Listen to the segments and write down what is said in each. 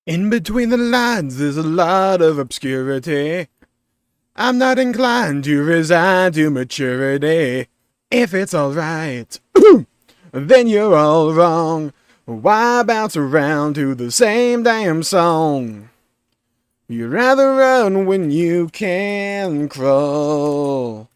In between the lines, there's a lot of obscurity. I'm not inclined to resign to maturity. If it's alright, then you're all wrong. Why bounce around to the same damn song? You'd rather run when you can crawl.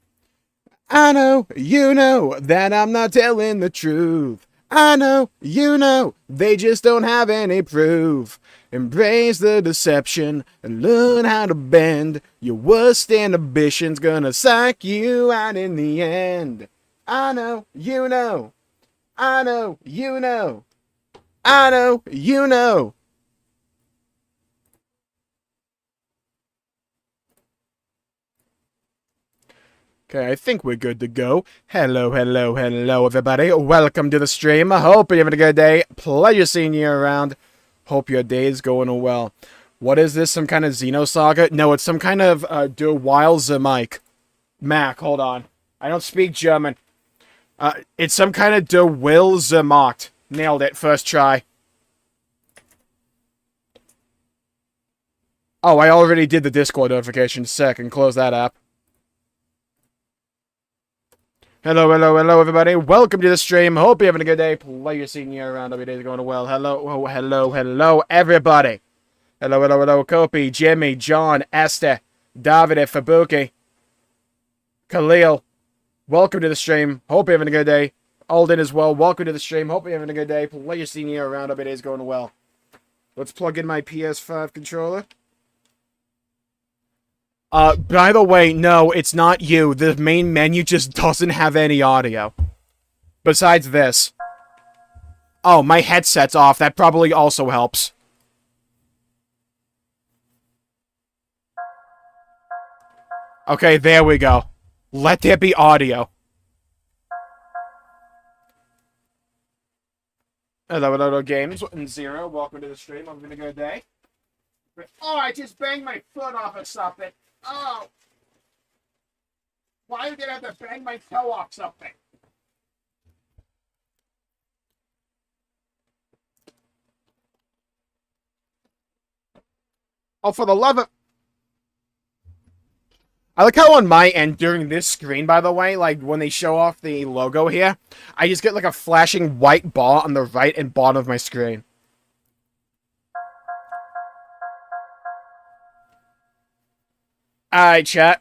I know, you know, that I'm not telling the truth. I know, you know, they just don't have any proof. Embrace the deception and learn how to bend. Your worst inhibition's gonna psych you out in the end. I know, you know. I know, you know. I know, you know. Okay, I think we're good to go. Hello, hello, hello, everybody. Welcome to the stream. I hope you're having a good day. Pleasure seeing you around. Hope your day is going well. What is this? Some kind of Xenosaga? No, it's some kind of Der Wille Mike. Mac, hold on. I don't speak German. It's some kind of Der Wille Macht. Nailed it. First try. Oh, I already did the Discord notification. Sick, and close that app. Hello, hello, hello, everybody. Welcome to the stream. Hope you're having a good day. Pleasure seeing you around. Every day's going well. Hello, oh, hello, hello, everybody. Hello, hello, hello, Kopi, Jimmy, John, Esther, Davide, Fabuki, Khalil. Welcome to the stream. Hope you're having a good day. Alden as well. Welcome to the stream. Hope you're having a good day. Pleasure seeing you around. Every day's going well. Let's plug in my PS5 controller. By the way, no, it's not you. The main menu just doesn't have any audio. Besides this. Oh, my headset's off. That probably also helps. Okay, there we go. Let there be audio. Hello, hello, games. And Zero, welcome to the stream. I'm having a good day. Oh, I just banged my foot off of something. Oh! Why did I have to bang my toe off something? Oh, for the love of... I like how on my end, during this screen, by the way, like, when they show off the logo here, I just get, like, a flashing white bar on the right and bottom of my screen. Alright, chat.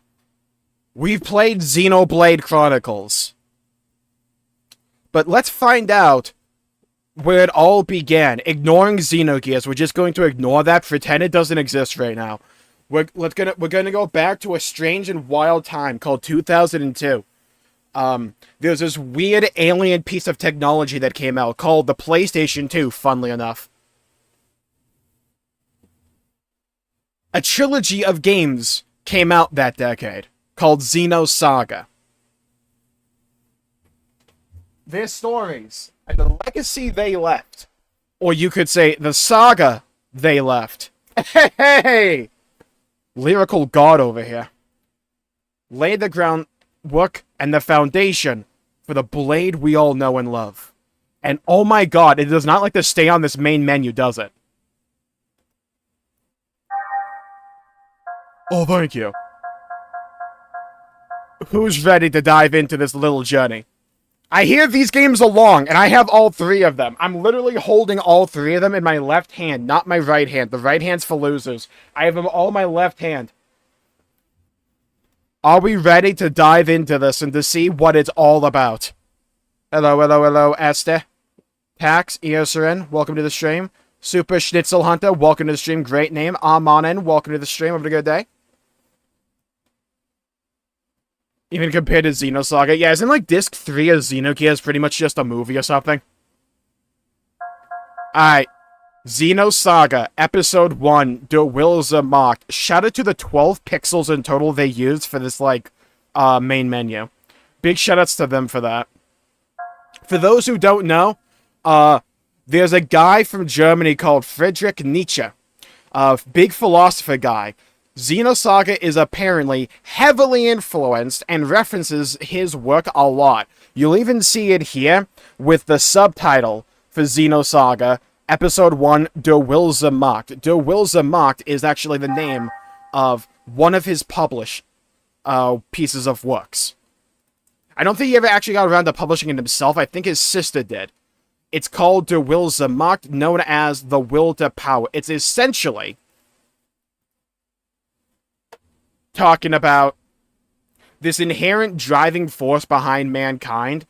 We've played Xenoblade Chronicles. But let's find out where it all began. Ignoring Xenogears. We're just going to ignore that, pretend it doesn't exist right now. We're gonna go back to a strange and wild time called 2002. There's this weird alien piece of technology that came out called the PlayStation 2, funnily enough. A trilogy of games came out that decade, called Xenosaga. Their stories, and the legacy they left, or you could say, the saga they left. Hey! Lyrical god over here. Laid the groundwork and the foundation for the blade we all know and love. And oh my god, it does not like to stay on this main menu, does it? Oh, thank you. Who's ready to dive into this little journey? I hear these games are long, and I have all three of them. I'm literally holding all three of them in my left hand, not my right hand. The right hand's for losers. I have them all in my left hand. Are we ready to dive into this and to see what it's all about? Hello, hello, hello, Esther. Pax, Eosarin, welcome to the stream. Super Schnitzel Hunter, welcome to the stream. Great name. Amanen, welcome to the stream. Have a good day. Even compared to Xenosaga. Yeah, isn't like Disc 3 of Xenogears pretty much just a movie or something? Alright. Xenosaga, Episode 1, Der Wille of Macht. Shout out to the 12 pixels in total they used for this, like, main menu. Big shoutouts to them for that. For those who don't know, there's a guy from Germany called Friedrich Nietzsche. A big philosopher guy. Xenosaga is apparently heavily influenced and references his work a lot. You'll even see it here with the subtitle for Xenosaga, Episode 1, Der Wille of Macht. Der Wille of Macht is actually the name of one of his published pieces of works. I don't think he ever actually got around to publishing it himself. I think his sister did. It's called Der Wille of Macht, known as the Will to Power. It's essentially talking about this inherent driving force behind mankind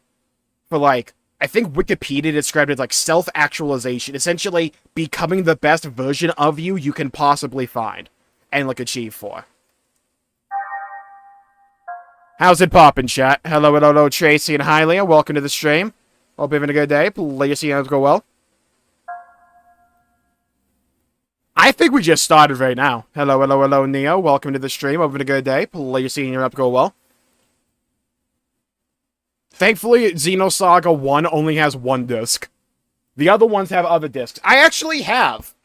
for, like, I think Wikipedia described it like self-actualization, essentially becoming the best version of you can possibly find and, like, achieve for. How's it poppin', chat? Hello, Tracy and hi, Leah. Welcome to the stream. Hope you're having a good day. Please see how it go well. I think we just started right now. Hello, Neo. Welcome to the stream. Hope you're having a good day. Please see your up go well. Thankfully, Xenosaga 1 only has one disc. The other ones have other discs. I actually have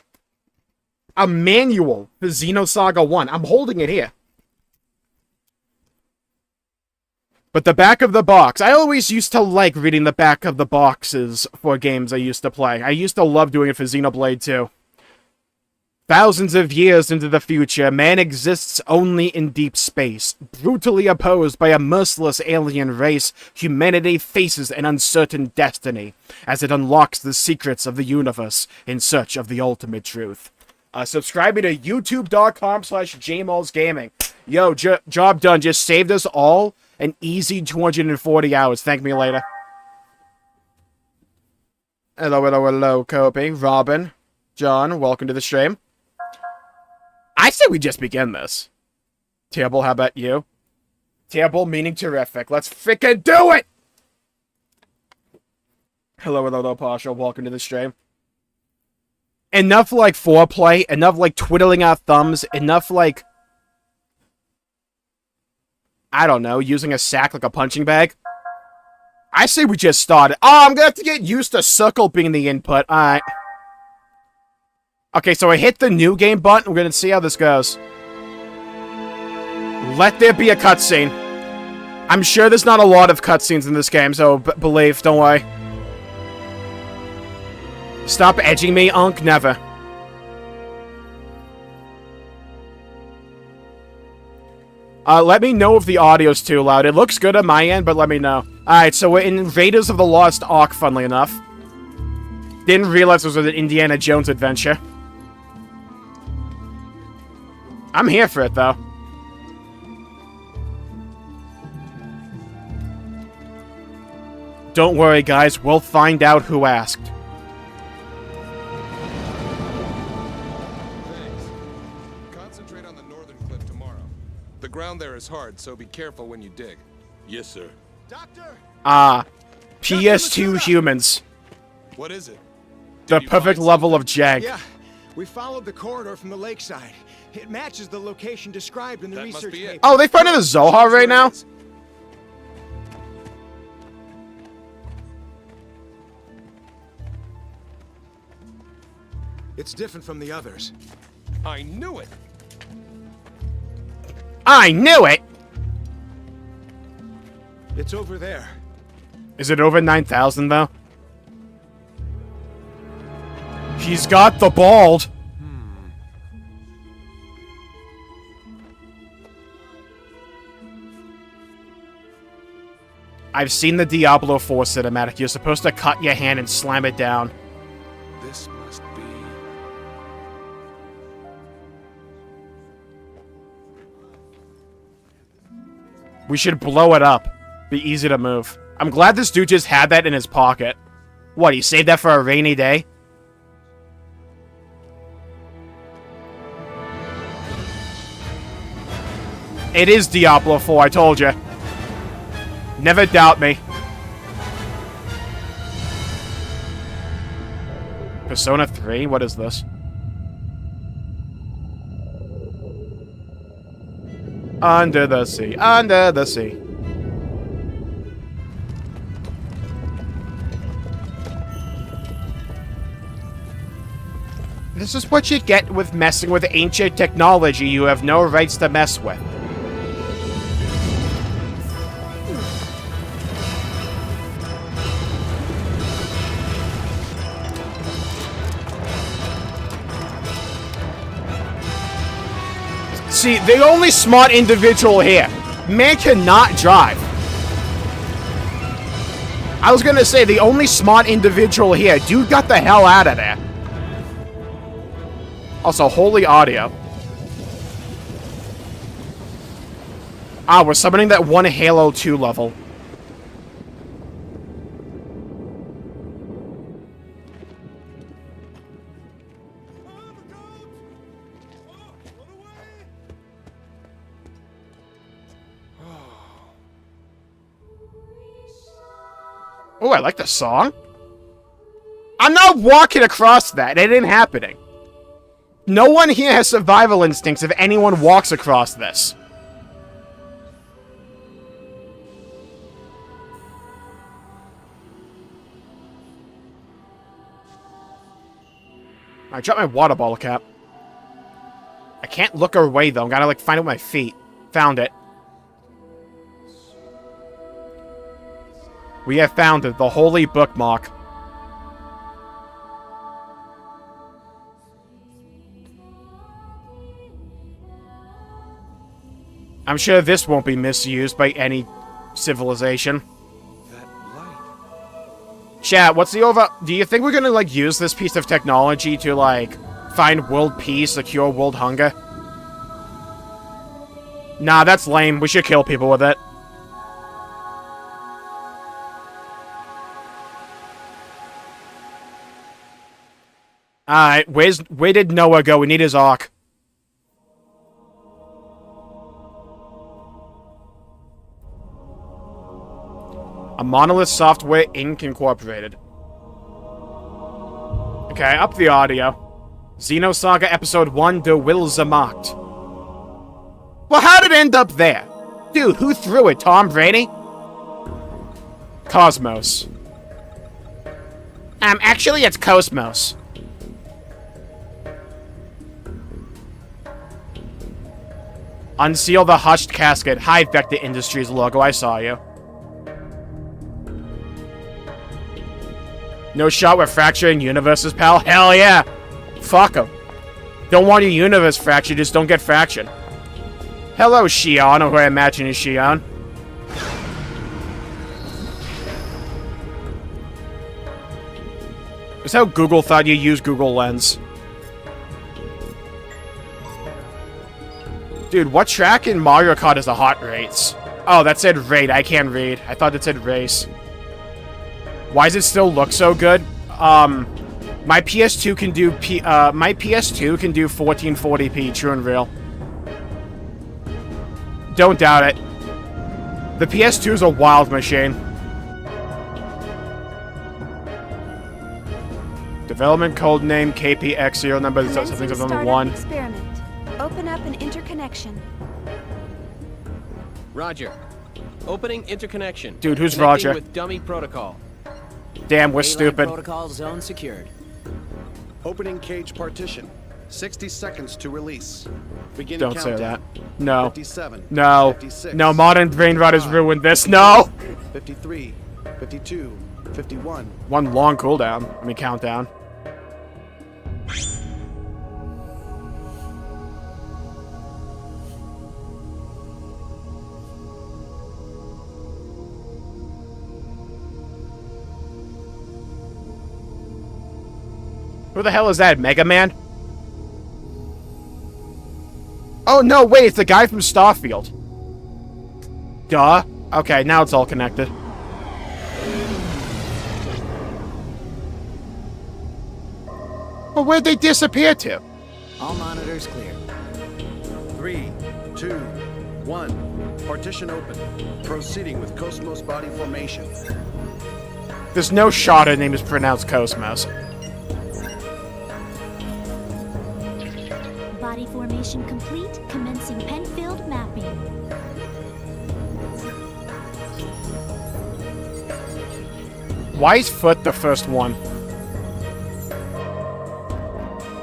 a manual for Xenosaga 1. I'm holding it here. But the back of the box, I always used to like reading the back of the boxes for games I used to play. I used to love doing it for Xenoblade 2. Thousands of years into the future, man exists only in deep space. Brutally opposed by a merciless alien race, humanity faces an uncertain destiny as it unlocks the secrets of the universe in search of the ultimate truth. Subscribe me to youtube.com/Jmulls Gaming. Yo, job done. Just saved us all an easy 240 hours. Thank me later. Hello, Kobe, Robin, John, welcome to the stream. I say we just begin this. Terrible, how about you? Terrible meaning terrific. Let's frickin' do it! Hello, Partial, welcome to the stream. Enough, like, foreplay, enough, like, twiddling our thumbs, enough, like, I don't know, using a sack like a punching bag. I say we just started. Oh, I'm gonna have to get used to circle being the input. Alright. Okay, so I hit the new game button. We're gonna see how this goes. Let there be a cutscene. I'm sure there's not a lot of cutscenes in this game, so believe, don't worry. Stop edging me, Unk, never. Let me know if the audio's too loud. It looks good on my end, but let me know. Alright, so we're in Raiders of the Lost Ark, funnily enough. Didn't realize it was an Indiana Jones adventure. I'm here for it, though. Don't worry, guys. We'll find out who asked. Thanks. Concentrate on the northern cliff tomorrow. The ground there is hard, so be careful when you dig. Yes, sir. Doctor! PS2 humans. What is it? The perfect level of jag. Yeah, we followed the corridor from the lakeside. It matches the location described in the research paper. Oh, they finding the Zohar right now? It's different from the others. I knew it! I knew it! It's over there. Is it over 9,000, though? He's got the bald. I've seen the Diablo 4 cinematic. You're supposed to cut your hand and slam it down. This must be... We should blow it up. Be easy to move. I'm glad this dude just had that in his pocket. What, he saved that for a rainy day? It is Diablo 4, I told you. Never doubt me. Persona 3? What is this? Under the sea. Under the sea. This is what you get with messing with ancient technology you have no rights to mess with. See, the only smart individual here. Man cannot drive. I was gonna say, the only smart individual here. Dude got the hell out of there. Also, holy audio. Ah, we're summoning that one Halo 2 level. Oh, I like the song. I'm not walking across that. It ain't happening. No one here has survival instincts if anyone walks across this. I dropped my water bottle cap. I can't look away, though. I'm gotta, like, find it with my feet. Found it. We have found it. The holy bookmark. I'm sure this won't be misused by any civilization. That light. Chat, what's the over... Do you think we're gonna, like, use this piece of technology to, like, find world peace or cure world hunger? Nah, that's lame. We should kill people with it. Alright, where did Noah go? We need his arc. A Monolith Software Inc. Incorporated. Okay, up the audio. Xenosaga Episode 1, De Wille Macht. Well, how did it end up there? Dude, who threw it? Tom Brady? KOS-MOS. Actually, it's KOS-MOS. Unseal the hushed casket. Hi, Vector Industries logo. I saw you. No shot with fracturing universes, pal? Hell yeah! Fuck 'em. Don't want your universe fractured, just don't get fractured. Hello, Shion, or who I imagine is Shion. It's how Google thought you used Google Lens. Dude, what track in Mario Kart is the heart rates? Oh, that said raid. I can't read. I thought it said race. Why does it still look so good? My PS2 can do my PS2 can do 1440p, true and real. Don't doubt it. The PS2 is a wild machine. Development code name KPX serial number something of 1. Experiment. Open up an interconnection. Roger. Opening interconnection. Dude, who's Connecting Roger? With dummy protocol. Damn, we're Mainline stupid. Protocol zone secured. Opening cage partition. 60 seconds to release. Begin Don't countdown. say that. No. 57. No. 56, No, modern brain rot has ruined this. No! 53. 52. 51. One long cooldown. I mean, countdown. Who the hell is that? Mega Man? Oh, no, wait, it's the guy from Starfield. Duh. Okay, now it's all connected. Well, where'd they disappear to? All monitors clear. 3, 2, 1. Partition open. Proceeding with KOS-MOS body formation. There's no shot her name is pronounced KOS-MOS. Body formation complete. Commencing pen-filled mapping. Why is Foot the first one?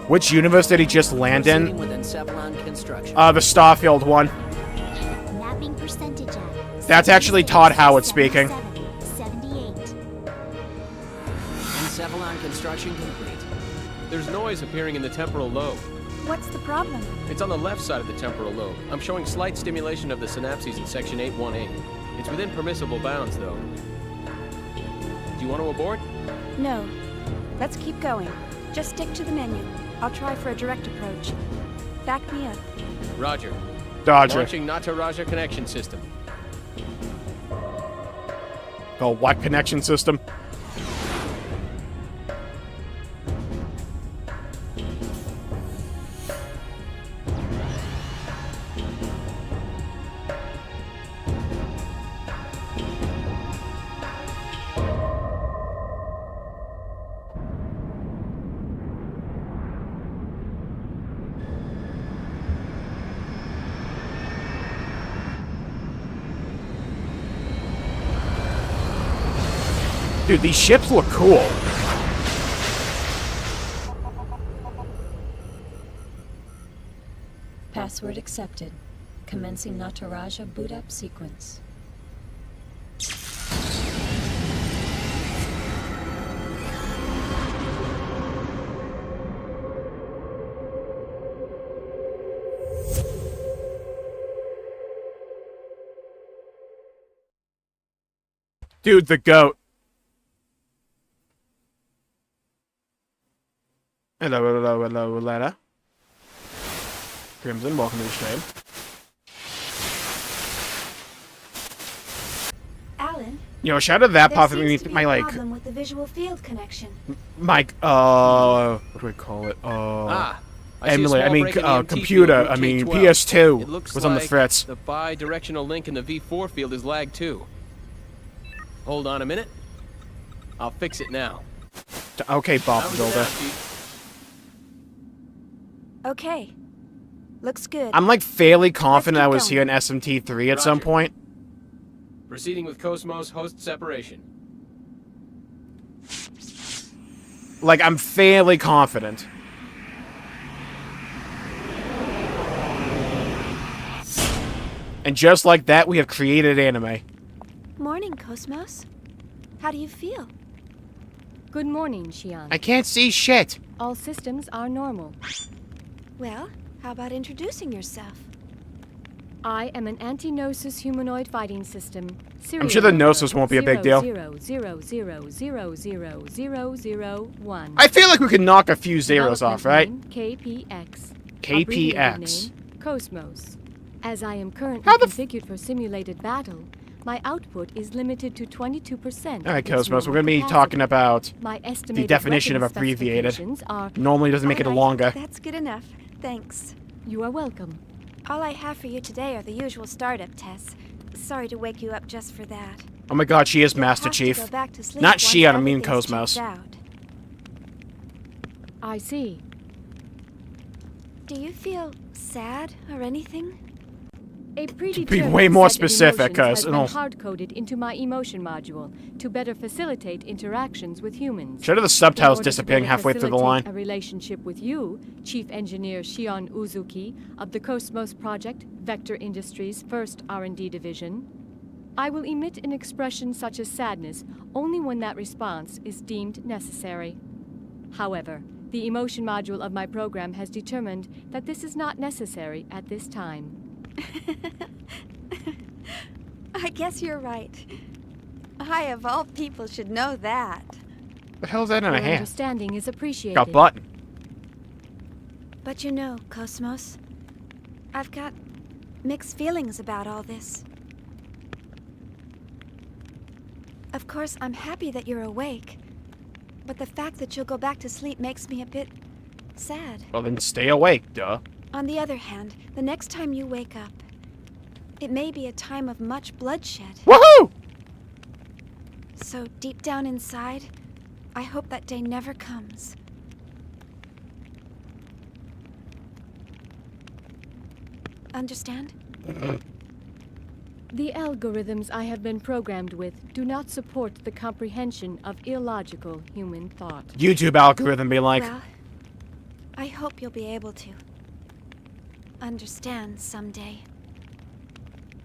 Which universe did he just land Proceeding in? with Encephalon construction. The Starfield one. Mapping percentage at That's actually Todd Howard speaking. 78. Encephalon construction complete. There's noise appearing in the temporal lobe. What's the problem? It's on the left side of the temporal lobe. I'm showing slight stimulation of the synapses in section 818. It's within permissible bounds, though. Do you want to abort? No. Let's keep going. Just stick to the menu. I'll try for a direct approach. Back me up. Roger. Dodger. Launching Nataraja connection system. Oh, what connection system? Dude, these ships look cool. Password accepted. Commencing Nataraja boot up sequence. Dude, the goat. Hello, Letta. Crimson, welcome to the stream. Alan, Yo, shout out to that there pop seems to be my a like problem with the visual field connection. what do I call it? I see a emulator. small I mean, break in the MT computer. field I through mean, K12. PS2 It looks was on the like fritz. The bi-directional link in the V4 field is lagged too. Hold on a minute. I'll fix it now. Okay, Bob That was Builder. nasty. Okay. Looks good. I'm like fairly confident keep I was going. here in SMT3 at some Roger. point. Proceeding with KOS-MOS host separation. Like, I'm fairly confident. And just like that, we have created anime. Morning, KOS-MOS. How do you feel? Good morning, Xian. I can't see shit. All systems are normal. Well, how about introducing yourself? I am an anti-Gnosis humanoid fighting system. I'm sure the Gnosis won't be a big deal. 000000001. I feel like we could knock a few zeros off, right? KPX. KPX. KOS-MOS. As I am currently How the configured for simulated battle, my output is limited to 22%. Alright, of its KOS-MOS, we're normal gonna be capacity. talking about My the estimated definition of weapons abbreviated. specifications are. Normally doesn't make it All right, longer. That's good enough. Thanks. You are welcome. All I have for you today are the usual startup tests. Sorry to wake you up just for that. Oh my god, she is You'll Master have to Chief. go back to sleep Not once she, I mean everything's KOS-MOS. checked out. I see. Do you feel sad or anything? A predetermined way more set of specific, emotions has 'cause been it'll- hard-coded into my emotion module to better facilitate interactions with humans. Should have the In subtitles order to disappearing better halfway through the facilitate line. a relationship with you, Chief Engineer Shion Uzuki of the KOS-MOS Project, Vector Industries' first R&D division, I will emit an expression such as sadness only when that response is deemed necessary. However, the emotion module of my program has determined that this is not necessary at this time. I guess you're right. I, of all people, should know that. The hell's that in Your a hand? understanding is appreciated. Got button. But you know, KOS-MOS, I've got mixed feelings about all this. Of course, I'm happy that you're awake, but the fact that you'll go back to sleep makes me a bit sad. Well, then stay awake, duh. On the other hand, the next time you wake up, it may be a time of much bloodshed. Woohoo! So deep down inside, I hope that day never comes. Understand? The algorithms I have been programmed with do not support the comprehension of illogical human thought. YouTube algorithm be like, Well, I hope you'll be able to understand someday.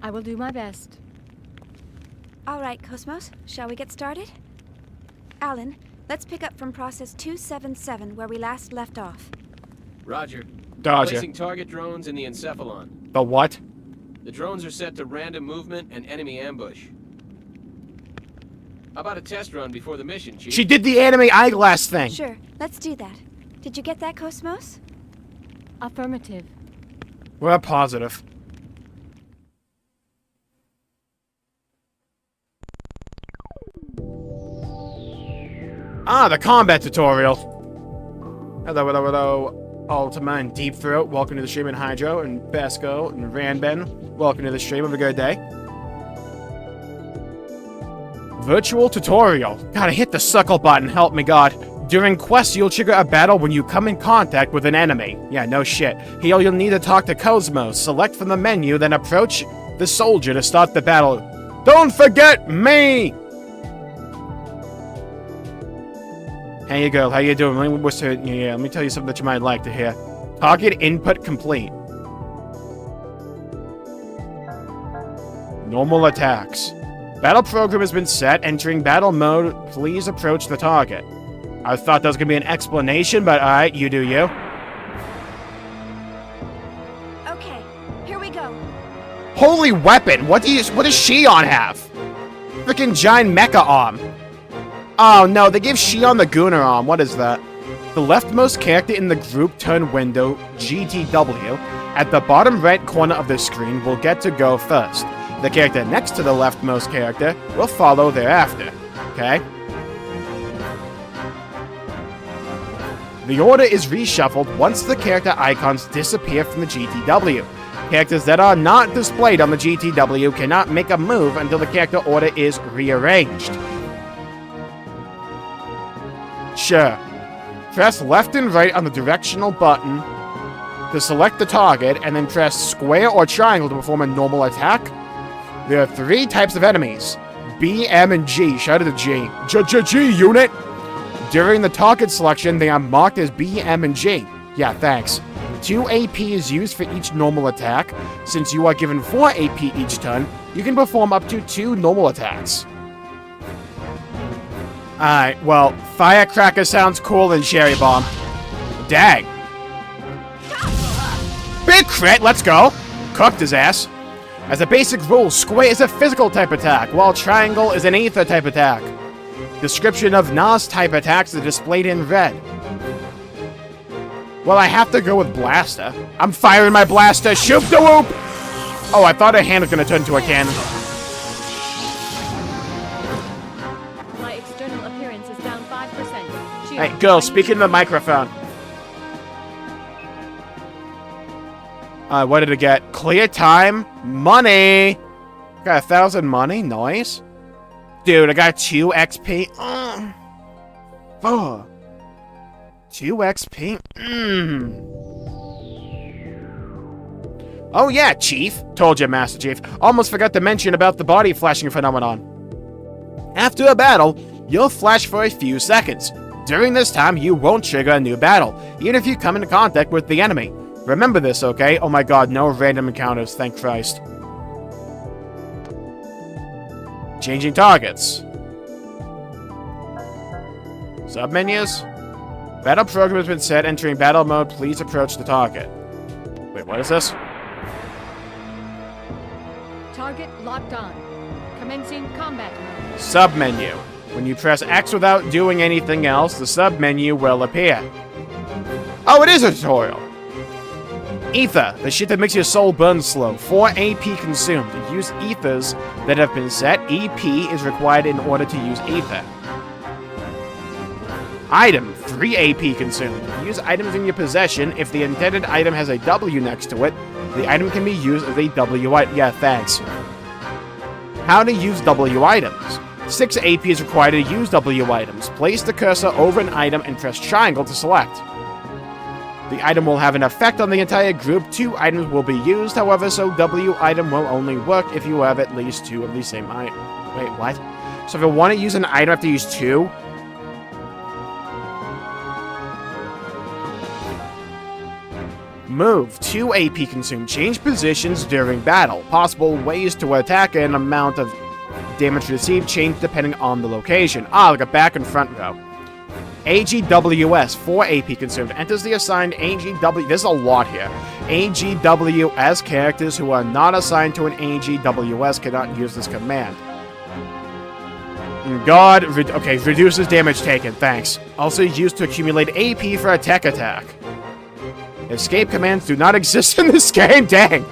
I will do my best. All right, KOS-MOS, shall we get started? Alan, let's pick up from process 277 where we last left off. Roger. Dodger. Placing target drones in the Encephalon. The what? The drones are set to random movement and enemy ambush. How about a test run before the mission, Chief? She did the anime eyeglass thing. Sure, let's do that. Did you get that, KOS-MOS? Affirmative. We're positive. Ah, the combat tutorial. Hello, hello, hello. Ultima and Deep Throat, welcome to the stream, and Hydro, and Basco, and Ranben, welcome to the stream. Have a good day. Virtual tutorial. Gotta hit the circle button, help me God. During quests, you'll trigger a battle when you come in contact with an enemy. Yeah, no shit. Here you'll need to talk to KOS-MOS. Select from the menu, then approach the soldier to start the battle. Don't forget me! Hey girl, how you doing? Let me whisper in your ear. Let me tell you something that you might like to hear. Target input complete. Normal attacks. Battle program has been set. Entering battle mode, please approach the target. I thought that was gonna be an explanation, but alright, you do you. Okay, here we go. Holy weapon! What does Shion have? Freaking giant mecha arm. Oh no, they gave Shion the Gunner arm. What is that? The leftmost character in the group turn window, GTW, at the bottom right corner of the screen will get to go first. The character next to the leftmost character will follow thereafter. Okay? The order is reshuffled once the character icons disappear from the GTW. Characters that are not displayed on the GTW cannot make a move until the character order is rearranged. Sure. Press left and right on the directional button to select the target, and then press square or triangle to perform a normal attack. There are 3 types of enemies. B, M, and G. Shout out to G. G unit! During the target selection, they are marked as B, M, and G. Yeah, thanks. 2 AP is used for each normal attack. Since you are given 4 AP each turn, you can perform up to 2 normal attacks. Alright, well, Firecracker sounds cooler than Cherry Bomb. Dang. Big crit, let's go. Cooked his ass. As a basic rule, square is a physical type attack, while triangle is an ether type attack. Description of NOS type attacks are displayed in red. Well, I have to go with Blaster. I'm firing my blaster. Shoot the whoop! Oh, I thought a hand was gonna turn into a cannon. My external appearance is down 5%. Hey, girl, speak into the microphone. What did it get? Clear time, money. Got 1,000 money, nice. Dude, I got 2 XP. 2 XP. Oh yeah, Chief. Told you, Master Chief. Almost forgot to mention about the body flashing phenomenon. After a battle, you'll flash for a few seconds. During this time, you won't trigger a new battle, even if you come into contact with the enemy. Remember this, okay? Oh my god, no random encounters, thank Christ. Changing targets. Submenus. Battle program has been set. Entering battle mode, please approach the target. Wait, what is this? Target locked on. Commencing combat mode. Submenu. When you press X without doing anything else, the submenu will appear. Oh, it is a tutorial. Ether, the shit that makes your soul burn slow. 4 AP consumed. To use ethers that have been set, EP is required in order to use ether. Item, 3 AP consumed. Use items in your possession. If the intended item has a W next to it, the item can be used as a W item. Yeah, thanks. How to use W items. 6 AP is required to use W items. Place the cursor over an item and press triangle to select. The item will have an effect on the entire group. 2 items will be used, however, so W item will only work if you have at least 2 of the same item. Wait, what? So if I want to use an item, I have to use 2? Move. 2 AP consumed. Change positions during battle. Possible ways to attack and amount of damage received change depending on the location. Ah, like a back and front row. AGWS, 4 AP consumed. Enters the assigned AGW... There's a lot here. AGWS characters who are not assigned to an AGWS cannot use this command. God... Okay, reduces damage taken, thanks. Also used to accumulate AP for a tech attack. Escape commands do not exist in this game, dang!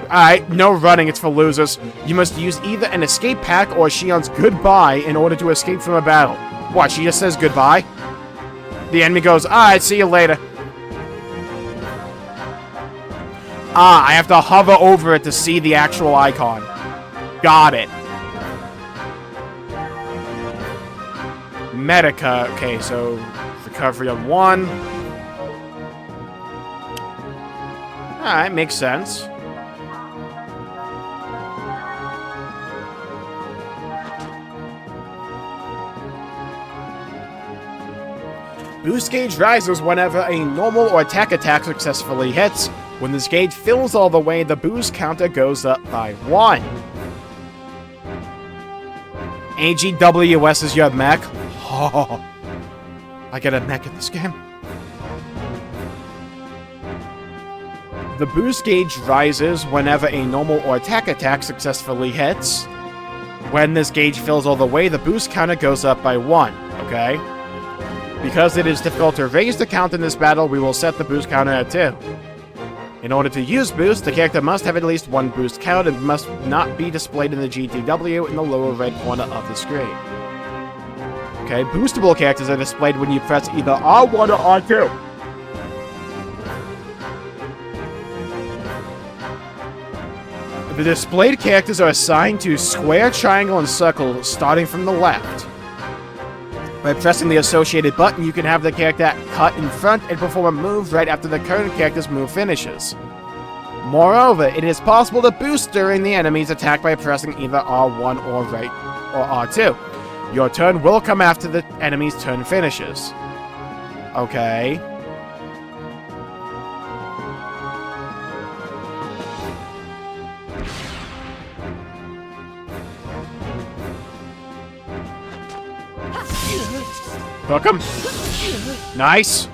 Alright, no running, it's for losers. You must use either an escape pack or Shion's goodbye in order to escape from a battle. What, she just says goodbye? The enemy goes, alright, see you later. Ah, I have to hover over it to see the actual icon. Got it. Medica. Okay, so recovery on 1. Alright, makes sense. Boost gauge rises whenever a normal or tech attack successfully hits. When this gauge fills all the way, the boost counter goes up by 1. AGWS is your mech? Oh, I get a mech in this game. The boost gauge rises whenever a normal or tech attack successfully hits. When this gauge fills all the way, the boost counter goes up by 1, okay? Because it is difficult to raise the count in this battle, we will set the boost counter at 2. In order to use boost, the character must have at least 1 boost count and must not be displayed in the GTW in the lower right corner of the screen. Okay, boostable characters are displayed when you press either R1 or R2. The displayed characters are assigned to square, triangle, and circle starting from the left. By pressing the associated button, you can have the character cut in front and perform a move right after the current character's move finishes. Moreover, it is possible to boost during the enemy's attack by pressing either R1 or right or R2. Your turn will come after the enemy's turn finishes. Okay. Hook him. Nice.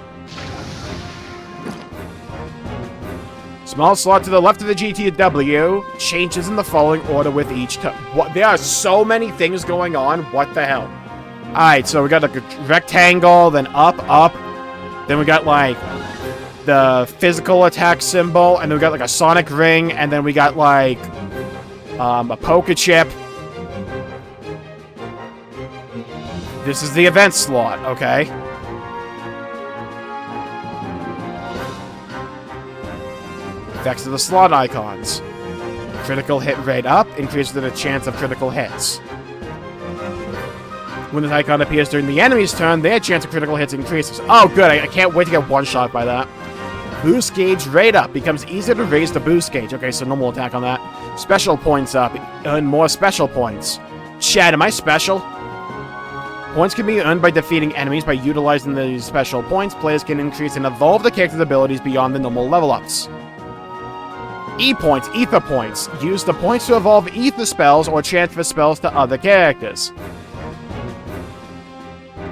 Small slot to the left of the GTW changes in the following order with each turn. What? There are so many things going on. What the hell? Alright, so we got like a rectangle, then up, up. Then we got like the physical attack symbol, and then we got like a sonic ring, and then we got like a poker chip. This is the event slot, okay? Effects of the slot icons. Critical hit rate up increases the chance of critical hits. When this icon appears during the enemy's turn, their chance of critical hits increases. Oh, good. I can't wait to get one shot by that. Boost gauge rate up. Becomes easier to raise the boost gauge. Okay, so normal attack on that. Special points up. Earn more special points. Chad, am I special? Points can be earned by defeating enemies. By utilizing these special points, players can increase and evolve the character's abilities beyond the normal level ups. E-points, ether points. Use the points to evolve ether spells or transfer spells to other characters.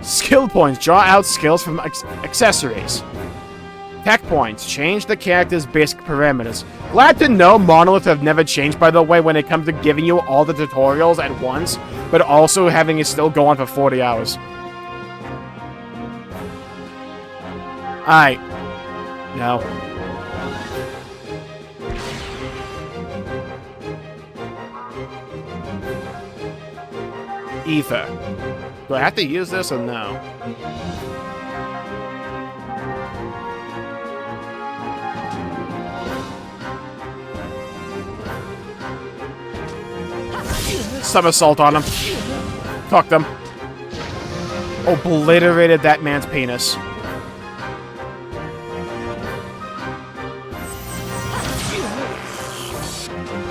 Skill points. Draw out skills from accessories. Tech points. Change the character's basic parameters. Glad to know Monolith have never changed, by the way, when it comes to giving you all the tutorials at once, but also having it still go on for 40 hours. Alright. No. Ether. Do I have to use this or no? Somersault on him. Fucked him. Obliterated that man's penis.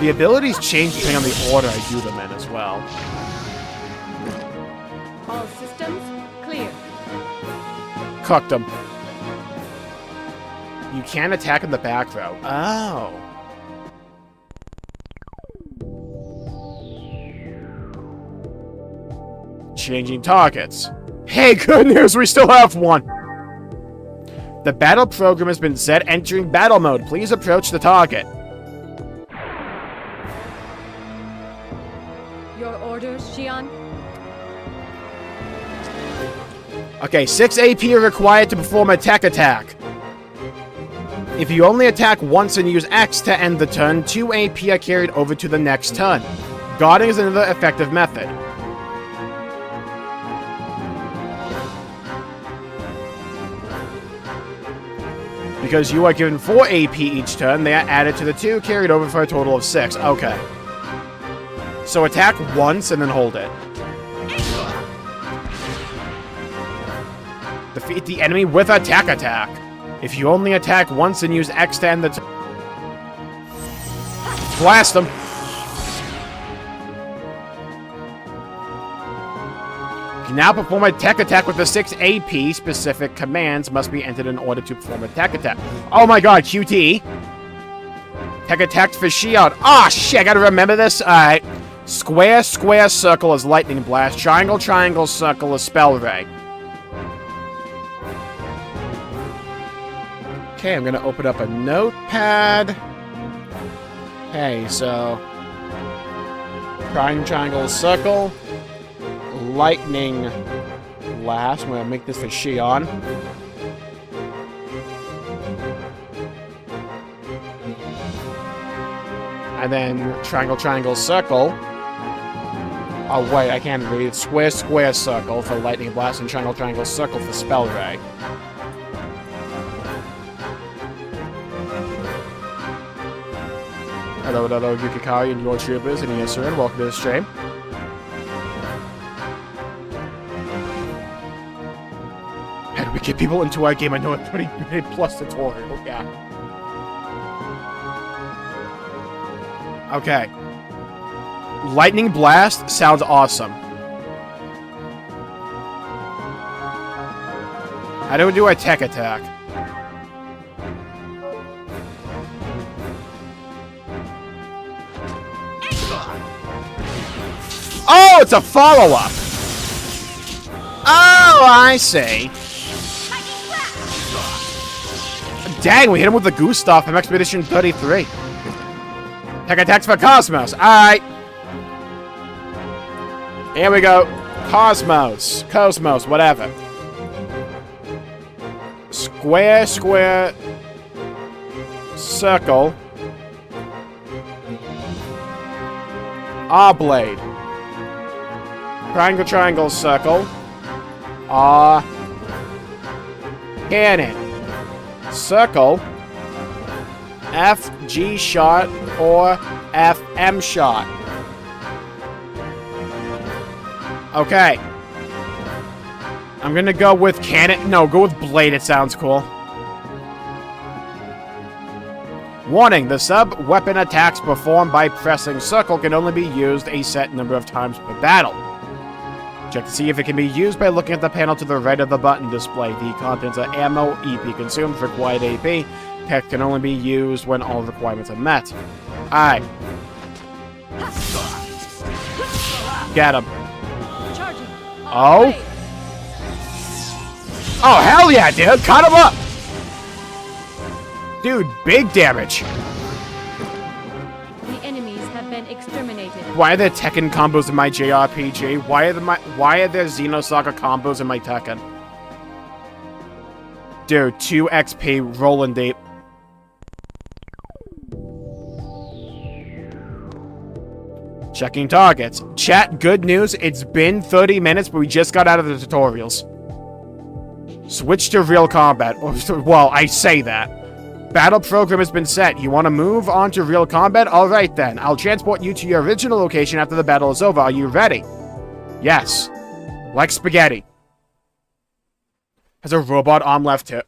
The abilities change depending on the order I do them in as well. All systems clear. Cooked him. You can attack in the back row. Oh. Changing targets. Hey, good news, we still have one! The battle program has been set. Entering battle mode. Please approach the target. Your orders, Xion? Okay, 6 AP are required to perform a tech attack. If you only attack once and use X to end the turn, 2 AP are carried over to the next turn. Guarding is another effective method. Because you are given 4 AP each turn, they are added to the 2, carried over for a total of 6. Okay. So attack once and then hold it. Defeat the enemy with attack attack. If you only attack once and use X to end the blast them. You can now perform a tech attack with the 6 AP. Specific commands must be entered in order to perform a tech attack. Oh my god, QT. Tech attack for Xion. Ah, shit, I gotta remember this. Alright. Square, square, circle is lightning blast. Triangle, triangle, circle is spell ray. Okay, I'm gonna open up a notepad. Okay, so triangle, triangle, circle, lightning blast. I'm gonna make this for Xion. And then triangle, triangle, circle. Oh wait, I can't read. Square, square, circle for lightning blast, and triangle, triangle, circle for spell ray. Hello, Yukikari and your troopers, and yes, sir, and welcome to the stream. How do we get people into our game? I know a 30-minute plus tutorial, yeah. Okay. Lightning Blast sounds awesome. How do we do a tech attack? Oh, it's a follow-up! Oh, I see. Dang, we hit him with the goose stuff from Expedition 33. Tech attacks for KOS-MOS. Alright. Here we go. KOS-MOS. KOS-MOS, whatever. Square, square, circle. Blade. Triangle, triangle, circle. Cannon. Circle. F, G shot, or F, M shot. Okay. I'm gonna go with cannon. No, go with blade. It sounds cool. Warning, the sub-weapon attacks performed by pressing circle can only be used a set number of times per battle. Check to see if it can be used by looking at the panel to the right of the button display. The contents are ammo, EP consumed, required AP. Tech can only be used when all requirements are met. Alright. Get him. Oh? Oh, hell yeah, dude! Cut him up! Dude, big damage. The enemies have been exterminated. Why are there Tekken combos in my JRPG? Why are there Xenosaga combos in my Tekken? Dude, 2 XP, rolling deep. Checking targets. Chat, good news. It's been 30 minutes, but we just got out of the tutorials. Switch to real combat. Well, I say that. Battle program has been set. You want to move on to real combat? Alright then. I'll transport you to your original location after the battle is over. Are you ready? Yes. Like spaghetti. Has a robot arm left too.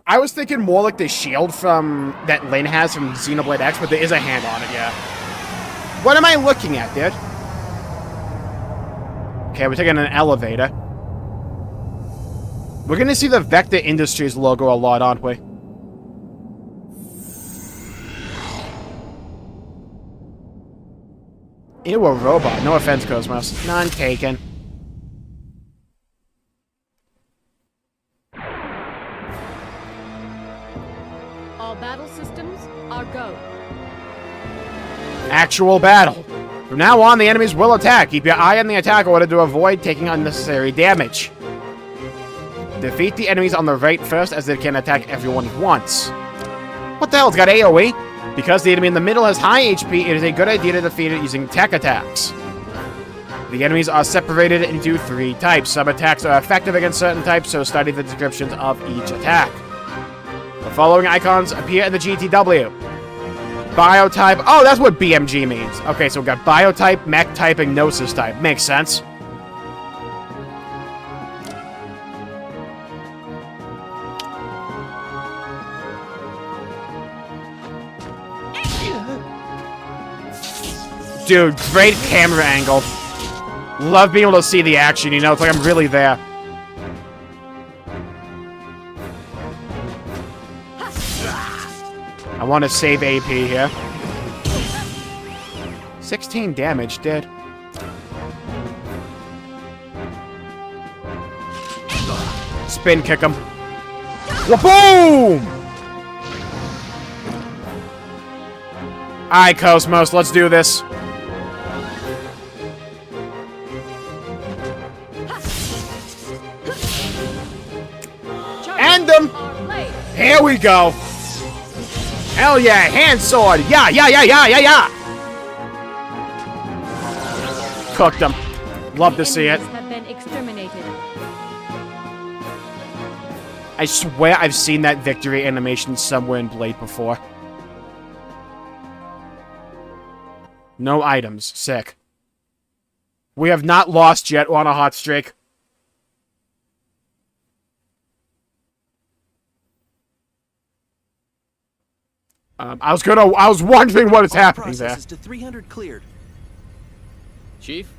I was thinking more like the shield from that Lynn has from Xenoblade X, but there is a hand on it, yeah. What am I looking at, dude? Okay, we're taking an elevator. We're gonna see the Vector Industries logo a lot, aren't we? Ew, a robot. No offense, KOS-MOS. None taken. All battle systems are go. Actual battle. From now on, the enemies will attack. Keep your eye on the attack order to avoid taking unnecessary damage. Defeat the enemies on the right first, as they can attack everyone at once. What the hell? It's got AoE? Because the enemy in the middle has high HP, it is a good idea to defeat it using tech attacks. The enemies are separated into 3 types. Some attacks are effective against certain types, so study the descriptions of each attack. The following icons appear in the GTW. Biotype. Oh, that's what BMG means. Okay, so we've got Biotype, Mech type, and Gnosis type. Makes sense. Dude, great camera angle. Love being able to see the action, you know? It's like I'm really there. I want to save AP here. 16 damage, dude. Spin kick him. Boom! Alright, KOS-MOS, let's do this. End him! Here we go! Hell yeah, hand sword! Yeah! Cooked him. Love to see it. Have been exterminated. I swear I've seen that victory animation somewhere in Blade before. No items. Sick. We have not lost yet. We're on a hot streak. I was wondering what is happening there. To 300 cleared. Chief,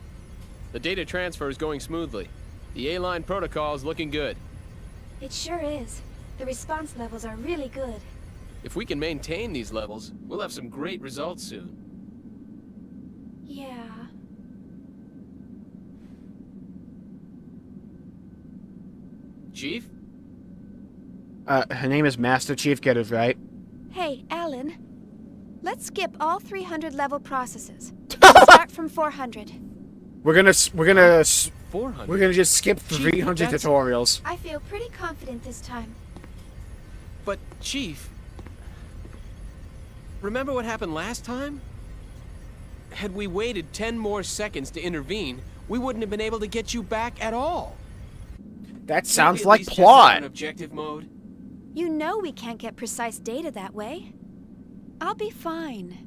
the data transfer is going smoothly. The A-line protocol is looking good. It sure is. The response levels are really good. If we can maintain these levels, we'll have some great results soon. Yeah. Chief? Her name is Master Chief, get it right. Hey, Alan. Let's skip all 300 level processes. Start from 400. We're gonna 400? we're gonna just skip 300 tutorials. I feel pretty confident this time. But, Chief... Remember what happened last time? Had we waited 10 more seconds to intervene, we wouldn't have been able to get you back at all. That sounds Maybe at like least test plot. out in objective mode. You know we can't get precise data that way. I'll be fine.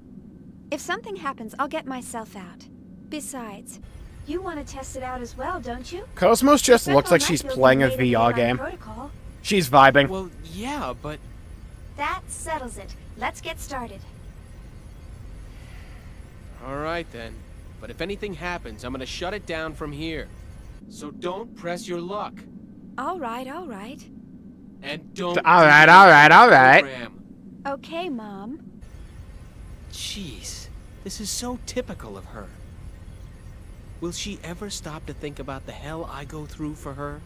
If something happens, I'll get myself out. Besides, you want to test it out as well, don't you? KOS-MOS just looks like she's playing a VR game. Protocol. She's vibing. Well, yeah, but... That settles it. Let's get started. Alright then. But if anything happens, I'm gonna shut it down from here. So don't press your luck. All right, all right. And don't... Alright. program. Okay, Mom. Jeez, this is so typical of her. Will she ever stop to think about the hell I go through for her?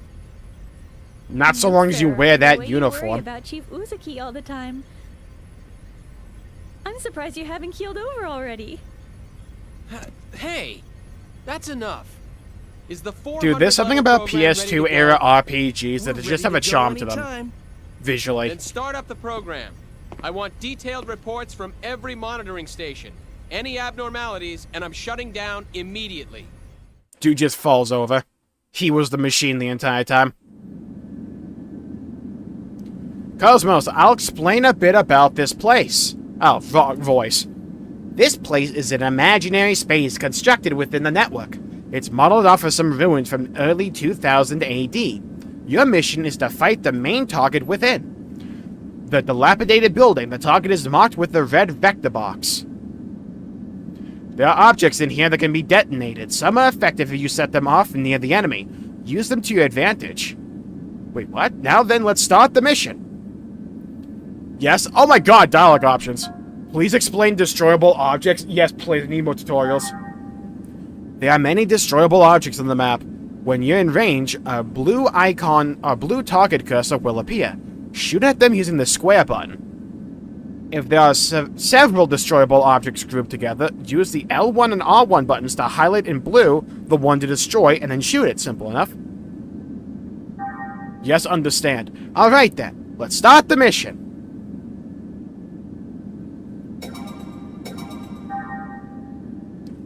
Not so long as you wear The that way you worry uniform. about Chief Uzuki all the time. I'm surprised you haven't keeled over already. Hey, that's enough. Is the 400 Dude, there's something level about program ready PS2 to era go? RPGs that We're just have ready a to go charm to them. anytime. Visually. Then start up the program. I want detailed reports from every monitoring station. Any abnormalities, and I'm shutting down immediately. Dude just falls over. He was the machine the entire time. KOS-MOS, I'll explain a bit about this place. Oh, wrong voice. This place is an imaginary space constructed within the network. It's modeled off of some ruins from early 2000 AD. Your mission is to fight the main target within. The dilapidated building. The target is marked with the red vector box. There are objects in here that can be detonated. Some are effective if you set them off near the enemy. Use them to your advantage. Wait, what? Now then, let's start the mission. Yes? Oh my god, dialogue options. Please explain destroyable objects. Yes, please, I need more tutorials. There are many destroyable objects on the map. When you're in range, a blue icon, a blue target cursor will appear. Shoot at them using the square button. If there are several destroyable objects grouped together, use the L1 and R1 buttons to highlight in blue the one to destroy and then shoot it. Simple enough. Yes, understand. Alright then, let's start the mission.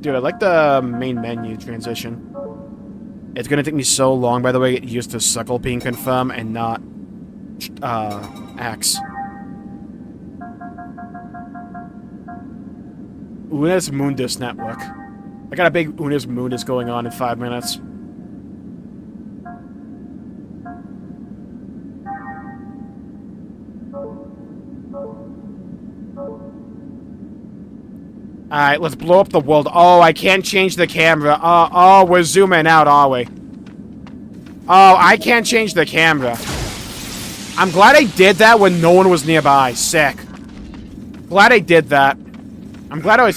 Dude, I like the main menu transition. It's gonna take me so long, by the way, to get used to Suckle being confirmed and not, X. Unis Mundus Network. I got a big Unis Mundus going on in 5 minutes. Alright, let's blow up the world. Oh, I can't change the camera. Oh, we're zooming out, are we? Oh, I can't change the camera. I'm glad I did that when no one was nearby. Sick. Glad I did that. I'm glad I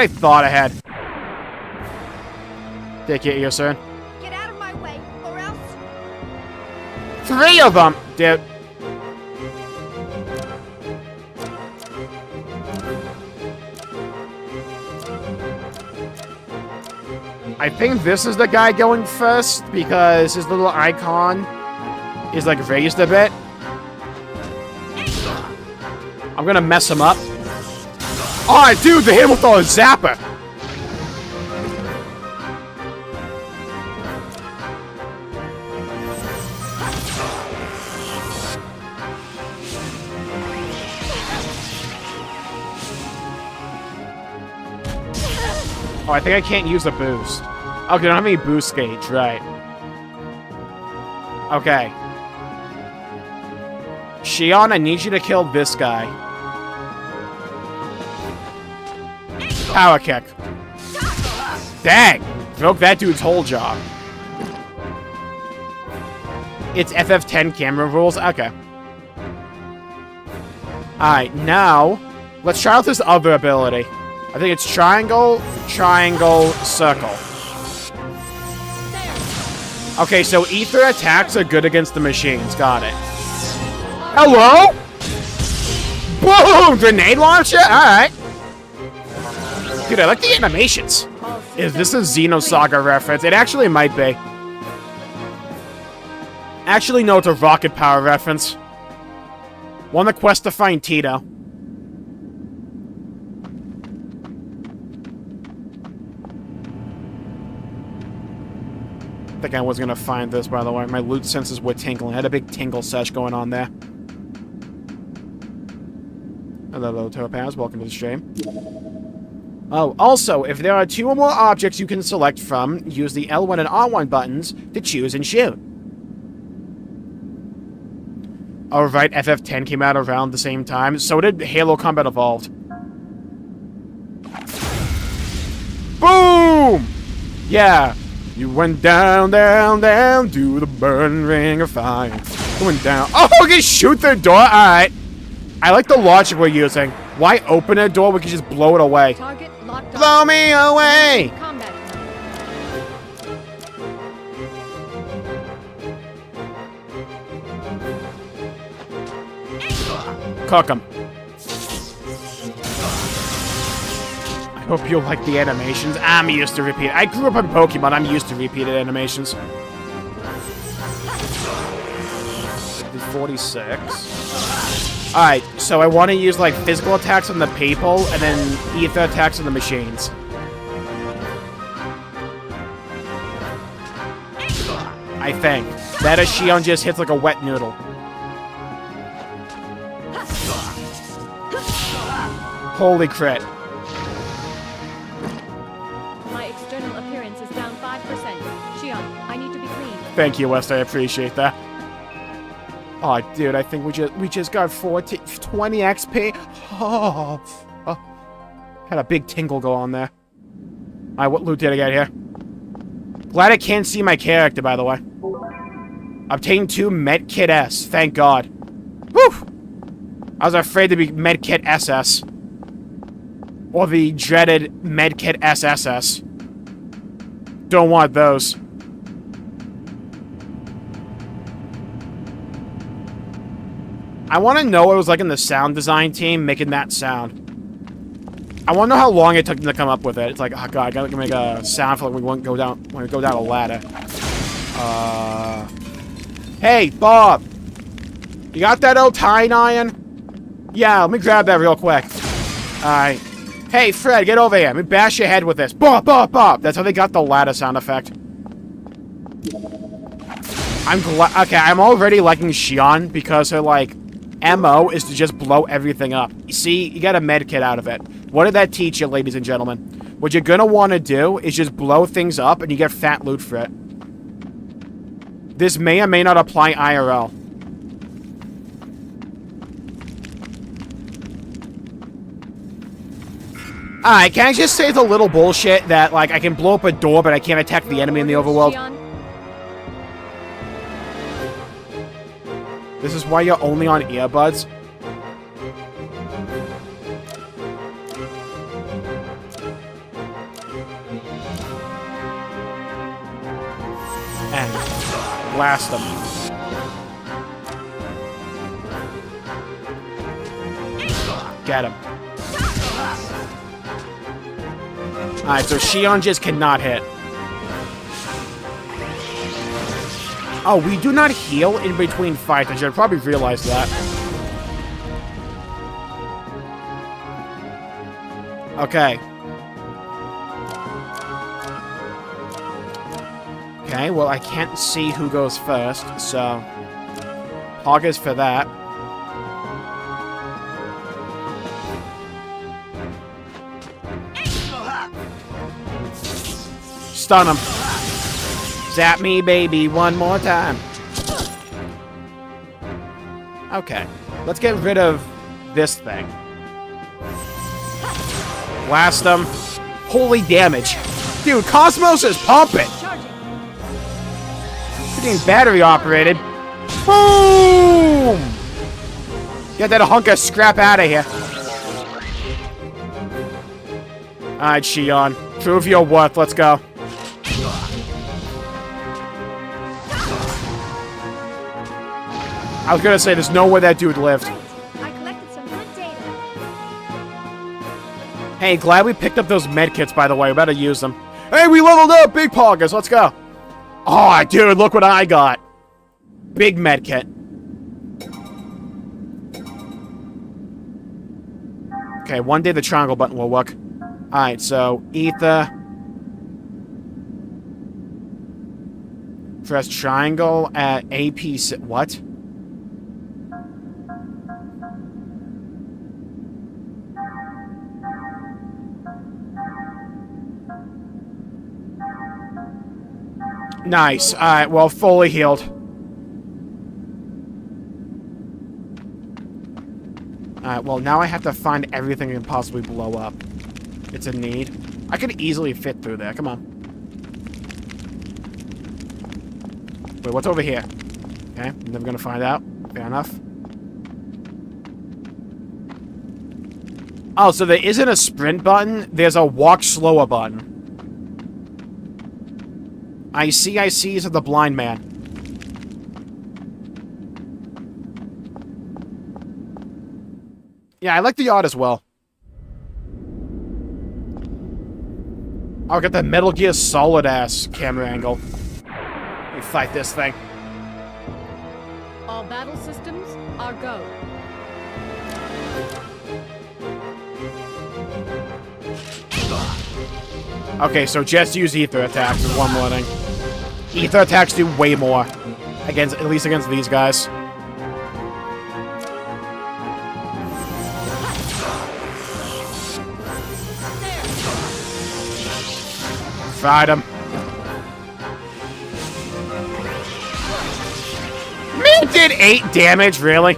thought ahead. Take it, your son. Get out of my way, or else... 3 of them! Dude. I think this is the guy going first, because his little icon is, like, raised a bit. I'm gonna mess him up. Oh, dude, the hit with the zapper! Oh, I think I can't use a boost. Okay, I don't have any boost gauge, right. Okay. Shion, I need you to kill this guy. Power kick. Dang! Broke that dude's whole jaw. It's FF10 camera rules? Okay. Alright, now, let's try out this other ability. I think it's triangle, triangle, circle. Okay, so ether attacks are good against the machines. Got it. Hello? Boom! Grenade launcher? Alright. Dude, I like the animations. Is this a Xenosaga reference? It actually might be. Actually, no, it's a rocket power reference. On the quest to find Tito. I think I was gonna find this, by the way. My loot senses were tingling. I had a big tingle sesh going on there. Hello, Topaz. Welcome to the stream. Oh, also, if there are 2 or more objects you can select from, use the L1 and R1 buttons to choose and shoot. Oh, right, FF10 came out around the same time. So did Halo Combat Evolved. Boom! Yeah. You went down, down, down to the burning ring of fire. You went down. Oh, we can shoot the door? Alright. I like the logic we're using. Why open a door? We can just blow it away. Target locked Blow me away! Combat. Cook him. I hope you like the animations. I'm used to repeat. I grew up on Pokemon. I'm used to repeated animations. 46. Alright, so I want to use, like, physical attacks on the people, and then ether attacks on the machines. I think. That is Shion just hits like a wet noodle. Holy crit. My external appearance is down 5%. Shion, I need to be clean. Thank you, West. I appreciate that. Oh, dude, I think we just got 20 XP. Oh. Had a big tingle go on there. Alright, what loot did I get here? Glad I can't see my character, by the way. Obtained 2 Medkit S. Thank God. Whew! I was afraid to be Medkit SS. Or the dreaded Medkit SSS. Don't want those. I want to know what it was like in the sound design team making that sound. I want to know how long it took them to come up with it. It's like, oh god, I gotta make a sound for like we won't go down when we go down a ladder. Hey, Bob! You got that old tying iron? Yeah, let me grab that real quick. Alright. Hey, Fred, get over here. Let me bash your head with this. Bop, bop, bop! That's how they got the ladder sound effect. I'm glad. Okay, I'm already liking Xion because her, like, MO is to just blow everything up. You see, you got a med kit out of it. What did that teach you, ladies and gentlemen? What you're gonna want to do is just blow things up and you get fat loot for it. This may or may not apply IRL. Alright, can I just say the little bullshit that, like, I can blow up a door but I can't attack the enemy in the overworld? This is why you're only on earbuds? And blast them. Get him. Alright, so Xion just cannot hit. Oh, we do not heal in between fights. I should probably realize that. Okay. Okay, well, I can't see who goes first, so... Hog is for that. Stun him. Zap me, baby, one more time. Okay. Let's get rid of this thing. Blast him. Holy damage. Dude, KOS-MOS is pumping. Getting battery operated. Boom! Get that hunk of scrap out of here. Alright, Xion. Prove your worth. Let's go. I was gonna say, there's no way that dude lived. I collected some good data. Hey, glad we picked up those medkits, by the way. We better use them. Hey, we leveled up! Big poggers, let's go. Oh, dude, look what I got. Big medkit. Okay, one day the triangle button will work. Alright, so, ether. Press triangle at AP... What? Nice. Alright, well, fully healed. Alright, well, now I have to find everything I can possibly blow up. It's a need. I could easily fit through there. Come on. Wait, what's over here? Okay, I'm never gonna find out. Fair enough. Oh, so there isn't a sprint button. There's a walk slower button. I see is the blind man. Yeah, I like the art as well. I'll get the Metal Gear Solid ass camera angle. Let me fight this thing. All battle systems are go. Okay, so just use ether attacks is one more thing. Ether attacks do way more. Against, at least against these guys. Fried him. Me did 8 damage, really?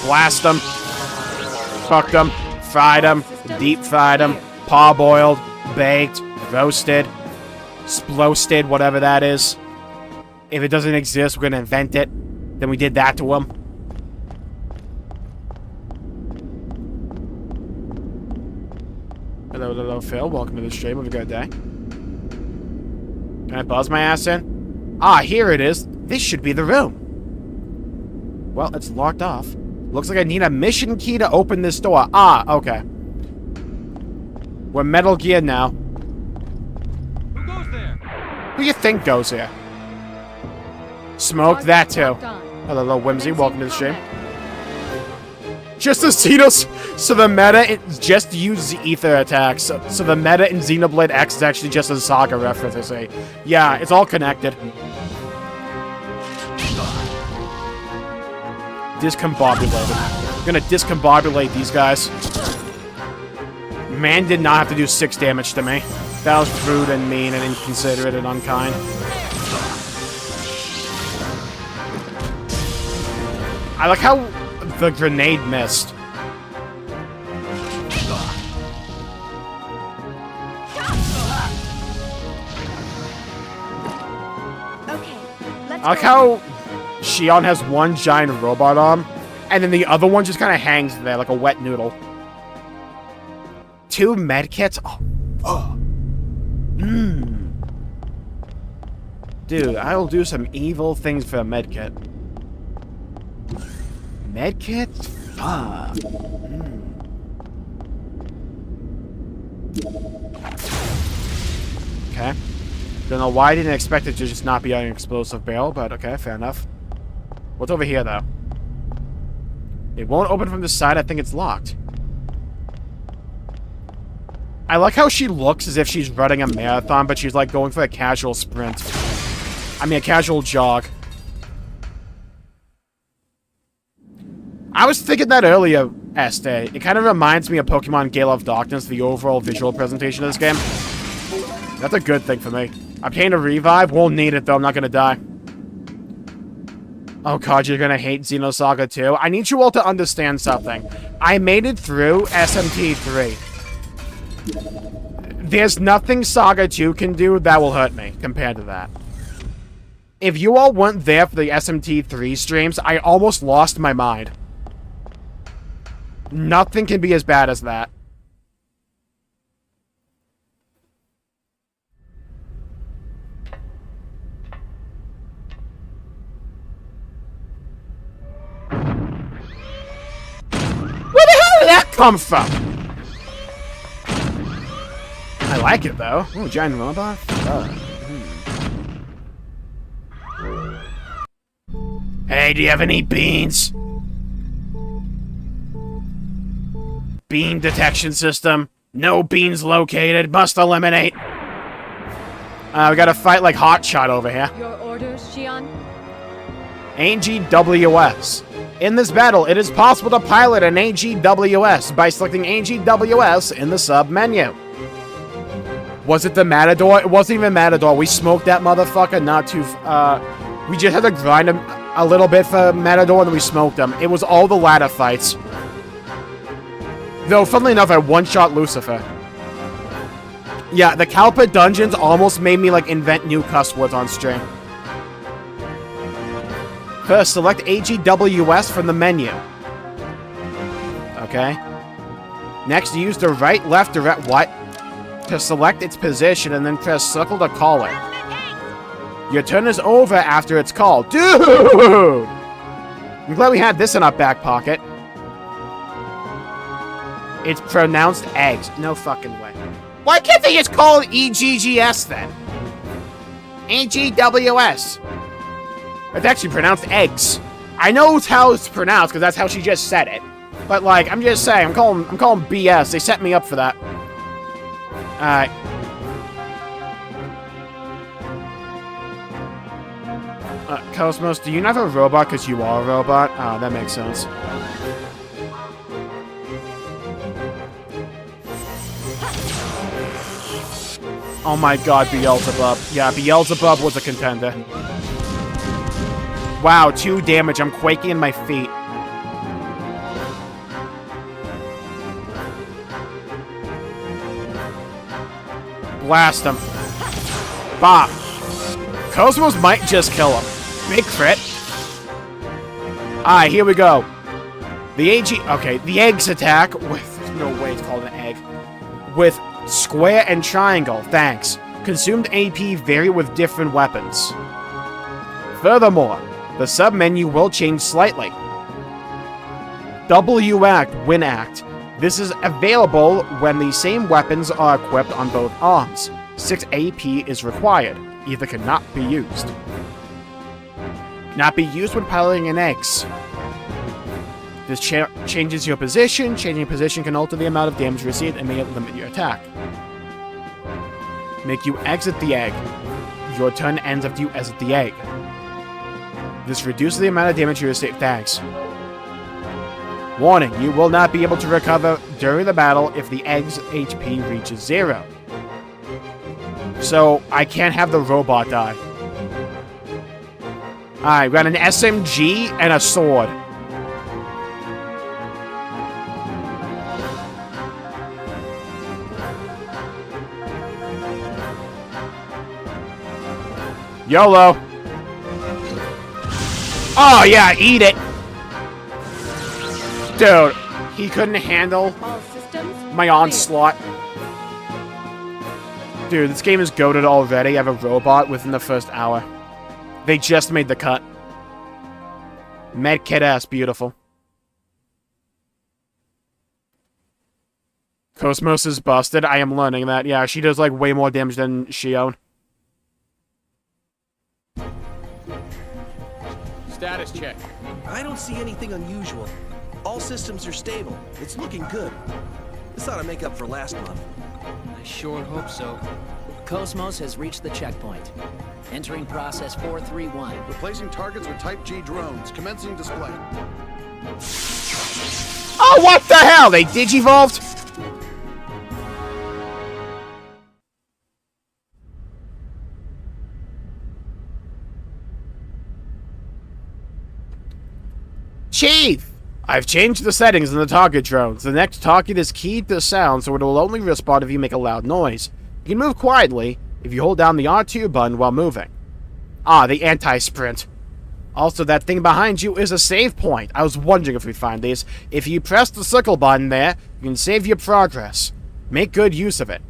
Blast him. Cooked him. Fried him. Deep fried him. Parboiled. Baked. Roasted. Splosted, whatever that is. If it doesn't exist, we're gonna invent it. Then we did that to him. . Hello, Phil. Welcome to the stream. Have a good day. Can I buzz my ass in? Ah, here it is. This should be the room. Well, it's locked off. Looks like I need a mission key to open this door. Ah, okay. We're Metal Gear now. Who goes there? Who you think goes here? Smoke that too. Hello, Whimsy. Welcome to the stream. Just the Xenos. So the meta just use the ether attacks. So the meta in Xenoblade X is actually just a Saga reference, I say. Yeah, it's all connected. Discombobulated. I'm gonna discombobulate these guys. Man did not have to do 6 damage to me. That was rude and mean and inconsiderate and unkind. I like how the grenade missed. I like how Xion has one giant robot arm, and then the other one just kind of hangs there like a wet noodle. 2 medkits? Oh. Dude, I will do some evil things for a medkit. Medkit? Fuck. Okay. Don't know why I didn't expect it to just not be an explosive barrel, but okay, fair enough. What's over here, though? It won't open from the side. I think it's locked. I like how she looks as if she's running a marathon, but she's like going for a casual sprint. I mean, a casual jog. I was thinking that earlier, Este. It kind of reminds me of Pokemon Gale of Darkness, the overall visual presentation of this game. That's a good thing for me. Obtain a revive. Won't need it, though. I'm not going to die. Oh, God, you're going to hate Xenosaga, too? I need you all to understand something. I made it through SMT3. There's nothing Saga 2 can do that will hurt me compared to that. If you all weren't there for the SMT3 streams, I almost lost my mind. Nothing can be as bad as that. Where the hell did that come from? I like it, though. Ooh, giant robot? Hey, do you have any beans? Bean detection system. No beans located. Must eliminate. We gotta fight like Hotshot over here. Your orders, Xion? AGWS. In this battle, it is possible to pilot an AGWS by selecting AGWS in the sub-menu. Was it the Matador? It wasn't even Matador. We smoked that motherfucker not too... we just had to grind him a little bit for Matador, and then we smoked him. It was all the ladder fights. Though, funnily enough, I one-shot Lucifer. Yeah, the Kalpa dungeons almost made me, like, invent new cuss words on stream. First, select AGWS from the menu. Okay. Next, use the right, left, direct, what? To select its position, and then press circle to call it. Your turn is over after it's called. Dude! I'm glad we had this in our back pocket. It's pronounced eggs. No fucking way. Why can't they just call it EGGS then? AGWS. It's actually pronounced eggs. I know how it's pronounced because that's how she just said it. But like, I'm just saying, I'm calling BS. They set me up for that. Alright. KOS-MOS, do you not have a robot because you are a robot? Ah, that makes sense. Oh my god, Beelzebub. Yeah, Beelzebub was a contender. Wow, 2 damage. I'm quaking in my feet. Blast him. Bop. KOS-MOS might just kill him. Big crit. Alright, here we go. The AG... Okay, the eggs attack... Wait, there's no way it's called an egg. with square and triangle, thanks. Consumed AP vary with different weapons. Furthermore, the submenu will change slightly. W Act, Win Act. This is available when the same weapons are equipped on both arms. 6 AP is required. Either cannot be used. Cannot be used when piloting an X. This changes your position. Changing position can alter the amount of damage received and may limit your attack. Make you exit the egg. Your turn ends after you exit the egg. This reduces the amount of damage you receive. Thanks. Warning, you will not be able to recover during the battle if the egg's HP reaches 0. So, I can't have the robot die. Alright, we got an SMG and a sword. YOLO. Oh yeah, eat it. Dude, he couldn't handle my onslaught. Dude, this game is goated already. I have a robot within the first hour. They just made the cut. Medkit ass, beautiful. KOS-MOS is busted. I am learning that. Yeah, she does like way more damage than Shion. Status check. I don't see anything unusual. All systems are stable. It's looking good. This ought to make up for last month. I sure hope so. KOS-MOS has reached the checkpoint. Entering process 431. Replacing targets with Type G drones. Commencing display. Oh, what the hell? They digivolved? Chief! I've changed the settings in the target drones. The next target is keyed to sound, so it will only respond if you make a loud noise. You can move quietly if you hold down the R2 button while moving. Ah, the anti-sprint. Also, that thing behind you is a save point. I was wondering if we'd find these. If you press the circle button there, you can save your progress. Make good use of it.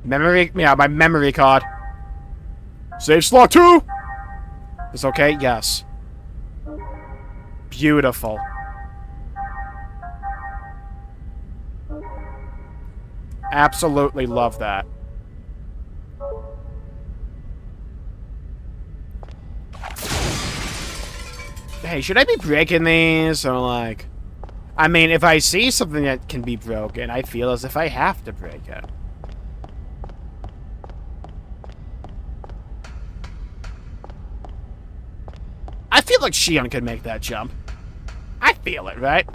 Memory... Yeah, my memory card. Save slot 2! Is okay? Yes. Beautiful. Absolutely love that. Hey, should I be breaking these? Or like... I mean, if I see something that can be broken, I feel as if I have to break it. I feel like Shion could make that jump. I feel it, right?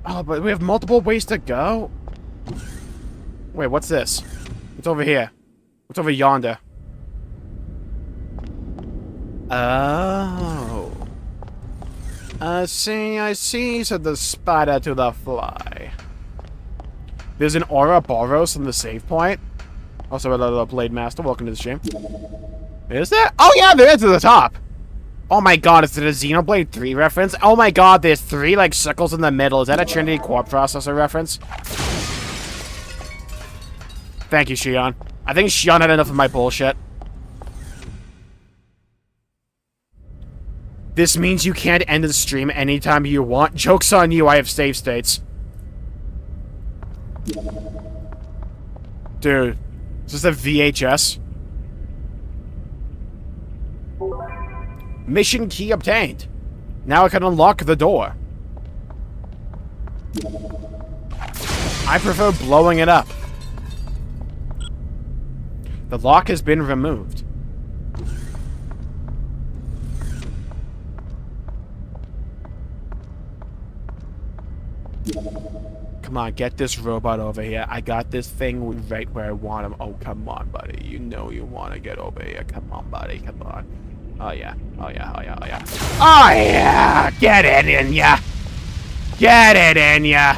Oh, but we have multiple ways to go? Wait, what's this? What's over here? What's over yonder? Oh. I see, said the spider to the fly. There's an Ouroboros on the save point. Also, a Blade Master. Welcome to the stream. Is there? Oh, yeah, there is at the top. Oh my god, is it a Xenoblade 3 reference? Oh my god, there's 3, like, circles in the middle. Is that a Trinity Core Processor reference? Thank you, Shion. I think Shion had enough of my bullshit. This means you can't end the stream anytime you want. Joke's on you, I have save states. Dude, is this a VHS? Mission key obtained. Now I can unlock the door. I prefer blowing it up. The lock has been removed. Come on, get this robot over here. I got this thing right where I want him. Oh, come on, buddy. You know you want to get over here. Come on, buddy. Come on. Oh, yeah. Oh, yeah. Oh, yeah. Oh, yeah. Oh, yeah! Get it in ya! Get it in ya!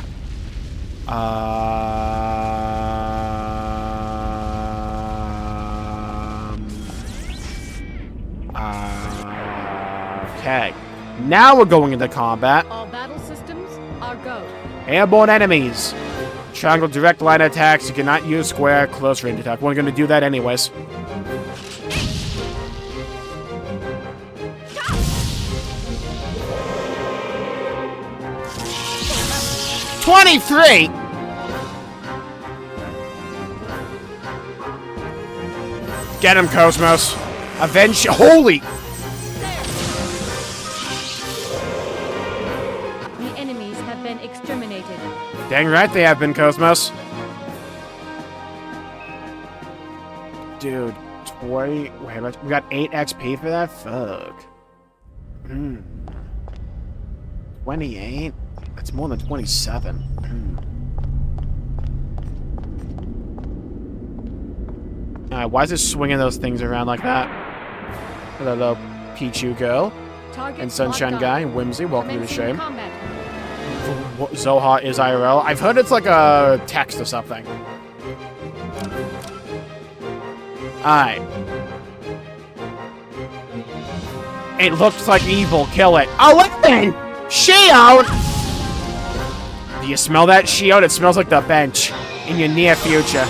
Okay. Now we're going into combat. All battle systems are go. Airborne enemies. Triangle direct line attacks. You cannot use square close range attack. We're going to do that anyways. $23. Get him, KOS-MOS. Avenge. Holy. The enemies have been exterminated. Dang right they have been, KOS-MOS. Dude, 20. Wait, we got 8 XP for that? Fuck. 28? That's more than 27. Alright, why is it swinging those things around like that? Hello, little Pichu girl. Target And Sunshine locked Guy on. and Whimsy, welcome to the Commencing stream. combat. Zohar is IRL. I've heard it's like a text or something. Alright. It looks like evil. Kill it. 11! Shield! Do you smell that, Shield? It smells like the bench in your near future.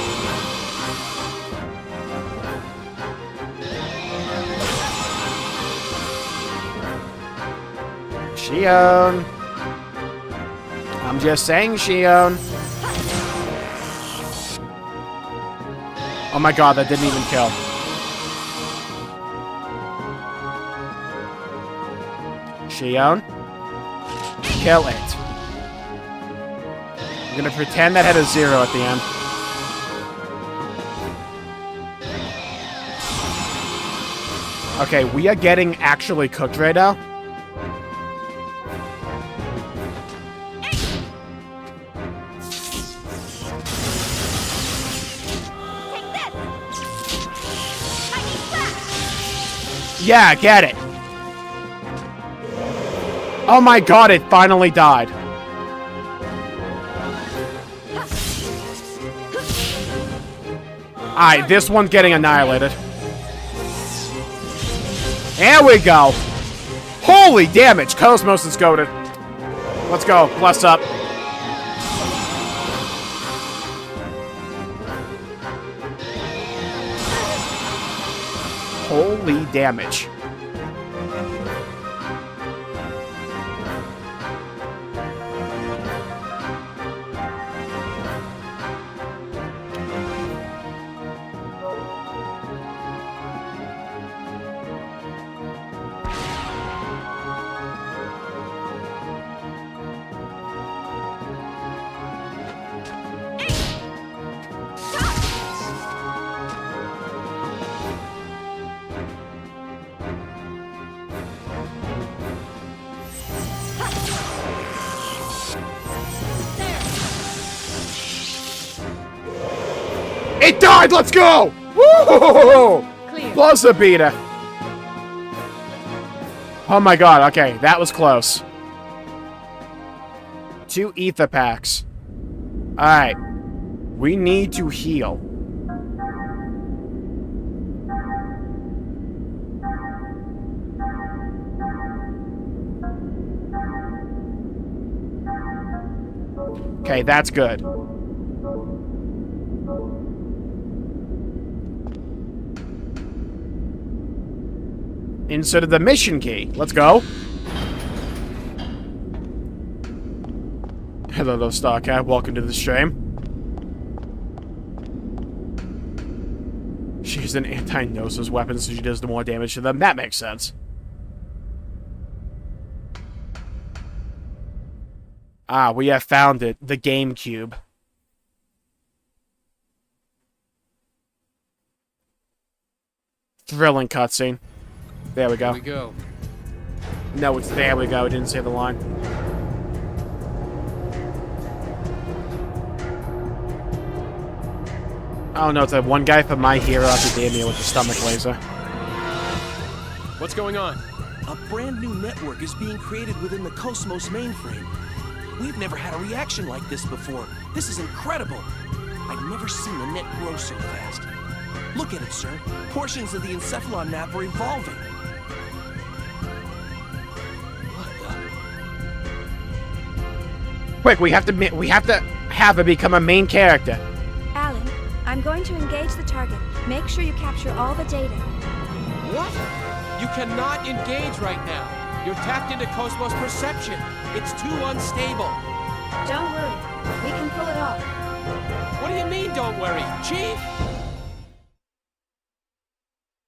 Shion. I'm just saying, Shion. Oh my god, that didn't even kill. Shion. Kill it. I'm gonna pretend that had a 0 at the end. Okay, we are getting actually cooked right now. Yeah, get it. Oh my god, it finally died. Alright, this one's getting annihilated. There we go. Holy damage. KOS-MOS is goated. Let's go. Bless up. Holy damage. It died! Let's go! Woo! Plus a beta. Oh my god, okay, that was close. 2 ether packs. Alright. We need to heal. Okay, that's good. Inserted the mission key. Let's go. Hello, little Starcat. Welcome to the stream. She's an anti-Gnosis weapon, so she does the more damage to them. That makes sense. Ah, we have found it. The GameCube. Thrilling cutscene. There we go. Here we go. No, it's there we go. I didn't say the line. Oh no, it's that one guy from My Hero Academia with the stomach laser. What's going on? A brand new network is being created within the KOS-MOS mainframe. We've never had a reaction like this before. This is incredible. I've never seen a net grow so fast. Look at it, sir. Portions of the Encephalon map are evolving. Quick, we have to have her become a main character. Alan, I'm going to engage the target. Make sure you capture all the data. What? You cannot engage right now. You're tapped into KOS-MOS perception. It's too unstable. Don't worry. We can pull it off. What do you mean, don't worry? Chief?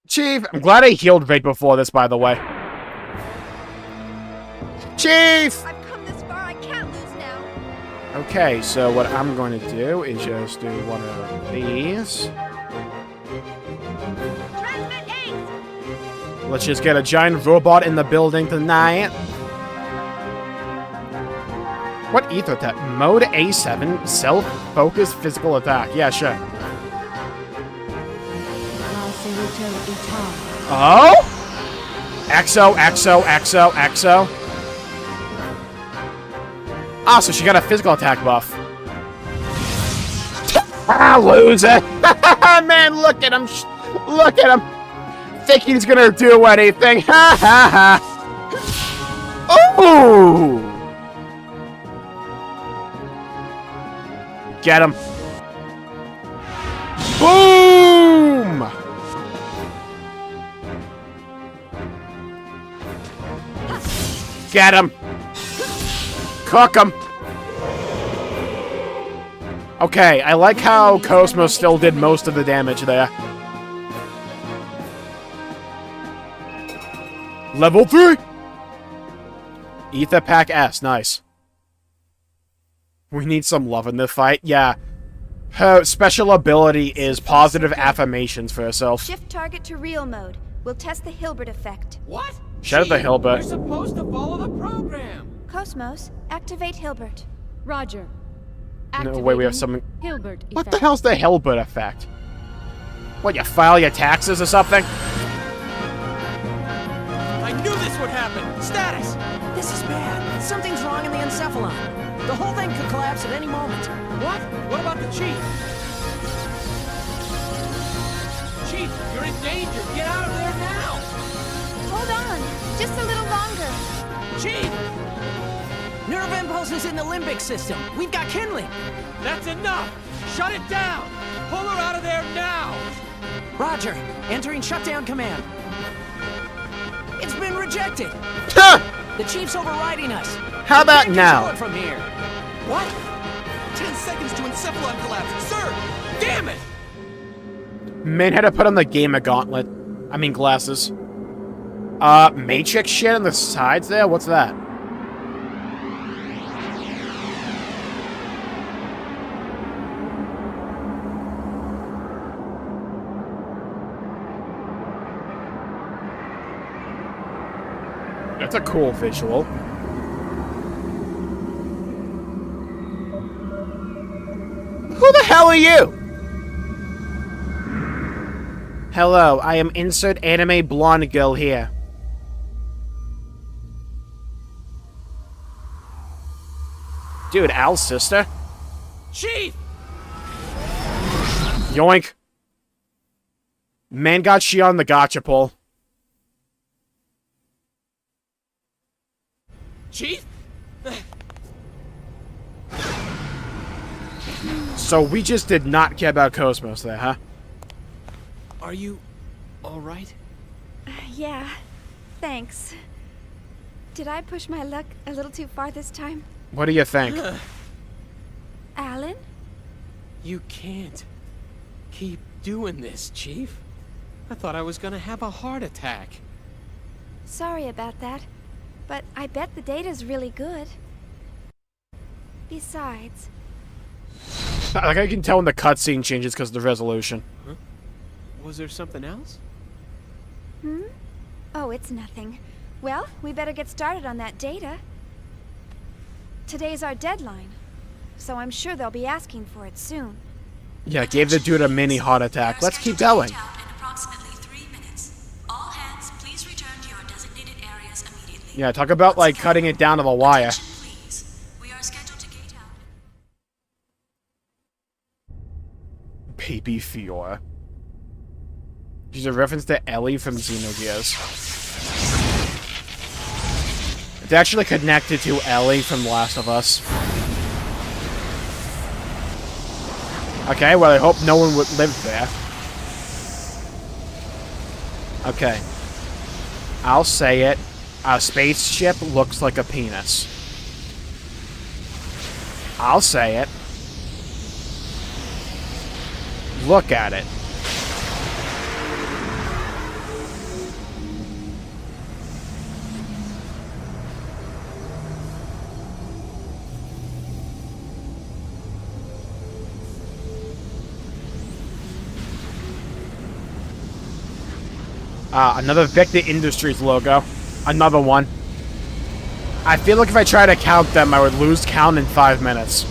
Chief, I'm glad I healed right before this, by the way. Chief! I've come this far, I can't lose now. Okay, so what I'm going to do is just do one of these. Transmit Ace! Let's just get a giant robot in the building tonight. What ether tech? Mode A7, self-focused physical attack. Yeah, sure. Oh? Exo, exo, exo, exo. Ah, so she got a physical attack buff. Ah, loser! Man, look at him! Look at him! Think he's gonna do anything? Ha ha ha! Ooh! Get him! Boom! Get him! Cook him! Okay, I like how KOS-MOS still did most of the damage there. Level 3! Ether Pack S, nice. We need some love in this fight, yeah. Her special ability is positive affirmations for herself. Shift target to real mode. We'll test the Hilbert effect. What? Shout out to Hilbert. We're supposed to follow the program. KOS-MOS, activate Hilbert. Roger. No, wait, we have something. Hilbert What effect. the hell's the Hilbert effect? What, you file your taxes or something? I knew this would happen! Status! This is bad. Something's wrong in the Encephalon. The whole thing could collapse at any moment. What? What about the Chief? Chief, you're in danger. Get out of there now! Hold on, just a little longer. Chief! Nerve impulse is in the limbic system. We've got kindling. That's enough! Shut it down! Pull her out of there now! Roger. Entering shutdown command. It's been rejected. The Chief's overriding us. How about We can't now? control it from here. What? 10 seconds to Encephalon collapse! Sir! Damn it! Man had to put on the gamer gauntlet. I mean glasses. Matrix shit on the sides there? What's that? That's a cool visual. Who the hell are you? Hello, I am insert anime blonde girl here. Dude, Al's sister? Chief! Yoink. Man got she on the gotcha pole. Chief? So we just did not care about KOS-MOS there, huh? Are you alright? Yeah, thanks. Did I push my luck a little too far this time? What do you think? Alan? You can't keep doing this, Chief. I thought I was gonna have a heart attack. Sorry about that, but I bet the data's really good. Besides... Like I can tell when the cutscene changes because of the resolution. Huh? Was there something else? Hmm? Oh, it's nothing. Well, we better get started on that data. Today's our deadline, so I'm sure they'll be asking for it soon. Yeah, gave the dude a mini heart attack. Let's keep going. Yeah, talk about like cutting it down to the wire. Baby Fiora. She's a reference to Ellie from Xenogears. It's actually connected to Ellie from Last of Us. Okay, well, I hope no one would live there. Okay. I'll say it. A spaceship looks like a penis. I'll say it. Look at it. Another Vector Industries logo. Another one. I feel like if I try to count them, I would lose count in 5 minutes.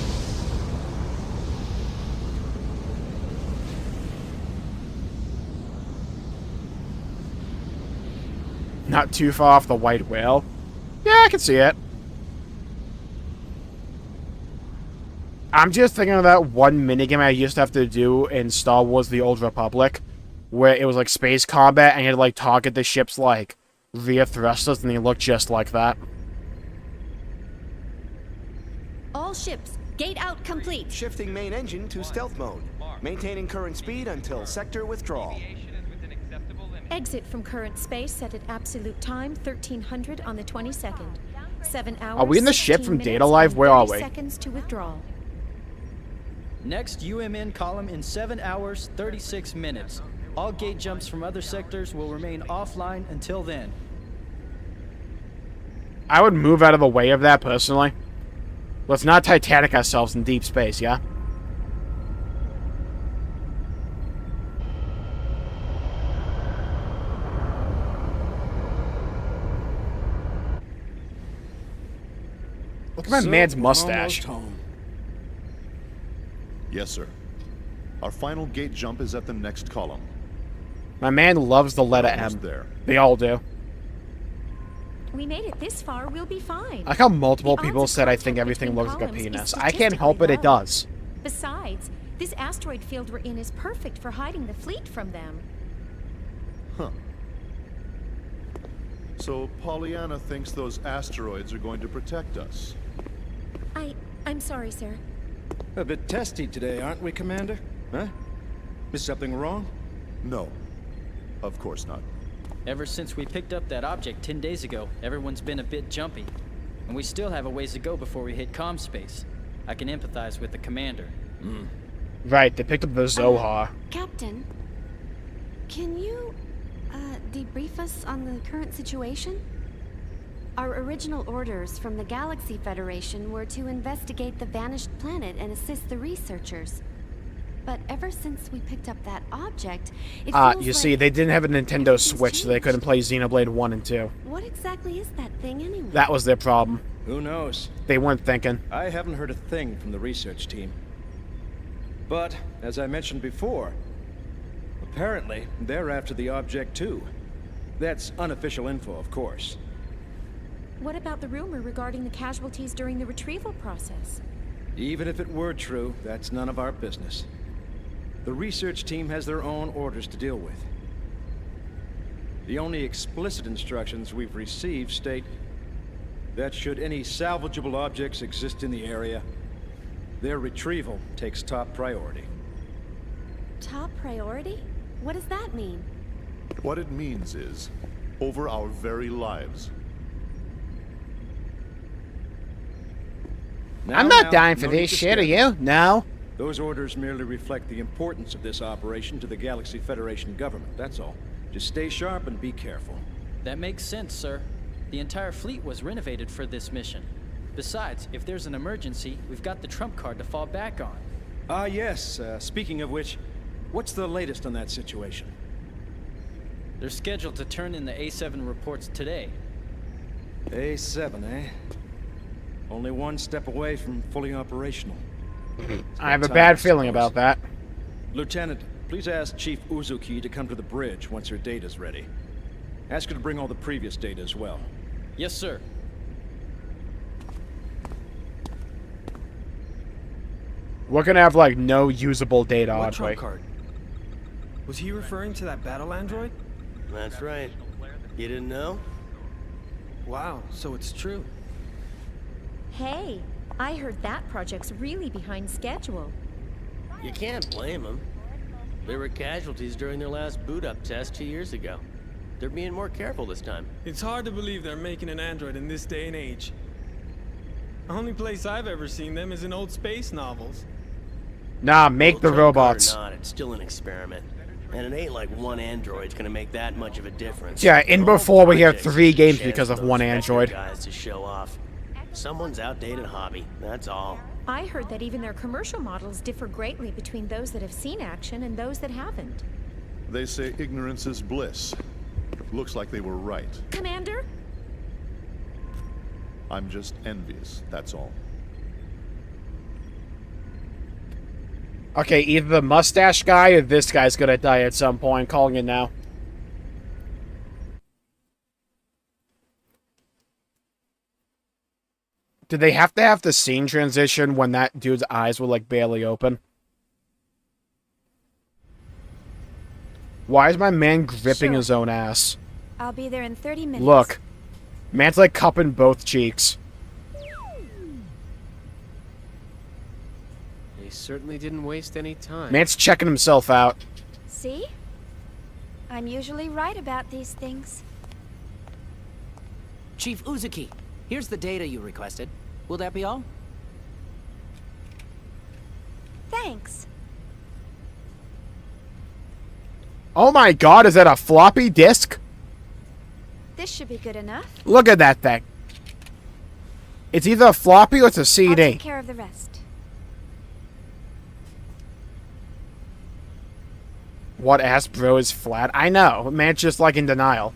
Not too far off the white whale. Yeah, I can see it. I'm just thinking of that one minigame I used to have to do in Star Wars The Old Republic, where it was like space combat and you had to like target the ship's like rear thrusters and they look just like that. All ships, gate out complete. Shifting main engine to stealth mode. Maintaining current speed until sector withdrawal. Exit from current space set at absolute time 1300 on the 22nd. 7 hours. Are we in the ship 16 from minutes, Data Live? and Where are 30 we? seconds to withdraw. Next UMN column in 7 hours, 36 minutes. All gate jumps from other sectors will remain offline until then. I would move out of the way of that, personally. Let's not Titanic ourselves in deep space, yeah? Look at my man's mustache. Yes, sir. Our final gate jump is at the next column. My man loves the letter M. There. They all do. We made it this far, we'll be fine. I like how multiple The people odds of said I think contact everything between looks like a columns is penis. I can't help it, it low. does. Besides, this asteroid field we're in is perfect for hiding the fleet from them. Huh. So Pollyanna thinks those asteroids are going to protect us. I'm sorry, sir. A bit testy today, aren't we, Commander? Huh? Is something wrong? No. Of course not. Ever since we picked up that object 10 days ago, everyone's been a bit jumpy. And we still have a ways to go before we hit comm space. I can empathize with the commander. Right, they picked up the Zohar. Captain, can you, debrief us on the current situation? Our original orders from the Galaxy Federation were to investigate the vanished planet and assist the researchers. But ever since we picked up that object, it feels you see, they didn't have a Nintendo Switch, so they couldn't play Xenoblade 1 and 2. What exactly is that thing anyway? That was their problem. Who knows? They weren't thinking. I haven't heard a thing from the research team. But, as I mentioned before, apparently they're after the object too. That's unofficial info, of course. What about the rumor regarding the casualties during the retrieval process? Even if it were true, that's none of our business. The research team has their own orders to deal with. The only explicit instructions we've received state that should any salvageable objects exist in the area, their retrieval takes top priority. Top priority? What does that mean? What it means is, over our very lives. I'm not dying for this shit, are you? No. Those orders merely reflect the importance of this operation to the Galaxy Federation government, that's all. Just stay sharp and be careful. That makes sense, sir. The entire fleet was renovated for this mission. Besides, if there's an emergency, we've got the trump card to fall back on. Ah, yes. Speaking of which, what's the latest on that situation? They're scheduled to turn in the A7 reports today. A7, eh? Only one step away from fully operational. I have a bad feeling about that. Lieutenant, please ask Chief Uzuki to come to the bridge once her data's ready. Ask her to bring all the previous data as well. Yes, sir. We're gonna have, like, no usable data, What aren't we? trump card? Was he referring to that battle android? That's right. You didn't know? Wow, so it's true. Hey, I heard that project's really behind schedule. You can't blame them. They were casualties during their last boot-up test 2 years ago. They're being more careful this time. It's hard to believe they're making an android in this day and age. The only place I've ever seen them is in old space novels. Nah, make the robots. Or not, it's still an experiment. And it ain't like one android's gonna make that much of a difference. Yeah, in before we have 3 games because of one android. Guys to show off. Someone's outdated hobby, that's all. I heard that even their commercial models differ greatly between those that have seen action and those that haven't. They say ignorance is bliss. Looks like they were right. Commander? I'm just envious, that's all. Okay, either the mustache guy or this guy's gonna die at some point. Calling it now. Did they have to have the scene transition when that dude's eyes were, like, barely open? Why is my man gripping his own ass? I'll be there in 30 minutes. Look. Man's, like, cupping both cheeks. They certainly didn't waste any time. Man's checking himself out. See? I'm usually right about these things. Chief Uzuki, here's the data you requested. Will that be all? Thanks. Oh my god, is that a floppy disk? This should be good enough. Look at that thing. It's either a floppy or it's a CD. I'll take care of the rest. What ass bro is flat? I know. Man's just like in denial.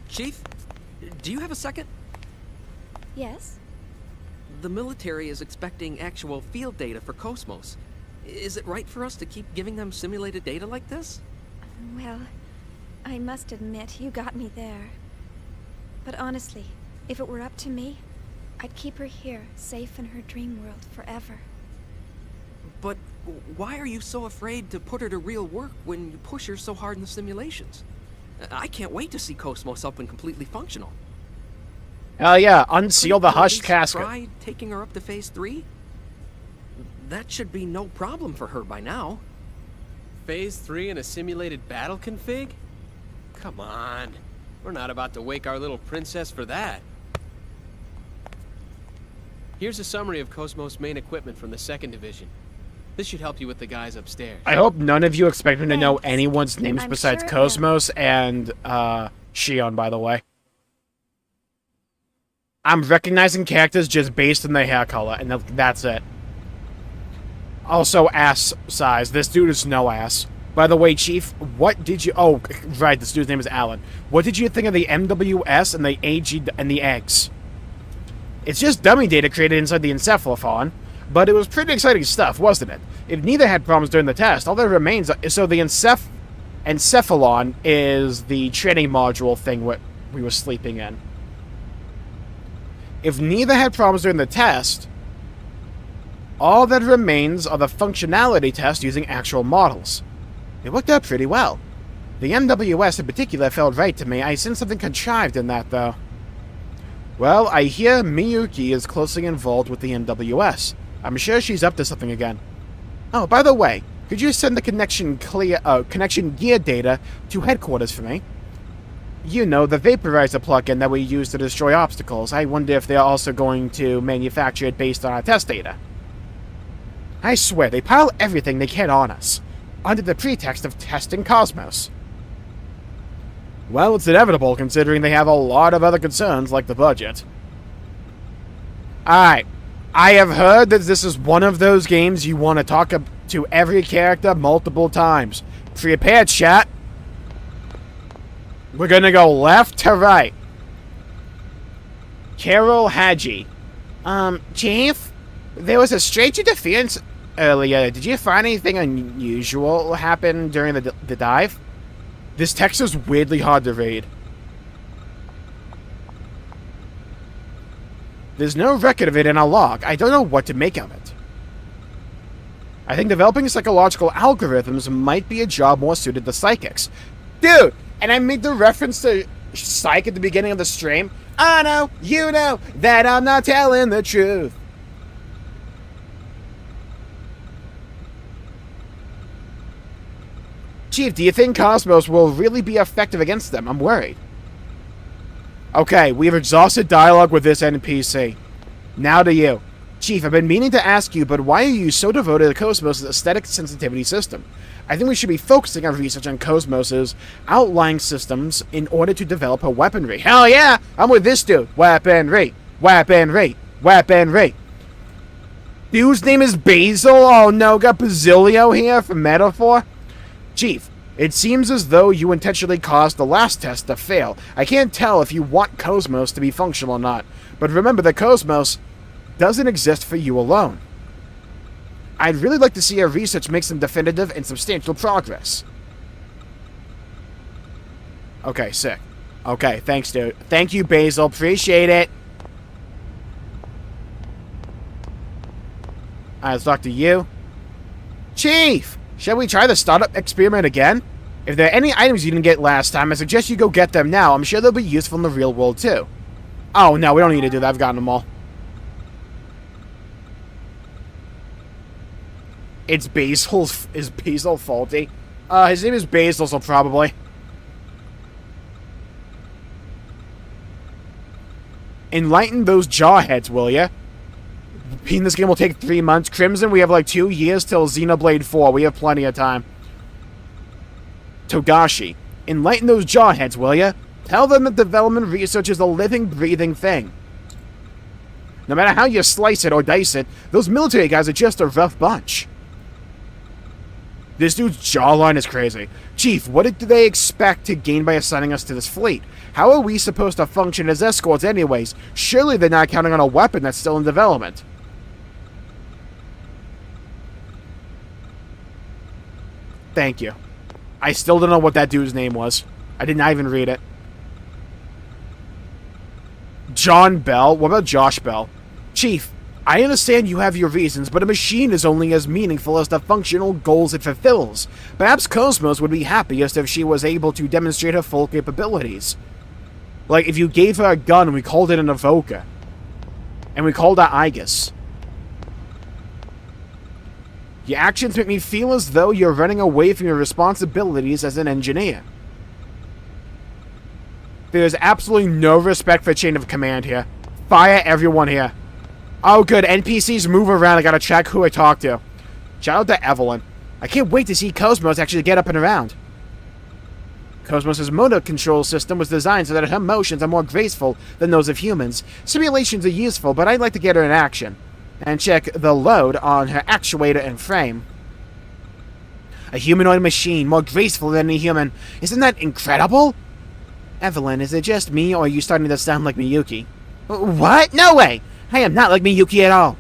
Chief? Do you have a second? Yes? The military is expecting actual field data for KOS-MOS. Is it right for us to keep giving them simulated data like this? Well, I must admit, you got me there. But honestly, if it were up to me, I'd keep her here, safe in her dream world forever. But why are you so afraid to put her to real work when you push her so hard in the simulations? I can't wait to see KOS-MOS up and completely functional. Hell yeah, unseal the hushed Couldn't you casket. try taking her up to phase 3? That should be no problem for her by now. Phase 3 in a simulated battle config? Come on. We're not about to wake our little princess for that. Here's a summary of KOS-MOS main equipment from the 2nd Division. This should help you with the guys upstairs. I hope none of you expect me to know anyone's names I'm besides sure it KOS-MOS and, Shion, by the way. I'm recognizing characters just based on their hair color, and that's it. Also, ass size. This dude is no ass. By the way, Chief, what did you... Oh, right, this dude's name is Alan. What did you think of the MWS and the AG and the eggs? It's just dummy data created inside the Encephalon, but it was pretty exciting stuff, wasn't it? If neither had problems during the test, all that remains... So the Encephalon is the training module thing we were sleeping in. If neither had problems during the test, all that remains are the functionality test using actual models. It worked out pretty well. The MWS in particular felt right to me. I sensed something contrived in that, though. Well, I hear Miyuki is closely involved with the MWS. I'm sure she's up to something again. Oh, by the way, could you send the connection gear data to headquarters for me? You know, the vaporizer plugin that we use to destroy obstacles. I wonder if they're also going to manufacture it based on our test data. I swear, they pile everything they can on us, under the pretext of testing KOS-MOS. Well, it's inevitable, considering they have a lot of other concerns, like the budget. Alright, I have heard that this is one of those games you want to talk to every character multiple times. Prepare, chat. We're gonna go left to right. Carol Hadji. Chief? There was a strange interference earlier. Did you find anything unusual happen during the dive? This text is weirdly hard to read. There's no record of it in our log. I don't know what to make of it. I think developing psychological algorithms might be a job more suited to psychics. Dude! And I made the reference to psych at the beginning of the stream? I know, you know, that I'm not telling the truth. Chief, do you think KOS-MOS will really be effective against them? I'm worried. Okay, we've exhausted dialogue with this NPC. Now to you. Chief, I've been meaning to ask you, but why are you so devoted to KOS-MOS' aesthetic sensitivity system? I think we should be focusing our research on KOS-MOS' outlying systems in order to develop a weaponry. Hell yeah! I'm with this dude. Weaponry. Weaponry. Weaponry. Dude's name is Basil? Oh no, got Basilio here for metaphor? Chief, it seems as though you intentionally caused the last test to fail. I can't tell if you want KOS-MOS to be functional or not, but remember that KOS-MOS doesn't exist for you alone. I'd really like to see our research make some definitive and substantial progress. Okay, sick. Okay, thanks, dude. Thank you, Basil. Appreciate it. Alright, let's talk to you. Chief! Shall we try the startup experiment again? If there are any items you didn't get last time, I suggest you go get them now. I'm sure they'll be useful in the real world, too. Oh, no, we don't need to do that. I've gotten them all. It's Basil. Is Basil faulty? His name is Basil, so probably. Enlighten those jawheads, will ya? Being this game will take 3 months. Crimson, we have like 2 years till Xenoblade 4. We have plenty of time. Togashi, enlighten those jawheads, will ya? Tell them that development research is a living, breathing thing. No matter how you slice it or dice it, those military guys are just a rough bunch. This dude's jawline is crazy. Chief, what did they expect to gain by assigning us to this fleet? How are we supposed to function as escorts anyways? Surely they're not counting on a weapon that's still in development. Thank you. I still don't know what that dude's name was. I did not even read it. John Bell? What about Josh Bell? Chief, I understand you have your reasons, but a machine is only as meaningful as the functional goals it fulfills. Perhaps KOS-MOS would be happiest if she was able to demonstrate her full capabilities. Like, if you gave her a gun and we called it an Evoker. And we called her Aegis. Your actions make me feel as though you're running away from your responsibilities as an engineer. There's absolutely no respect for chain of command here. Fire everyone here. Oh good, NPCs move around. I gotta check who I talk to. Shout out to Evelyn. I can't wait to see KOS-MOS actually get up and around. KOS-MOS' motor control system was designed so that her motions are more graceful than those of humans. Simulations are useful, but I'd like to get her in action. And check the load on her actuator and frame. A humanoid machine, more graceful than a human. Isn't that incredible? Evelyn, is it just me, or are you starting to sound like Miyuki? What? No way! I am not like Miyuki at all.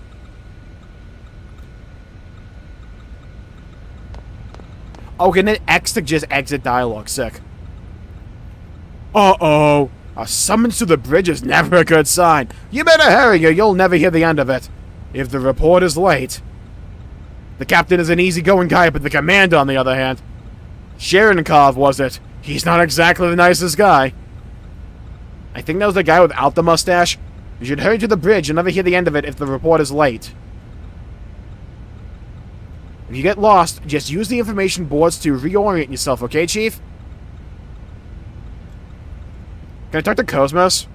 Oh, can it X to just exit dialogue? Sick. Uh-oh. A summons to the bridge is never a good sign. You better hurry or you'll never hear the end of it. If the report is late. The captain is an easygoing guy, but the commander, on the other hand. Cherenkov, was it? He's not exactly the nicest guy. I think that was the guy without the mustache. You should hurry to the bridge and never hear the end of it if the report is late. If you get lost, just use the information boards to reorient yourself, okay, Chief? Can I talk to KOS-MOS?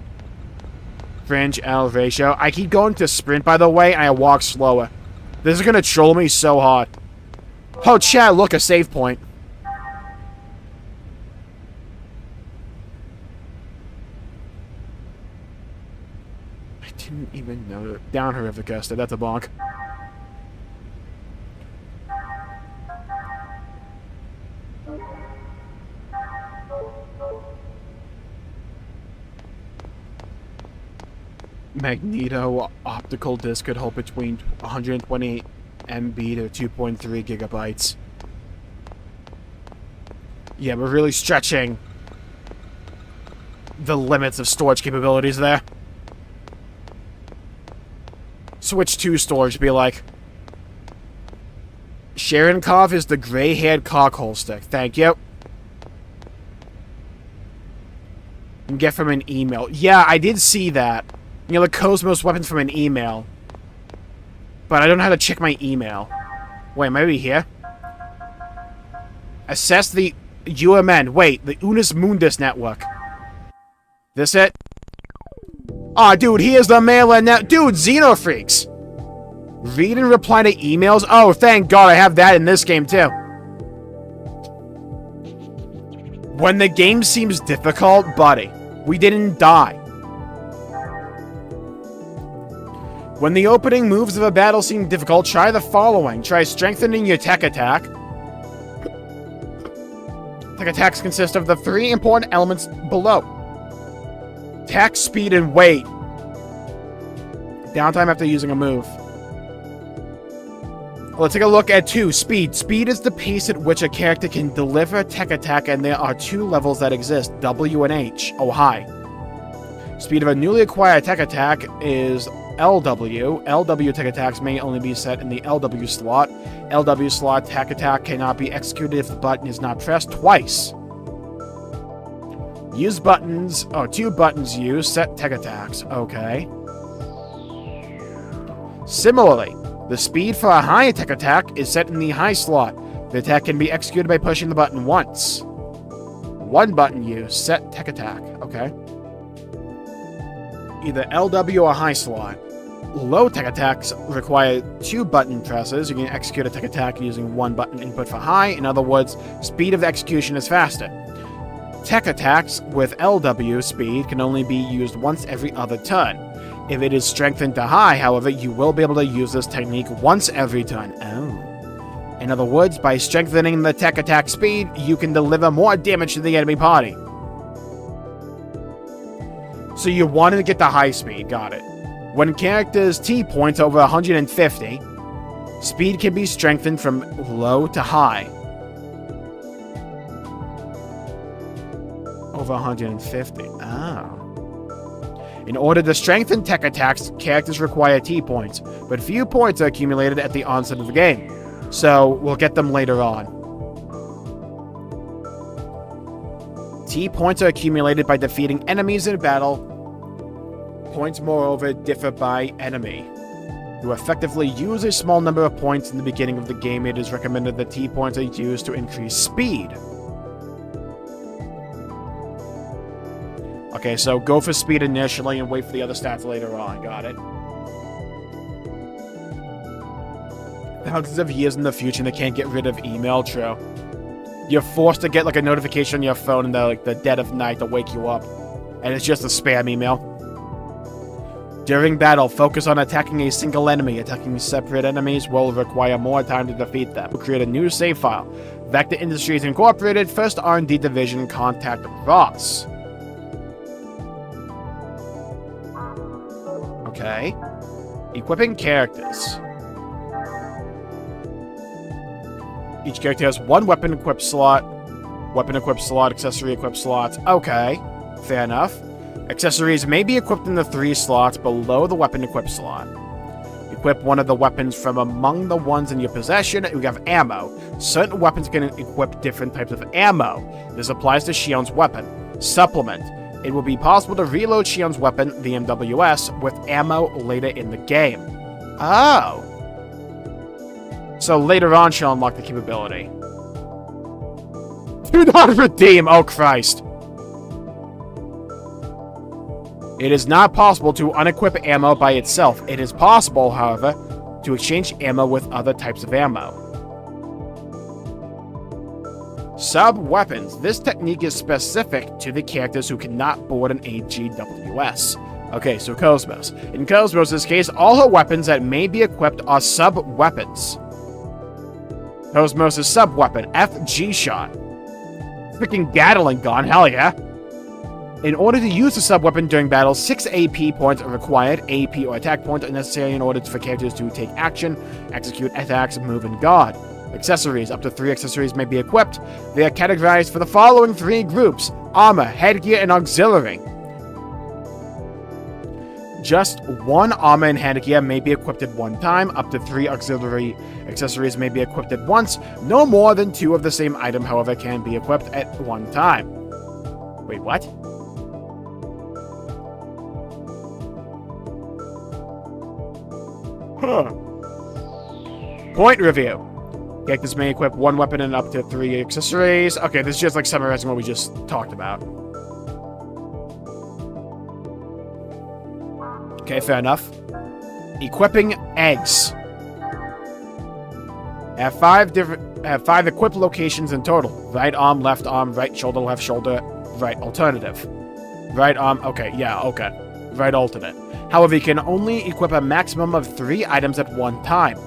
Fringe L ratio. I keep going to sprint, by the way, and I walk slower. This is gonna troll me so hard. Oh, chat, look, a save point. I didn't even know that. Down Horrificus, that's a bonk. Magneto optical disc could hold between 128 MB to 2.3 gigabytes. Yeah, we're really stretching the limits of storage capabilities there. Switch to storage, be like. Cherenkov is the gray-haired cockhole stick. Thank you. and get from an email. Yeah, I did see that. You know, the KOS-MOS weapons from an email. But I don't know how to check my email. Wait, maybe here? Assess the UMN. Wait, the Unus Mundus network. This it? Aw, dude, here's the mail-in now. Dude, Xenofreaks! Read and reply to emails? Oh, thank God I have that in this game, too. When the game seems difficult, buddy, we didn't die. When the opening moves of a battle seem difficult, try the following. Try strengthening your tech attack. Tech attacks consist of the 3 important elements below. Attack, speed, and weight. Downtime after using a move. Let's take a look at 2. Speed. Speed is the pace at which a character can deliver a tech attack, and there are 2 levels that exist, W and H. Oh, high. Speed of a newly acquired tech attack is LW. LW tech attacks may only be set in the LW slot. LW slot tech attack cannot be executed if the button is not pressed twice. Use buttons. Oh, 2 buttons used. Set tech attacks. Okay. Similarly, the speed for a high tech attack is set in the high slot. The attack can be executed by pushing the button once. 1 button used. Set tech attack. Okay. Either LW or high slot. Low tech attacks require 2 button presses. You can execute a tech attack using 1 button input for high. In other words, speed of execution is faster. Tech attacks with LW speed can only be used once every other turn. If it is strengthened to high, however, you will be able to use this technique once every turn. Oh. In other words, by strengthening the tech attack speed, you can deliver more damage to the enemy party. So you wanted to get the high speed, got it. When characters T points over 150, speed can be strengthened from low to high. Over 150. Oh. In order to strengthen tech attacks, characters require T points, but few points are accumulated at the onset of the game, so we'll get them later on. T points are accumulated by defeating enemies in battle. Points, moreover, differ by enemy. To effectively use a small number of points in the beginning of the game, it is recommended that T points are used to increase speed. Okay, so go for speed initially and wait for the other stats later on. Got it. Thousands of years in the future, they can't get rid of email. True. You're forced to get like a notification on your phone in the dead of night to wake you up, and it's just a spam email. During battle, focus on attacking a single enemy. Attacking separate enemies will require more time to defeat them. Create a new save file. Vector Industries Incorporated, 1st R&D Division, contact Ross. Okay. Equipping characters. Each character has 1 weapon equipped slot. Weapon equipped slot, accessory equipped slots. Okay. Fair enough. Accessories may be equipped in the 3 slots below the weapon equipped slot. Equip one of the weapons from among the ones in your possession. We have ammo. Certain weapons can equip different types of ammo. This applies to Shion's weapon. Supplement. It will be possible to reload Shion's weapon, the MWS, with ammo later in the game. Oh. So later on she'll unlock the capability. Do not redeem! Oh Christ. It is not possible to unequip ammo by itself. It is possible, however, to exchange ammo with other types of ammo. Sub-weapons. This technique is specific to the characters who cannot board an AGWS. Okay, so KOS-MOS. In KOS-MOS' case, all her weapons that may be equipped are sub-weapons. KOS-MOS' sub-weapon, FG Shot. Freaking Gatling gun, hell yeah. In order to use the sub-weapon during battle, 6 AP points are required. AP or attack points are necessary in order for characters to take action, execute attacks, move, and guard. Accessories. Up to 3 accessories may be equipped. They are categorized for the following 3 groups: armor, headgear, and auxiliary. Just 1 armor and headgear may be equipped at one time. Up to 3 auxiliary accessories may be equipped at once. No more than 2 of the same item, however, can be equipped at one time. Wait, what? Huh. Point review. Characters may equip one weapon and up to 3 accessories. Okay, this is just like summarizing what we just talked about. Okay, fair enough. Equipping eggs. Have 5 equipped locations in total. Right arm, left arm, right shoulder, left shoulder, right alternative. Right arm, okay, yeah, okay. Right alternate. However, you can only equip a maximum of 3 items at one time.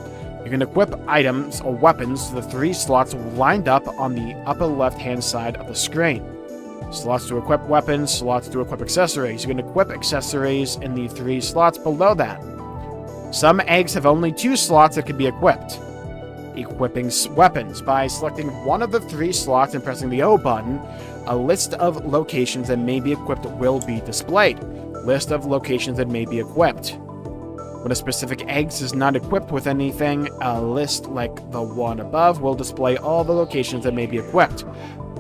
You can equip items or weapons to the 3 slots lined up on the upper left-hand side of the screen. Slots to equip weapons, slots to equip accessories. You can equip accessories in the 3 slots below that. Some eggs have only 2 slots that can be equipped. Equipping weapons. By selecting one of the 3 slots and pressing the O button, a list of locations that may be equipped will be displayed. List of locations that may be equipped. When a specific egg is not equipped with anything, a list like the one above will display all the locations that may be equipped.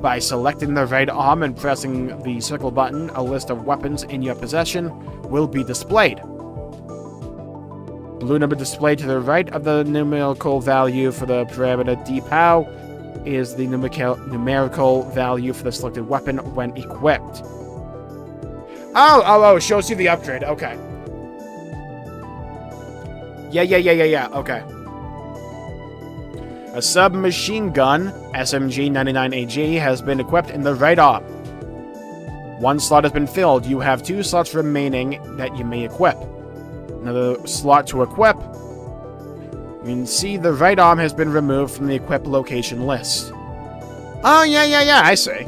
By selecting the right arm and pressing the circle button, a list of weapons in your possession will be displayed. Blue number displayed to the right of the numerical value for the parameter dpow is the numerical value for the selected weapon when equipped. Oh, shows you the upgrade. Okay. Yeah, okay. A submachine gun, SMG-99AG, has been equipped in the right arm. 1 slot has been filled. You have 2 slots remaining that you may equip. Another slot to equip. You can see the right arm has been removed from the equip location list. Oh, yeah, I see.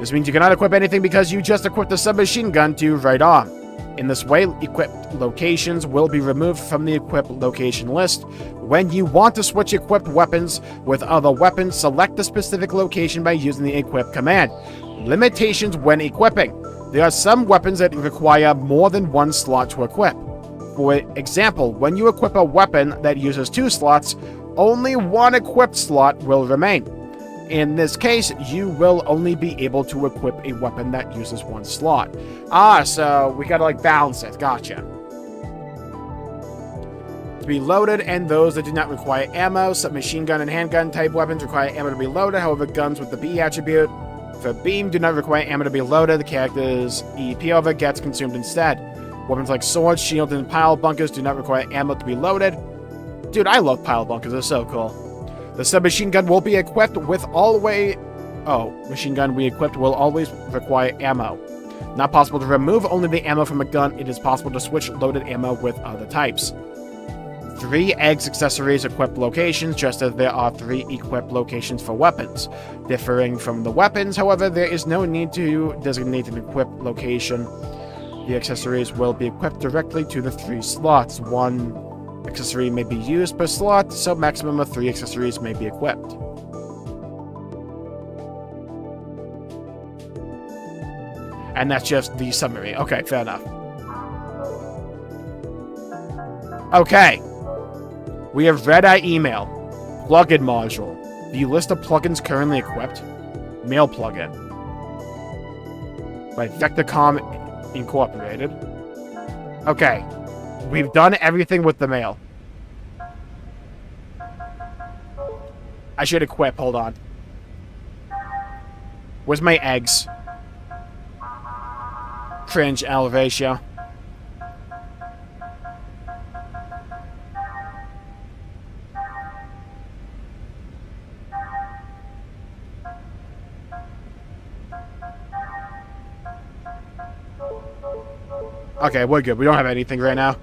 This means you cannot equip anything because you just equipped the submachine gun to right arm. In this way, equipped locations will be removed from the equipped location list. When you want to switch equipped weapons with other weapons, select the specific location by using the equip command. Limitations when equipping. There are some weapons that require more than 1 slot to equip. For example, when you equip a weapon that uses 2 slots, only 1 equipped slot will remain. In this case, you will only be able to equip a weapon that uses 1 slot. So we gotta balance it. Gotcha. To be loaded, and those that do not require ammo. Submachine gun and handgun type weapons require ammo to be loaded. However, guns with the B attribute for beam do not require ammo to be loaded. The character's EP over gets consumed instead. Weapons like swords, shields, and pile bunkers do not require ammo to be loaded. Dude, I love pile bunkers. They're so cool. The submachine gun will be equipped with machine gun re-equipped will always require ammo. Not possible to remove only the ammo from a gun. It is possible to switch loaded ammo with other types. 3 eggs accessories equipped locations, just as there are 3 equipped locations for weapons. Differing from the weapons, however, there is no need to designate an equipped location. The accessories will be equipped directly to the 3 slots. 1 accessory may be used per slot, so maximum of 3 accessories may be equipped. And that's just the summary. Okay, fair enough. Okay. We have read our email. Plugin module. The list of plugins currently equipped. Mail plugin. By Vectorcom Incorporated. Okay. We've done everything with the mail. I should equip. Hold on. Where's my eggs? Cringe elevation. Okay, we're good. We don't have anything right now.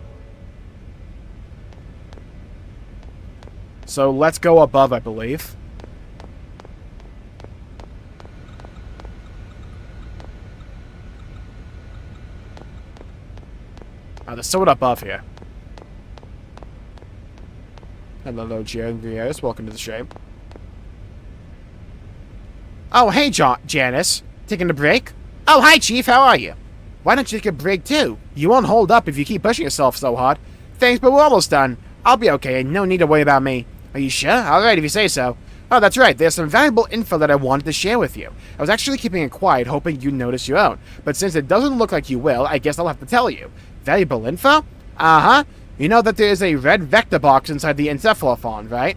So let's go above, I believe. There's someone above here. Hello, Xenogears. Welcome to the stream. Oh, hey, Janice. Taking a break? Oh, hi, Chief. How are you? Why don't you take a break, too? You won't hold up if you keep pushing yourself so hard. Thanks, but we're almost done. I'll be okay, and no need to worry about me. Are you sure? Alright, if you say so. Oh, that's right. There's some valuable info that I wanted to share with you. I was actually keeping it quiet, hoping you'd notice your own. But since it doesn't look like you will, I guess I'll have to tell you. Valuable info? Uh-huh. You know that there is a red vector box inside the Encephalon, right?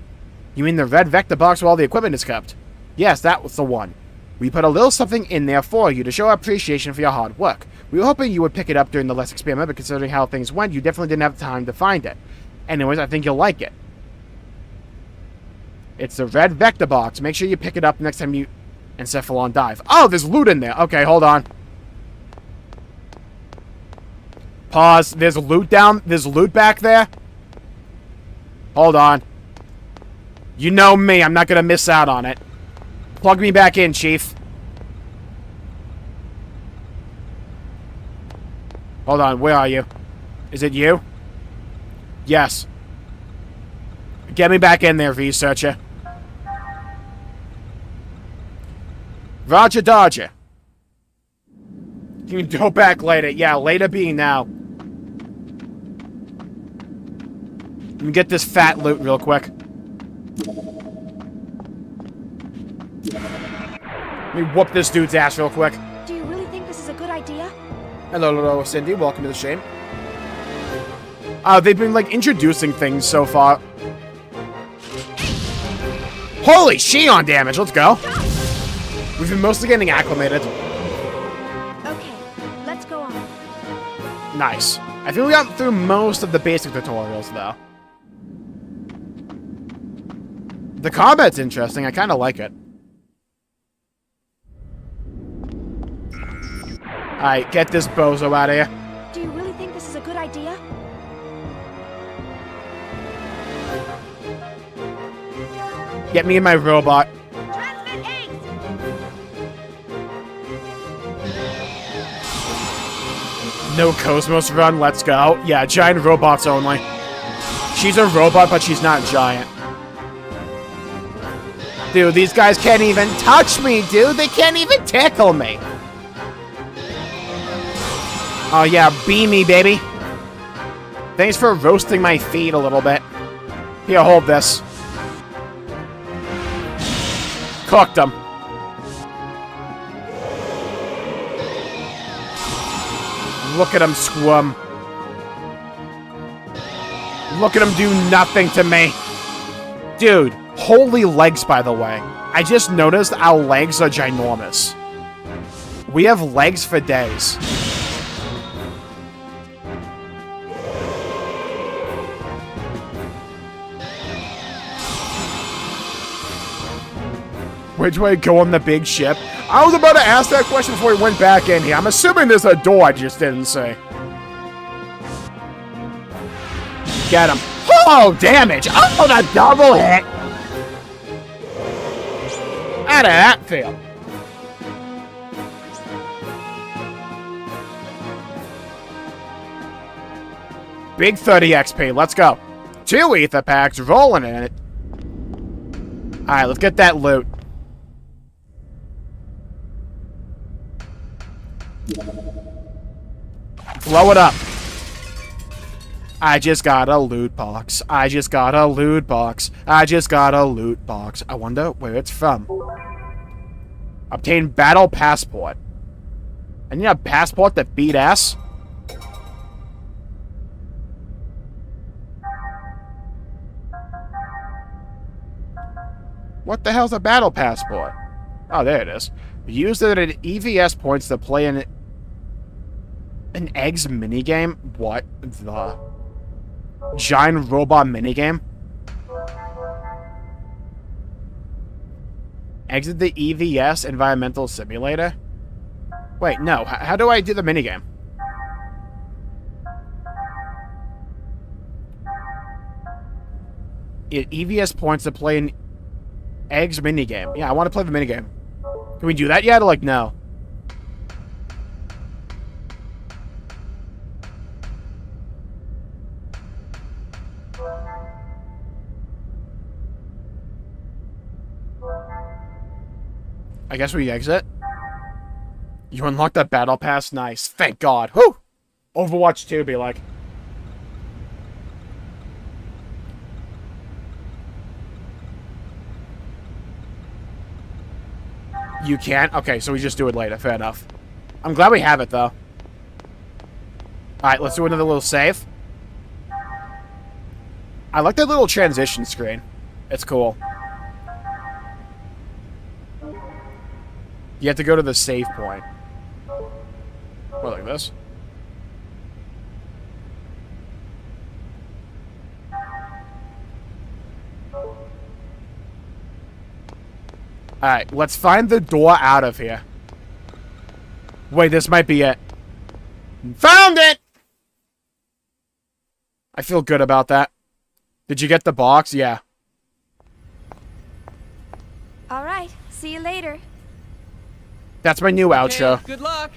You mean the red vector box where all the equipment is kept? Yes, that was the one. We put a little something in there for you to show our appreciation for your hard work. We were hoping you would pick it up during the last experiment, but considering how things went, you definitely didn't have time to find it. Anyways, I think you'll like it. It's the red vector box. Make sure you pick it up next time you Encephalon dive. Oh, there's loot in there. Okay, hold on. Pause. There's loot back there. Hold on. You know me. I'm not going to miss out on it. Plug me back in, Chief. Hold on. Where are you? Is it you? Yes. Get me back in there, researcher. Roger Dodger. You can go back later. Yeah, later being now. Let me get this fat loot real quick. Let me whoop this dude's ass real quick. Do you really think this is a good idea? Hello, Cindy. Welcome to the stream. They've been, like, introducing things so far. Holy Shion damage. Let's go. We've been mostly getting acclimated. Okay, let's go on. Nice. I think we got through most of the basic tutorials, though. The combat's interesting. I kind of like it. Alright, get this bozo out of here. Do you really think this is a good idea? Get me in my robot. No KOS-MOS run, let's go. Yeah, giant robots only. She's a robot, but she's not giant. Dude, these guys can't even touch me, dude. They can't even tickle me. Oh, yeah, beam me, baby. Thanks for roasting my feet a little bit. Here, hold this. Cooked them. Look at him squirm. Look at him do nothing to me. Dude, holy legs, by the way. I just noticed our legs are ginormous. We have legs for days. Which way go on the big ship? I was about to ask that question before we went back in here. I'm assuming there's a door I just didn't say. Get him. Oh, damage! Oh, the double hit! How did that feel? Big 30 XP, let's go. 2 ether packs, rolling in it. Alright, let's get that loot. Blow it up. I just got a loot box. I just got a loot box. I just got a loot box. I wonder where it's from. Obtain battle passport. I need a passport that beat ass. What the hell's a battle passport? Oh, there it is. Use it at EVS points to play an eggs minigame? What the? Giant robot minigame? Exit the EVS environmental simulator? Wait, no. How do I do the minigame? It EVS points to play an eggs minigame. Yeah, I want to play the minigame. Can we do that yet? Or like, no? I guess we exit. You unlocked that battle pass? Nice. Thank God. Whew! Overwatch 2 be like. You can't? Okay, so we just do it later. Fair enough. I'm glad we have it, though. Alright, let's do another little save. I like that little transition screen. It's cool. You have to go to the save point. Or like this. Alright, let's find the door out of here. Wait, this might be it. Found it! I feel good about that. Did you get the box? Yeah. All right, see you later. That's my new outro. Good luck!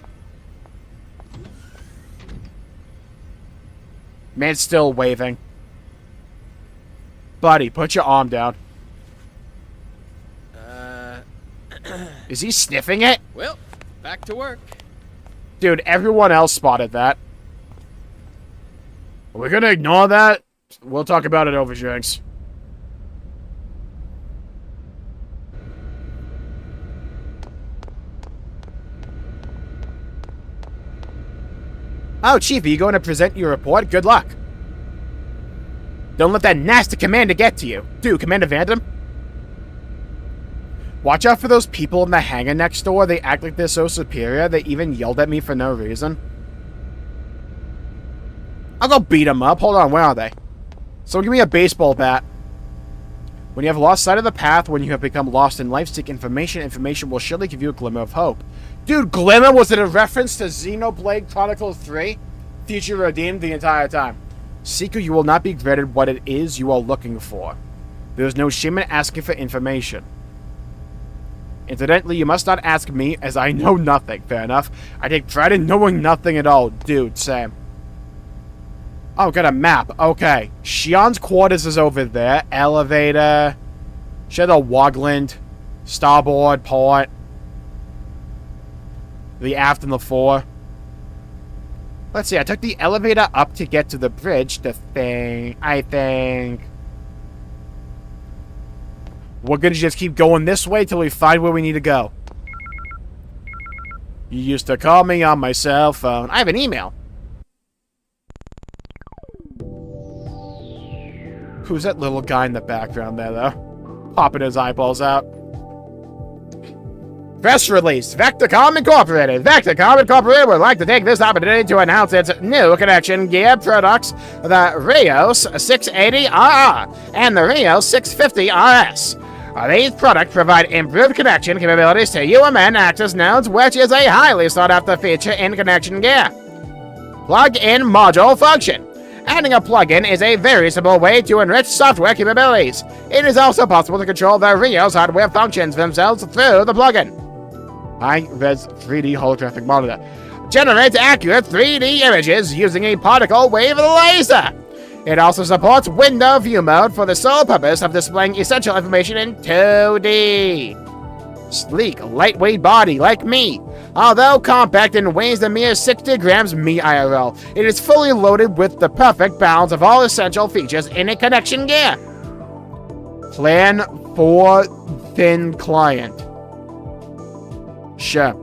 Man's still waving. Buddy, put your arm down. Is he sniffing it? Well, back to work. Dude, everyone else spotted that. Are we gonna ignore that? We'll talk about it over drinks. Oh, Chief, are you going to present your report? Good luck. Don't let that nasty commander get to you. Do, Commander Vandam? Watch out for those people in the hangar next door. They act like they're so superior. They even yelled at me for no reason. I'll go beat them up. Hold on, where are they? Someone give me a baseball bat. When you have lost sight of the path, when you have become lost in life, seek information. Information will surely give you a glimmer of hope. Dude, glimmer? Was it a reference to Xenoblade Chronicles 3? Future redeemed the entire time. Seeker, you will not be granted what it is you are looking for. There is no shame in asking for information. Incidentally, you must not ask me, as I know nothing. Fair enough. I take pride in knowing nothing at all. Dude, same. Oh, got a map. Okay. Shion's quarters is over there. Elevator. Shadow Wogland. Starboard, port. The aft and the fore. Let's see, I took the elevator up to get to the bridge. I think... We're gonna just keep going this way till we find where we need to go. You used to call me on my cell phone. I have an email. Who's that little guy in the background there, though? Popping his eyeballs out. Press release. Vectorcom Incorporated. Vectorcom Incorporated would like to take this opportunity to announce its new connection gear products, the Rios 680RR and the Rios 650RS. These products provide improved connection capabilities to UMN access nodes, which is a highly sought-after feature in connection gear. Plug-in module function. Adding a plugin is a very simple way to enrich software capabilities. It is also possible to control the Rios hardware functions themselves through the plugin. High-res 3D holographic monitor. Generates accurate 3D images using a particle wave laser. It also supports window view mode for the sole purpose of displaying essential information in 2D. Sleek, lightweight body like me. Although compact and weighs a mere 60 grams me IRL, it is fully loaded with the perfect balance of all essential features in a connection gear. Plan for thin client. Sure.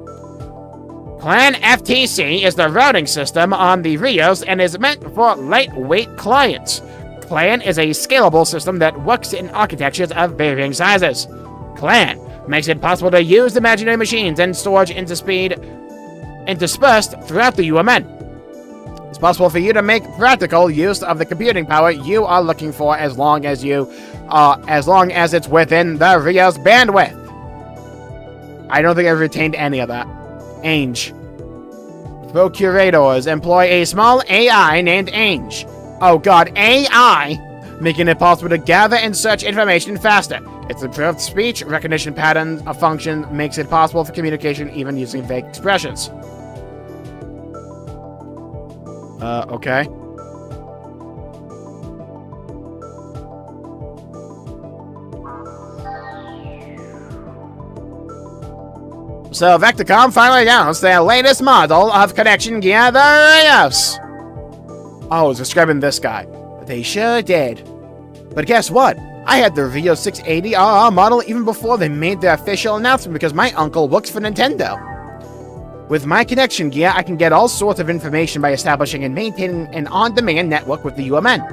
Plan FTC is the routing system on the Rios and is meant for lightweight clients. Clan is a scalable system that works in architectures of varying sizes. Clan makes it possible to use imaginary machines and storage interspersed throughout the UMN. It's possible for you to make practical use of the computing power you are looking for as long as it's within the Rios bandwidth. I don't think I've retained any of that. Ange. Procurators employ a small AI named Ange. Oh god, AI! Making it possible to gather and search information faster. Its improved speech recognition pattern of function makes it possible for communication even using vague expressions. Okay. So Vectorcom finally announced their latest model of connection gear, the Rios. Oh, I was describing this guy. They sure did. But guess what? I had the Rios 680RR model even before they made their official announcement because my uncle works for Nintendo. With my connection gear, I can get all sorts of information by establishing and maintaining an on-demand network with the UMN.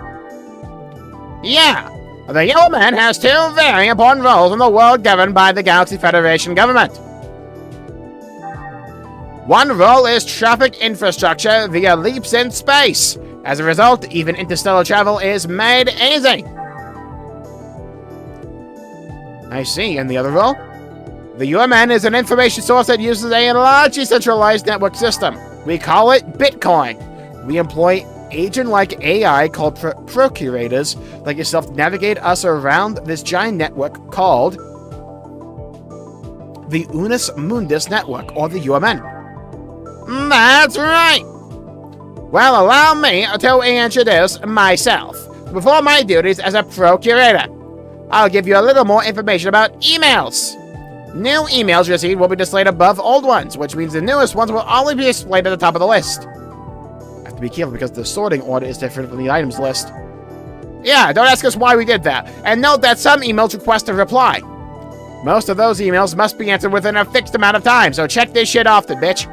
Yeah, the UMN has two very important roles in the world governed by the Galaxy Federation government. One role is traffic infrastructure via leaps in space. As a result, even interstellar travel is made easy. I see, and the other role? The UMN is an information source that uses a largely centralized network system. We call it Bitcoin. We employ agent-like AI called procurators like yourself to navigate us around this giant network called the Unus Mundus Network, or the UMN. That's right! Well, allow me to introduce myself. Before my duties as a procurator, I'll give you a little more information about emails. New emails received will be displayed above old ones, which means the newest ones will only be displayed at the top of the list. I have to be careful because the sorting order is different from the items list. Yeah, don't ask us why we did that, and note that some emails request a reply. Most of those emails must be answered within a fixed amount of time, so check this shit often, bitch.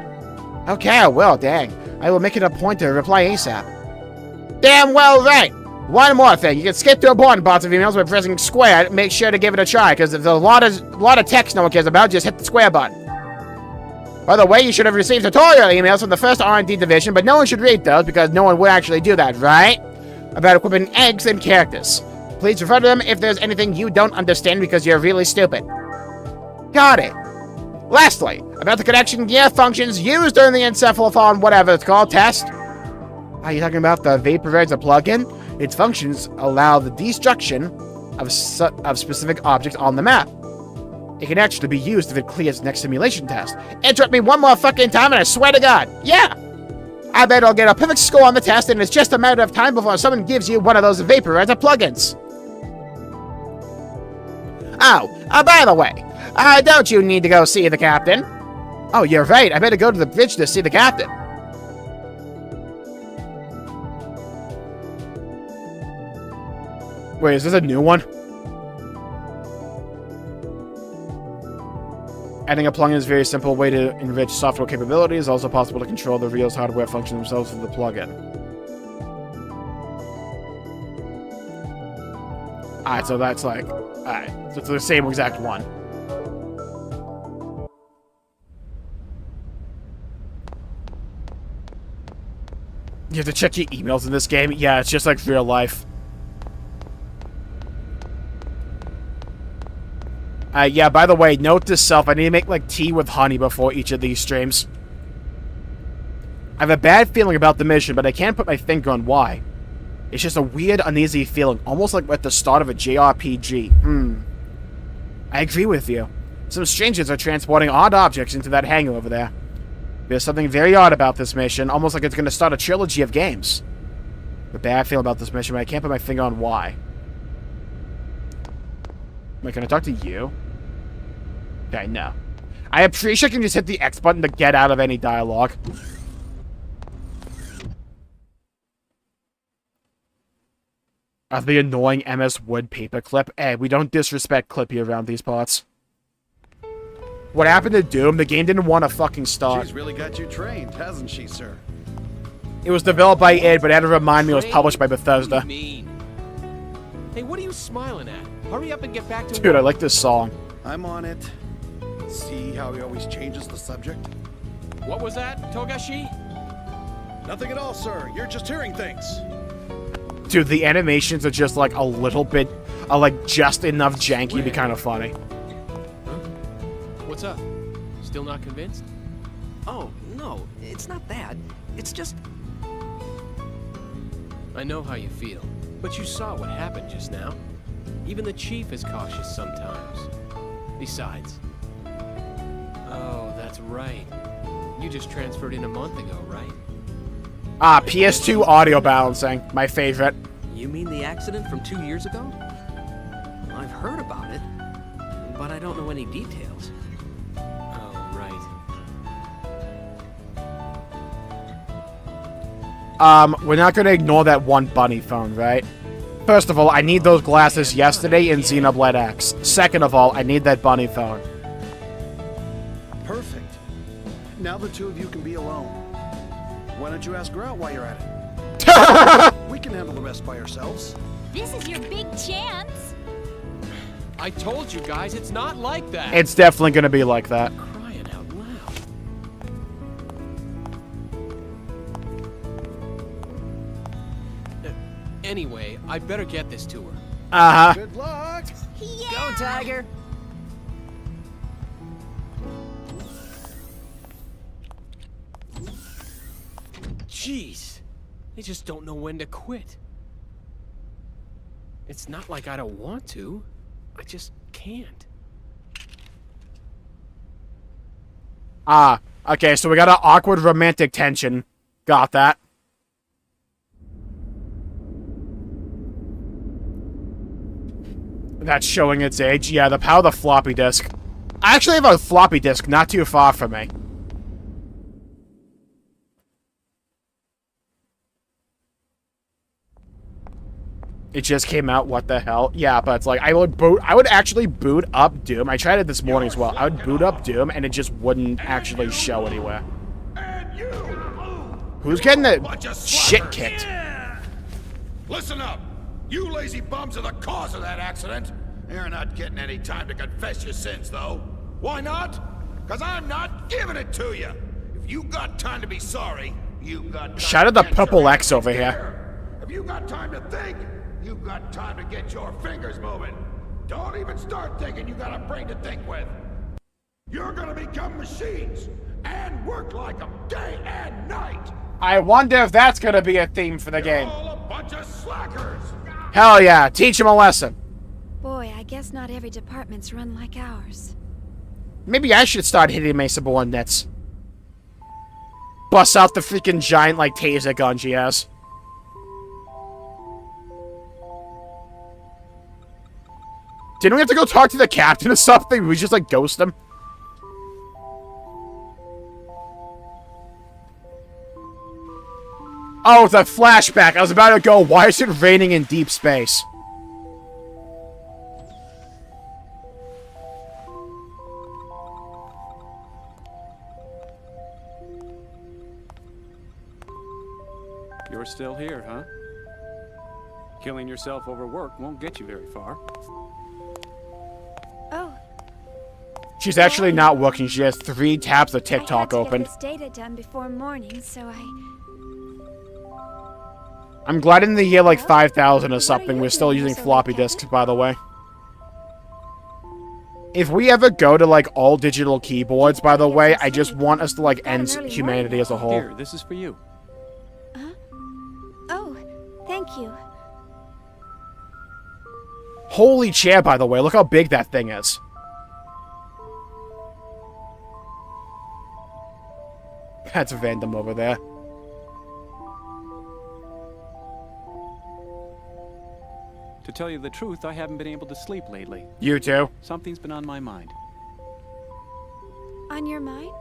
Okay, I will, dang. I will make it a point to reply ASAP. Damn well right! One more thing, you can skip to important parts of emails by pressing square. Make sure to give it a try, because if there's a lot of text no one cares about, just hit the square button. By the way, you should have received tutorial emails from the first R&D division, but no one should read those because no one would actually do that, right? About equipping eggs and characters. Please refer to them if there's anything you don't understand because you're really stupid. Got it. Lastly, about the connection gear functions used during the Encephalon, whatever it's called, test. Are you talking about the Vaporizer plugin? Its functions allow the destruction of specific objects on the map. It can actually be used if it clears next simulation test. Interrupt me one more fucking time and I swear to God. Yeah! I bet I'll get a perfect score on the test and it's just a matter of time before someone gives you one of those Vaporizer plugins. Oh, by the way, don't you need to go see the captain? Oh, you're right. I better go to the bridge to see the captain. Wait, is this a new one? Adding a plugin is a very simple way to enrich software capabilities. It's also possible to control the real hardware function themselves with the plugin. Alright, so that's like... Alright, so it's the same exact one. You have to check your emails in this game? Yeah, it's just like real life. Yeah, by the way, note to self, I need to make, like, tea with honey before each of these streams. I have a bad feeling about the mission, but I can't put my finger on why. It's just a weird, uneasy feeling, almost like at the start of a JRPG. I agree with you. Some strangers are transporting odd objects into that hangar over there. There's something very odd about this mission, almost like it's going to start a trilogy of games. I have a bad feeling about this mission, but I can't put my finger on why. Wait, can I talk to you? Okay, no. I appreciate I can just hit the X button to get out of any dialogue. The annoying MS Wood paperclip. Hey, we don't disrespect Clippy around these parts. What happened to Doom? The game didn't want to fucking start. She's really got you trained, hasn't she, sir? It was developed by id, but it had to remind me it was published by Bethesda. Hey, what are you smiling at? Hurry up and get back to Dude, work. I like this song. I'm on it. See how he always changes the subject? What was that, Togashi? Nothing at all, sir. You're just hearing things. Dude, the animations are just like a little bit, like just enough janky to be kind of funny. Huh? What's up? Still not convinced? Oh, no, it's not that. It's just... I know how you feel, but you saw what happened just now. Even the chief is cautious sometimes. Besides... Oh, that's right. You just transferred in a month ago, right? Ah, PS2 audio balancing. My favorite. You mean the accident from 2 years ago? I've heard about it, but I don't know any details. Oh, right. We're not gonna ignore that one bunny phone, right? First of all, I need those glasses yesterday in Xenoblade X. Second of all, I need that bunny phone. Perfect. Now the two of you can be alone. Why don't you ask her out while you're at it? We can handle the rest by ourselves. This is your big chance. I told you guys, it's not like that. It's definitely gonna be like that. Crying out loud. Anyway, I better get this to her. Uh-huh. Good luck. Yeah. Go, Tiger. Jeez, they just don't know when to quit. It's not like I don't want to. I just can't. Ah, okay, so we got an awkward romantic tension. Got that. That's showing its age. Yeah, the power of the floppy disk. I actually have a floppy disk not too far from me. It just came out, what the hell? Yeah, but it's like, I would actually boot up Doom. I tried it this morning as well. I would boot up Doom, and it just wouldn't actually show anywhere. Who's getting the shit kicked? Listen up! You lazy bums are the cause of that accident! You're not getting any time to confess your sins, though. Why not? Because I'm not giving it to you! If you got time to be sorry, you got time Shout out to the get Purple your X over here. here. If you got time to think, you got time to get your fingers moving. Don't even start thinking you got a brain to think with. You're gonna become machines and work like them day and night. I wonder if that's gonna be a theme for the game. All a bunch of slackers. Hell yeah, teach him a lesson. Boy, I guess not every department's run like ours. Maybe I should start hitting Mesa Nets. Bust out the freaking giant, like, taser gun she has. Didn't we have to go talk to the captain or something? We just, like, ghost him? Oh, it's a flashback. I was about to go, why is it raining in deep space? You're still here, huh? Killing yourself over work won't get you very far. Oh. She's actually not working. She has 3 tabs of TikTok I had to open. get this data done before morning, so I'm glad in the year like 5000 or something, we're still using floppy disks, by the way. If we ever go to like all digital keyboards, by the way, I just want us to like end humanity as a whole. Here, this is for you. Oh, thank you. Holy chair, by the way, look how big that thing is. That's random over there. To tell you the truth, I haven't been able to sleep lately. You too? Something's been on my mind. On your mind?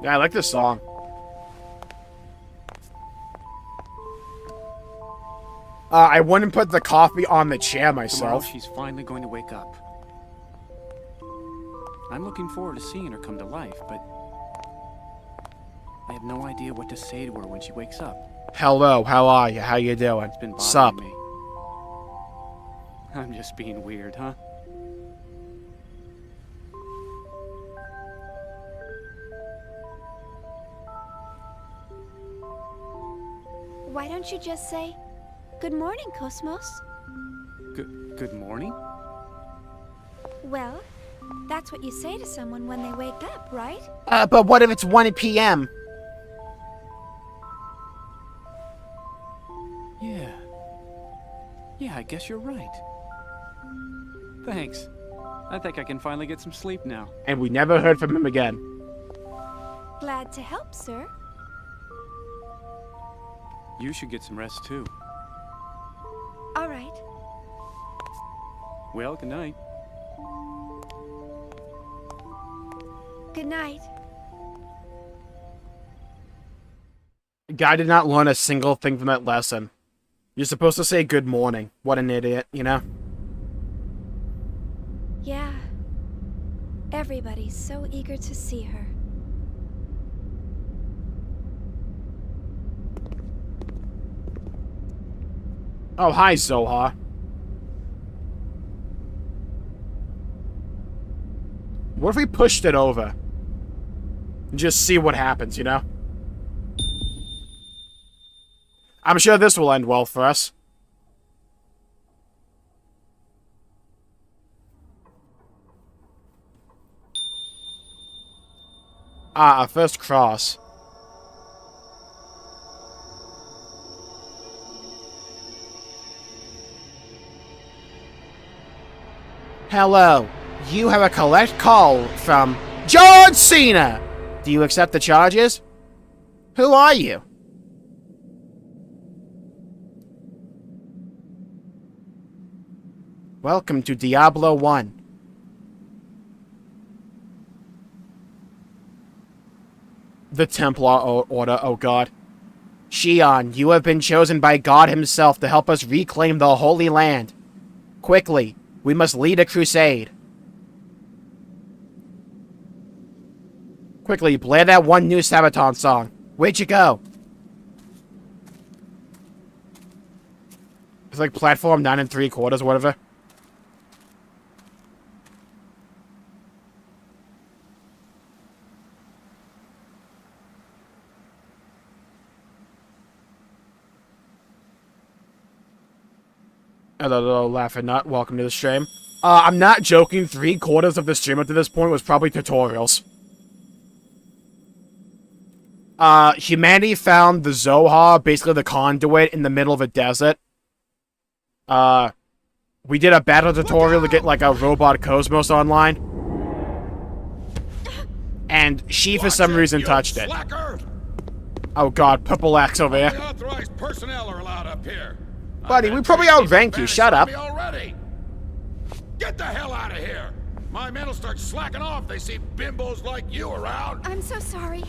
Yeah, I like this song. I wouldn't put the coffee on the chair myself. Tomorrow she's finally going to wake up. I'm looking forward to seeing her come to life, but I have no idea what to say to her when she wakes up. Hello, how are you? How you doing? It's been Sup? bothering me. I'm just being weird, huh? Why don't you just say, "Good morning, KOS-MOS"? Good morning? Well, that's what you say to someone when they wake up, right? But what if it's 1 p.m.? Yeah, I guess you're right. Thanks. I think I can finally get some sleep now. And we never heard from him again. Glad to help, sir. You should get some rest too. All right. Well, good night. Good night. Guy did not learn a single thing from that lesson. You're supposed to say good morning. What an idiot, you know? Yeah. Everybody's so eager to see her. Oh, hi, Zohar. What if we pushed it over? And just see what happens, you know? I'm sure this will end well for us. Ah, our first cross. Hello. You have a collect call from John Cena. Do you accept the charges? Who are you? Welcome to Diablo 1. The Templar Order, oh god. Xion, you have been chosen by God himself to help us reclaim the Holy Land. Quickly, we must lead a crusade. Quickly, play that one new Sabaton song. Where'd you go? It's like platform 9 3/4 or whatever. Hello, laughing nut. Welcome to the stream. I'm not joking. 3/4 of the stream up to this point was probably tutorials. Humanity found the Zohar, basically the conduit, in the middle of a desert. We did a battle tutorial to get, like, a robot KOS-MOS online. And she, for some reason, touched it. Oh god, purple axe over here. Unauthorized personnel are allowed up here. Buddy, we probably outrank you. Shut up. Get the hell out of here. My men will start slacking off. They see bimbos like you around. I'm so sorry.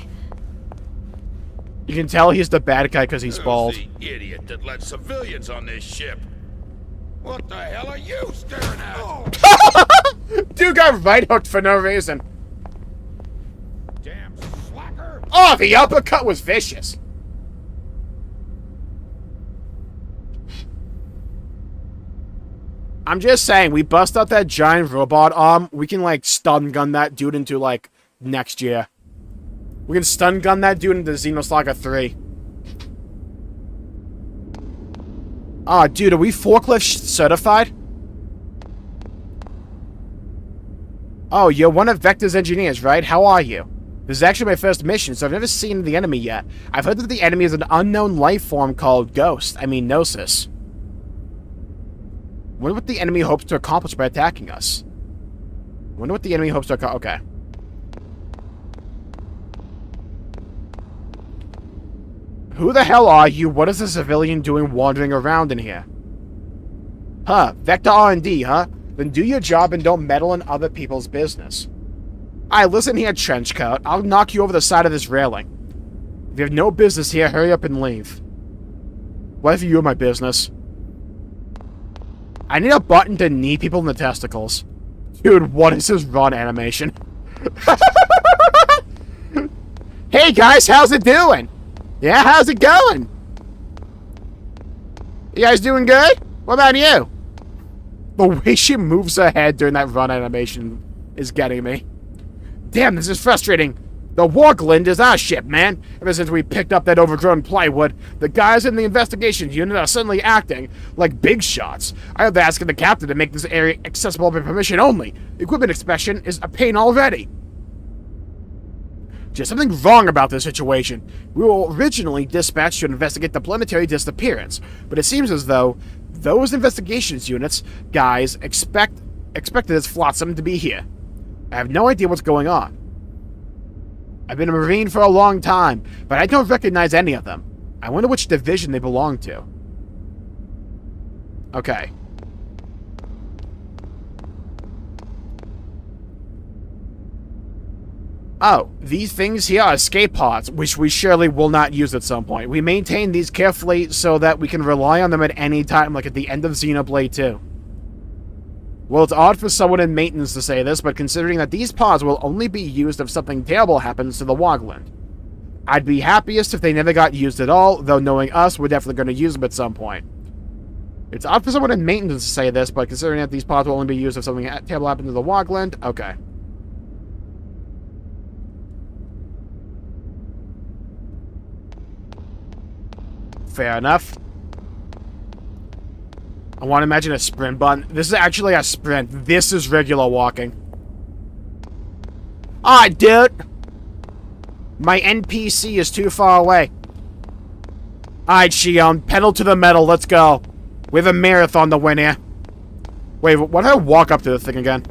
You can tell he's the bad guy because he's bald. Who's the idiot that let civilians on this ship? What the hell are you staring at? Dude got right hooked for no reason. Damn slacker. Oh, the uppercut was vicious. I'm just saying, we bust out that giant robot arm, we can, like, stun gun that dude into, like, next year. We can stun gun that dude into Xenosaga 3. Ah, dude, are we forklift certified? Oh, you're one of Vector's engineers, right? How are you? This is actually my first mission, so I've never seen the enemy yet. I've heard that the enemy is an unknown life form called Gnosis. Wonder what the enemy hopes to accomplish by attacking us. Wonder what the enemy hopes to accomplish. Okay. Who the hell are you? What is a civilian doing wandering around in here? Huh, Vector R&D, huh? Then do your job and don't meddle in other people's business. Alright, listen here, Trenchcoat. I'll knock you over the side of this railing. If you have no business here, hurry up and leave. Whatever you're my business. I need a button to knee people in the testicles. Dude, what is this run animation? Hey guys, how's it doing? Yeah, how's it going? You guys doing good? What about you? The way she moves her head during that run animation is getting me. Damn, this is frustrating. The Warglind is our ship, man. Ever since we picked up that overgrown plywood, the guys in the investigations unit are suddenly acting like big shots. I have to ask the captain to make this area accessible by permission only. Equipment inspection is a pain already. There's something wrong about this situation. We were originally dispatched to investigate the planetary disappearance, but it seems as though those investigations units, guys, expected this flotsam to be here. I have no idea what's going on. I've been a Marine for a long time, but I don't recognize any of them. I wonder which division they belong to. Okay. Oh, these things here are escape pods, which we surely will not use at some point. We maintain these carefully so that we can rely on them at any time, like at the end of Xenoblade 2. Well, it's odd for someone in maintenance to say this, but considering that these pods will only be used if something terrible happens to the Warglind. I'd be happiest if they never got used at all, though knowing us, we're definitely going to use them at some point. It's odd for someone in maintenance to say this, but considering that these pods will only be used if something terrible happened to the Walkland, okay. Fair enough. I want to imagine a sprint button. This is actually a sprint. This is regular walking. Alright, dude. My NPC is too far away. Alright, Shion. Pedal to the metal. Let's go. We have a marathon to win here. Wait, what if I walk up to the thing again?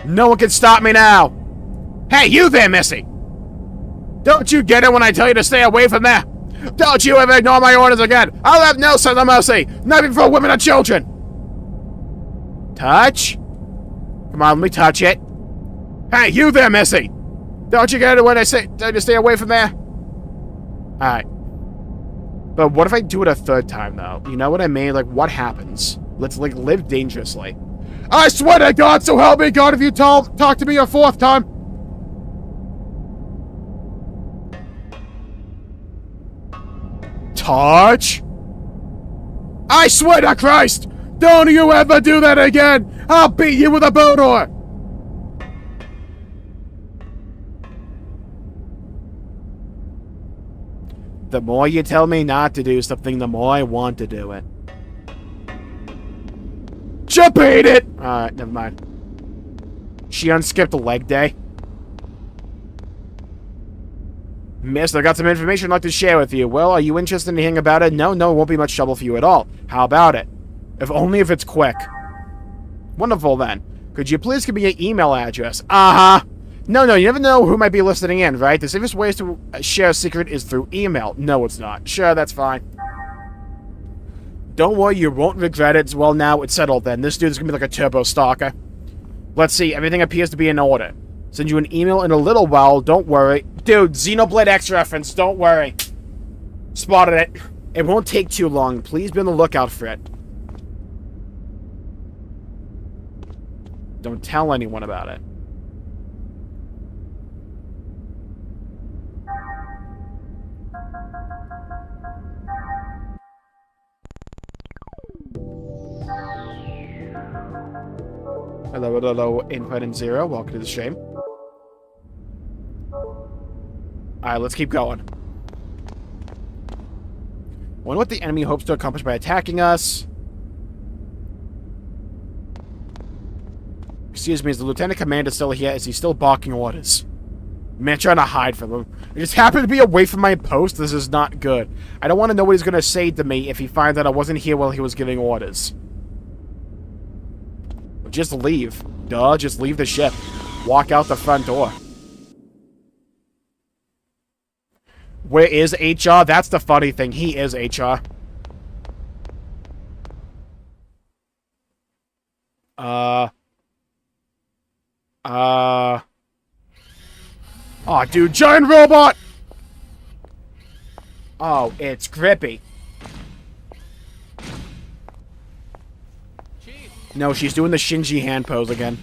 No one can stop me now. Hey, you there, Missy. Don't you get it when I tell you to stay away from there? Don't you ever ignore my orders again! I'll have no sense of mercy! Not even for women and children! Touch? Come on, let me touch it. Hey, you there, Missy! Don't you get it when I say to stay away from there? Alright. But what if I do it a third time, though? You know what I mean? Like, what happens? Let's, like, live dangerously. I swear to God, so help me God, if you talk to me a fourth time! Touch? I swear to Christ! Don't you ever do that again! I'll beat you with a boat oar! The more you tell me not to do something, the more I want to do it. You beat it! Alright, never mind. She unskipped a leg day. Miss, I got some information I'd like to share with you. Well, are you interested in hearing about it? No, it won't be much trouble for you at all. How about it? If only if it's quick. Wonderful, then. Could you please give me your email address? Uh-huh. No, you never know who might be listening in, right? The safest way to share a secret is through email. No, it's not. Sure, that's fine. Don't worry, you won't regret it. Well, now it's settled then. This dude's gonna be like a turbo stalker. Let's see, everything appears to be in order. Send you an email in a little while, don't worry. Dude, Xenoblade X reference, don't worry. Spotted it. It won't take too long. Please be on the lookout for it. Don't tell anyone about it. Hello, Input and Zero. Welcome to the stream. Alright, let's keep going. Wonder what the enemy hopes to accomplish by attacking us. Excuse me, is the Lieutenant Commander still here? Is he still barking orders? Man, trying to hide from him. I just happen to be away from my post. This is not good. I don't want to know what he's going to say to me if he finds out I wasn't here while he was giving orders. Just leave. Duh, just leave the ship. Walk out the front door. Where is HR? That's the funny thing. He is HR. Oh, dude, giant robot! Oh, it's grippy. No, she's doing the Shinji hand pose again.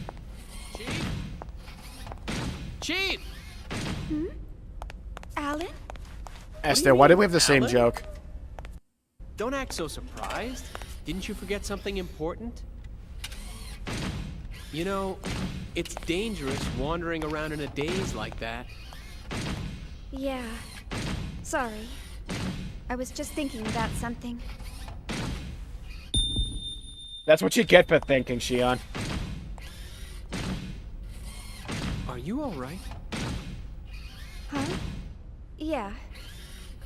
Chief! Hmm? Alan? Esther, why do we have the same Alan? joke? Don't act so surprised. Didn't you forget something important? You know, it's dangerous wandering around in a daze like that. Yeah. Sorry. I was just thinking about something. That's what you get for thinking, Shion. Are you alright? Huh? Yeah.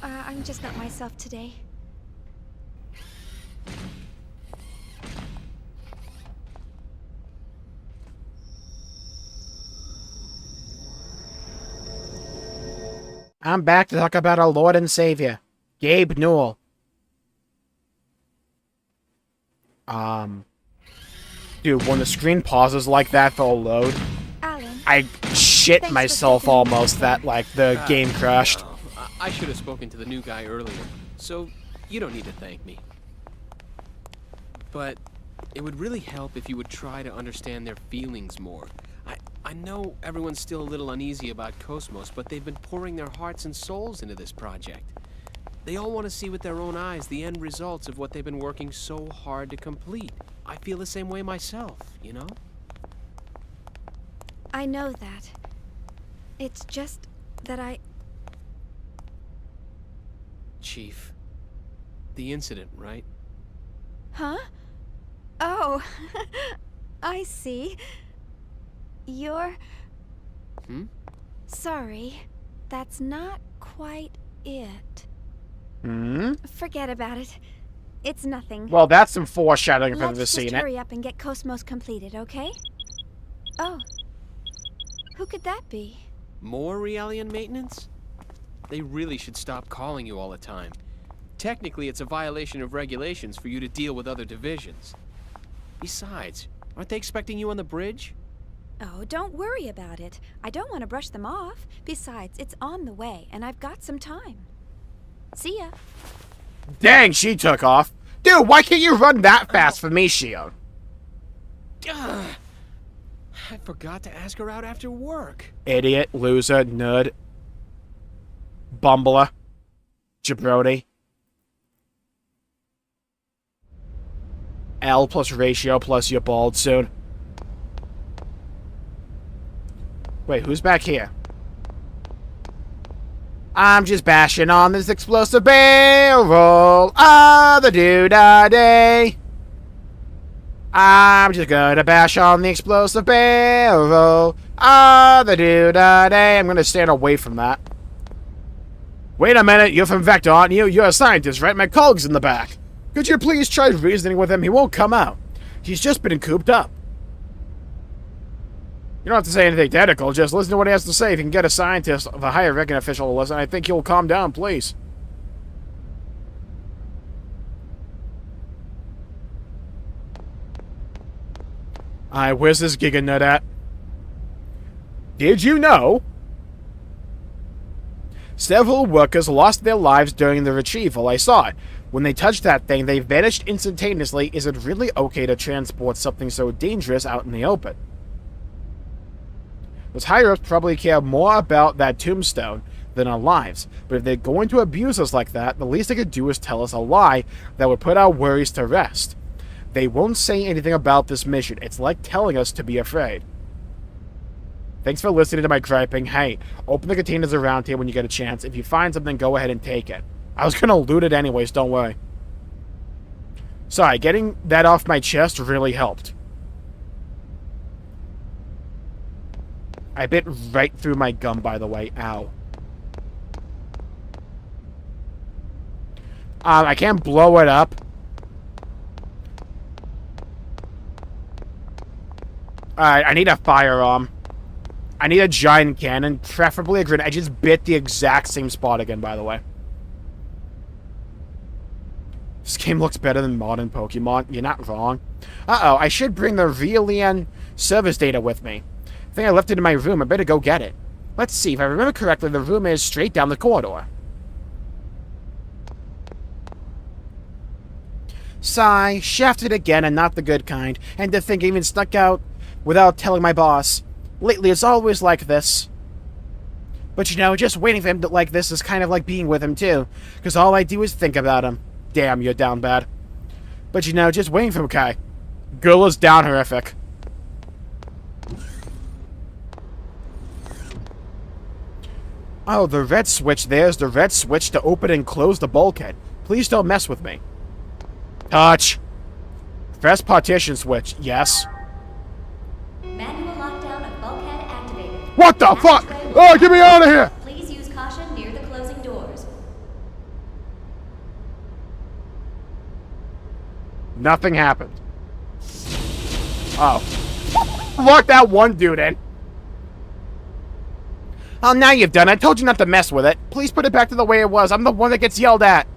I'm just not myself today. I'm back to talk about our Lord and Savior, Gabe Newell. Dude, when the screen pauses like that for a load, Alan, I shit myself almost that, like, the game crashed. I should have spoken to the new guy earlier, so you don't need to thank me. But it would really help if you would try to understand their feelings more. I know everyone's still a little uneasy about KOS-MOS, but they've been pouring their hearts and souls into this project. They all want to see with their own eyes the end results of what they've been working so hard to complete. I feel the same way myself, you know? I know that. It's just that Chief, the incident, right? Huh? Oh, I see. You're... Sorry, that's not quite it. Forget about it. It's nothing. Well, that's some foreshadowing if I've ever Let's seen just it. hurry up and get KOS-MOS completed, okay? Oh. Who could that be? More Realian maintenance? They really should stop calling you all the time. Technically, it's a violation of regulations for you to deal with other divisions. Besides, aren't they expecting you on the bridge? Oh, don't worry about it. I don't want to brush them off. Besides, it's on the way, and I've got some time. See ya. Dang, she took off. Dude, why can't you run that fast for me, Shion? I forgot to ask her out after work. Idiot, loser, nerd. Bumbler. Jabroni. L plus ratio plus you're bald soon. Wait, who's back here? I'm just bashing on this explosive barrel of the doo-da-day. I'm just gonna bash on the explosive barrel of the doo-da-day. I'm gonna stand away from that. Wait a minute, you're from Vector, aren't you? You're a scientist, right? My colleague's in the back. Could you please try reasoning with him? He won't come out. He's just been cooped up. You don't have to say anything technical, just listen to what he has to say. If you can get a scientist of a higher ranking official to listen, I think he'll calm down, please. Alright, where's this Giga Nut at? Did you know? Several workers lost their lives during the retrieval. I saw it. When they touched that thing, they vanished instantaneously. Is it really okay to transport something so dangerous out in the open? Those higher-ups probably care more about that tombstone than our lives. But if they're going to abuse us like that, the least they could do is tell us a lie that would put our worries to rest. They won't say anything about this mission. It's like telling us to be afraid. Thanks for listening to my griping. Hey, open the containers around here when you get a chance. If you find something, go ahead and take it. I was gonna loot it anyways, don't worry. Sorry, getting that off my chest really helped. I bit right through my gum, by the way. Ow. I can't blow it up. Alright, I need a firearm. I need a giant cannon, preferably a grenade. I just bit the exact same spot again, by the way. This game looks better than modern Pokemon. You're not wrong. Uh-oh, I should bring the Realian service data with me. I think I left it in my room. I better go get it. Let's see. If I remember correctly, the room is straight down the corridor. Sigh. Shafted again, and not the good kind. And to think I even snuck out without telling my boss. Lately, it's always like this. But you know, just waiting for him to like this is kind of like being with him, too. Because all I do is think about him. Damn, you're down bad. But you know, just waiting for him, Kai. Girl is down horrific. Oh, the red switch. There's the red switch to open and close the bulkhead. Please don't mess with me. Touch. Press partition switch. Yes. Manual lockdown of bulkhead activated. What the fuck? Oh, get me out of here! Please use caution near the closing doors. Nothing happened. Oh. Lock that one dude in. Oh, now you've done it. I told you not to mess with it. Please put it back to the way it was. I'm the one that gets yelled at.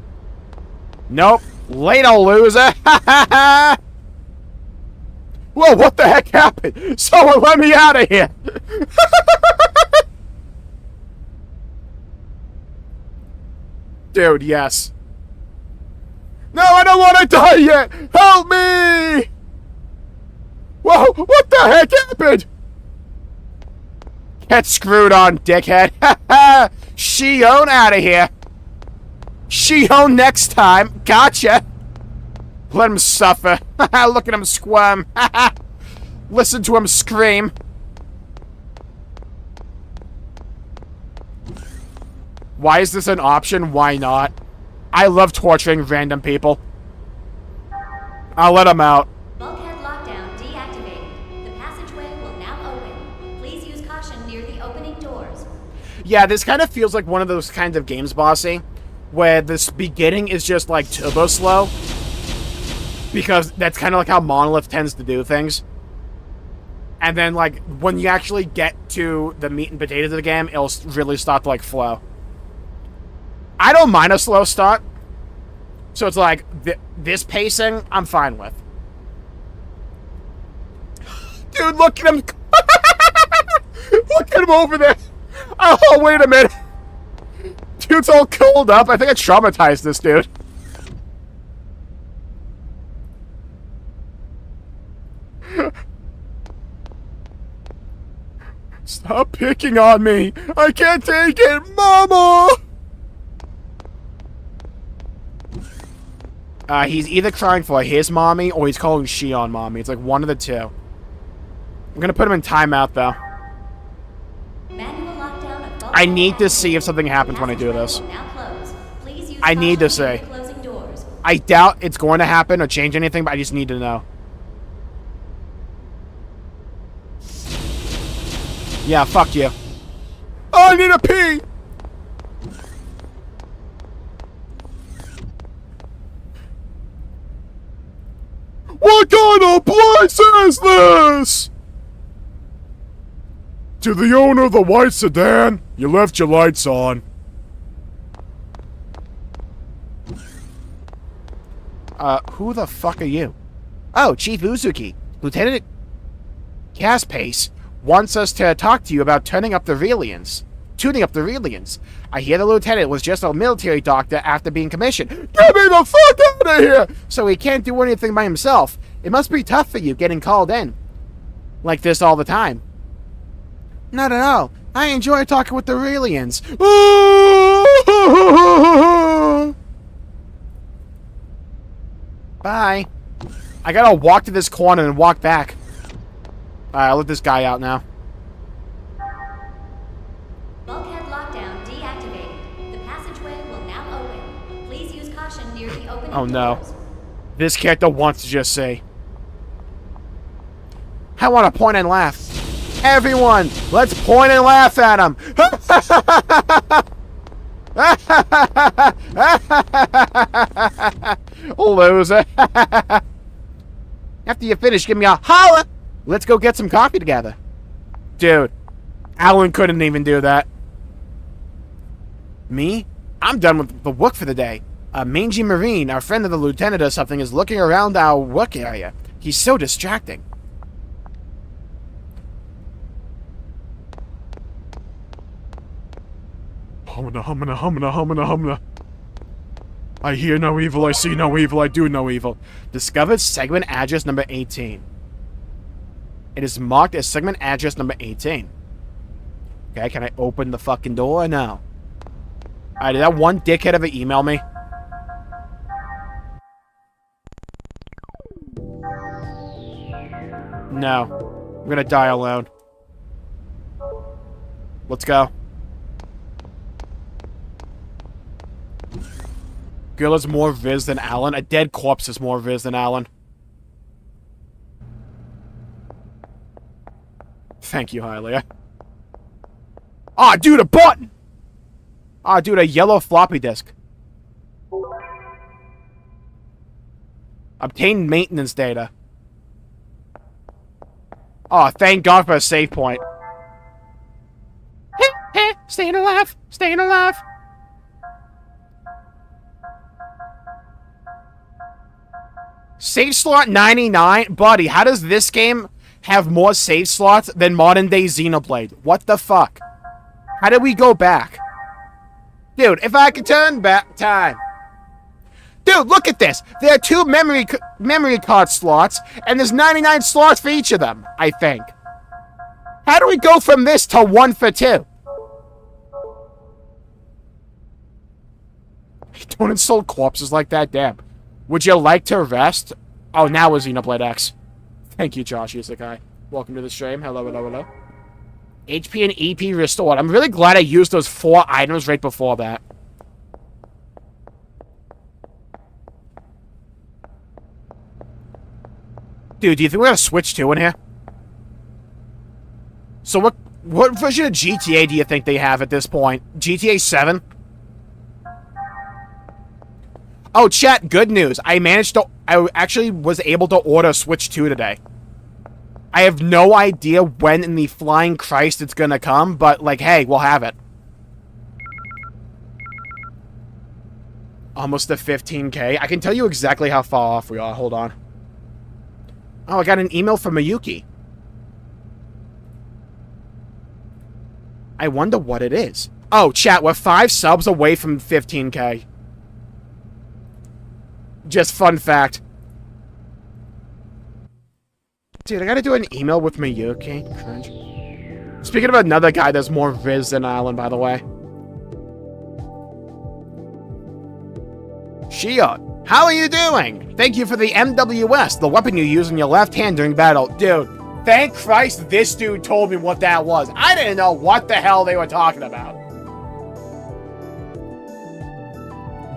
Nope. Later, loser. Whoa, what the heck happened? Someone let me out of here. Dude, yes. No, I don't want to die yet. Help me. Whoa, what the heck happened? Get screwed on, dickhead. Shion out of here. Shion next time. Gotcha. Let him suffer. Look at him squirm. Listen to him scream. Why is this an option? Why not? I love torturing random people. I'll let him out. Bulkhead lockdown deactivated. The passageway will now open. Please use caution near the opening doors. Yeah, this kind of feels like one of those kinds of games, Bossy, where this beginning is just like turbo slow. Because that's kind of like how Monolith tends to do things. And then, like, when you actually get to the meat and potatoes of the game, it'll really start to, like, flow. I don't mind a slow start. So it's like, this pacing, I'm fine with. Dude, look at him. Look at him over there. Oh, wait a minute. Dude's all curled up. I think I traumatized this dude. Stop picking on me. I can't take it, Mama. He's either crying for his mommy or he's calling Shion mommy. It's like one of the two. I'm gonna put him in timeout, though. I need to see if something happens when I do this. I need to see. I doubt it's going to happen or change anything, but I just need to know. Yeah, fuck you. I need a pee! What kind of place is this? To the owner of the white sedan, you left your lights on. Who the fuck are you? Oh, Chief Uzuki. Lieutenant Caspace wants us to talk to you about tuning up the Relians. I hear the lieutenant was just a military doctor after being commissioned. Get me the fuck out of here! So he can't do anything by himself. It must be tough for you getting called in like this all the time. Not at all. I enjoy talking with the Relians. Bye. I gotta walk to this corner and walk back. Alright, I'll let this guy out now. Bulkhead lockdown deactivated. The passageway will now open. Please use caution near the opening Oh no. doors. This character wants to just say, I want to point and laugh. Everyone, let's point and laugh at him. Loser. After you finish, give me a holla. Let's go get some coffee together. Dude, Alan couldn't even do that. Me? I'm done with the work for the day. A mangy marine, our friend of the lieutenant or something, is looking around our work area. He's so distracting. Humana. I hear no evil, I see no evil, I do no evil. Discovered segment address number 18. It is marked as segment address number 18. Okay, can I open the fucking door or no? Alright, did that one dickhead ever email me? No. I'm gonna die alone. Let's go. Girl is more Viz than Alan. A dead corpse is more Viz than Alan. Thank you, Hylia. Ah, dude, a button! Ah, dude, a yellow floppy disk. Obtain maintenance data. Oh, thank God for a save point. Staying alive, staying alive. Save slot 99? Buddy, how does this game have more save slots than modern day Xenoblade? What the fuck? How did we go back? Dude, if I could turn back time. Dude, look at this. There are 2 memory card slots, and there's 99 slots for each of them, I think. How do we go from this to 1 for 2? Don't insult corpses like that, damn. Would you like to rest? Oh, now is Xenoblade X. Thank you, Josh Isekai. Welcome to the stream. Hello, hello, hello. HP and EP restored. I'm really glad I used those 4 items right before that. Dude, do you think we're gonna switch 2 in here? So what version of GTA do you think they have at this point? GTA 7? Oh, chat, good news. I actually was able to order Switch 2 today. I have no idea when in the flying Christ it's gonna come, but, like, hey, we'll have it. Almost to 15K. I can tell you exactly how far off we are. Hold on. Oh, I got an email from Miyuki. I wonder what it is. Oh, chat, we're 5 subs away from 15K. Just fun fact. Dude, I gotta do an email with Miyuki. Cringe. Speaking of another guy that's more Riz than Island, by the way. Shion, how are you doing? Thank you for the MWS, the weapon you use in your left hand during battle. Dude, thank Christ this dude told me what that was. I didn't know what the hell they were talking about.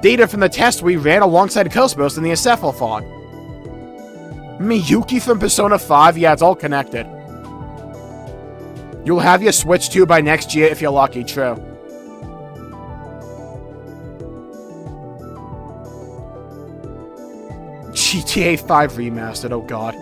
Data from the test we ran alongside KOS-MOS in the Encephalon. Miyuki from Persona 5? Yeah, it's all connected. You'll have your Switch 2 by next year if you're lucky, true. GTA 5 Remastered, oh god.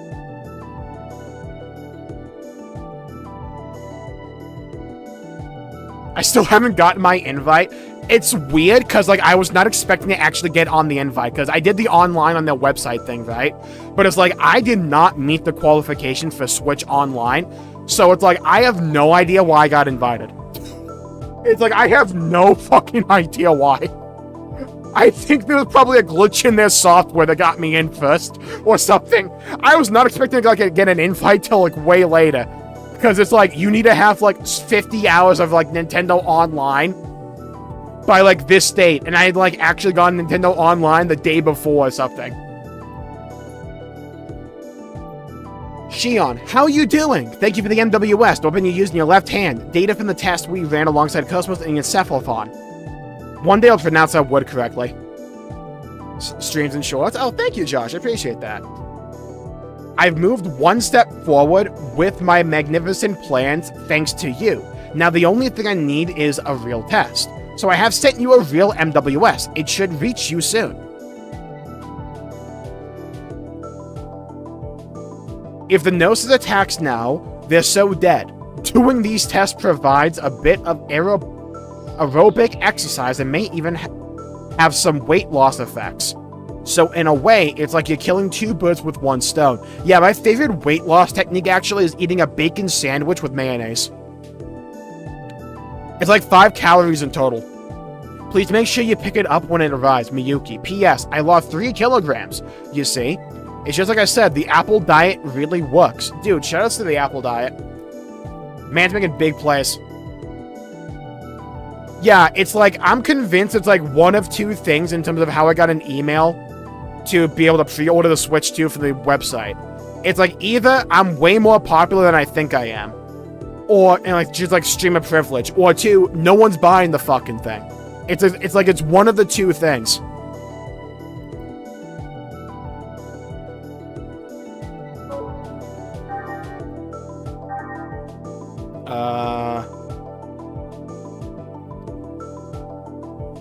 I still haven't gotten my invite. It's weird, because, like, I was not expecting to actually get on the invite, because I did the online on their website thing, right? But it's like, I did not meet the qualifications for Switch Online, so it's like, I have no idea why I got invited. It's like, I have no fucking idea why. I think there was probably a glitch in their software that got me in first, or something. I was not expecting to, like, get an invite till, like, way later. Because it's like, you need to have, like, 50 hours of, like, Nintendo Online by, like, this date. And I had, like, actually gotten Nintendo Online the day before or something. Shion, how are you doing? Thank you for the MWS. The weapon you used in your left hand. Data from the test we ran alongside KO-S-MOS and Encephalon. One day I'll pronounce that word correctly. Streams and shorts. Oh, thank you, Josh. I appreciate that. I've moved one step forward with my magnificent plans thanks to you. Now the only thing I need is a real test. So I have sent you a real MWS. It should reach you soon. If the Gnosis attacks now, they're so dead. Doing these tests provides a bit of aerobic exercise and may even have some weight loss effects. So in a way, it's like you're killing 2 birds with 1 stone. Yeah, my favorite weight loss technique actually is eating a bacon sandwich with mayonnaise. It's like 5 calories in total. Please make sure you pick it up when it arrives, Miyuki. P.S. I lost 3 kilograms. You see? It's just like I said, the apple diet really works. Dude, shoutouts to the apple diet. Man's making big plays. Yeah, it's like, I'm convinced it's like one of 2 things in terms of how I got an email to be able to pre-order the Switch 2 from the website. It's like, either I'm way more popular than I think I am, or, and like, just like streamer privilege, or 2, no one's buying the fucking thing. It's like, it's one of the 2 things.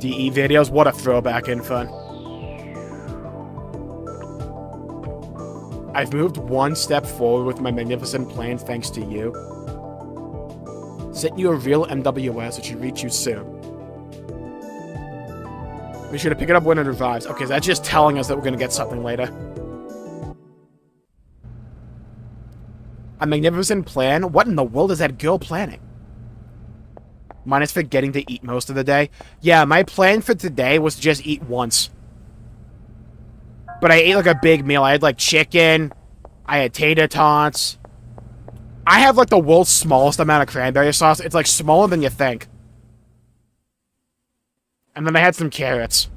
DE videos, what a throwback, Infun. I've moved one step forward with my magnificent plans thanks to you. Sent you a real MWS, it should reach you soon. Be sure to pick it up when it arrives. Okay, so that's just telling us that we're gonna get something later. A magnificent plan? What in the world is that girl planning? Minus forgetting to eat most of the day. Yeah, my plan for today was to just eat once. But I ate like a big meal. I had like chicken. I had tater tots. I have like the world's smallest amount of cranberry sauce. It's like smaller than you think. And then I had some carrots.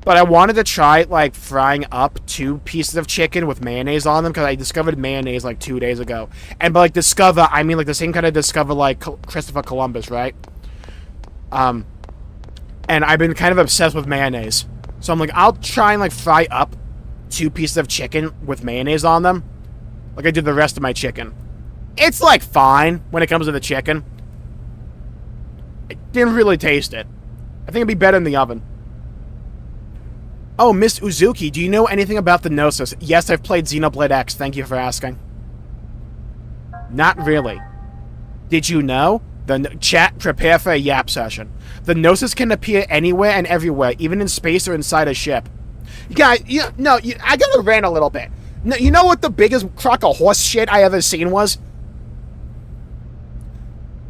But I wanted to try, like, frying up 2 pieces of chicken with mayonnaise on them, because I discovered mayonnaise, like, 2 days ago. And by, like, discover, I mean, like, the same kind of discover, like, Christopher Columbus, right? And I've been kind of obsessed with mayonnaise. So I'm like, I'll try and, like, fry up 2 pieces of chicken with mayonnaise on them, like I did the rest of my chicken. It's, like, fine when it comes to the chicken. I didn't really taste it. I think it'd be better in the oven. Oh, Miss Uzuki, do you know anything about the Gnosis? Yes, I've played Xenoblade X. Thank you for asking. Not really. Did you know? Chat, prepare for a yap session. The Gnosis can appear anywhere and everywhere, even in space or inside a ship. You guys, I gotta rant a little bit. No, you know what the biggest crock of horse shit I ever seen was?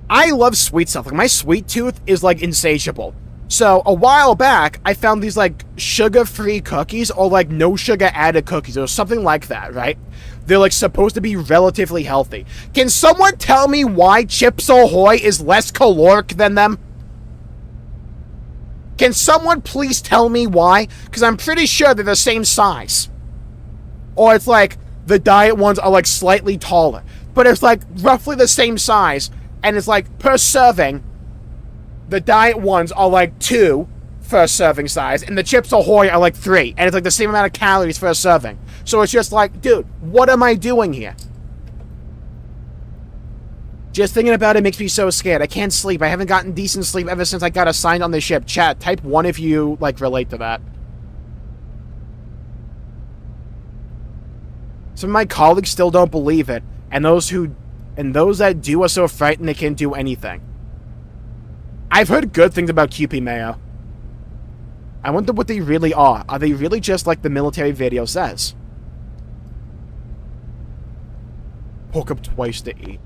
I love sweet stuff. Like, my sweet tooth is, like, insatiable. So, a while back, I found these, like, sugar-free cookies, or, like, no sugar added cookies, or something like that, right? They're, like, supposed to be relatively healthy. Can someone tell me why Chips Ahoy is less caloric than them? Can someone please tell me why? Because I'm pretty sure they're the same size. Or it's like, the diet ones are, like, slightly taller. But it's, like, roughly the same size, and it's, like, per serving, the diet ones are, like, 2 for a serving size, and the Chips Ahoy are, like, 3. And it's, like, the same amount of calories for a serving. So it's just like, dude, what am I doing here? Just thinking about it makes me so scared. I can't sleep. I haven't gotten decent sleep ever since I got assigned on the ship. Chat, type 1 if you, like, relate to that. Some of my colleagues still don't believe it, and those that do are so frightened they can't do anything. I've heard good things about QP Mayo. I wonder what they really are. Are they really just like the military video says? Woke up twice to eat.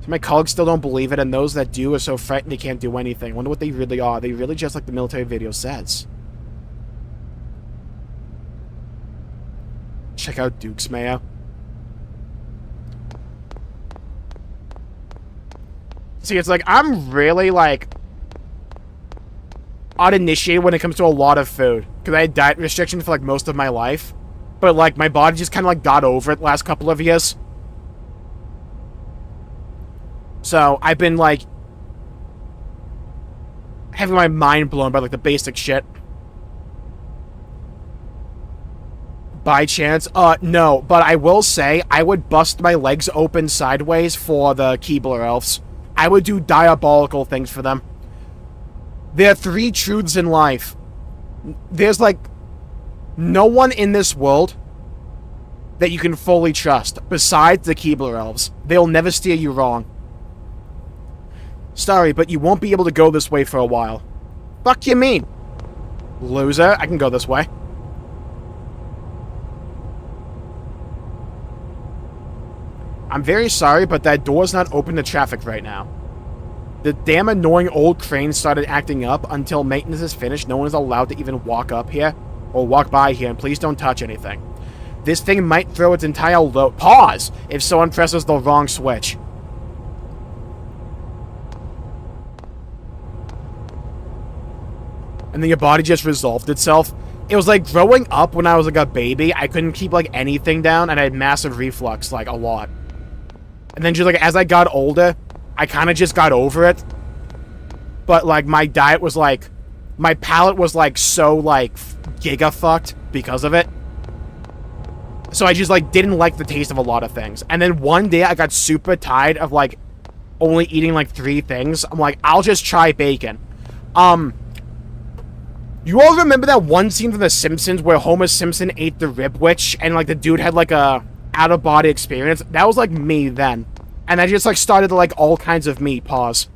So my colleagues still don't believe it, and those that do are so frightened they can't do anything. I wonder what they really are. Are they really just like the military video says? Check out Duke's Mayo. See, it's like, I'm really, like, uninitiated when it comes to a lot of food. Because I had diet restrictions for, like, most of my life. But, like, my body just kind of, like, got over it the last couple of years. So, I've been, like, having my mind blown by, like, the basic shit. By chance? No. But I will say, I would bust my legs open sideways for the Keebler elves. I would do diabolical things for them. There are 3 truths in life. There's, like, no one in this world that you can fully trust, besides the Keebler elves. They'll never steer you wrong. Sorry, but you won't be able to go this way for a while. Fuck you mean? Loser, I can go this way. I'm very sorry, but that door's not open to traffic right now. The damn annoying old crane started acting up. Until maintenance is finished, no one is allowed to even walk up here or walk by here, and please don't touch anything. This thing might throw its entire load— pause! If someone presses the wrong switch. And then your body just resolved itself. It was like growing up when I was like a baby. I couldn't keep like anything down, and I had massive reflux, like a lot. And then just like as I got older, I kind of just got over it. But like my diet was like, my palate was like so like giga fucked because of it. So I just like didn't like the taste of a lot of things. And then one day I got super tired of like only eating like 3 things. I'm like, I'll just try bacon. You all remember that one scene from The Simpsons where Homer Simpson ate the rib witch and like the dude had like a out-of-body experience? That was like me then. And I just like started to like all kinds of meat. Pause.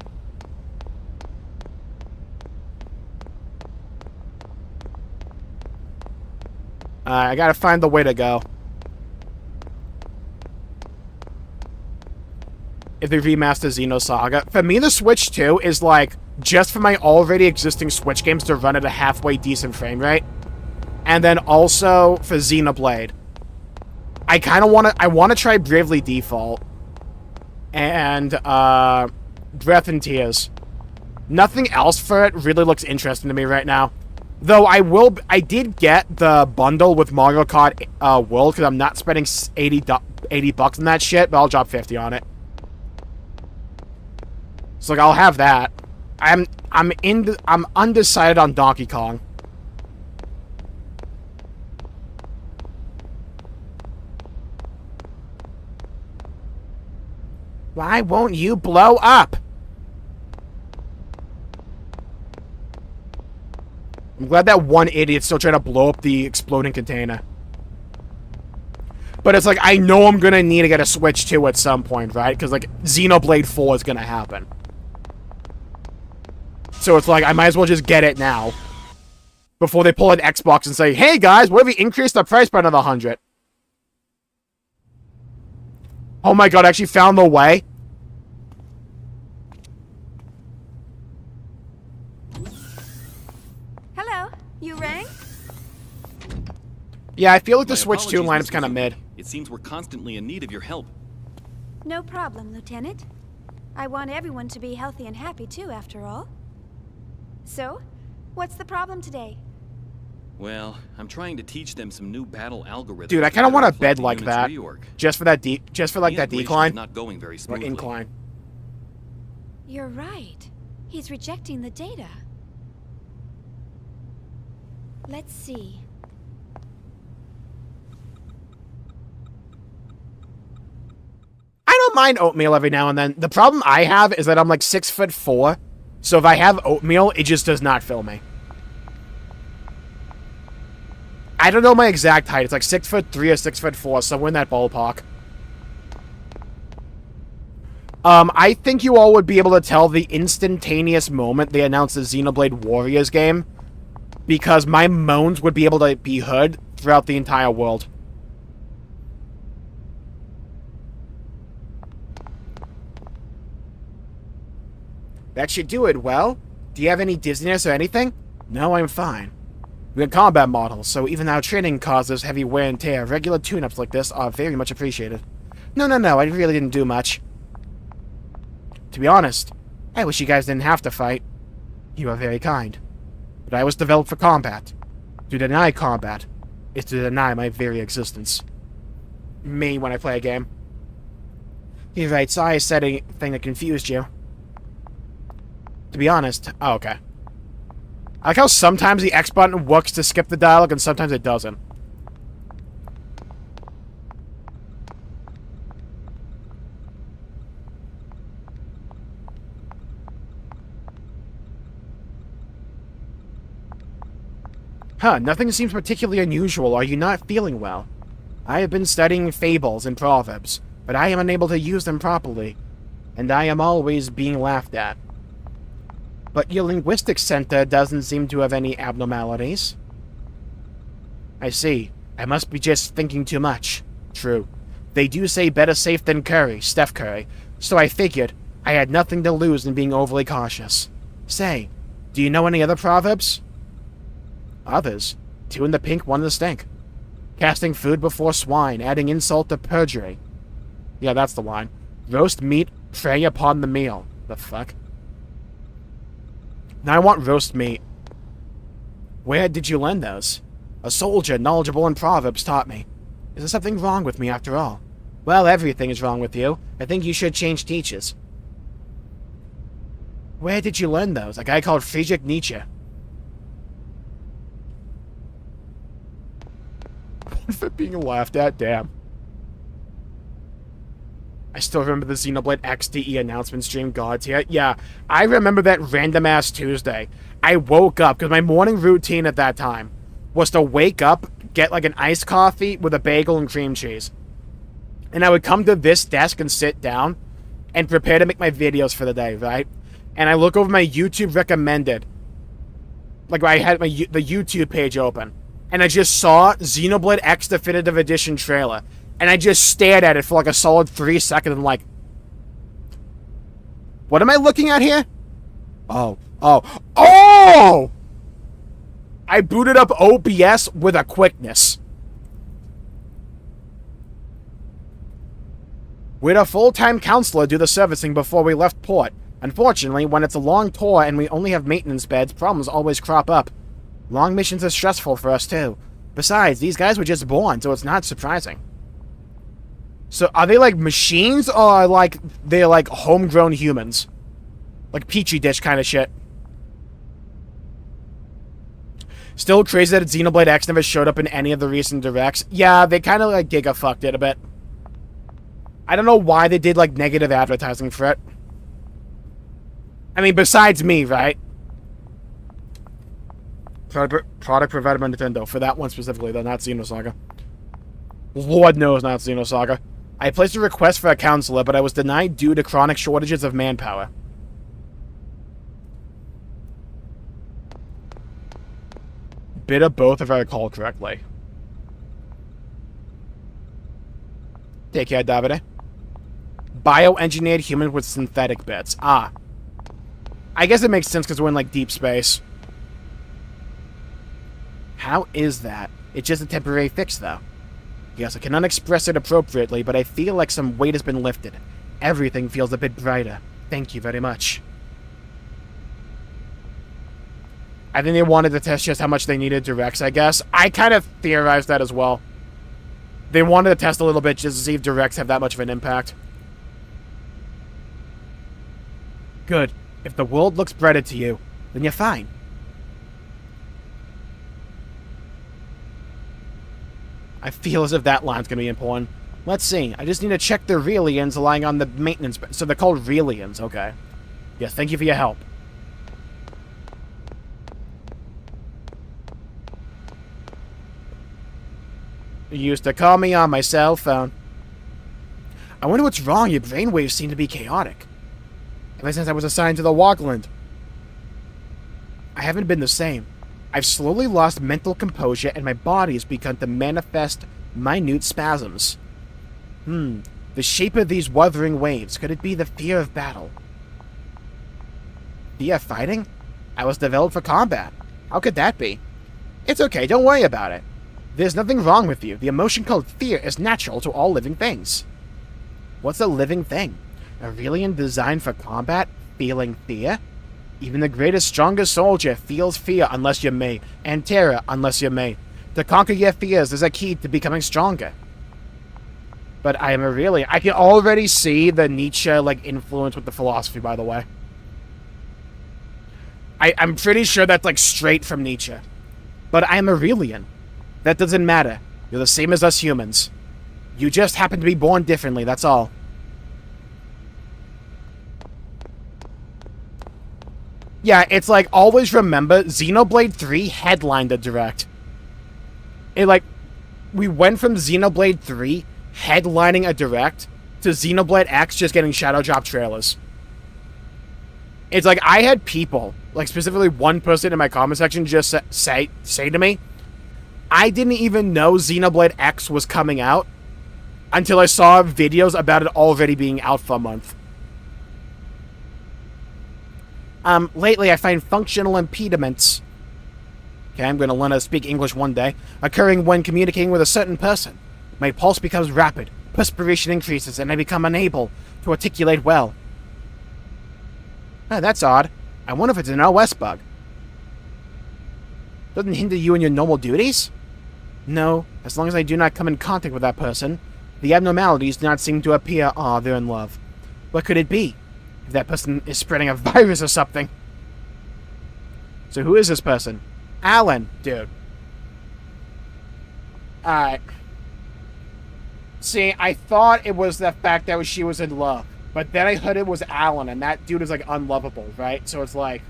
I gotta find the way to go. If they remaster Xenosaga. For me, the Switch 2 is like just for my already existing Switch games to run at a halfway decent frame rate. And then also for Xenoblade. I kind of want to try Bravely Default. And Breath and Tears. Nothing else for it really looks interesting to me right now. Though I did get the bundle with Mario Kart World because I'm not spending 80 bucks on that shit, but I'll drop 50 on it. So like, I'll have that. I'm undecided on Donkey Kong. Why won't you blow up? I'm glad that one idiot's still trying to blow up the exploding container. But it's like, I know I'm gonna need to get a Switch 2 at some point, right? Because, like, Xenoblade 4 is gonna happen. So it's like, I might as well just get it now. Before they pull an Xbox and say, hey guys, what if we increase the price by another 100? Oh my god, I actually found the way. Hello, you rang? Yeah, I feel like the Switch 2 lineup's kind of mid. It seems we're constantly in need of your help. No problem, Lieutenant. I want everyone to be healthy and happy too, after all. So, what's the problem today? Well, I'm trying to teach them some new battle algorithms. Dude, I kind of want a bed like that, just for that that decline not going very or smoothly. incline. You're right. He's rejecting the data. Let's see. I don't mind oatmeal every now and then. The problem I have is that I'm like 6'4", so if I have oatmeal, it just does not fill me. I don't know my exact height. It's like 6'3" or 6'4", somewhere in that ballpark. I think you all would be able to tell the instantaneous moment they announced the Xenoblade Warriors game, because my moans would be able to be heard throughout the entire world. That should do it. Well, do you have any dizziness or anything? No, I'm fine. We have combat models, so even though training causes heavy wear and tear, regular tune-ups like this are very much appreciated. No, I really didn't do much. To be honest, I wish you guys didn't have to fight. You are very kind. But I was developed for combat. To deny combat is to deny my very existence. Me when I play a game. You're right, sorry I said anything that confused you. To be honest, oh, okay. I like how sometimes the X button works to skip the dialogue and sometimes it doesn't. Huh, nothing seems particularly unusual. Are you not feeling well? I have been studying fables and proverbs, but I am unable to use them properly, and I am always being laughed at. But your linguistics center doesn't seem to have any abnormalities. I see. I must be just thinking too much. True. They do say better safe than Steph Curry, so I figured I had nothing to lose in being overly cautious. Say, do you know any other proverbs? Others. 2 in the pink, 1 in the stink. Casting food before swine, adding insult to perjury. Yeah, that's the line. Roast meat, prey upon the meal. The fuck? Now I want roast meat. Where did you learn those? A soldier knowledgeable in proverbs taught me. Is there something wrong with me after all? Well, everything is wrong with you. I think you should change teachers. Where did you learn those? A guy called Friedrich Nietzsche. For being laughed at, damn. I still remember the Xenoblade XDE announcement stream, God's here. Yeah, I remember that random-ass Tuesday. I woke up, because my morning routine at that time was to wake up, get like an iced coffee with a bagel and cream cheese. And I would come to this desk and sit down and prepare to make my videos for the day, right? And I look over my YouTube recommended. Like, I had the YouTube page open. And I just saw Xenoblade X Definitive Edition trailer. And I just stared at it for like a solid 3 seconds and like... What am I looking at here? Oh! I booted up OBS with a quickness. We had a full-time counselor do the servicing before we left port. Unfortunately, when it's a long tour and we only have maintenance beds, problems always crop up. Long missions are stressful for us, too. Besides, these guys were just born, so it's not surprising. So, are they like machines, or like they're like homegrown humans? Like Petri dish kind of shit. Still crazy that Xenoblade X never showed up in any of the recent directs. Yeah, they kind of like giga-fucked it a bit. I don't know why they did like negative advertising for it. I mean, besides me, right? Product provided by Nintendo. For that one specifically, though, not Xenosaga. Lord knows not Xenosaga. I placed a request for a counselor, but I was denied due to chronic shortages of manpower. Bit of both, if I recall correctly. Take care, Davide. Bioengineered human with synthetic bits. Ah. I guess it makes sense because we're in, like, deep space. How is that? It's just a temporary fix, though. Yes, I cannot express it appropriately, but I feel like some weight has been lifted. Everything feels a bit brighter. Thank you very much. I think they wanted to test just how much they needed directs, I guess. I kind of theorized that as well. They wanted to test a little bit just to see if directs have that much of an impact. Good. If the world looks brighter to you, then you're fine. I feel as if that line's going to be important. Let's see. I just need to check the Relians lying on the maintenance... So they're called Relians, okay. Yes, thank you for your help. You used to call me on my cell phone. I wonder what's wrong. Your brainwaves seem to be chaotic. Ever since I was assigned to the Walkland, I haven't been the same. I've slowly lost mental composure and my body has begun to manifest minute spasms. The shape of these wuthering waves. Could it be the fear of battle? Fear of fighting? I was developed for combat. How could that be? It's okay, don't worry about it. There's nothing wrong with you. The emotion called fear is natural to all living things. What's a living thing? A Relian designed for combat? Feeling fear? Even the greatest, strongest soldier feels fear unless you're me, and terror unless you're me. To conquer your fears is a key to becoming stronger. But I am a Relian. I can already see the Nietzsche like influence with the philosophy, by the way. I'm pretty sure that's like straight from Nietzsche. But I am a Relian. That doesn't matter. You're the same as us humans. You just happen to be born differently, that's all. Yeah, it's like, always remember, Xenoblade 3 headlined the direct. It like, we went from Xenoblade 3 headlining a direct to Xenoblade X just getting shadow drop trailers. It's like, I had people, like specifically one person in my comment section just say to me, I didn't even know Xenoblade X was coming out until I saw videos about it already being out for a month. Lately I find functional impediments, okay, I'm going to learn how to speak English one day, occurring when communicating with a certain person. My pulse becomes rapid, perspiration increases, and I become unable to articulate well. That's odd. I wonder if it's an OS bug. Doesn't hinder you in your normal duties? No, as long as I do not come in contact with that person, the abnormalities do not seem to appear. Aw, they're in love. What could it be? If that person is spreading a virus or something. So who is this person? Alan, dude. Alright. See, I thought it was the fact that she was in love. But then I heard it was Alan, and that dude is, like, unlovable, right? So it's like,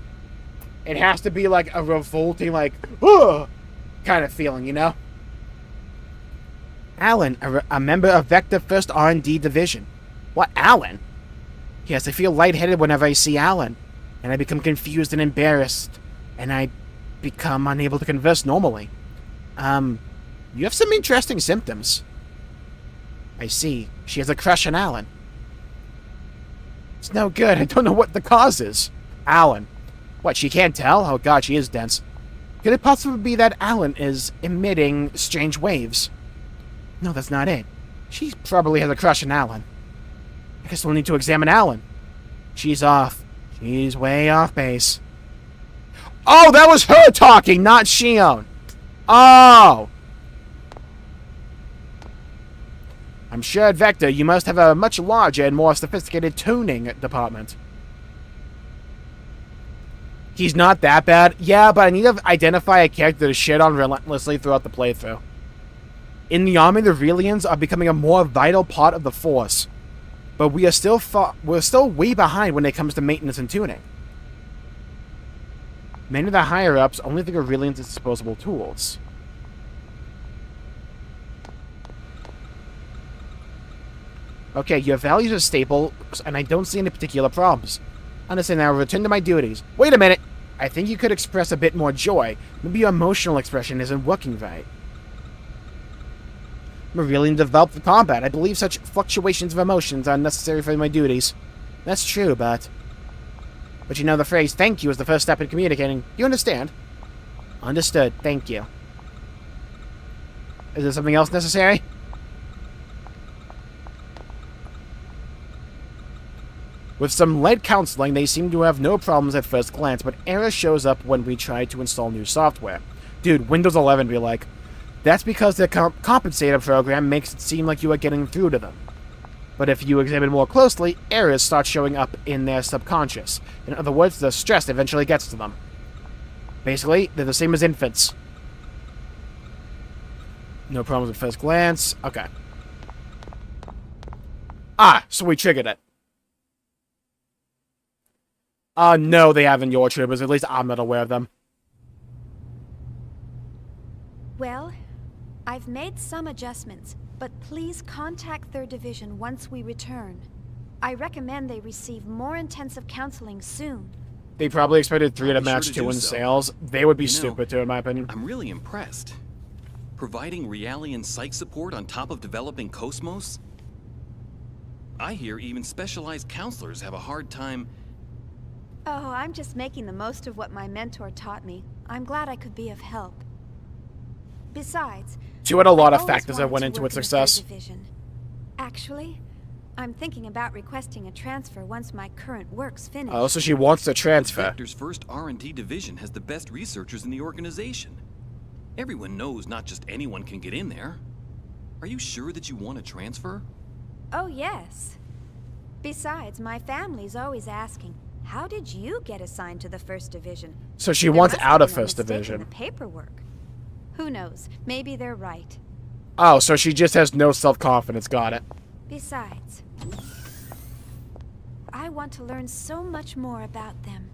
it has to be, like, a revolting, like, ugh, kind of feeling, you know? Alan, a member of Vector 1st R&D Division. What, Alan? Yes, I feel lightheaded whenever I see Alan, and I become confused and embarrassed, and I become unable to converse normally. You have some interesting symptoms. I see. She has a crush on Alan. It's no good. I don't know what the cause is. Alan. What, she can't tell? Oh god, she is dense. Could it possibly be that Alan is emitting strange waves? No, that's not it. She probably has a crush on Alan. I guess we'll need to examine Alan. She's off. She's way off base. Oh, that was her talking, not Shion. Oh! I'm sure at Vector you must have a much larger and more sophisticated tuning department. He's not that bad. Yeah, but I need to identify a character to shit on relentlessly throughout the playthrough. In the army, the Aurelians are becoming a more vital part of the Force. But we're still way behind when it comes to maintenance and tuning. Many of the higher-ups only think of Aurelians as disposable tools. Okay, your values are stable, and I don't see any particular problems. Understand now, return to my duties. Wait a minute! I think you could express a bit more joy. Maybe your emotional expression isn't working right. I'm Aurelian developed for combat. I believe such fluctuations of emotions are necessary for my duties. That's true, but you know the phrase, thank you, is the first step in communicating. You understand? Understood. Thank you. Is there something else necessary? With some light counseling, they seem to have no problems at first glance, but error shows up when we try to install new software. Dude, Windows 11 be like, that's because the compensator program makes it seem like you are getting through to them. But if you examine more closely, errors start showing up in their subconscious. In other words, the stress eventually gets to them. Basically, they're the same as infants. No problems at first glance. Okay. Ah, so we triggered it. No, they haven't your troopers. At least I'm not aware of them. Well, I've made some adjustments, but please contact 3rd Division once we return. I recommend they receive more intensive counseling soon. They probably expected 3 to match 2 in sales. They would be stupid too, in my opinion. I'm really impressed. Providing Realian psych support on top of developing KOS-MOS? I hear even specialized counselors have a hard time. Oh, I'm just making the most of what my mentor taught me. I'm glad I could be of help. Besides, She had a lot of factors that went into its success. Actually, I'm thinking about requesting a transfer once my current work's finished. Oh, so she wants to transfer. Vector's first R&D division has the best researchers in the organization. Everyone knows not just anyone can get in there. Are you sure that you want to transfer? Oh, yes. Besides, my family's always asking, how did you get assigned to the 1st Division? So she wants out of 1st Division. The paperwork. Who knows? Maybe they're right. Oh, so she just has no self-confidence. Got it. Besides, I want to learn so much more about them.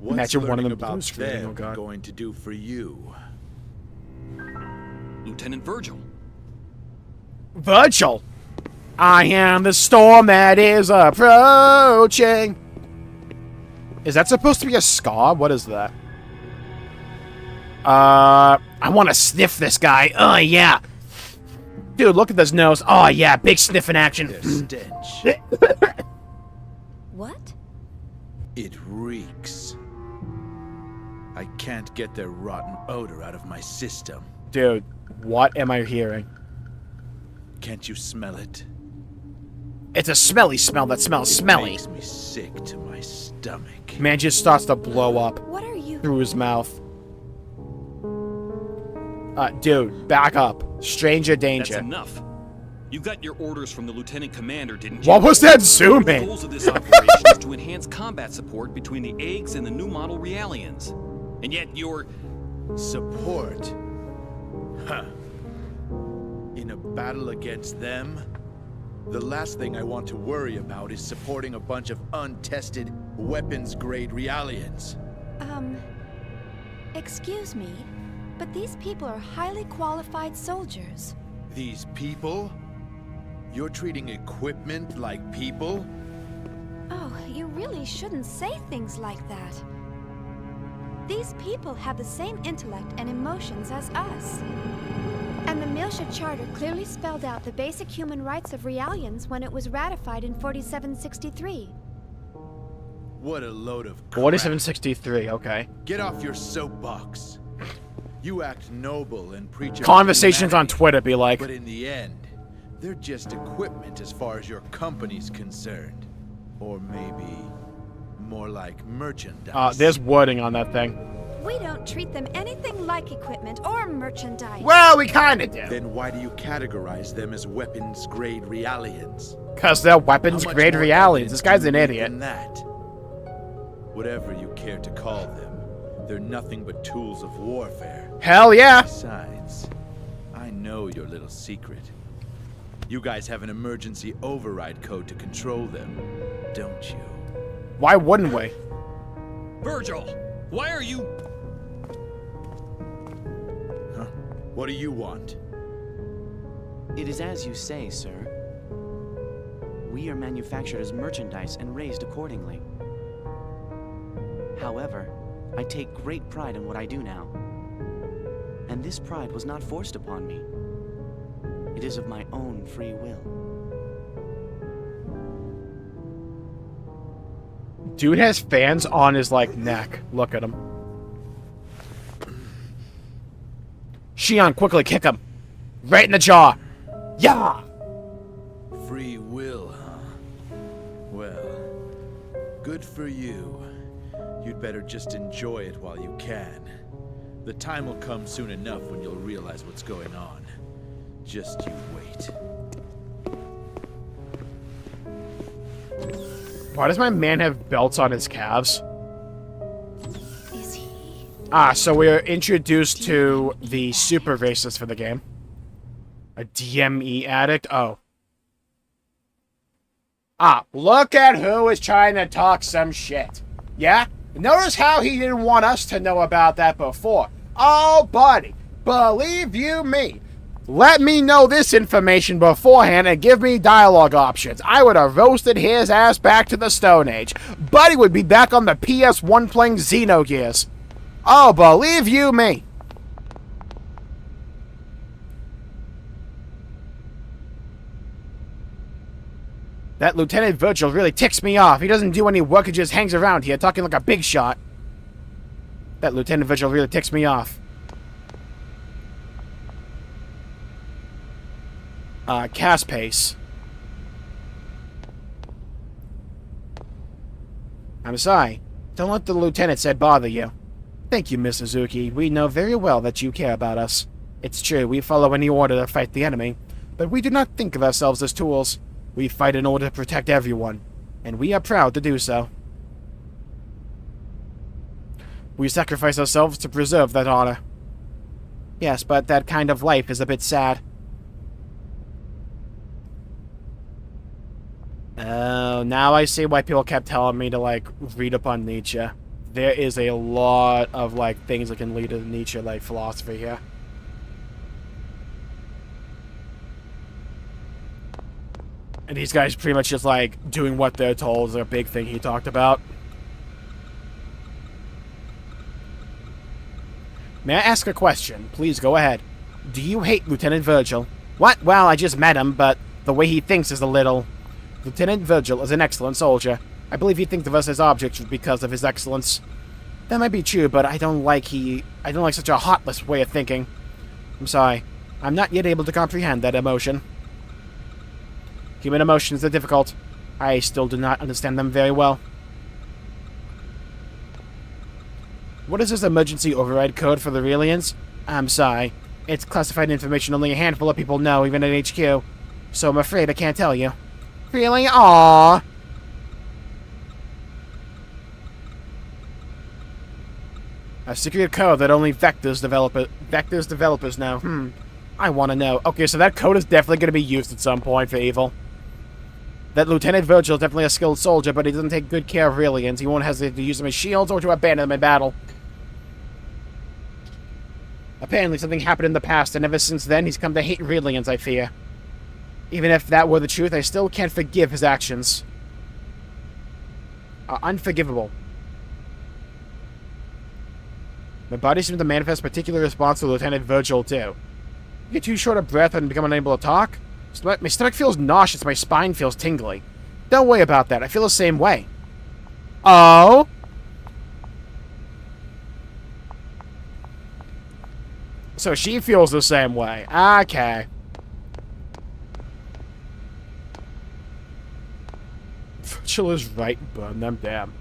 Imagine one of them about blue screen. them Oh god. going to do for you? Lieutenant Virgil. Virgil! I am the storm that is approaching. Is that supposed to be a ska? What is that? I want to sniff this guy. Oh, yeah. Dude, look at this nose. Oh, yeah, big sniffing action. Their stench. What? It reeks. I can't get their rotten odor out of my system. Dude, what am I hearing? Can't you smell it? It's a smelly smell that smells smelly. It makes me sick to my stomach. Man just starts to blow up What are you? through his mouth. Dude, back up. Stranger danger. That's enough. You got your orders from the Lieutenant Commander, didn't you? What was that zoom in? The goals of this operation is to enhance combat support between the eggs and the new model Realians. And yet you're... Support? Huh. In a battle against them? The last thing I want to worry about is supporting a bunch of untested, weapons-grade Realians. Excuse me, but these people are highly qualified soldiers. These people? You're treating equipment like people? Oh, you really shouldn't say things like that. These people have the same intellect and emotions as us. And the Miltia Charter clearly spelled out the basic human rights of Realians when it was ratified in 4763. What a load of crap. 4763, okay. Get off your soapbox. You act noble and preach... Conversations on Twitter be like... But in the end, they're just equipment as far as your company's concerned. Or maybe more like merchandise. There's wording on that thing. We don't treat them anything like equipment or merchandise. Well, we kinda do. Then why do you categorize them as weapons-grade realians? Because they're weapons-grade realities. This guy's an idiot. Than that. Whatever you care to call them, they're nothing but tools of warfare. Hell yeah! Besides, I know your little secret. You guys have an emergency override code to control them, don't you? Why wouldn't we? Virgil, why are you... Huh? What do you want? It is as you say, sir. We are manufactured as merchandise and raised accordingly. However, I take great pride in what I do now. And this pride was not forced upon me. It is of my own free will. Dude has fans on his, like, neck. Look at him. Shion, quickly kick him. Right in the jaw. Yeah! Free will, huh? Well, good for you. You'd better just enjoy it while you can. The time will come soon enough when you'll realize what's going on. Just you wait. Why does my man have belts on his calves? Is he? So we're introduced to the super racist for the game. A DME addict? Oh. Look at who is trying to talk some shit. Yeah? Notice how he didn't want us to know about that before. Oh, buddy. Believe you me. Let me know this information beforehand and give me dialogue options. I would have roasted his ass back to the Stone Age. Buddy would be back on the PS1 playing Xenogears. Oh, believe you me. That Lieutenant Virgil really ticks me off. He doesn't do any work, he just hangs around here talking like a big shot. That Lieutenant Virgil really ticks me off. Cast pace. I'm sorry. Don't let the lieutenant said bother you. Thank you, Miss Suzuki. We know very well that you care about us. It's true, we follow any order to fight the enemy, but we do not think of ourselves as tools. We fight in order to protect everyone, and we are proud to do so. We sacrifice ourselves to preserve that honor. Yes, but that kind of life is a bit sad. Oh, now I see why people kept telling me to, like, read up on Nietzsche. There is a lot of, like, things that can lead to Nietzsche, like, philosophy here. And these guys pretty much just, like, doing what they're told is a big thing he talked about. May I ask a question? Please go ahead. Do you hate Lieutenant Virgil? What? Well, I just met him, but the way he thinks is a little... Lieutenant Virgil is an excellent soldier. I believe he thinks of us as objects because of his excellence. That might be true, but I don't like such a heartless way of thinking. I'm sorry. I'm not yet able to comprehend that emotion. Human emotions are difficult. I still do not understand them very well. What is this emergency override code for the Relians? I'm sorry. It's classified information only a handful of people know, even at HQ. So I'm afraid I can't tell you. Really? Aww. A secret code that only Vector's developers know. I want to know. Okay, so that code is definitely going to be used at some point for evil. That Lieutenant Virgil is definitely a skilled soldier, but he doesn't take good care of Relians. He won't hesitate to use them as shields or to abandon them in battle. Apparently something happened in the past, and ever since then he's come to hate Relians, I fear. Even if that were the truth, I still can't forgive his actions. Unforgivable. My body seems to manifest particular response to Lieutenant Virgil, too. You get too short of breath and become unable to talk? My stomach feels nauseous, my spine feels tingly. Don't worry about that, I feel the same way. Oh? So she feels the same way. Okay. Virgil is right. Burn them, damn.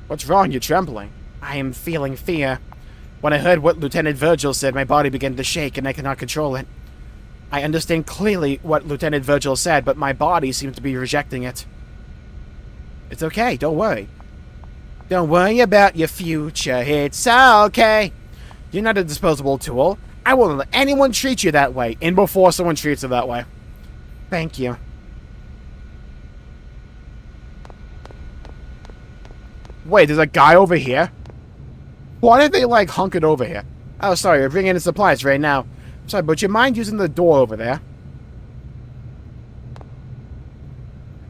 What's wrong? You're trembling. I am feeling fear. When I heard what Lieutenant Virgil said, my body began to shake and I cannot control it. I understand clearly what Lieutenant Virgil said, but my body seems to be rejecting it. It's okay, don't worry. Don't worry about your future, it's okay. You're not a disposable tool. I won't let anyone treat you that way, and before someone treats you that way. Thank you. Wait, there's a guy over here? Why did they, like, hunk it over here? Oh, sorry, we're bringing in supplies right now. Sorry, but you mind using the door over there?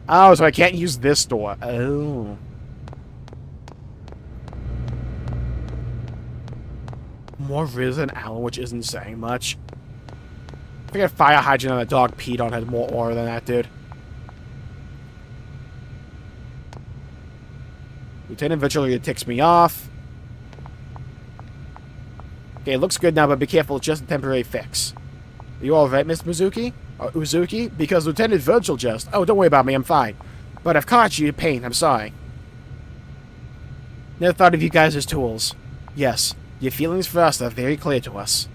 Oh, so I can't use this door. Oh. More risen Allen, which isn't saying much. I think a fire hydrant and a dog peed on had more aura than that, dude. Lieutenant Vigil ticks me off. Okay, it looks good now, but be careful, it's just a temporary fix. Are you alright, Miss Mizuki? Or Uzuki? Because Lieutenant Virgil just... Oh, don't worry about me, I'm fine. But I've caused you pain, I'm sorry. Never thought of you guys as tools. Yes, your feelings for us are very clear to us.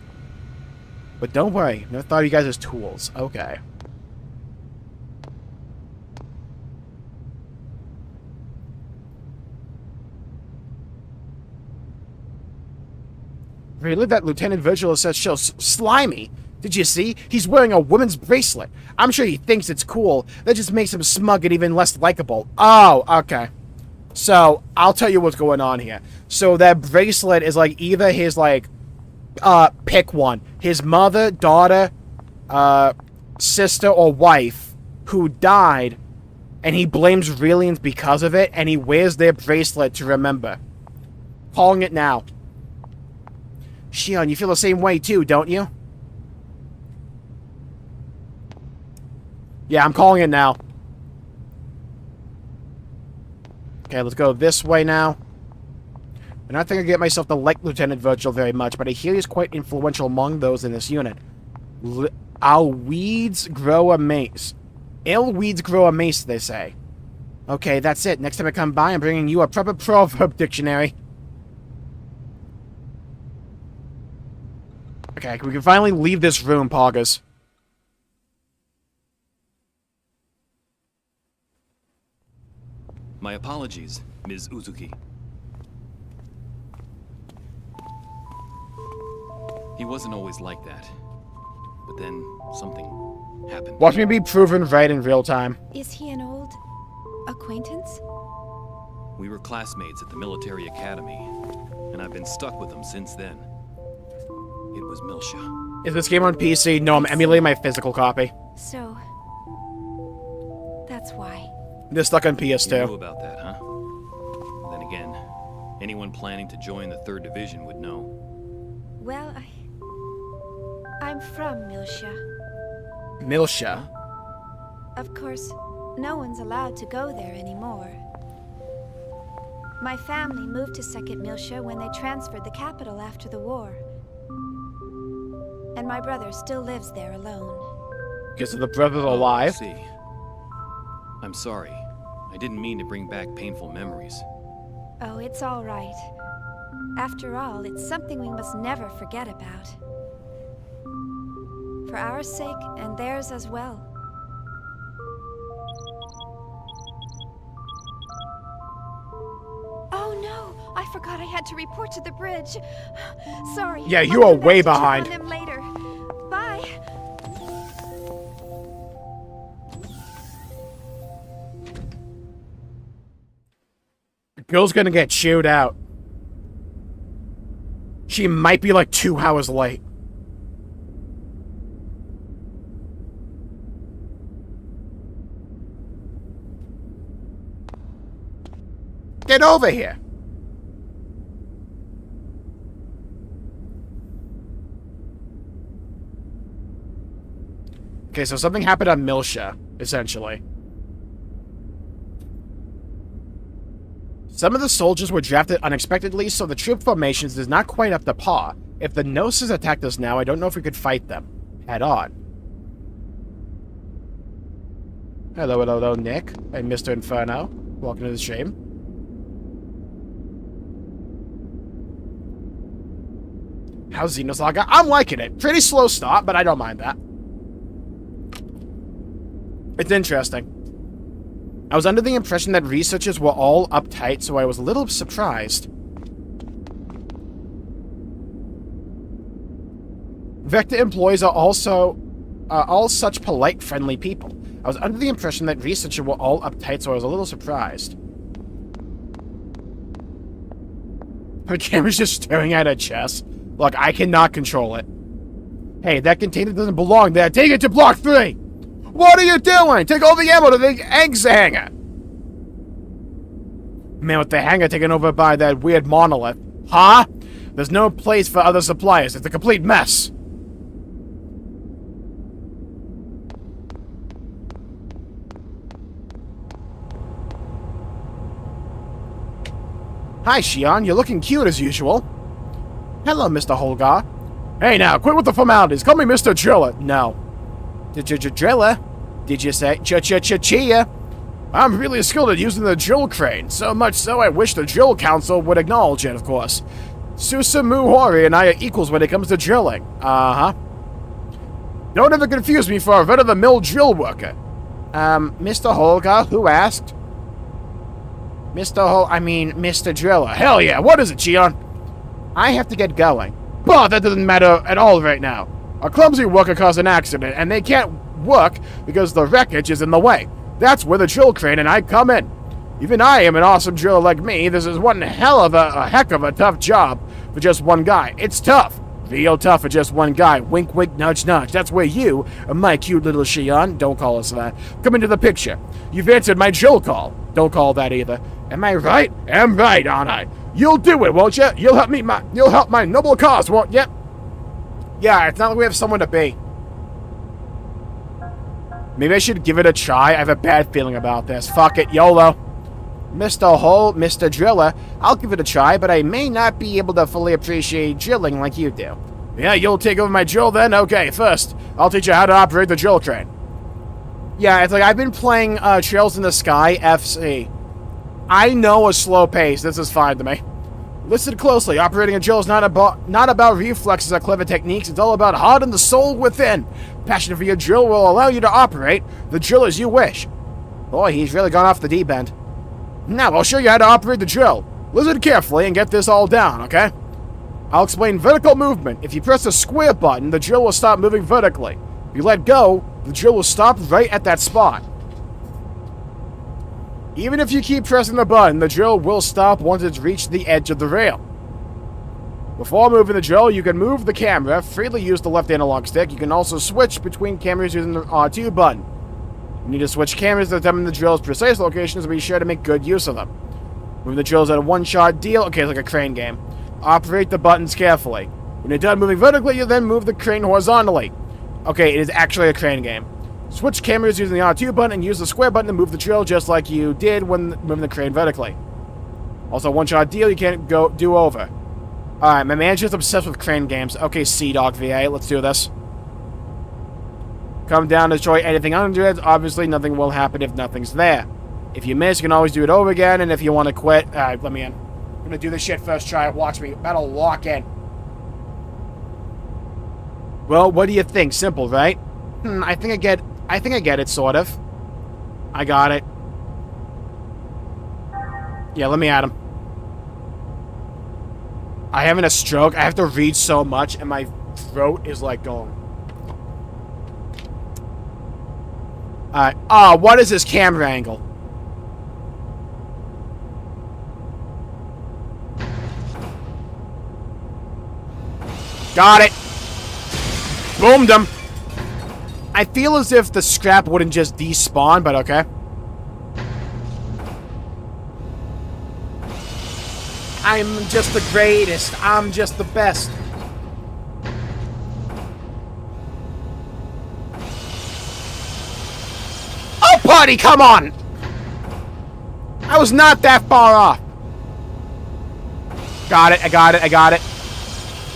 But don't worry, never thought of you guys as tools. Okay. Really? That Lieutenant Virgil says so slimy. Did you see? He's wearing a woman's bracelet. I'm sure he thinks it's cool. That just makes him smug and even less likable. Oh, okay. So, I'll tell you what's going on here. So, that bracelet is like either his, like, pick one. His mother, daughter, sister, or wife who died, and he blames Relians because of it, and he wears their bracelet to remember. Calling it now. Shion, you feel the same way too, don't you? Yeah, I'm calling it now. Okay, let's go this way now. I'm not thinking I get myself to like Lieutenant Virgil very much, but I hear he's quite influential among those in this unit. Ill weeds grow a mace, they say. Okay, that's it. Next time I come by, I'm bringing you a proper proverb dictionary. Okay, we can finally leave this room, Poggers. My apologies, Ms. Uzuki. He wasn't always like that. But then, something happened. Watch me be proven right in real time. Is he an old acquaintance? We were classmates at the military academy, and I've been stuck with him since then. It was Milsha. Is this game on PC? No, I'm emulating my physical copy. So, that's why. They're stuck on PS2. You knew about that, huh? Then again, anyone planning to join the 3rd Division would know. Well, I'm from Milsha. Milsha? Of course, no one's allowed to go there anymore. My family moved to 2nd Milsha when they transferred the capital after the war. And my brother still lives there alone. Okay, so the brother's alive? I see. I'm sorry. I didn't mean to bring back painful memories. Oh, it's all right. After all, it's something we must never forget about. For our sake, and theirs as well. Oh no! I forgot I had to report to the bridge. Sorry. Yeah, you are way behind. Check on them later. Bye. The girl's gonna get chewed out. She might be like 2 hours late. Get over here. Okay, so something happened on Milsha, essentially. Some of the soldiers were drafted unexpectedly, so the troop formations is not quite up to par. If the Gnosis attacked us now, I don't know if we could fight them head on. Hello, hello, hello, Nick. And Mr. Inferno. Welcome to the stream. How's Xenosaga? I'm liking it. Pretty slow start, but I don't mind that. It's interesting. I was under the impression that researchers were all uptight, so I was a little surprised. Vector employees are also all such polite, friendly people. I was under the impression that researchers were all uptight, so I was a little surprised. Her camera's just staring at her chest. Look, I cannot control it. Hey, that container doesn't belong there. Take it to Block 3! What are you doing? Take all the ammo to the eggs hangar! Man, with the hangar taken over by that weird monolith. Huh? There's no place for other suppliers. It's a complete mess. Hi, Shion. You're looking cute as usual. Hello, Mr. Holgar. Hey, now, quit with the formalities. Call me Mr. Driller. No. Driller? Did you say? Chia? I'm really skilled at using the drill crane. So much so, I wish the drill council would acknowledge it, of course. Susumu Hori and I are equals when it comes to drilling. Uh-huh. Don't ever confuse me for a run-of-the-mill drill worker. Mr. Holgar, who asked? Mr. Driller. Hell yeah, what is it, Chion? I have to get going. But that doesn't matter at all right now. A clumsy worker caused an accident, and they can't work because the wreckage is in the way. That's where the drill crane and I come in. Even I am an awesome driller like me. This is one hell of a heck of a tough job for just one guy. It's tough. Real tough for just one guy. Wink, wink, nudge, nudge. That's where you, my cute little Shion, don't call us that, come into the picture. You've answered my drill call. Don't call that either. Am I right? Am right, aren't I? You'll do it, won't you? You'll help my noble cause, won't you? Yeah, it's not like we have someone to be. Maybe I should give it a try. I have a bad feeling about this. Fuck it, YOLO. Mr. Driller, I'll give it a try, but I may not be able to fully appreciate drilling like you do. Yeah, you'll take over my drill then? Okay, first, I'll teach you how to operate the drill crane. Yeah, it's like I've been playing Trails in the Sky FC. I know a slow pace. This is fine to me. Listen closely. Operating a drill is not about reflexes or clever techniques. It's all about heart and the soul within. Passion for your drill will allow you to operate the drill as you wish. Boy, he's really gone off the deep end. Now, I'll show you how to operate the drill. Listen carefully and get this all down, okay? I'll explain vertical movement. If you press the square button, the drill will stop moving vertically. If you let go, the drill will stop right at that spot. Even if you keep pressing the button, the drill will stop once it's reached the edge of the rail. Before moving the drill, you can move the camera, freely use the left analog stick. You can also switch between cameras using the R2 button. You need to switch cameras to determine the drill's precise locations, so be sure to make good use of them. Move the drills at a one-shot deal. Okay, it's like a crane game. Operate the buttons carefully. When you're done moving vertically, you then move the crane horizontally. Okay, it is actually a crane game. Switch cameras using the R2 button and use the square button to move the drill just like you did when moving the crane vertically. Also, one-shot deal you can't do over. Alright, my manager's obsessed with crane games. Okay, Sea-Dog VA, let's do this. Come down, destroy anything under it. Obviously, nothing will happen if nothing's there. If you miss, you can always do it over again, and if you want to quit... Alright, let me in. I'm gonna do this shit first try. Watch me. That'll lock in. Well, what do you think? Simple, right? I think I get it, sort of. I got it. Yeah, let me at him. I'm having a stroke. I have to read so much, and my throat is, like, going... Alright. Oh, what is this camera angle? Got it. Boomed him. I feel as if the scrap wouldn't just despawn, but okay. I'm just the greatest. I'm just the best. Oh, buddy, come on! I was not that far off. Got it, I got it, I got it.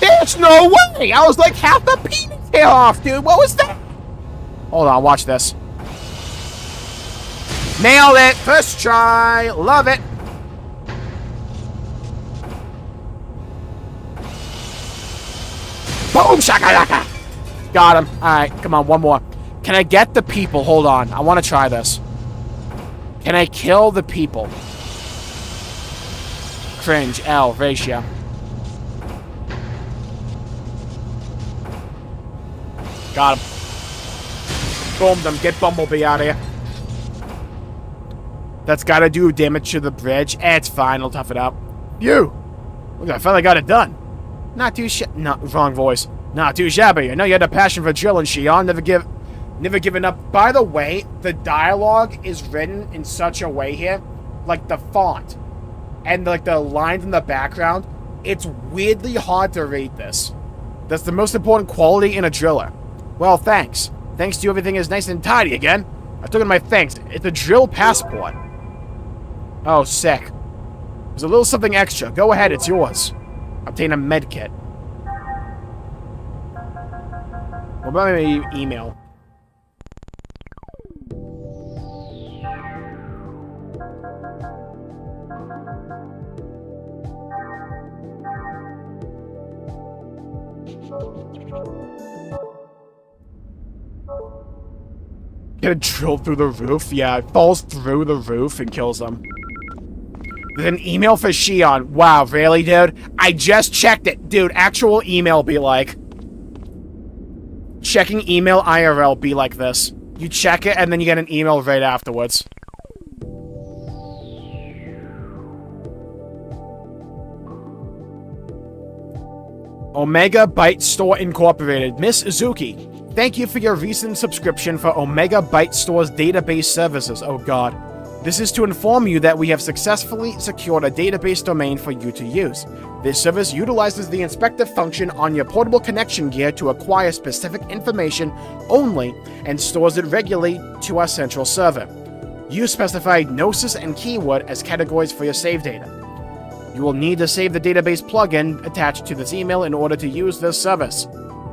There's no way! I was like half the penis hair off, dude. What was that? Hold on, watch this. Nailed it! First try! Love it! Boom shakalaka! Got him. Alright, come on, one more. Can I get the people? Hold on. I want to try this. Can I kill the people? Cringe. L. Ratio. Got him. Boom them. Get Bumblebee out of here. That's gotta do damage to the bridge. It's fine. I'll tough it out. You! Look, I finally got it done. Not too no, wrong voice. Not too shabby. I know you had a passion for drilling, Shion. Never given up. By the way, the dialogue is written in such a way here, like the font and like the lines in the background, it's weirdly hard to read this. That's the most important quality in a driller. Well, thanks. Thanks to you, everything is nice and tidy again. I took in my thanks. It's a drill passport. Oh, sick. There's a little something extra. Go ahead, it's yours. Obtain a med kit. What about my email? Get a drill through the roof? Yeah, it falls through the roof and kills them. There's an email for Shion. Wow, really, dude? I just checked it. Dude, actual email be like... Checking email IRL be like this. You check it, and then you get an email right afterwards. Omega Byte Store Incorporated. Miss Izuki, thank you for your recent subscription for Omega Byte Store's database services. Oh god. This is to inform you that we have successfully secured a database domain for you to use. This service utilizes the inspector function on your portable connection gear to acquire specific information only and stores it regularly to our central server. You specified Gnosis and Keyword as categories for your save data. You will need to save the database plugin attached to this email in order to use this service.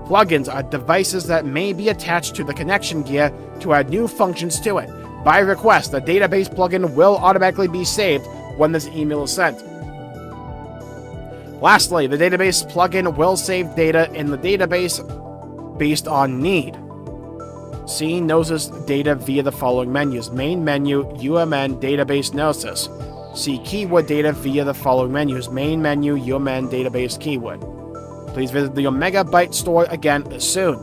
Plugins are devices that may be attached to the connection gear to add new functions to it. By request, the database plugin will automatically be saved when this email is sent. Lastly, the database plugin will save data in the database based on need. See Gnosis data via the following menus. Main menu, UMN, database Gnosis. See keyword data via the following menus. Main menu, UMN, database keyword. Please visit the Omega Byte store again soon.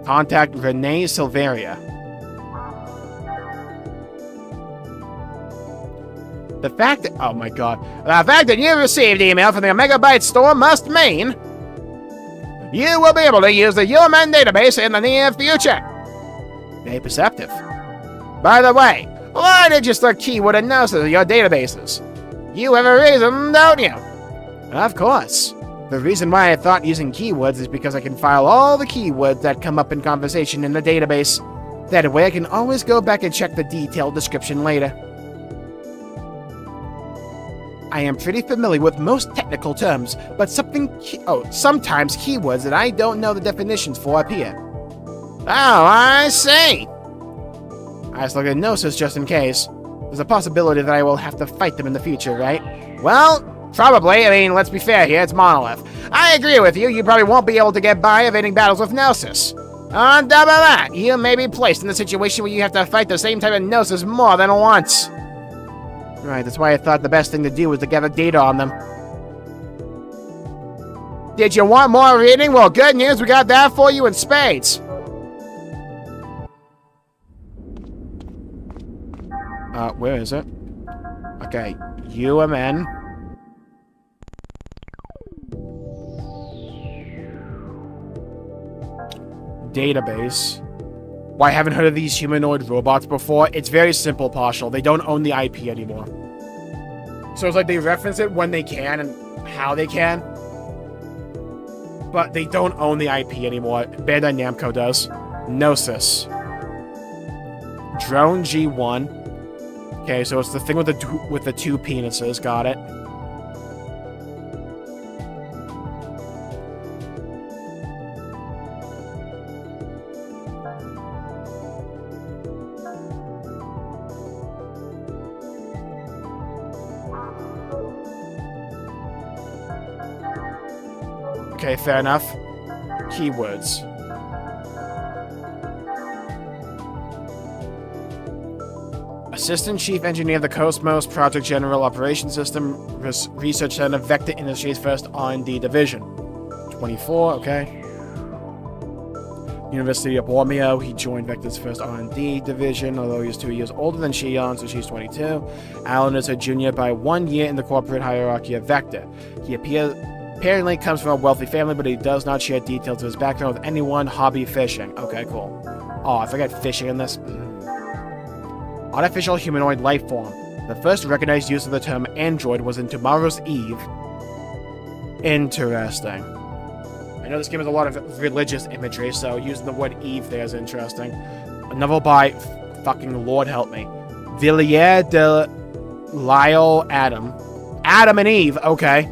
Contact Renee Silveria. The fact that... Oh my god. The fact that you received email from the Omega Byte store must mean... you will be able to use the UMN database in the near future. Very perceptive. By the way, why did you start keyword and Gnosis in your databases? You have a reason, don't you? Of course. The reason why I thought using keywords is because I can file all the keywords that come up in conversation in the database. That way I can always go back and check the detailed description later. I am pretty familiar with most technical terms, but sometimes keywords that I don't know the definitions for appear. Oh, I see. I just look at Gnosis just in case. There's a possibility that I will have to fight them in the future, right? Well, probably. I mean, let's be fair here, it's Monolith. I agree with you, you probably won't be able to get by evading battles with Gnosis. On top of that, you may be placed in a situation where you have to fight the same type of Gnosis more than once. Right, that's why I thought the best thing to do was to gather data on them. Did you want more reading? Well, good news, we got that for you in spades. Where is it? Okay, UMN. Database. Why, I haven't heard of these humanoid robots before. It's very simple, Partial. They don't own the IP anymore. So it's like they reference it when they can and how they can. But they don't own the IP anymore. Bandai Namco does. Gnosis. Drone G1. Okay, so it's the thing with the two penises. Got it. Okay, fair enough. Keywords. Assistant Chief Engineer of the KOS-MOS Project General Operations System Research Center, Vector Industries' first R&D division. 24, okay. University of Borneo, he joined Vector's first R&D division, although he's 2 years older than Shion, so she's 22. Alan is her junior by 1 year in the corporate hierarchy of Vector. He apparently comes from a wealthy family, but he does not share details of his background with anyone. Hobby fishing. Okay, cool. Oh, I forgot fishing in this. Artificial humanoid life form. The first recognized use of the term android was in Tomorrow's Eve. Interesting. I know this game has a lot of religious imagery, so using the word Eve there is interesting. A novel by, fucking Lord help me, Villiers de L'Isle Adam. Adam and Eve, okay.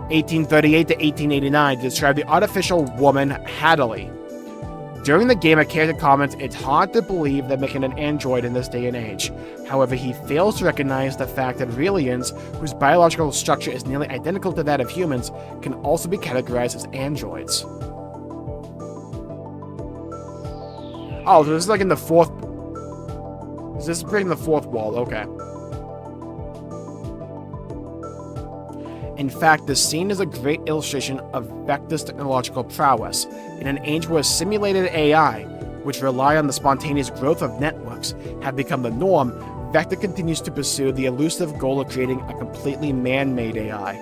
1838 to 1889 to describe the artificial woman Hadley. During the game, a character comments, "It's hard to believe they're making an android in this day and age." However, he fails to recognize the fact that Realians, whose biological structure is nearly identical to that of humans, can also be categorized as androids. Oh, so this is like in the fourth... This is breaking the fourth wall, okay. In fact, this scene is a great illustration of Vector's technological prowess. In an age where simulated AI, which rely on the spontaneous growth of networks, have become the norm, Vector continues to pursue the elusive goal of creating a completely man-made AI.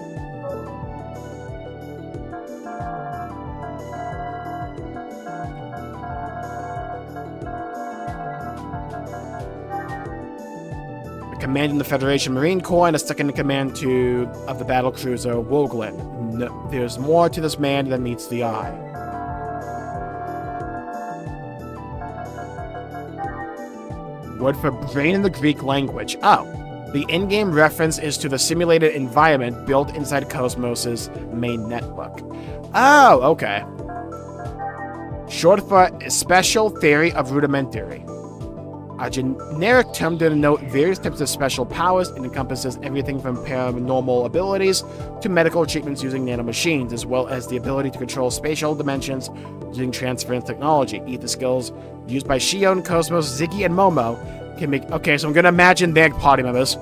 Commanding the Federation Marine Corps and a second-in-command of the battlecruiser Woglin. No, there's more to this man than meets the eye. Word for brain in the Greek language. Oh, the in-game reference is to the simulated environment built inside KOS-MOS's main network. Oh, okay. Short for Special Theory of Rudimentary. A generic term to denote various types of special powers. It encompasses everything from paranormal abilities to medical treatments using nanomachines, as well as the ability to control spatial dimensions using transference technology. Ether skills used by Shion, KOS-MOS, Ziggy, and Momo can make... Okay, so I'm going to imagine their party members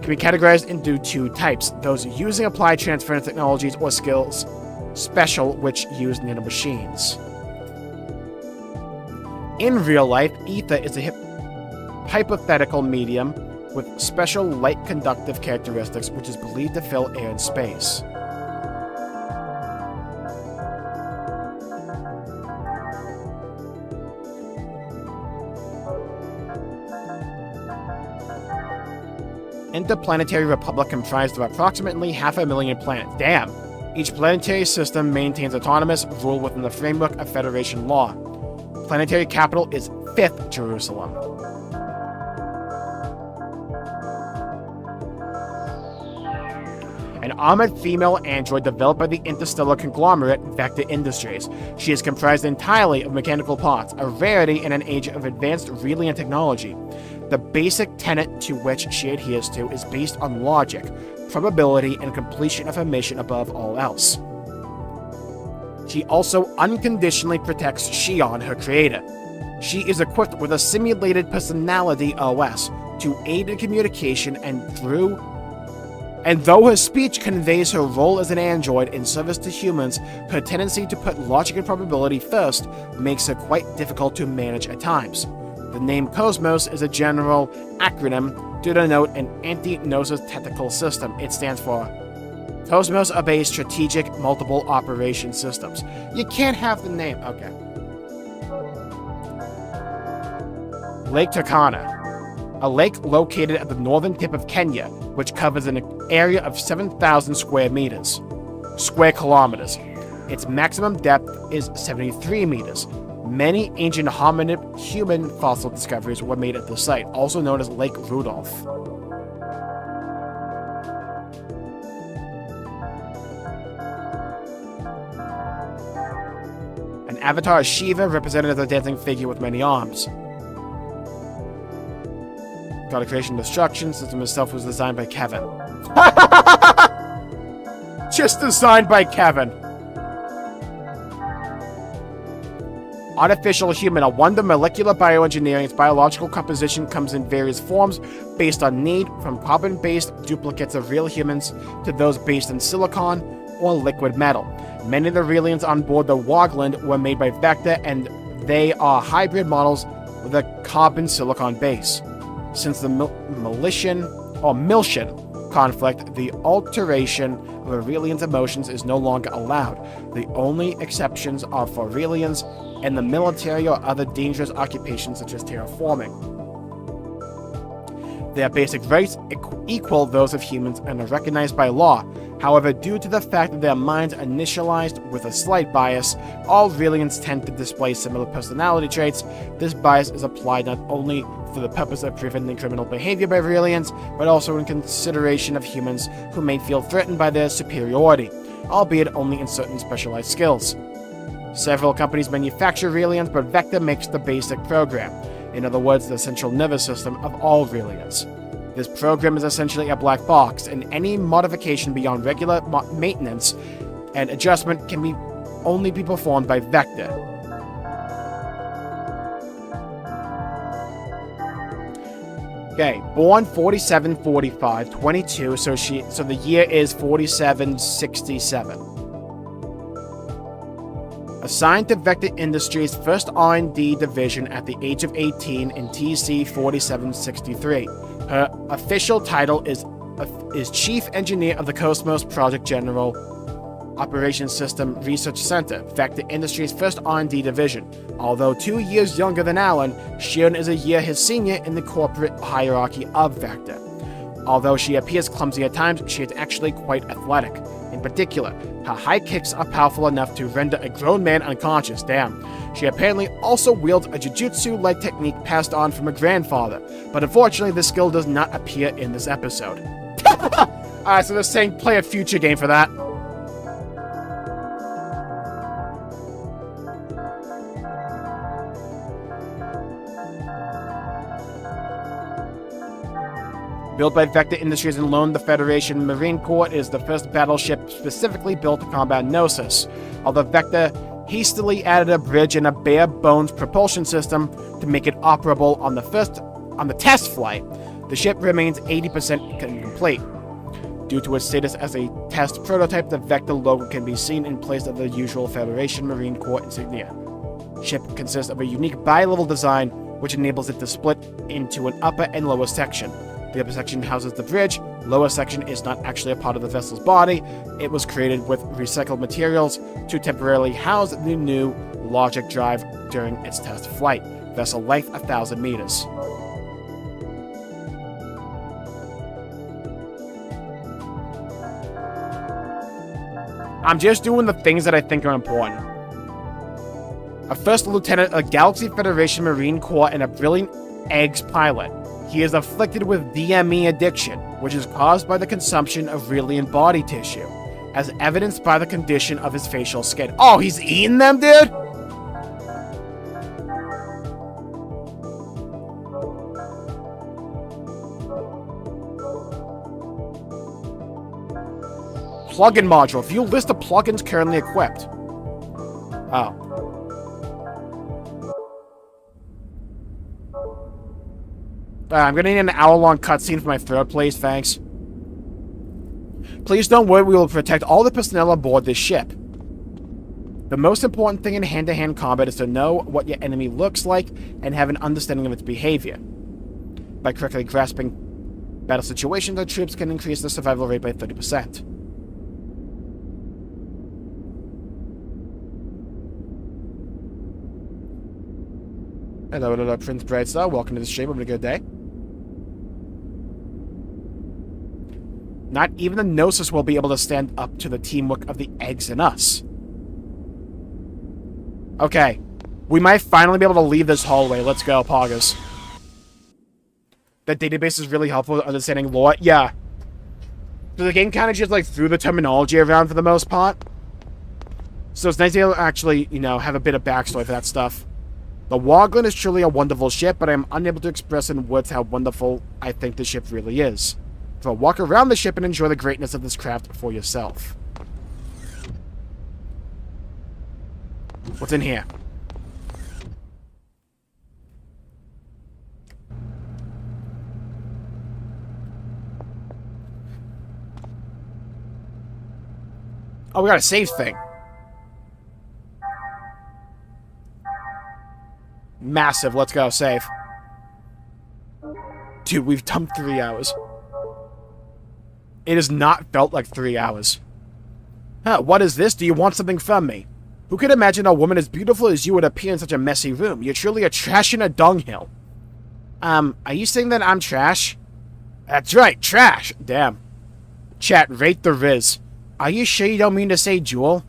can be categorized into two types. Those using applied transference technologies or skills, special, which use nanomachines. In real life, Ether is a hypothetical medium with special light conductive characteristics, which is believed to fill air and space. Interplanetary Republic comprised of approximately 500,000 planets. Damn! Each planetary system maintains autonomous rule within the framework of Federation law. Planetary capital is 5th Jerusalem. An armored female android developed by the interstellar conglomerate Vector Industries. She is comprised entirely of mechanical parts, a rarity in an age of advanced Realian technology. The basic tenet to which she adheres to is based on logic, probability, and completion of her mission above all else. She also unconditionally protects Shion, her creator. She is equipped with a simulated personality OS to aid in communication, and though her speech conveys her role as an android in service to humans, her tendency to put logic and probability first makes her quite difficult to manage at times. The name KOS-MOS is a general acronym to denote an anti-Gnosis tactical system. It stands for KOS-MOS obeys strategic multiple operation systems. You can't have the name. Okay. Lake Turkana. A lake located at the northern tip of Kenya, which covers an area of 7,000 square kilometers. Its maximum depth is 73 meters. Many ancient hominid human fossil discoveries were made at the site, also known as Lake Rudolph. An avatar is Shiva, represented as a dancing figure with many arms. God of Creation and Destruction. System itself was designed by Kevin. Just designed by Kevin. artificial human, a wonder molecular bioengineering. Its biological composition comes in various forms based on need, from carbon-based duplicates of real humans to those based in silicon or liquid metal. Many of the Aurelians on board the Wargland were made by Vector, and they are hybrid models with a carbon-silicon base. Since the Miltian conflict, the alteration of Aurelians' emotions is no longer allowed. The only exceptions are for Aurelians and the military or other dangerous occupations such as terraforming. Their basic rights equal those of humans and are recognized by law. However, due to the fact that their minds are initialized with a slight bias, all Aurelians tend to display similar personality traits. This bias is applied not only for the purpose of preventing criminal behavior by Aurelians, but also in consideration of humans who may feel threatened by their superiority, albeit only in certain specialized skills. Several companies manufacture Aurelians, but Vector makes the basic program. In other words, the central nervous system of all Aurelians. This program is essentially a black box, and any modification beyond regular maintenance and adjustment can only be performed by Vector. Okay, born 4745, 22, so the year is 4767. Assigned to Vector Industries' first R&D division at the age of 18 in TC 4763. Her official title is Chief Engineer of the KOS-MOS Project General Operations System Research Center, Vector Industries' first R&D division. Although 2 years younger than Alan, Sheeran is a year his senior in the corporate hierarchy of Vector. Although she appears clumsy at times, she is actually quite athletic. In particular, her high kicks are powerful enough to render a grown man unconscious. Damn. She apparently also wields a jujutsu-like technique passed on from her grandfather, but unfortunately this skill does not appear in this episode. Alright, so they're saying play a future game for that. Built by Vector Industries and loaned the Federation Marine Corps, is the first battleship specifically built to combat Gnosis. Although Vector hastily added a bridge and a bare-bones propulsion system to make it operable on the test flight, the ship remains 80% incomplete. Due to its status as a test prototype, the Vector logo can be seen in place of the usual Federation Marine Corps insignia. The ship consists of a unique bi-level design, which enables it to split into an upper and lower section. The upper section houses the bridge. Lower section is not actually a part of the vessel's body. It was created with recycled materials to temporarily house the new logic drive during its test flight. Vessel length 1,000 meters. I'm just doing the things that I think are important. A first lieutenant of the Galaxy Federation Marine Corps and a brilliant eggs pilot. He is afflicted with DME addiction, which is caused by the consumption of Aurelian body tissue, as evidenced by the condition of his facial skin. Oh, he's eating them, dude? Plugin module. View list of plugins currently equipped. Oh. I'm gonna need an hour-long cutscene for my third place, thanks. Please don't worry, we will protect all the personnel aboard this ship. The most important thing in hand-to-hand combat is to know what your enemy looks like and have an understanding of its behavior. By correctly grasping battle situations, our troops can increase their survival rate by 30%. Hello, Prince Brightstar. Welcome to the stream. Having a good day. Not even the Gnosis will be able to stand up to the teamwork of the eggs and us. Okay. We might finally be able to leave this hallway. Let's go, Poggers. The database is really helpful with understanding lore. Yeah. So the game kind of just, like, threw the terminology around for the most part. So it's nice to be able to actually, you know, have a bit of backstory for that stuff. The Wargland is truly a wonderful ship, but I am unable to express in words how wonderful I think the ship really is. So walk around the ship and enjoy the greatness of this craft for yourself. What's in here? Oh, we got a save thing. Massive. Let's go. Save. Dude, we've done 3 hours. It has not felt like 3 hours. Huh, what is this? Do you want something from me? Who could imagine a woman as beautiful as you would appear in such a messy room? You're truly a trash in a dunghill. Are you saying that I'm trash? That's right, trash. Damn. Chat, rate the Riz. Are you sure you don't mean to say Jewel?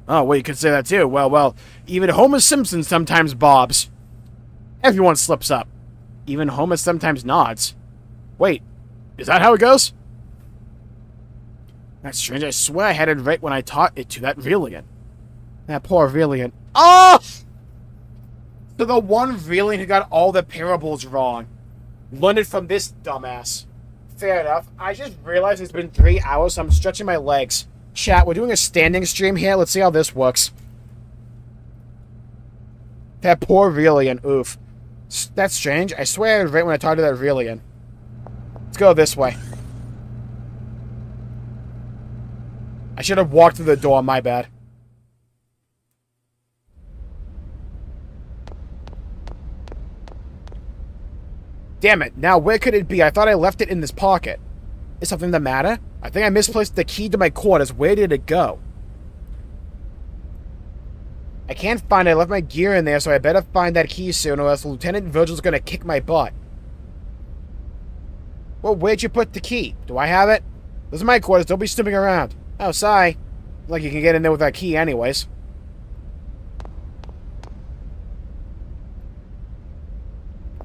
Oh, well, you could say that too. Well, even Homer Simpson sometimes bobs. Everyone slips up. Even Homer sometimes nods. Wait, is that how it goes? That's strange. I swear I had it right when I taught it to that Valiant. That poor Valiant. Oh! So the one Valiant who got all the parables wrong. Learned it from this dumbass. Fair enough. I just realized it's been 3 hours, so I'm stretching my legs. Chat, we're doing a standing stream here. Let's see how this works. That poor Valiant. Oof. That's strange. I swear I had it right when I talked to that Valiant. Let's go this way. I should have walked through the door, my bad. Damn it, now where could it be? I thought I left it in this pocket. Is something the matter? I think I misplaced the key to my quarters. Where did it go? I can't find it. I left my gear in there, so I better find that key soon, or else Lieutenant Virgil's gonna kick my butt. Well, where'd you put the key? Do I have it? Those are my quarters. Don't be snooping around. Oh, sorry. Like you can get in there with that key anyways.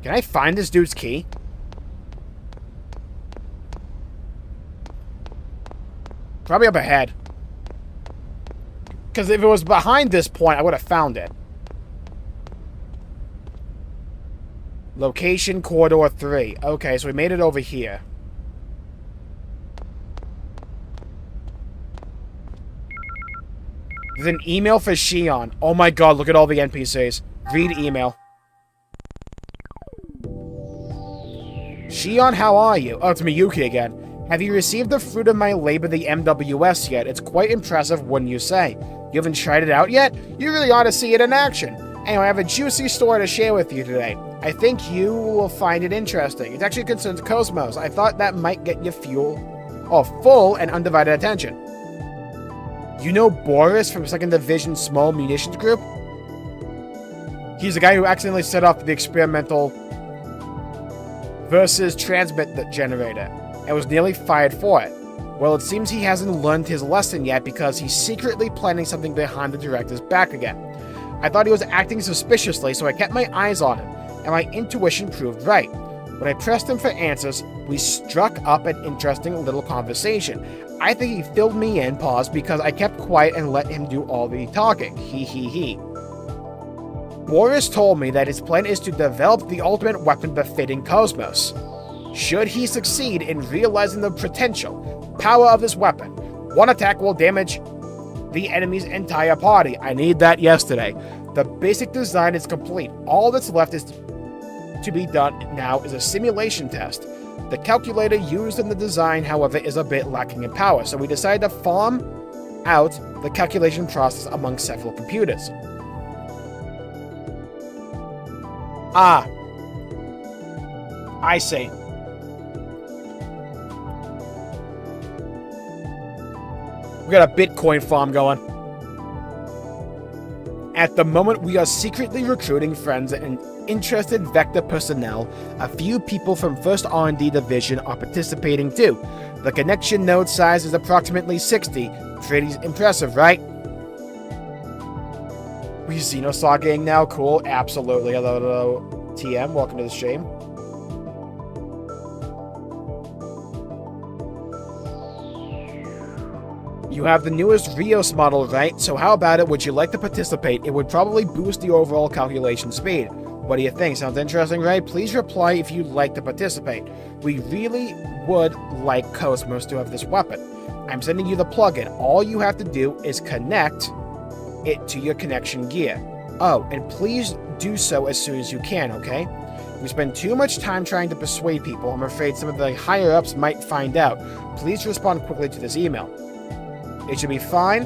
Can I find this dude's key? Probably up ahead. Because if it was behind this point, I would have found it. Location Corridor 3. Okay, so we made it over here. There's an email for Shion. Oh my god, look at all the NPCs. Read email. Shion, how are you? Oh, it's Miyuki again. Have you received the fruit of my labor, the MWS, yet? It's quite impressive, wouldn't you say? You haven't tried it out yet? You really ought to see it in action. Anyway, I have a juicy story to share with you today. I think you will find it interesting. It actually concerns KOS-MOS. I thought that might get you full and undivided attention. You know Boris from 2nd Division Small Munitions Group? He's the guy who accidentally set off the experimental versus transmit generator and was nearly fired for it. Well, it seems he hasn't learned his lesson yet because he's secretly planning something behind the director's back again. I thought he was acting suspiciously, so I kept my eyes on him, and my intuition proved right. When I pressed him for answers, we struck up an interesting little conversation. I think he filled me in, because I kept quiet and let him do all the talking. He. Boris told me that his plan is to develop the ultimate weapon befitting KOS-MOS. Should he succeed in realizing the potential power of this weapon, one attack will damage the enemy's entire party. I need that yesterday. The basic design is complete. All that's left is to be done now is a simulation test. The calculator used in the design, however, is a bit lacking in power, so we decided to farm out the calculation process among several computers. Ah. I see. We got a Bitcoin farm going. At the moment, we are secretly recruiting friends and interested Vector personnel. A few people from 1st R&D Division are participating too. The connection node size is approximately 60. Pretty impressive, right? We Xenosagaing now? Cool. Absolutely. Hello, TM. Welcome to the stream. You have the newest Rios model, right? So how about it? Would you like to participate? It would probably boost the overall calculation speed. What do you think? Sounds interesting, right? Please reply if you'd like to participate. We really would like KOS-MOS to have this weapon. I'm sending you the plugin. All you have to do is connect it to your connection gear. Oh, and please do so as soon as you can, okay? If we spend too much time trying to persuade people, I'm afraid some of the higher-ups might find out. Please respond quickly to this email. It should be fine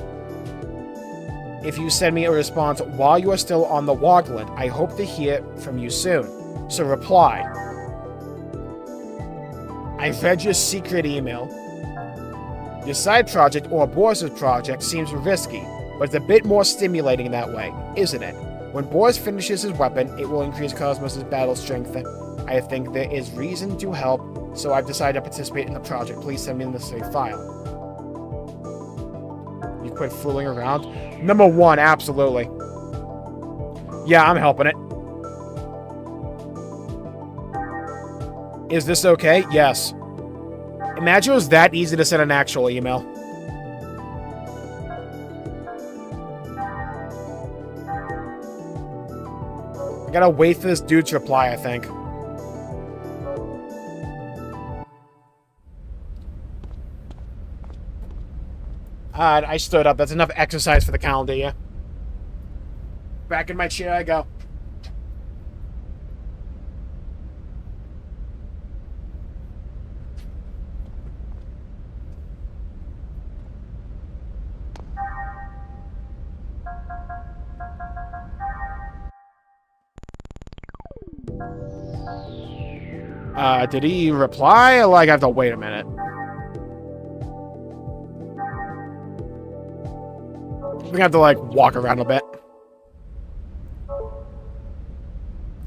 if you send me a response while you are still on the Wogland. I hope to hear from you soon. So reply. I read your secret email. Your side project, or Boris's project, seems risky, but it's a bit more stimulating that way, isn't it? When Boris finishes his weapon, it will increase KOS-MOS' battle strength. I think there is reason to help, so I've decided to participate in the project. Please send me the necessary file. You quit fooling around? Number 1, absolutely. Yeah, I'm helping it. Is this okay? Yes. Imagine it was that easy to send an actual email. I gotta wait for this dude to reply, I think. I stood up. That's enough exercise for the calendar, yeah? Back in my chair I go. Did he reply? Like, I have to wait a minute. We're gonna have to, like, walk around a bit.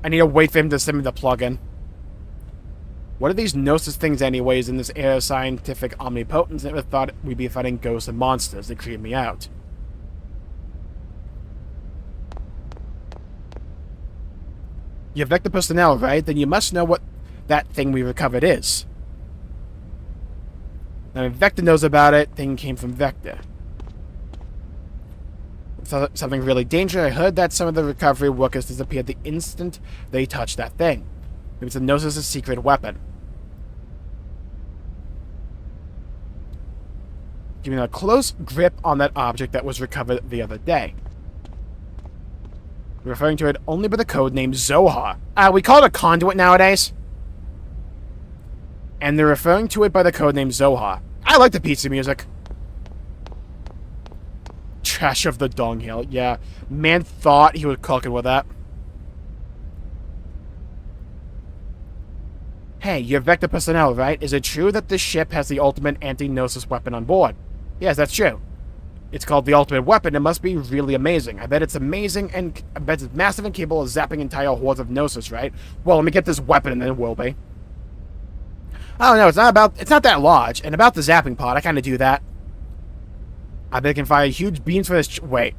I need to wait for him to send me the plugin. What are these Gnosis things anyways in this era of scientific omnipotence? I never thought we'd be fighting ghosts and monsters. They creep me out. You have Vector personnel, right? Then you must know what that thing we recovered is. Now, if Vector knows about it, thing came from Vector. Something really dangerous. I heard that some of the recovery workers disappeared the instant they touched that thing. It was a Gnosis' secret weapon. Giving a close grip on that object that was recovered the other day. Referring to it only by the code name Zohar. We call it a conduit nowadays. And they're referring to it by the code name Zohar. I like the pizza music. Trash of the dunghill. Yeah, man thought he was cooking with that. Hey, you're Vector personnel, right? Is it true that this ship has the ultimate anti-Gnosis weapon on board? Yes, that's true. It's called the ultimate weapon. It must be really amazing. I bet it's amazing, and I bet it's massive and capable of zapping entire hordes of Gnosis, right? Well, let me get this weapon and then it will be. Oh no, it's not that large. And about the zapping pod, I kind of do that. I bet it can fire huge beams from his wait.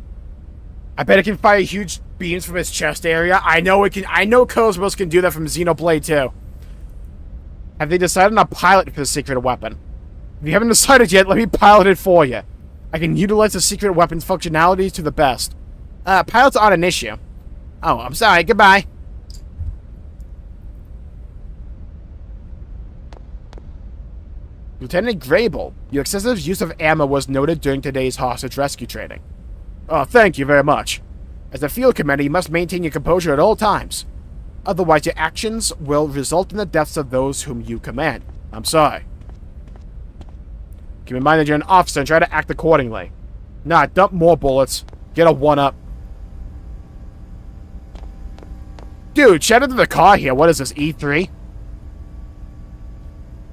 I bet it can fire huge beams from his chest area. I know it can. I know KOS-MOS can do that from Xenoblade too. Have they decided on a pilot for the secret weapon? If you haven't decided yet, let me pilot it for you. I can utilize the secret weapon's functionalities to the best. Pilots aren't an issue. Oh, I'm sorry. Goodbye. Lieutenant Grable, your excessive use of ammo was noted during today's hostage rescue training. Oh, thank you very much. As a field commander, you must maintain your composure at all times. Otherwise, your actions will result in the deaths of those whom you command. I'm sorry. Keep in mind that you're an officer and try to act accordingly. Nah, dump more bullets. Get a 1-up. Dude, shout out to the car here. What is this, E3?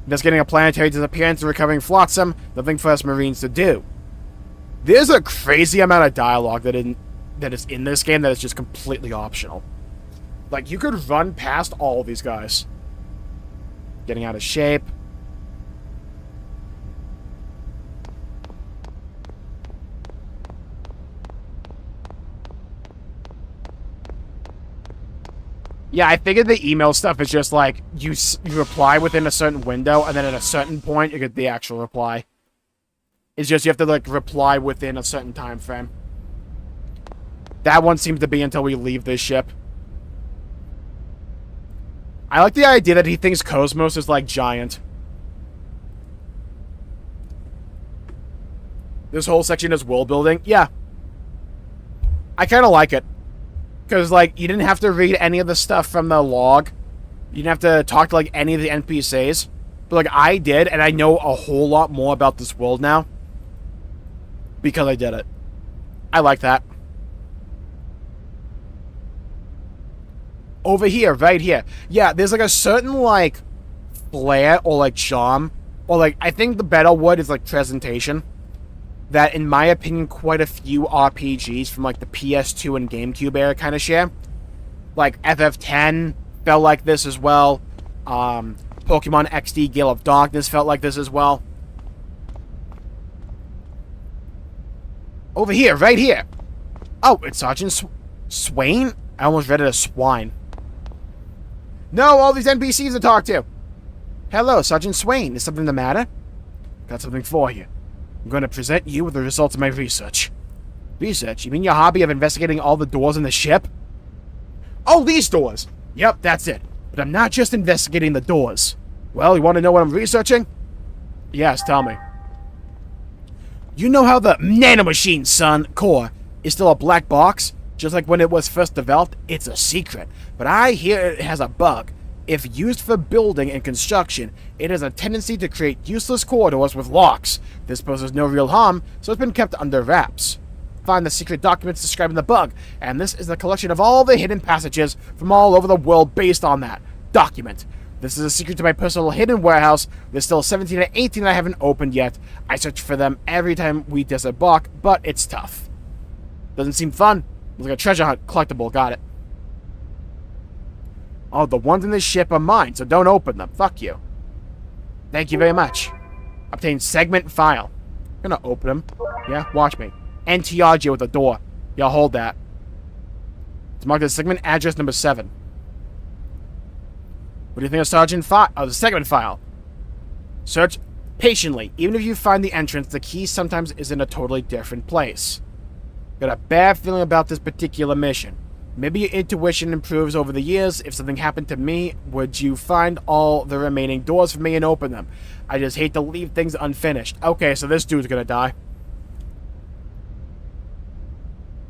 Investigating a planetary disappearance and recovering flotsam. Nothing for us Marines to do. There's a crazy amount of dialogue that is in this game that is just completely optional. Like, you could run past all of these guys. Getting out of shape. Yeah, I figured the email stuff is just like, you reply within a certain window, and then at a certain point, you get the actual reply. It's just you have to, like, reply within a certain time frame. That one seems to be until we leave this ship. I like the idea that he thinks KOS-MOS is, like, giant. This whole section is world building. Yeah. I kind of like it. Because, like, you didn't have to read any of the stuff from the log. You didn't have to talk to, like, any of the NPCs. But, like, I did, and I know a whole lot more about this world now. because I did it. I like that. Over here, right here. Yeah, there's like a certain like flair or like charm, or like I think the better word is like presentation, that in my opinion quite a few RPGs from like the PS2 and GameCube era kind of share. Like FF10 felt like this as well. Pokemon XD Gale of Darkness felt like this as well. Over here, right here. Oh, it's Sergeant Swain? I almost read it as Swine. No, all these NPCs to talk to. Hello, Sergeant Swain. Is something the matter? Got something for you. I'm going to present you with the results of my research. Research? You mean your hobby of investigating all the doors in the ship? Oh, these doors! Yep, that's it. But I'm not just investigating the doors. Well, you want to know what I'm researching? Yes, tell me. You know how the nanomachine, son, core is still a black box? Just like when it was first developed, it's a secret. But I hear it has a bug. If used for building and construction, it has a tendency to create useless corridors with locks. This poses no real harm, so it's been kept under wraps. Find the secret documents describing the bug, and this is the collection of all the hidden passages from all over the world based on that document. This is a secret to my personal hidden warehouse. There's still 17 and 18 I haven't opened yet. I search for them every time we disembark, but it's tough. Doesn't seem fun. Looks like a treasure hunt collectible. Got it. Oh, the ones in this ship are mine, so don't open them. Fuck you. Thank you very much. Obtain segment file. I'm gonna open them. Yeah, watch me. NTRG with the door. Yeah, hold that. It's marked as segment address number 7. What do you think of Sergeant File? Oh, the segment file. Search patiently. Even if you find the entrance, the key sometimes is in a totally different place. Got a bad feeling about this particular mission. Maybe your intuition improves over the years. If something happened to me, would you find all the remaining doors for me and open them? I just hate to leave things unfinished. Okay, so this dude's gonna die.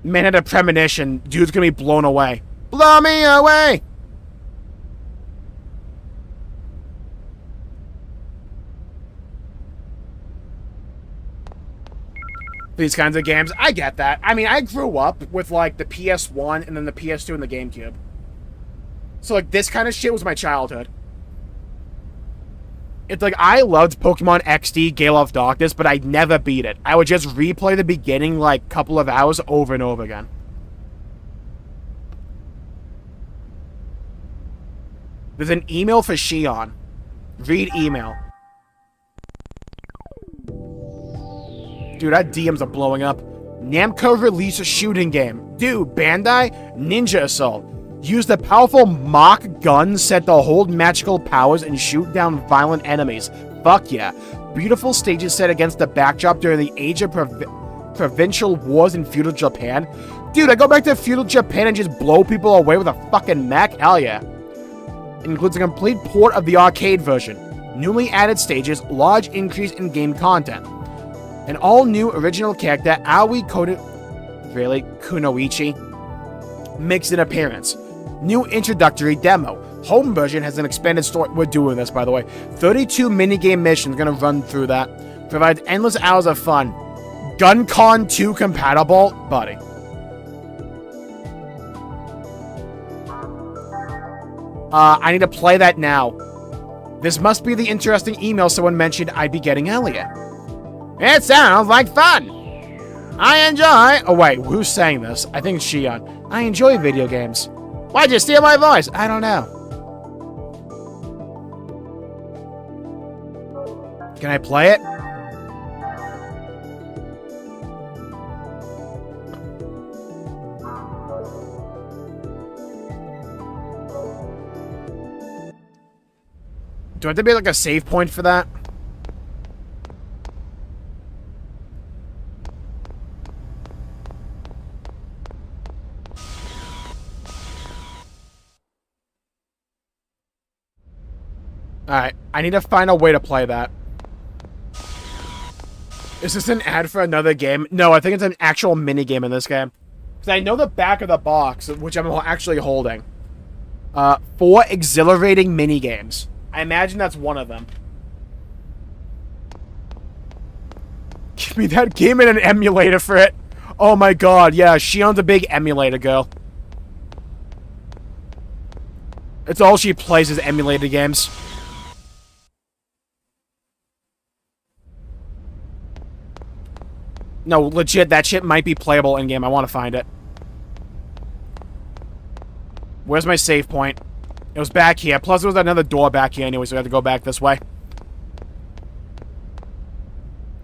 Man had a premonition. Dude's gonna be blown away. Blow me away! These kinds of games, I get that. I mean, I grew up with, like, the PS1 and then the PS2 and the GameCube. So, like, this kind of shit was my childhood. It's like, I loved Pokemon XD Gale of Darkness, but I'd never beat it. I would just replay the beginning, like, couple of hours over and over again. There's an email for Shion. Read email. Dude, our DMs are blowing up. Namco released a shooting game. Dude, Bandai, Ninja Assault. Use the powerful Macht gun set to hold magical powers and shoot down violent enemies. Fuck yeah. Beautiful stages set against the backdrop during the age of provincial wars in feudal Japan. Dude, I go back to feudal Japan and just blow people away with a fucking mech? Hell yeah. It includes a complete port of the arcade version. Newly added stages, large increase in game content. An all-new original character, Aoi Kunoichi, makes an appearance. New introductory demo. Home version has an expanded story. We're doing this, by the way. 32 minigame missions. Gonna run through that. Provides endless hours of fun. GunCon 2 compatible? Buddy. I need to play that now. This must be the interesting email someone mentioned I'd be getting earlier. It sounds like fun! I enjoy... Oh, wait, who's saying this? I think it's Shion. I enjoy video games. Why'd you steal my voice? I don't know. Can I play it? Do I have to be like a save point for that? Alright, I need to find a way to play that. Is this an ad for another game? No, I think it's an actual minigame in this game. Because I know the back of the box, which I'm actually holding. 4 exhilarating minigames. I imagine that's one of them. Give me that game and an emulator for it. Oh my god, yeah, she owns a big emulator, girl. It's all she plays is emulator games. No, legit, that shit might be playable in-game. I want to find it. Where's my save point? It was back here. Plus, there was another door back here anyway, so we have to go back this way.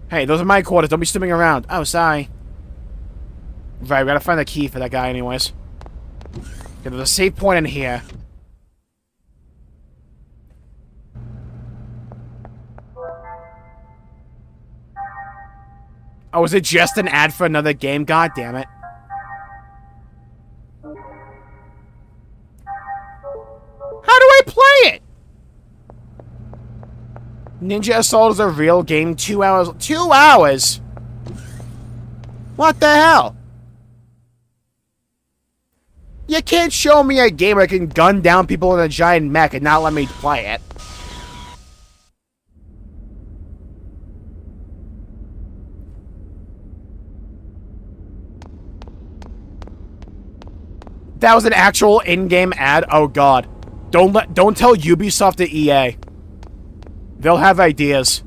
Hey, those are my quarters. Don't be snooping around. Oh, sorry. Right, we gotta find the key for that guy anyways. Okay, there's a save point in here. Oh, is it just an ad for another game? God damn it. How do I play it? Ninja Assault is a real game. 2 hours. 2 hours? What the hell? You can't show me a game where I can gun down people in a giant mech and not let me play it. That was an actual in-game ad? Oh god. Don't tell Ubisoft to EA. They'll have ideas.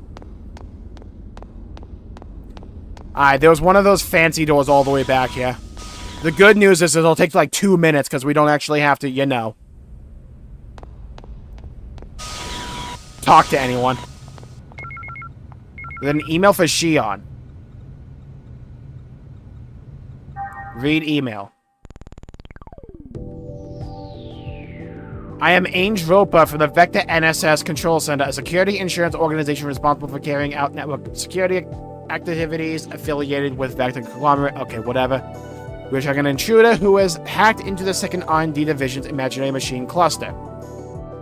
Alright, there was one of those fancy doors all the way back here. The good news is it'll take like 2 minutes because we don't actually have to, you know, talk to anyone. Then an email for Shion. Read email. I am Ainge Roper from the Vector NSS Control Center, a security insurance organization responsible for carrying out network security activities affiliated with Vector Conglomerate. Okay, whatever. We're tracking an intruder who has hacked into the second R&D division's imaginary machine cluster.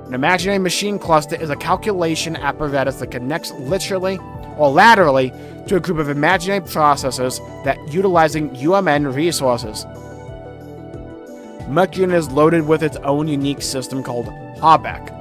An imaginary machine cluster is a calculation apparatus that connects literally or laterally to a group of imaginary processors that utilizing UMN resources. Mercury is loaded with its own unique system called Harbeck.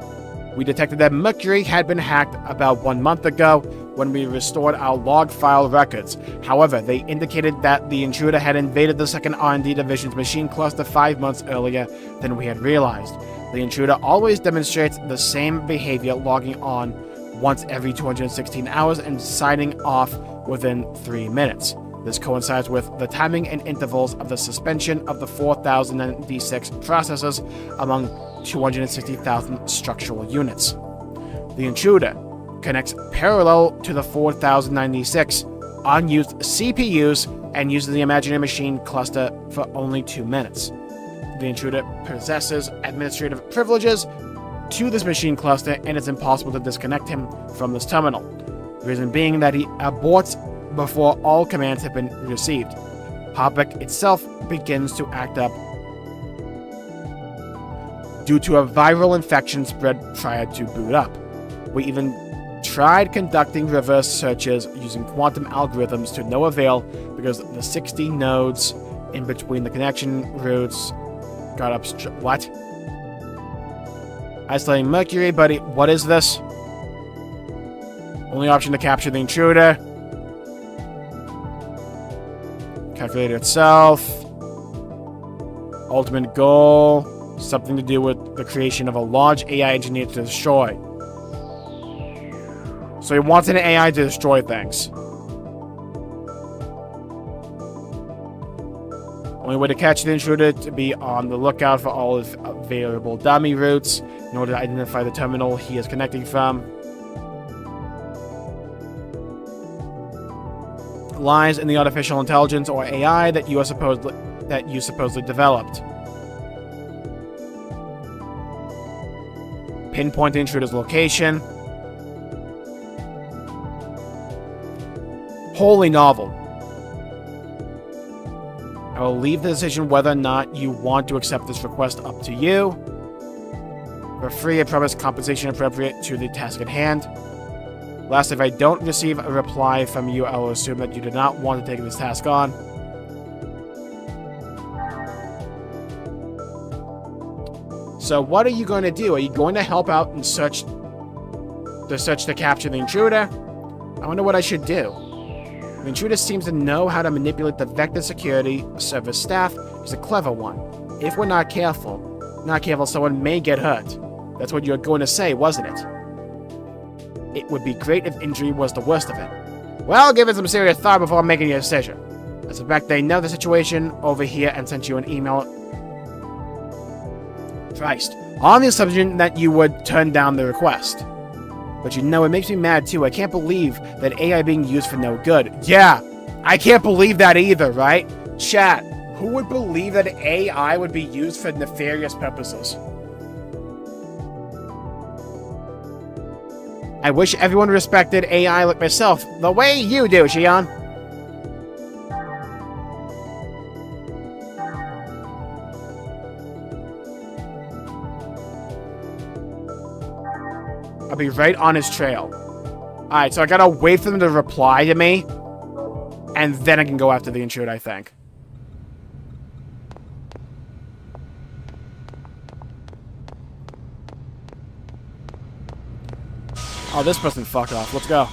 We detected that Mercury had been hacked about 1 month ago when we restored our log file records. However, they indicated that the intruder had invaded the second R&D division's machine cluster 5 months earlier than we had realized. The intruder always demonstrates the same behavior, logging on once every 216 hours and signing off within 3 minutes. This coincides with the timing and intervals of the suspension of the 4096 processors among 260,000 structural units. The intruder connects parallel to the 4096 unused CPUs and uses the imaginary machine cluster for only 2 minutes. The intruder possesses administrative privileges to this machine cluster, and it's impossible to disconnect him from this terminal. The reason being that he aborts before all commands have been received. Harbeck itself begins to act up due to a viral infection spread prior to boot up. We even tried conducting reverse searches using quantum algorithms to no avail because the 60 nodes in between the connection routes got what? Isolating Mercury, buddy. What is this? Only option to capture the intruder. Calculator itself. Ultimate goal. Something to do with the creation of a large AI engineer to destroy. So he wants an AI to destroy things. Only way to catch the intruder to be on the lookout for all his available dummy routes in order to identify the terminal he is connecting from. Lies in the artificial intelligence or AI that you supposedly developed. Pinpoint the intruder's location. Wholly novel. I will leave the decision whether or not you want to accept this request up to you. For free, I promise compensation appropriate to the task at hand. Last, if I don't receive a reply from you, I will assume that you do not want to take this task on. So what are you going to do? Are you going to help out and search to capture the intruder? I wonder what I should do. The intruder seems to know how to manipulate the vector security service staff. He's a clever one. If we're not careful, someone may get hurt. That's what you were going to say, wasn't it? It would be great if injury was the worst of it. Well, give it some serious thought before making your decision. I suspect they know the situation over here and sent you an email. Christ. On the assumption that you would turn down the request. But you know, it makes me mad too. I can't believe that AI being used for no good. Yeah, I can't believe that either, right? Chat, who would believe that AI would be used for nefarious purposes? I wish everyone respected AI like myself, the way you do, Xion. I'll be right on his trail. Alright, so I gotta wait for them to reply to me, and then I can go after the intruder, I think. Oh, this person fucked off. Let's go.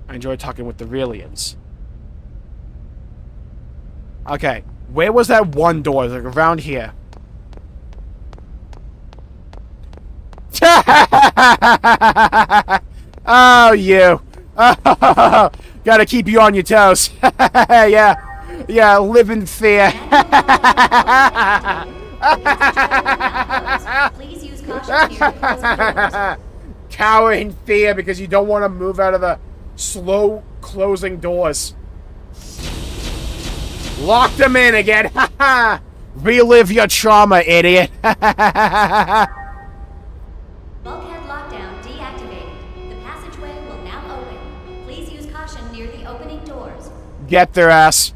I enjoy talking with the Realians. Okay, where was that one door? Like around here. Oh, you. Oh, gotta keep you on your toes. Yeah, live in fear. Please use caution. Cower in fear because you don't want to move out of the slow closing doors. Lock them in again. Relive your trauma, idiot. Bulkhead lockdown deactivated. The passageway will now open. Please use caution near the opening doors. Get their ass.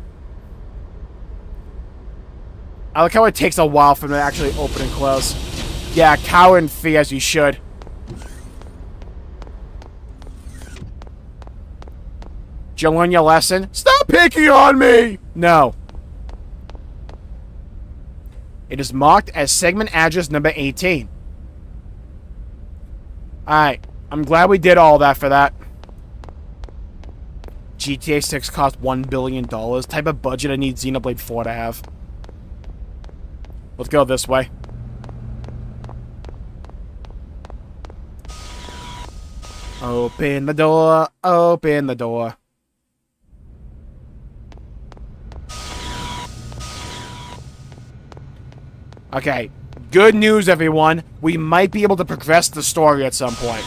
I like how it takes a while for them to actually open and close. Yeah, cower in fear as you should. Did you learn your lesson? Stop picking on me! No. It is marked as segment address number 18. Alright. I'm glad we did all that for that. GTA 6 cost $1 billion. Type of budget I need Xenoblade 4 to have. Let's go this way. Open the door. Open the door. Okay, good news, everyone. We might be able to progress the story at some point.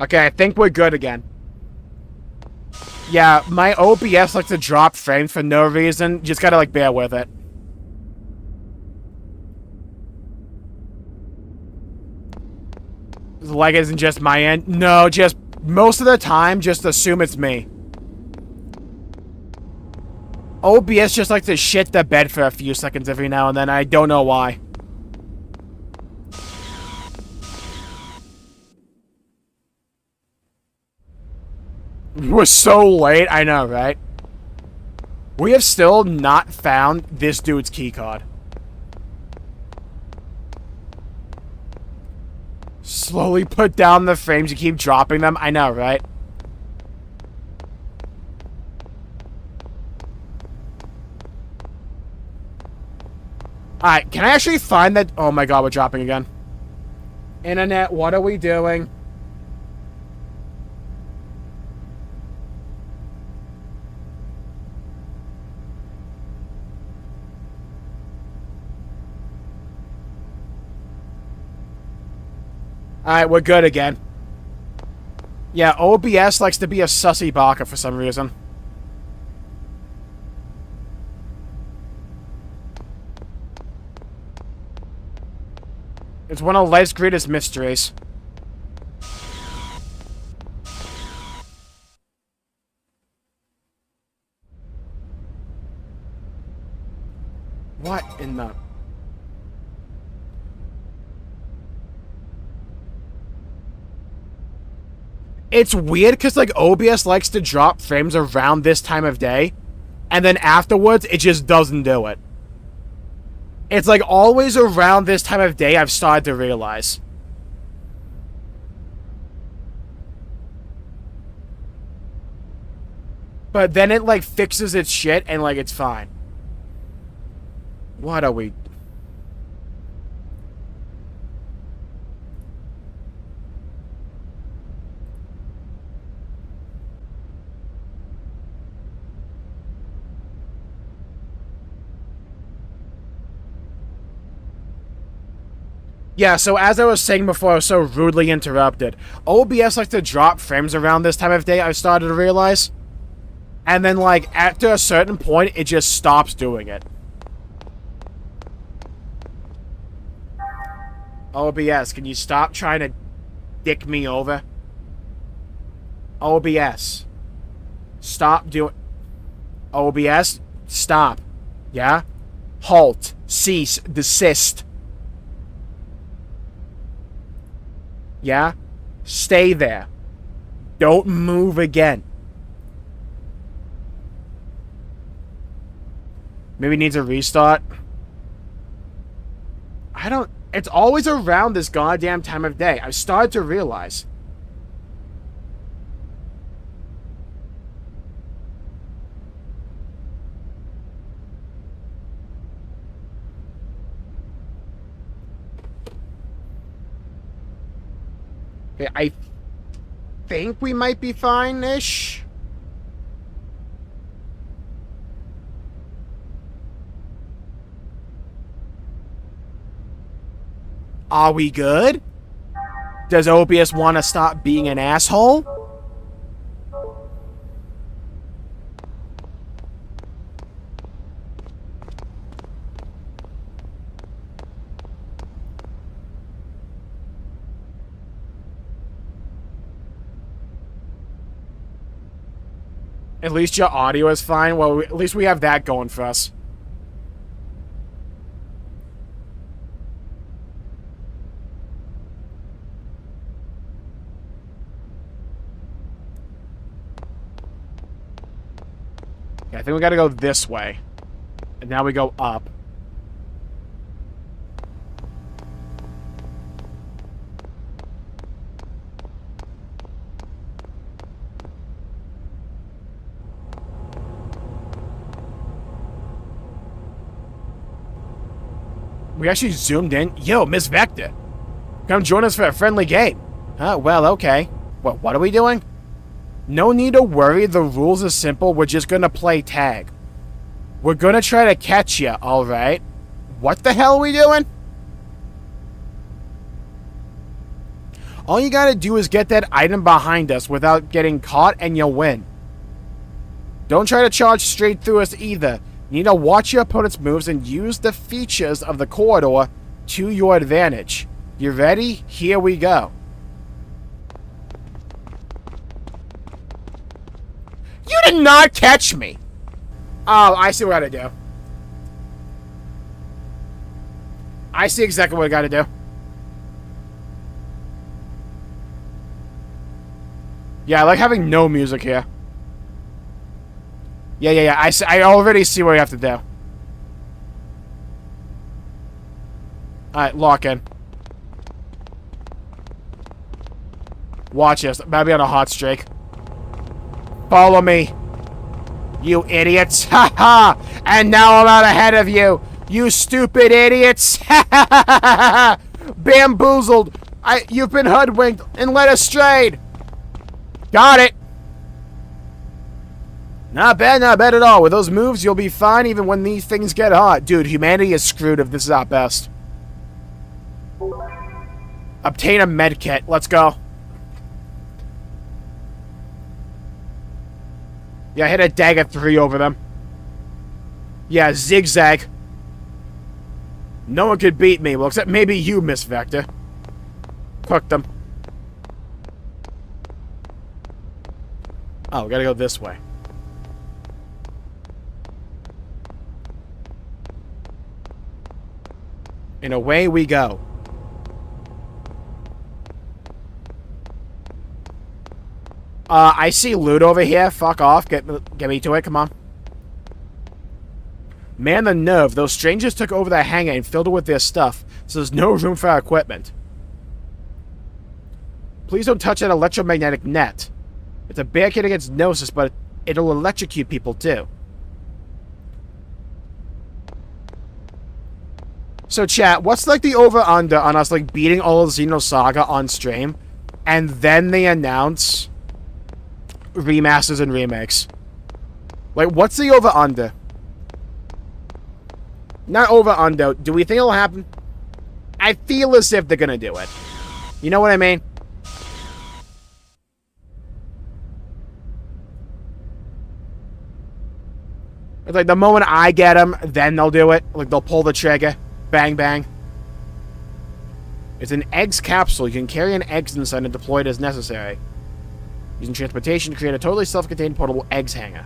Okay, I think we're good again. Yeah, my OBS likes to drop frames for no reason. Just gotta, like, bear with it. The lag isn't just my end. No, just most of the time, just assume it's me. OBS just likes to shit the bed for a few seconds every now and then. I don't know why. We're so late. I know, right? We have still not found this dude's keycard. Slowly put down the frames. You keep dropping them. I know, right? Alright, can I actually find that? Oh my god, we're dropping again. Internet, what are we doing? Alright, we're good again. Yeah, OBS likes to be a sussy baka for some reason. It's one of life's greatest mysteries. What in the... It's weird because, like, OBS likes to drop frames around this time of day, and then afterwards, it just doesn't do it. It's, like, always around this time of day I've started to realize. But then it, like, fixes its shit, and, like, it's fine. What are we... Yeah, so as I was saying before, I was so rudely interrupted. OBS likes to drop frames around this time of day, I've started to realize. And then, like, after a certain point, it just stops doing it. OBS, can you stop trying to dick me over? OBS. Stop doing... OBS, stop. Yeah? Halt. Cease. Desist. Yeah? Stay there. Don't move again. Maybe it needs a restart. I don't... It's always around this goddamn time of day. I've started to realize. Okay, I think we might be fine-ish. Are we good? Does OBS want to stop being an asshole? At least your audio is fine. Well, at least we have that going for us. Okay, I think we gotta go this way. And now we go up. We actually zoomed in. Yo, Miss Vector. Come join us for a friendly game. Well, okay. What are we doing? No need to worry, the rules are simple. We're just gonna play tag. We're gonna try to catch you, alright? What the hell are we doing? All you gotta do is get that item behind us without getting caught and you'll win. Don't try to charge straight through us either. You need to watch your opponent's moves and use the features of the corridor to your advantage. You ready? Here we go. You did not catch me! Oh, I see what I gotta do. I see exactly what I gotta do. Yeah, I like having no music here. Yeah. I already see what we have to do. Alright, lock in. Watch this. I'm about to be on a hot streak. Follow me. You idiots. Ha ha! And now I'm out ahead of you. You stupid idiots. Ha ha ha ha! Bamboozled. You've been hoodwinked and led astray. Got it. Not bad at all. With those moves, you'll be fine even when these things get hot. Dude, humanity is screwed if this is our best. Obtain a medkit. Let's go. Yeah, hit a dagger 3 over them. Yeah, zigzag. No one could beat me, well, except maybe you, Miss Vector. Cooked them. Oh, we gotta go this way. And away we go. I see loot over here. Fuck off. Get me to it. Come on. Man, the nerve. Those strangers took over the hangar and filled it with their stuff, so there's no room for our equipment. Please don't touch that electromagnetic net. It's a barricade against Gnosis, but it'll electrocute people too. So chat, what's like the over-under on us like beating all of Xenosaga on stream, and then they announce remasters and remakes? Like, what's the over-under? Not over-under. Do we think it'll happen? I feel as if they're gonna do it. You know what I mean? It's like the moment I get them, then they'll do it. Like, they'll pull the trigger. Bang, bang. It's an eggs capsule. You can carry an eggs inside and deploy it as necessary. Using transportation to create a totally self-contained portable eggs hanger.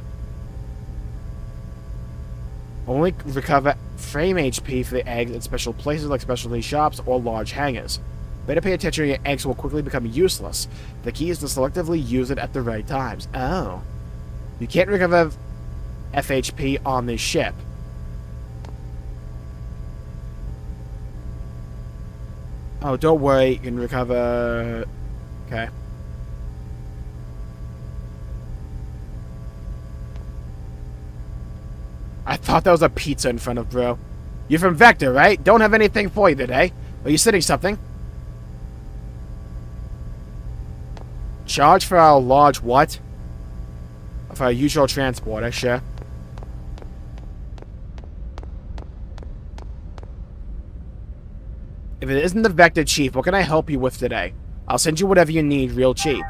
Only recover frame HP for the eggs in special places like specialty shops or large hangars. Better pay attention or your eggs will quickly become useless. The key is to selectively use it at the right times. Oh. You can't recover FHP on this ship. Oh, don't worry. You can recover... Okay. I thought that was a pizza in front of bro. You're from Vector, right? Don't have anything for you today. Are you sitting something? Charge for our large what? For our usual transporter, sure. If it isn't the Vector Chief, what can I help you with today? I'll send you whatever you need real cheap.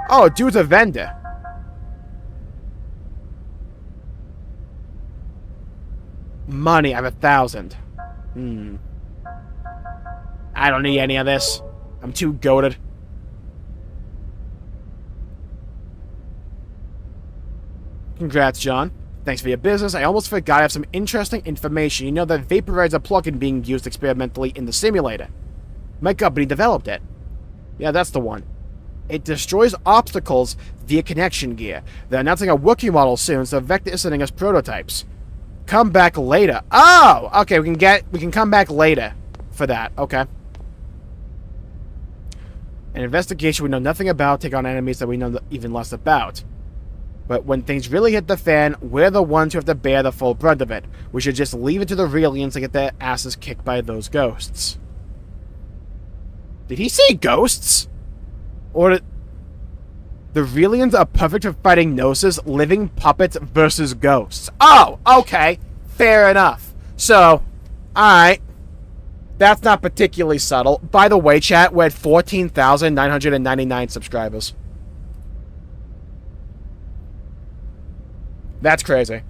Oh, dude's a vendor. Money, I have 1,000. I don't need any of this. I'm too goated. Congrats, John. Thanks for your business. I almost forgot I have some interesting information. You know that vaporizer plugin being used experimentally in the simulator. My company developed it. Yeah, that's the one. It destroys obstacles via connection gear. They're announcing a working model soon, so Vector is sending us prototypes. Come back later. Oh! Okay, we can come back later for that. Okay. An investigation we know nothing about, take on enemies that we know even less about. But when things really hit the fan, we're the ones who have to bear the full brunt of it. We should just leave it to the aliens to get their asses kicked by those ghosts. Did he say ghosts? Or the aliens are perfect for fighting Gnosis, living puppets versus ghosts. Oh, okay. Fair enough. So, alright. That's not particularly subtle. By the way, chat, we're at 14,999 subscribers. That's crazy.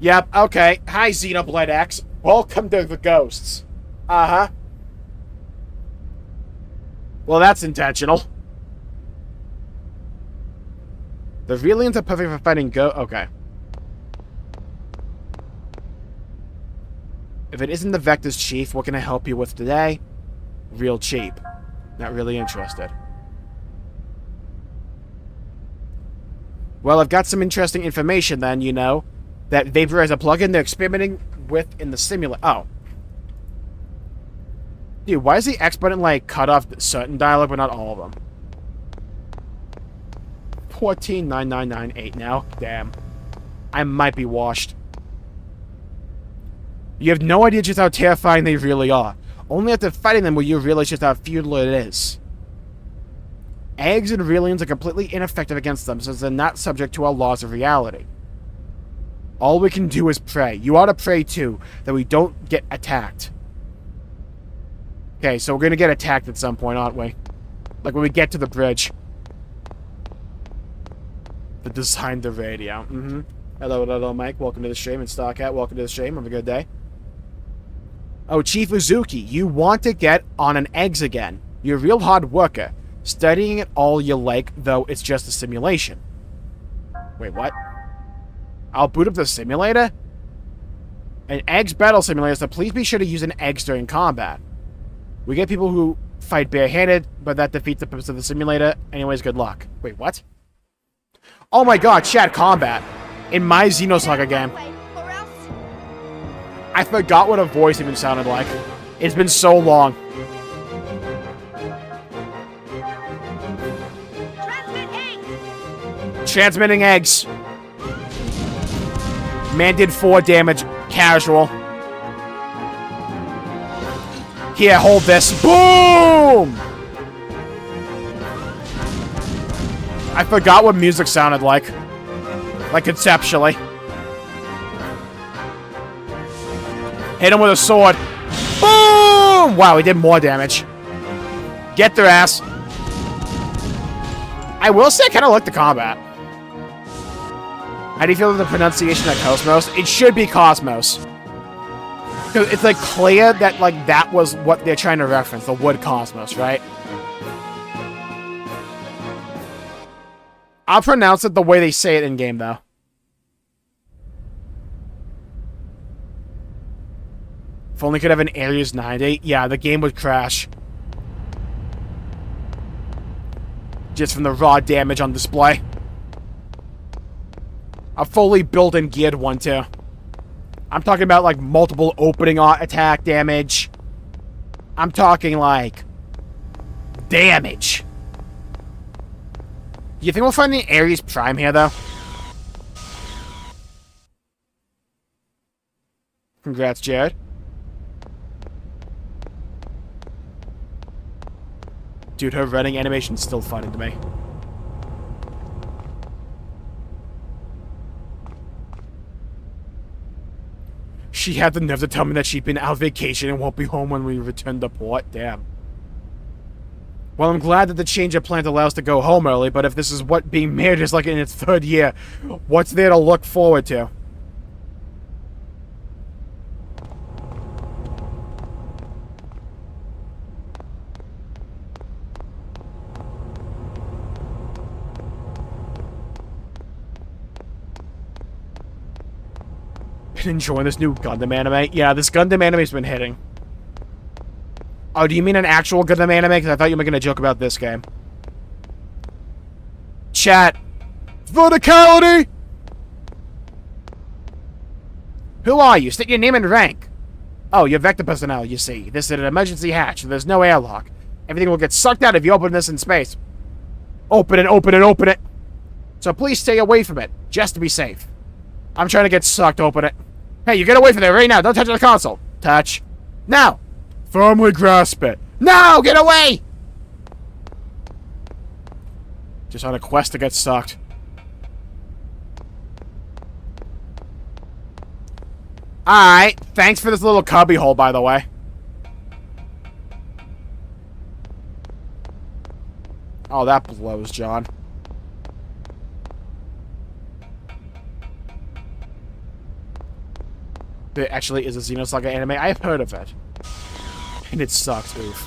Yep, okay. Hi, Xenoblade X. Welcome to the ghosts. Uh-huh. Well, that's intentional. The aliens are perfect for fighting okay. If it isn't the Vector's Chief, what can I help you with today? Real cheap. Not really interested. Well, I've got some interesting information then, you know. That vaporizer plugin they're experimenting with in the simulator. Oh. Dude, why is the X button, like, cut off certain dialogue, but not all of them? 14,999.8 now. Damn. I might be washed. You have no idea just how terrifying they really are. Only after fighting them will you realize just how futile it is. Eggs and aliens are completely ineffective against them, since they're not subject to our laws of reality. All we can do is pray. You ought to pray, too, that we don't get attacked. Okay, so we're gonna get attacked at some point, aren't we? Like when we get to the bridge. The design the radio. Hello, Mike. Welcome to the stream. And Starcat, welcome to the stream. Have a good day. Oh, Chief Uzuki, you want to get on an eggs again. You're a real hard worker. Studying it all you like, though it's just a simulation. Wait, what? I'll boot up the simulator? An eggs battle simulator, so please be sure to use an eggs during combat. We get people who fight barehanded, but that defeats the purpose of the simulator. Anyways, good luck. Wait, what? Oh my god, chat combat. In my Xenosaga game. I forgot what a voice even sounded like. It's been so long. Transmitting eggs. Man did 4 damage. Casual. Here, hold this. Boom! I forgot what music sounded like. Like conceptually. Hit him with a sword. Boom! Wow, he did more damage. Get their ass. I will say I kind of like the combat. How do you feel with the pronunciation of KOS-MOS? It should be KOS-MOS. Because it's like clear that like that was what they're trying to reference, the word KOS-MOS, right? I'll pronounce it the way they say it in game, though. If only could have an Ares 90. Yeah, the game would crash. Just from the raw damage on display. A fully built and geared one, too. I'm talking about, like, multiple opening attack damage. I'm talking, like, damage. You think we'll find the Ares Prime here, though? Congrats, Jared. Dude, her running animation's still funny to me. She had the nerve to tell me that she'd been out vacation and won't be home when we return to port. Damn. Well, I'm glad that the change of plan allows us to go home early, but if this is what being married is like in its 3rd year, what's there to look forward to? Been enjoying this new Gundam anime? Yeah, this Gundam anime's been hitting. Oh, do you mean an actual Gundam anime? Because I thought you were making a joke about this game. Chat. Verticality! Who are you? State your name and rank. Oh, you're Vector personnel, you see. This is an emergency hatch, so there's no airlock. Everything will get sucked out if you open this in space. Open it, open it, open it. So please stay away from it, just to be safe. I'm trying to get sucked, open it. Hey, you get away from there right now. Don't touch the console. Touch. Now. Firmly grasp it. No! Get away! Just on a quest to get sucked. Alright. Thanks for this little cubby hole, by the way. Oh, that blows, John. There actually is a Xenosaga anime. I've heard of it. And it sucks, oof.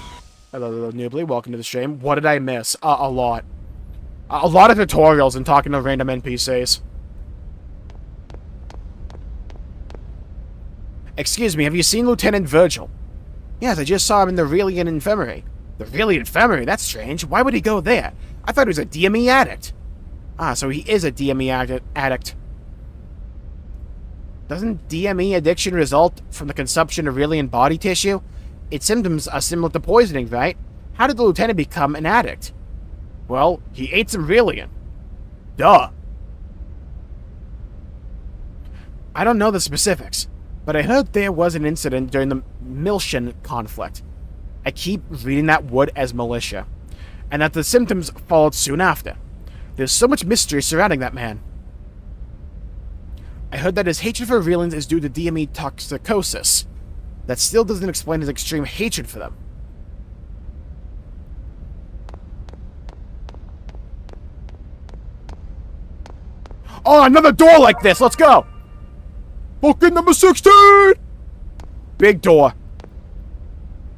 Hello, little noobly. Welcome to the stream. What did I miss? A lot. A lot of tutorials and talking to random NPCs. Excuse me, have you seen Lieutenant Virgil? Yes, I just saw him in the Aurelian Infirmary. The Aurelian Infirmary? That's strange. Why would he go there? I thought he was a DME addict. Ah, so he is a DME addict. Doesn't DME addiction result from the consumption of Aurelian body tissue? Its symptoms are similar to poisoning, right? How did the lieutenant become an addict? Well, he ate some Aurelian. Duh. I don't know the specifics, but I heard there was an incident during the Miltian conflict. I keep reading that word as militia, and that the symptoms followed soon after. There's so much mystery surrounding that man. I heard that his hatred for Aurelians is due to DME toxicosis. That still doesn't explain his extreme hatred for them. Oh, another door like this. Let's go. Fucking number 16. Big door.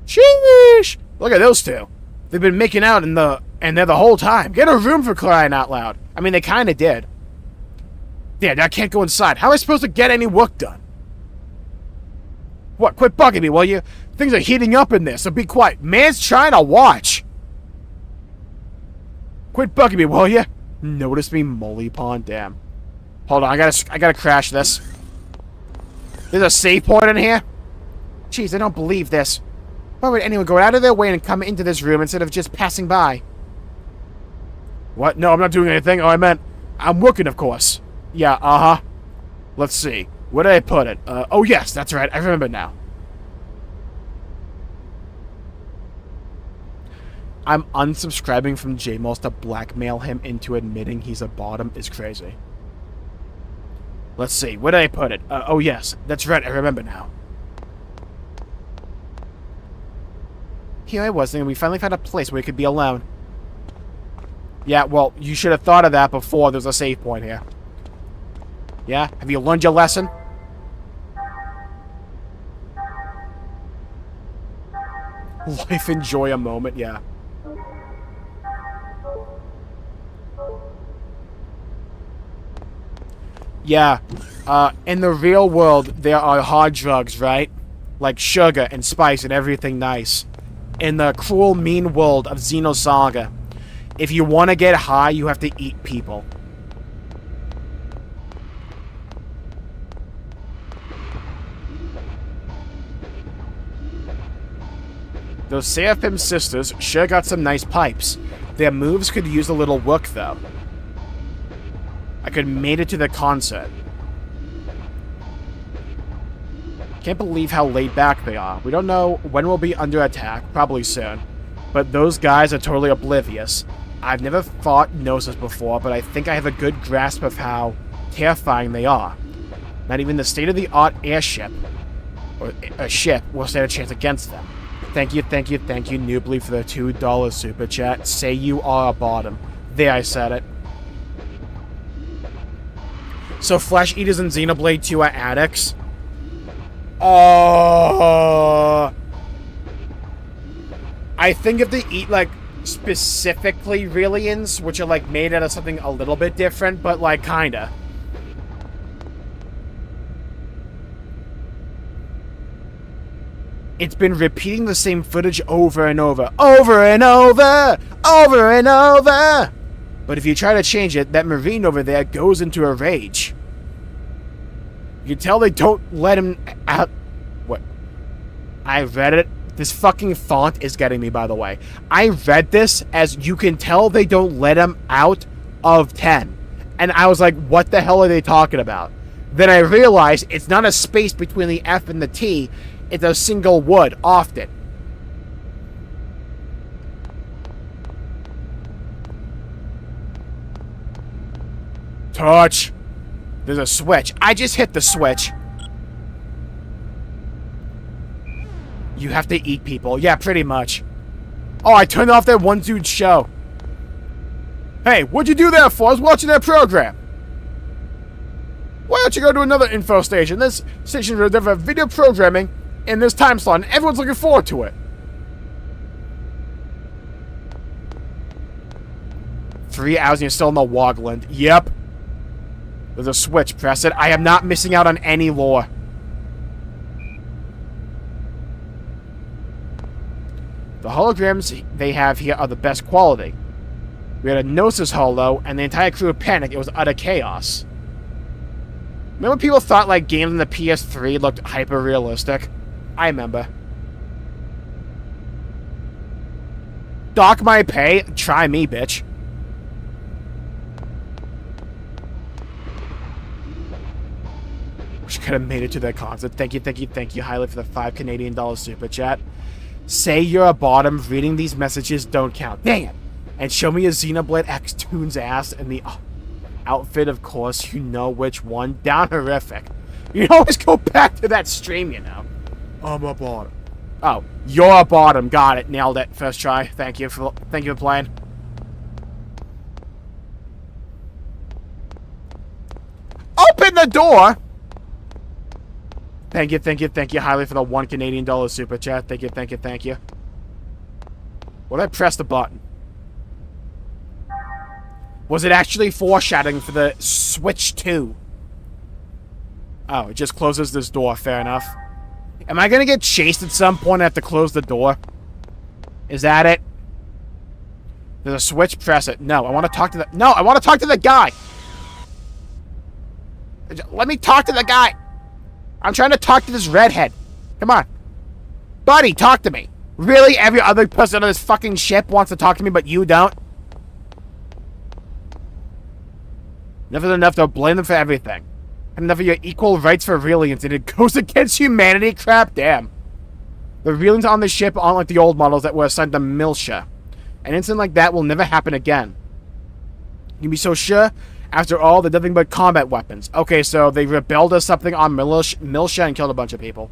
Sheesh. Look at those two. They've been making out in there the whole time. Get a room for crying out loud. I mean, they kind of did. Yeah, I can't go inside. How am I supposed to get any work done? What? Quit bugging me, will you? Things are heating up in there, so be quiet. Man's trying to watch. Quit bugging me, will you? Notice me, Molly Pond. Damn. Hold on, I gotta crash this. There's a save point in here? Jeez, I don't believe this. Why would anyone go out of their way and come into this room instead of just passing by? What? No, I'm not doing anything. Oh, I meant I'm working, of course. Yeah, uh-huh. Let's see. Where did I put it? Oh, yes, that's right. I remember now. I'm unsubscribing from Jmulls to blackmail him into admitting he's a bottom is crazy. Let's see. Where did I put it? Oh, yes. That's right. I remember now. Here I was, and we finally found a place where we could be alone. Yeah, well, you should have thought of that before there's a save point here. Yeah? Have you learned your lesson? Life, enjoy a moment, yeah. Yeah, in the real world, there are hard drugs, right? Like sugar and spice and everything nice. In the cruel, mean world of Xenosaga, if you want to get high, you have to eat people. Those Seraphim sisters sure got some nice pipes. Their moves could use a little work, though. I could have made it to the concert. Can't believe how laid back they are. We don't know when we'll be under attack, probably soon. But those guys are totally oblivious. I've never fought Gnosis before, but I think I have a good grasp of how terrifying they are. Not even the state-of-the-art airship, or a ship, will stand a chance against them. Thank you, Noobly, for the $2 super chat. Say you are a bottom. There, I said it. So Flesh Eaters and Xenoblade 2 are addicts? I think if they eat, like, specifically Rillians, which are, like, made out of something a little bit different, but, like, kinda. It's been repeating the same footage over and over. Over and over! Over and over! But if you try to change it, that Marine over there goes into a rage. You can tell they don't let him out. What? I read it. This fucking font is getting me, by the way. I read this as you can tell they don't let him out of 10. And I was like, what the hell are they talking about? Then I realized it's not a space between the F and the T. It's a single word, often. Touch. There's a switch. I just hit the switch. You have to eat people. Yeah, pretty much. Oh, I turned off that one dude's show. Hey, what'd you do that for? I was watching that program. Why don't you go to another info station? This station will deliver video programming in this time slot, and everyone's looking forward to it. 3 hours and you're still in the Wogland. Yep. There's a switch. Press it. I am not missing out on any lore. The holograms they have here are the best quality. We had a Gnosis holo, and the entire crew panicked. It was utter chaos. Remember when people thought like games on the PS3 looked hyper-realistic? I remember. Dock my pay? Try me, bitch. Wish I could have made it to that concert. Thank you highly for the $5 Canadian super chat. Say you're a bottom. Reading these messages don't count. Dang it. And show me a Xenoblade X Toon's ass in the outfit, of course. You know which one. Down horrific. You always go back to that stream, you know. I'm a bottom. Oh, you're a bottom. Got it. Nailed it. First try. Thank you for playing. open the door! Thank you highly for the $1 Canadian super chat. Thank you. Well, I pressed the button. Was it actually foreshadowing for the Switch 2? Oh, it just closes this door. Fair enough. Am I gonna get chased at some point? I have to close the door. Is that it? There's a switch. Press it. No, I want to talk to the... No, I want to talk to the guy. Let me talk to the guy. I'm trying to talk to this redhead. Come on. Buddy, talk to me. Really? Every other person on this fucking ship wants to talk to me, but you don't? Never enough to blame them for everything. And enough of your equal rights for aliens, and it goes against humanity crap? Damn. The aliens on the ship aren't like the old models that were assigned to Milsha. An incident like that will never happen again. You can be so sure. After all, they're nothing but combat weapons. Okay, so they rebelled or something on Milsha and killed a bunch of people.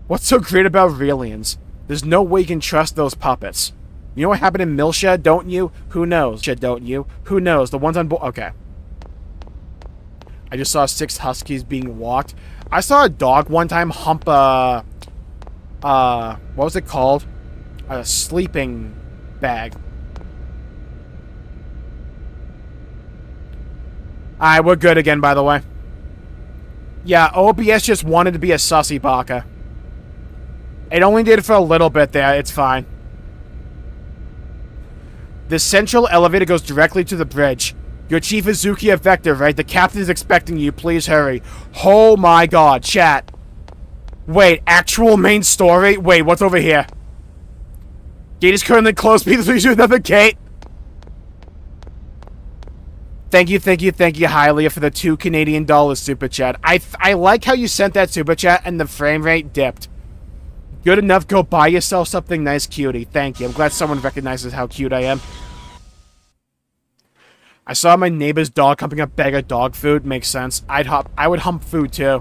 What's so great about aliens? There's no way you can trust those puppets. You know what happened in Milsha, don't you? Who knows? Don't you? Who knows? The ones on board... Okay. I just saw 6 huskies being walked. I saw a dog one time hump a... what was it called? A sleeping bag. Alright, we're good again, by the way. Yeah, OBS just wanted to be a sussy baka. It only did for a little bit there. It's fine. The central elevator goes directly to the bridge. Your chief is Zuki at Vector, right? The captain is expecting you. Please hurry. Oh my god, chat. Wait, actual main story? Wait, what's over here? Gate is currently closed. Please lead you another gate. Thank you, Hylia, for the $2 Canadian super chat. I like how you sent that super chat and the frame rate dipped. Good enough, go buy yourself something nice, cutie. Thank you. I'm glad someone recognizes how cute I am. I saw my neighbor's dog humping a bag of dog food. Makes sense. I would hump food too.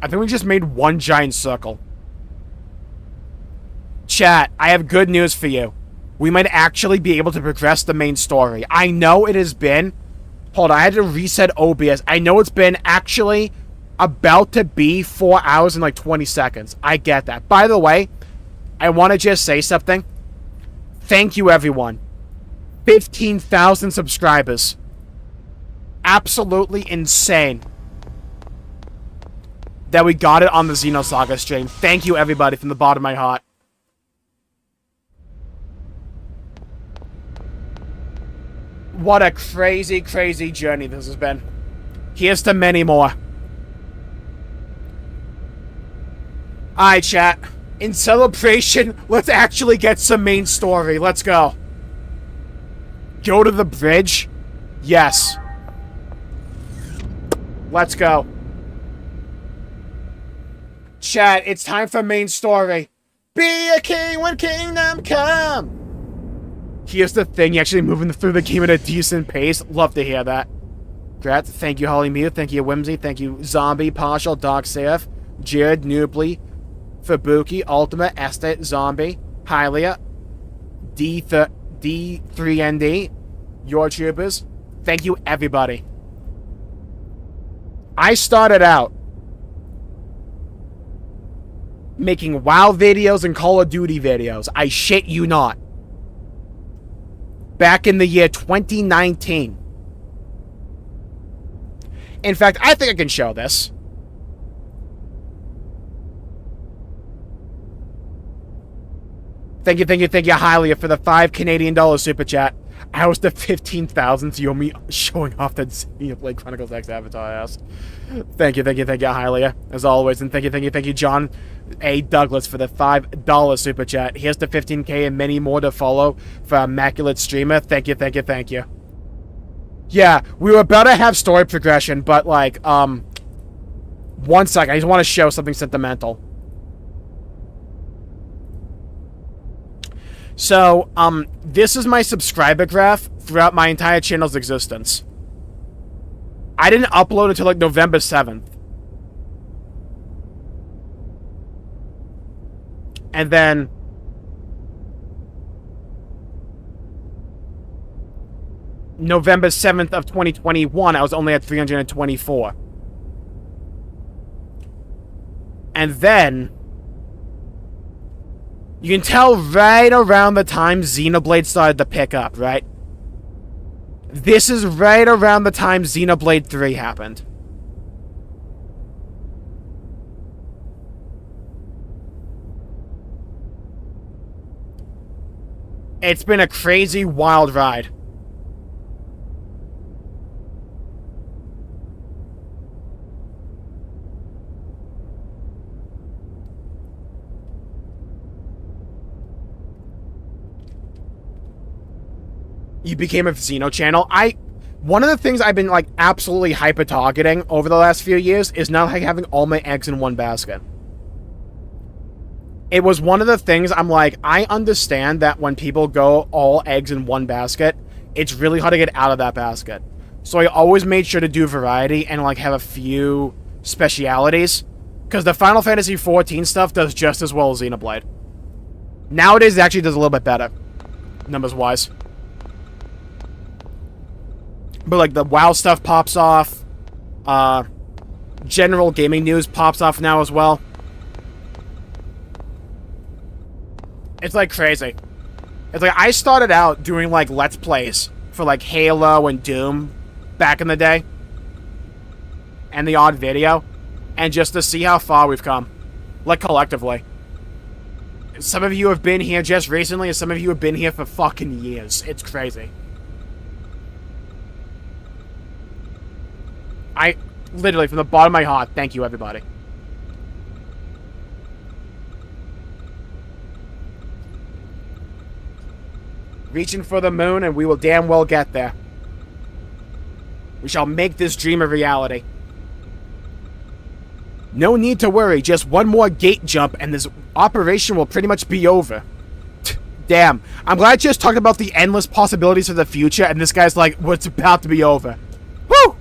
I think we just made one giant circle. Chat, I have good news for you. We might actually be able to progress the main story. I know it has been... Hold on, I had to reset OBS. I know it's been actually about to be 4 hours and like 20 seconds. I get that. By the way, I want to just say something. Thank you, everyone. 15,000 subscribers. Absolutely insane that we got it on the Xenosaga stream. Thank you, everybody, from the bottom of my heart. What a crazy, crazy journey this has been. Here's to many more. Alright, chat. In celebration, let's actually get some main story. Let's go. Go to the bridge? Yes. Let's go. Chat, it's time for main story. Be a king when kingdom come. Here's the thing, you're actually moving through the game at a decent pace. Love to hear that. Congrats. Thank you, Holly Mew. Thank you, Whimsy. Thank you, Zombie, Partial, Dog Safe, Jared, Noobly, Fabuki, Ultimate, Estate, Zombie, Hylia, D3ND, Your Troopers. Thank you, everybody. I started out making WoW videos and Call of Duty videos. I shit you not. Back in the year 2019. In fact, I think I can show this. Thank you, Hylia, for the $5 Canadian super chat. I was the 15,000th. You owe me showing off that Xenoblade Chronicles X avatar ass. Thank you, Hylia, as always. And thank you, John A. Douglas, for the $5 super chat. Here's the 15K and many more to follow for Immaculate Streamer. Thank you. Yeah, we were about to have story progression, but, like, 1 second. I just want to show something sentimental. So, this is my subscriber graph throughout my entire channel's existence. I didn't upload until, like, November 7th. And then... November 7th of 2021, I was only at 324. And then, you can tell right around the time Xenoblade started to pick up, right? This is right around the time Xenoblade 3 happened. It's been a crazy, wild ride. You became a Xeno channel. One of the things I've been, like, absolutely hyper-targeting over the last few years is not like having all my eggs in one basket. It was one of the things I'm like, I understand that when people go all eggs in one basket, it's really hard to get out of that basket. So I always made sure to do variety and, like, have a few specialities. Because the Final Fantasy XIV stuff does just as well as Xenoblade. Nowadays, it actually does a little bit better, numbers-wise. But, like, the WoW stuff pops off. General gaming news pops off now as well. It's, like, crazy. It's like, I started out doing, like, Let's Plays for, like, Halo and Doom back in the day. And the odd video. And just to see how far we've come. Like, collectively. Some of you have been here just recently, and some of you have been here for fucking years. It's crazy. Literally, from the bottom of my heart, thank you, everybody. Reaching for the moon, and we will damn well get there. We shall make this dream a reality. No need to worry, just one more gate jump, and this operation will pretty much be over. Damn, I'm glad I just talked about the endless possibilities of the future, and this guy's like, well, it's about to be over. Woo!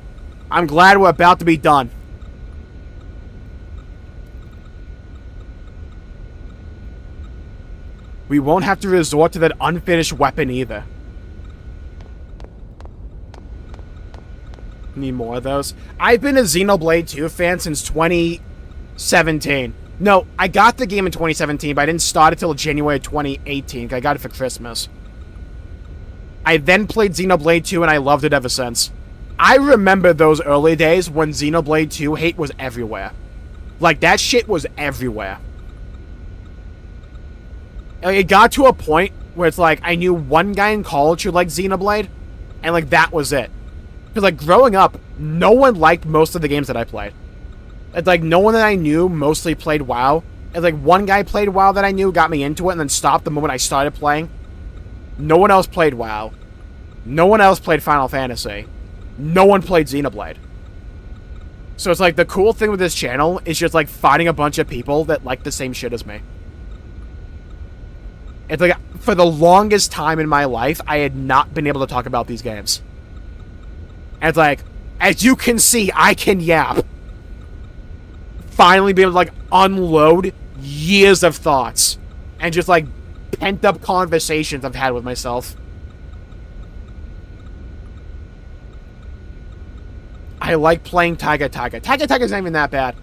I'm glad we're about to be done. We won't have to resort to that unfinished weapon either. Need more of those. I've been a Xenoblade 2 fan since 2017. No, I got the game in 2017, but I didn't start it till January 2018. I got it for Christmas. I then played Xenoblade 2, and I loved it ever since. I remember those early days when Xenoblade 2 hate was everywhere. Like, that shit was everywhere. It got to a point where it's like, I knew one guy in college who liked Xenoblade, and, like, that was it. Because, like, growing up, no one liked most of the games that I played. It's like, no one that I knew mostly played WoW. It's like, one guy played WoW that I knew, got me into it, and then stopped the moment I started playing. No one else played WoW. No one else played Final Fantasy. No one played Xenoblade. So it's like, the cool thing with this channel is just, like, finding a bunch of people that like the same shit as me. It's like, for the longest time in my life, I had not been able to talk about these games. And it's like, as you can see, I can yap. Finally be able to, like, unload years of thoughts. And just, like, pent-up conversations I've had with myself. I like playing Tiger. Tiger's not even that bad.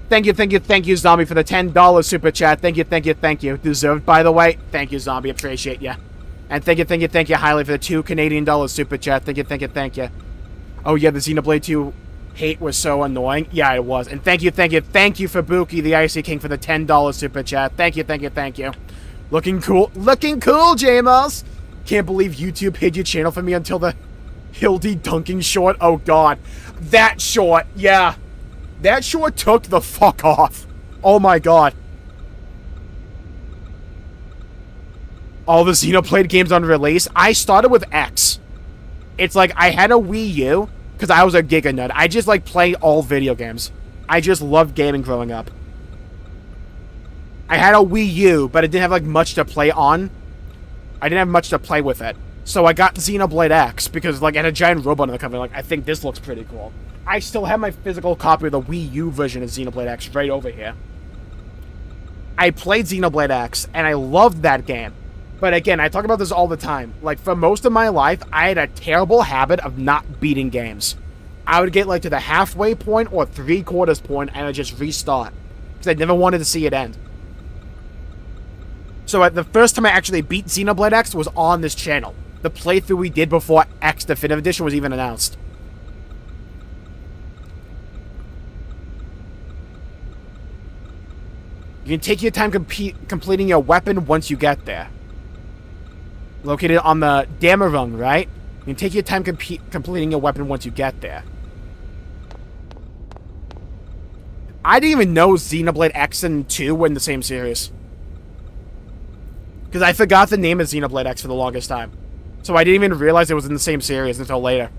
Thank you, Zombie, for the $10 super chat. Thank you. Deserved, by the way. Thank you, Zombie. Appreciate ya. And thank you, Highly, for the $2 Canadian super chat. Thank you. Oh, yeah, the Xenoblade 2 hate was so annoying. Yeah, it was. And thank you for Buki, the Icy King, for the $10 super chat. Thank you. Looking cool, Jmulls. Can't believe YouTube hid your channel for me until the Hildy dunking short. Oh, God. That short, yeah. That short took the fuck off. Oh, my God. All the Xenoblade games on release. I started with X. It's like, I had a Wii U, because I was a Giga nut. I just, like, play all video games. I just loved gaming growing up. I had a Wii U, but it didn't have, like, much to play on. I didn't have much to play with it. So I got Xenoblade X, because, like, I had a giant robot on the cover. Like, I think this looks pretty cool. I still have my physical copy of the Wii U version of Xenoblade X right over here. I played Xenoblade X, and I loved that game. But again, I talk about this all the time. Like, for most of my life, I had a terrible habit of not beating games. I would get, like, to the halfway point or 3/4 point, and I'd just restart. Because I never wanted to see it end. So, the first time I actually beat Xenoblade X was on this channel. The playthrough we did before X Definitive Edition was even announced. You can take your time completing your weapon once you get there. Located on the Damarung, right? You can take your time completing your weapon once you get there. I didn't even know Xenoblade X and 2 were in the same series. Because I forgot the name of Xenoblade X for the longest time. So I didn't even realize it was in the same series until later.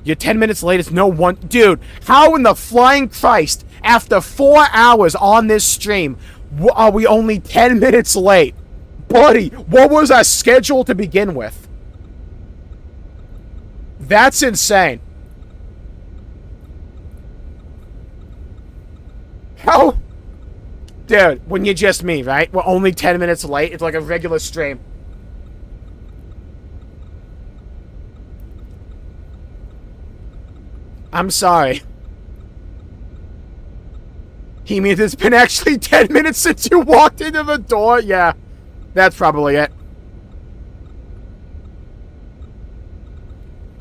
You're 10 minutes late, it's no one... Dude, how in the flying Christ, after 4 hours on this stream, are we only 10 minutes late? Buddy, what was our schedule to begin with? That's insane. How? Dude, when you're just me, right? We're only 10 minutes late. It's like a regular stream. I'm sorry. He means it's been actually 10 minutes since you walked into the door? Yeah, that's probably it.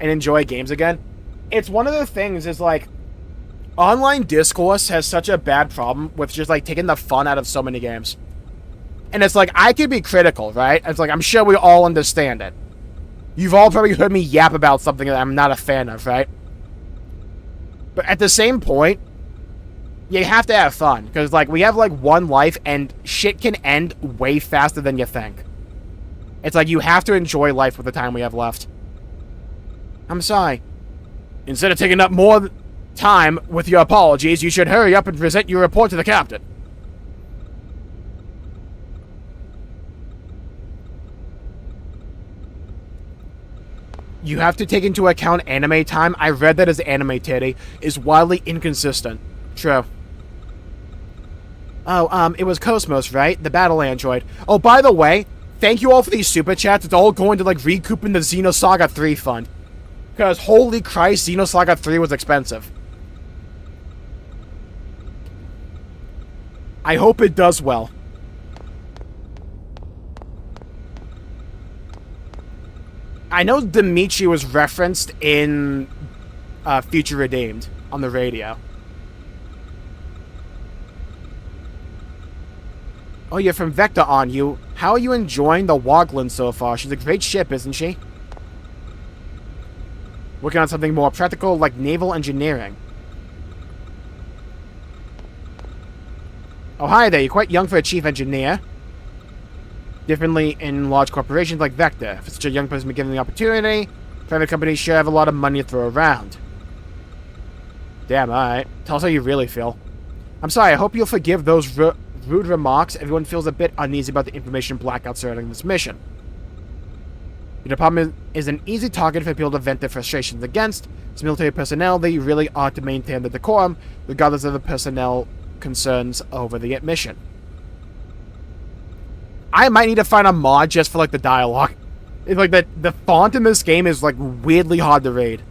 And enjoy games again? It's one of the things is like, online discourse has such a bad problem with just like taking the fun out of so many games. And it's like, I could be critical, right? It's like, I'm sure we all understand it. You've all probably heard me yap about something that I'm not a fan of, right? But at the same point, you have to have fun. Because, like, we have, like, one life, and shit can end way faster than you think. It's like, you have to enjoy life with the time we have left. I'm sorry. Instead of taking up more time with your apologies, you should hurry up and present your report to the captain. You have to take into account anime time. I read that as anime titty is wildly inconsistent. True. Oh, it was KOS-MOS, right? The battle android. Oh, by the way, thank you all for these super chats. It's all going to, like, recouping the Xenosaga 3 fund. Because, holy Christ, Xenosaga 3 was expensive. I hope it does well. I know Dimitri was referenced in Future Redeemed on the radio. Oh, you're from Vector, aren't you? How are you enjoying the Wogland so far? She's a great ship, isn't she? Working on something more practical, like naval engineering. Oh, hi there. You're quite young for a chief engineer. Differently in large corporations like Vector. For such a young person to be given the opportunity, private companies sure have a lot of money to throw around. Damn, alright. Tell us how you really feel. I'm sorry, I hope you'll forgive those rude remarks. Everyone feels a bit uneasy about the information blackout surrounding this mission. Your department is an easy target for people to vent their frustrations against. As military personnel, they really ought to maintain the decorum, regardless of the personnel concerns over the mission. I might need to find a mod just for, like, the dialogue. It's like, the font in this game is, like, weirdly hard to read.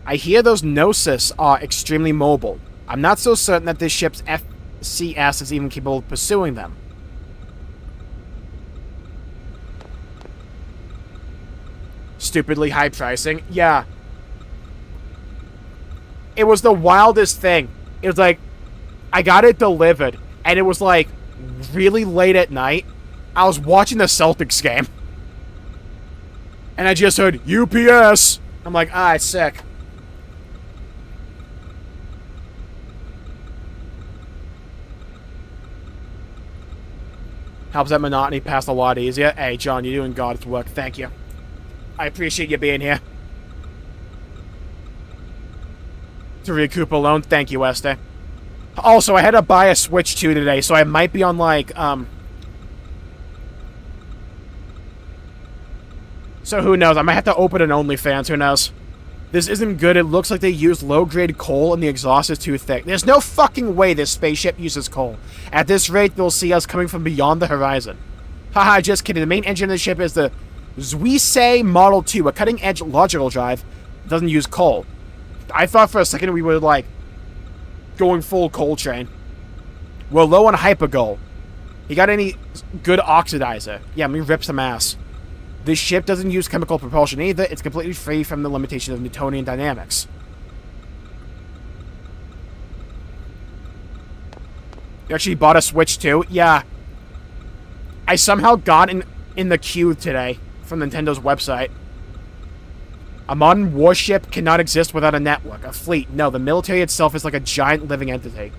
I hear those Gnosis are extremely mobile. I'm not so certain that this ship's FCS is even capable of pursuing them. Stupidly high pricing? Yeah. It was the wildest thing. It was like, I got it delivered, and it was like really late at night. I was watching the Celtics game, and I just heard UPS. I'm like, ah, it's sick. Helps that monotony pass a lot easier. Hey, John, you're doing God's work. Thank you. I appreciate you being here. To recoup a loan. Thank you, Esther. Also, I had to buy a Switch 2 today, so I might be on, like, So who knows? I might have to open an OnlyFans. Who knows? This isn't good. It looks like they used low-grade coal and the exhaust is too thick. There's no fucking way this spaceship uses coal. At this rate, they'll see us coming from beyond the horizon. Haha, just kidding. The main engine of the ship is the Xenosaga Model 2, a cutting-edge logical drive. It doesn't use coal. I thought for a second we were, like, going full coal train. We're low on hypergoal. You got any good oxidizer? Yeah, let me rip some ass. This ship doesn't use chemical propulsion either. It's completely free from the limitation of Newtonian dynamics. You actually bought a Switch too? Yeah. I somehow got in the queue today from Nintendo's website. A modern warship cannot exist without a network, a fleet. No, the military itself is like a giant living entity.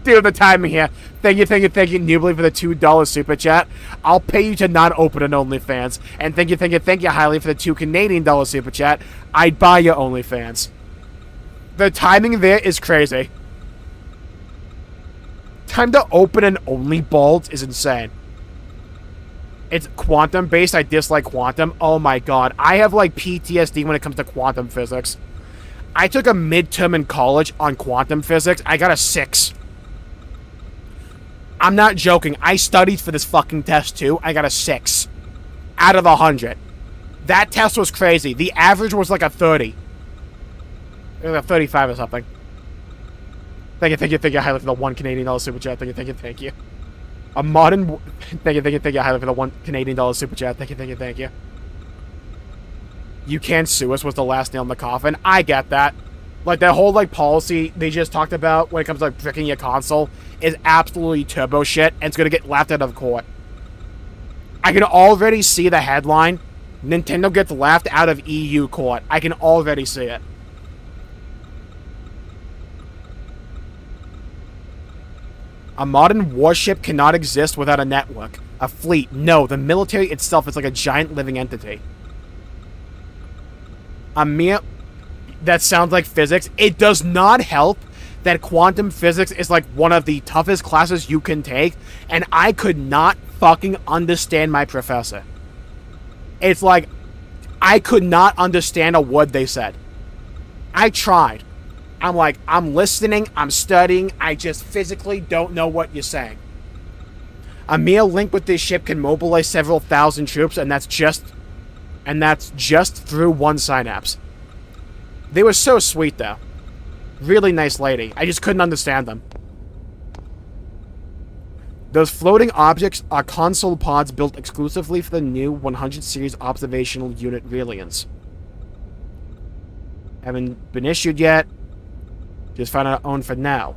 Dude, the timing here. Thank you, Nubly, for the $2 super chat. I'll pay you to not open an OnlyFans. And thank you, Highly, for the $2 Canadian super chat. I'd buy your OnlyFans. The timing there is crazy. Time to open an OnlyBalls is insane. It's quantum-based. I dislike quantum. Oh my god. I have, like, PTSD when it comes to quantum physics. I took a midterm in college on quantum physics. I got a 6. I'm not joking. I studied for this fucking test, too. I got a 6. Out of 100. That test was crazy. The average was like a 30. It was a 35 or something. Thank you, Highly, for the $1 Canadian super chat. Thank you. A modern... Thank you, Highly, for the $1 Canadian super chat. Thank you. You can't sue us was the last nail in the coffin. I get that. Like, that whole, like, policy they just talked about when it comes to, like, bricking your console is absolutely turbo shit, and it's gonna get laughed out of court. I can already see the headline, Nintendo gets laughed out of EU court. I can already see it. A modern warship cannot exist without a network. A fleet. No, the military itself is like a giant living entity. That sounds like physics. It does not help that quantum physics is like one of the toughest classes you can take, and I could not fucking understand my professor. It's like, I could not understand a word they said. I tried. I'm like, I'm listening, I'm studying, I just physically don't know what you're saying. A mere link with this ship can mobilize several thousand troops, and that's just through one synapse. They were so sweet, though. Really nice lady. I just couldn't understand them. Those floating objects are console pods built exclusively for the new 100 series observational unit Relians. Haven't been issued yet. Just found our own for now.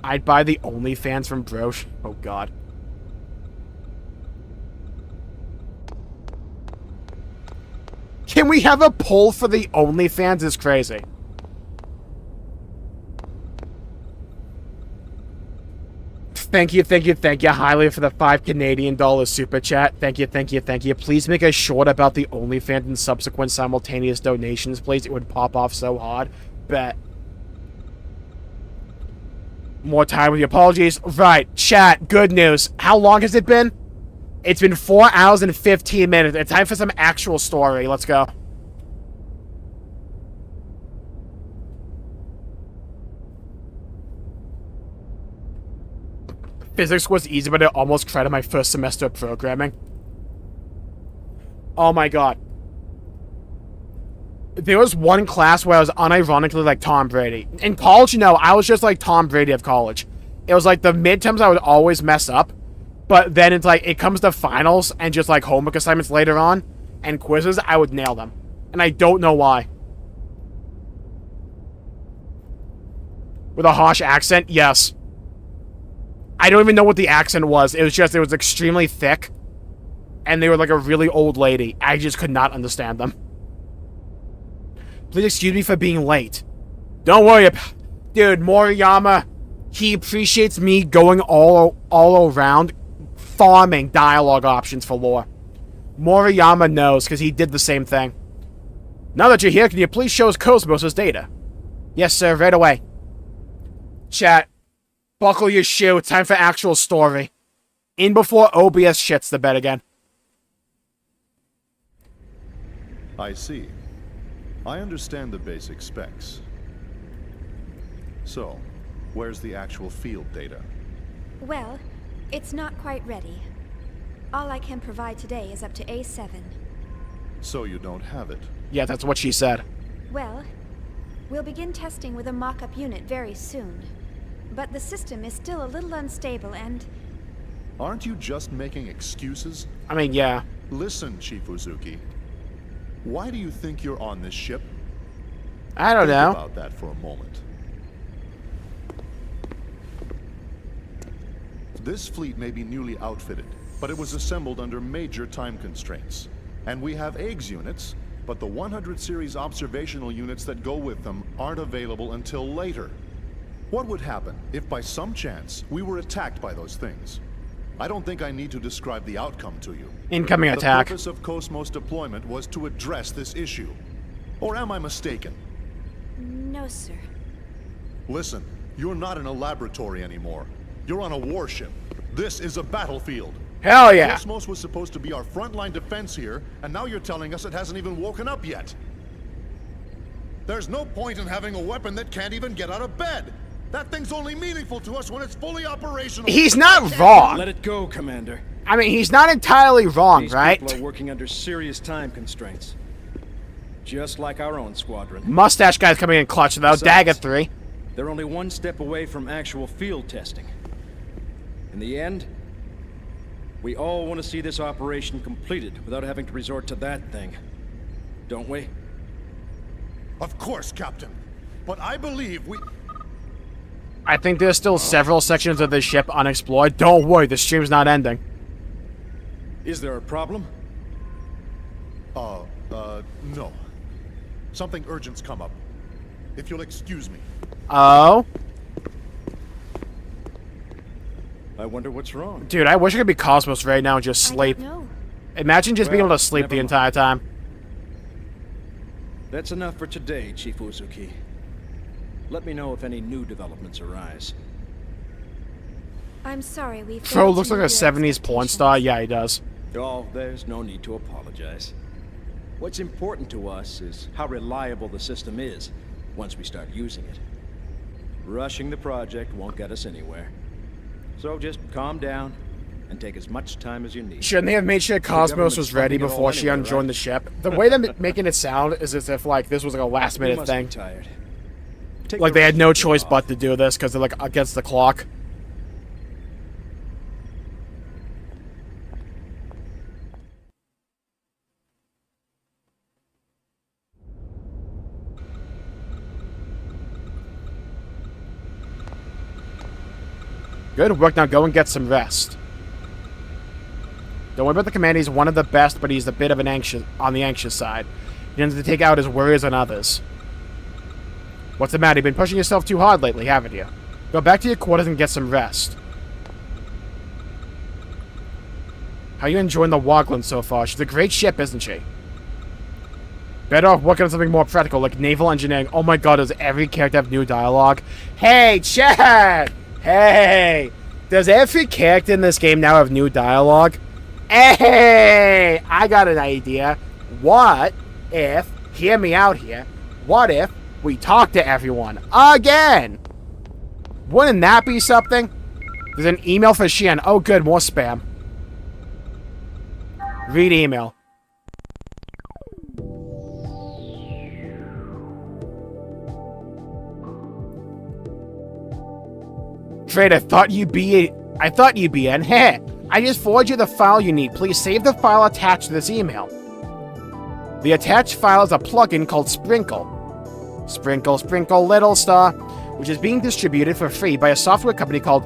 I'd buy the OnlyFans from Brosh. Oh god. Can we have a poll for the OnlyFans? Is crazy. Thank you, Highly, for the $5 Canadian super chat. Thank you. Please make a short about the OnlyFans and subsequent simultaneous donations, please. It would pop off so hard. Bet. More time with your apologies. Right, chat, good news. How long has it been? It's been 4 hours and 15 minutes. It's time for some actual story. Let's go. Physics was easy, but it almost credited my first semester of programming. Oh my god. There was one class where I was unironically like Tom Brady. In college, no, I was just like Tom Brady of college. It was like the midterms I would always mess up. But then it's like, it comes to finals and just like homework assignments later on and quizzes, I would nail them. And I don't know why. With a harsh accent? Yes. I don't even know what the accent was. It was extremely thick. And they were like a really old lady. I just could not understand them. Please excuse me for being late. Don't worry about... Dude, Moriyama, he appreciates me going all around farming dialogue options for lore. Moriyama knows, because he did the same thing. Now that you're here, can you please show us KOS-MOS' data? Yes, sir, right away. Chat, buckle your shoe. It's time for actual story. In before OBS shits the bed again. I see. I understand the basic specs. So, where's the actual field data? Well, it's not quite ready. All I can provide today is up to A7. So you don't have it? Yeah, that's what she said. Well, we'll begin testing with a mock-up unit very soon. But the system is still a little unstable and... Aren't you just making excuses? I mean, yeah. Listen, Chief Uzuki. Why do you think you're on this ship? I don't know. Think about that for a moment. This fleet may be newly outfitted, but it was assembled under major time constraints. And we have eggs units, but the 100 series observational units that go with them aren't available until later. What would happen if by some chance we were attacked by those things? I don't think I need to describe the outcome to you. Incoming attack. The purpose of KOS-MOS deployment was to address this issue. Or am I mistaken? No, sir. Listen, you're not in a laboratory anymore. You're on a warship. This is a battlefield. Hell yeah. KOS-MOS was supposed to be our frontline defense here, and now you're telling us it hasn't even woken up yet. There's no point in having a weapon that can't even get out of bed. That thing's only meaningful to us when it's fully operational. He's not wrong. Let it go, Commander. I mean, he's not entirely wrong, right? These people are working under serious time constraints. Just like our own squadron. Mustache guy's coming in clutch, though. Besides, Dagger 3. They're only one step away from actual field testing. In the end, we all want to see this operation completed without having to resort to that thing. Don't we? Of course, Captain. But I believe we... I think there's still several sections of this ship unexplored. Don't worry, the stream's not ending. Is there a problem? No. Something urgent's come up. If you'll excuse me. Oh? I wonder what's wrong. Dude, I wish I could be KOS-MOS right now and just sleep. Imagine just being able to sleep the entire time. That's enough for today, Chief Uzuki. Let me know if any new developments arise. I'm sorry, we Bro looks like a 70s porn star. Yeah, he does. Oh, there's no need to apologize. What's important to us is how reliable the system is once we start using it. Rushing the project won't get us anywhere. So just calm down and take as much time as you need. Shouldn't they have made sure KOS-MOS was ready before she unjoined the ship? The way they're making it sound is as if like this was like a last minute thing. Like they had no choice but to do this because they're like against the clock. Good work, now go and get some rest. Don't worry about the commander, he's one of the best, but he's a bit of an on the anxious side. He tends to take out his worries on others. What's the matter? You've been pushing yourself too hard lately, haven't you? Go back to your quarters and get some rest. How are you enjoying the Wogland so far? She's a great ship, isn't she? Better off working on something more practical, like naval engineering. Oh my god, does every character have new dialogue? Hey, Chad! Hey! Does every character in this game now have new dialogue? Hey! I got an idea. What if, hear me out here, what if we talk to everyone again? Wouldn't that be something? There's an email for Xian. Oh good, more spam. Read email. Trade, I thought you'd be in. Heh. I just forwarded you the file you need. Please save the file attached to this email. The attached file is a plugin called Sprinkle. Sprinkle, Sprinkle, Little Star, which is being distributed for free by a software company called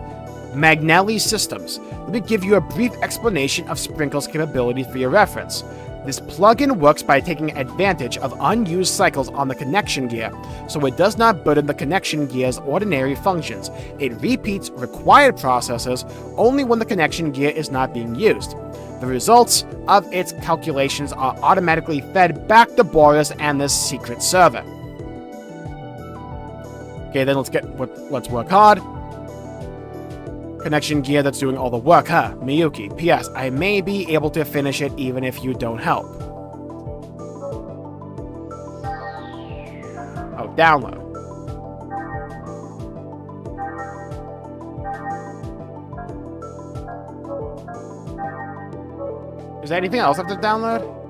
Magnelli Systems. Let me give you a brief explanation of Sprinkle's capabilities for your reference. This plugin works by taking advantage of unused cycles on the connection gear, so it does not burden the connection gear's ordinary functions. It repeats required processes only when the connection gear is not being used. The results of its calculations are automatically fed back to Boris and this secret server. Okay, then let's work hard. Connection gear that's doing all the work, huh? Miyuki. P.S. I may be able to finish it even if you don't help. Oh, download. Is there anything else I have to download?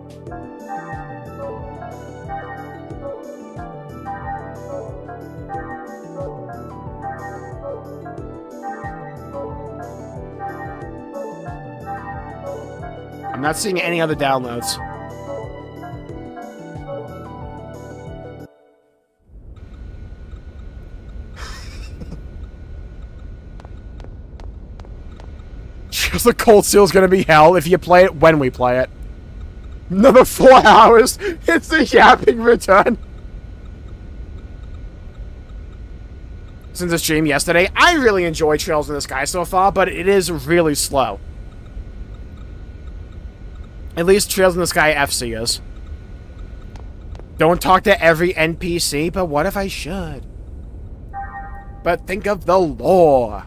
I'm not seeing any other downloads. Just the cold seal is gonna be hell if you play it when we play it. Another 4 hours. It's the yapping return. Since the stream yesterday, I really enjoy Trails in the Sky so far, but it is really slow. At least Trails in the Sky FC is. Don't talk to every NPC, but what if I should? But think of the lore.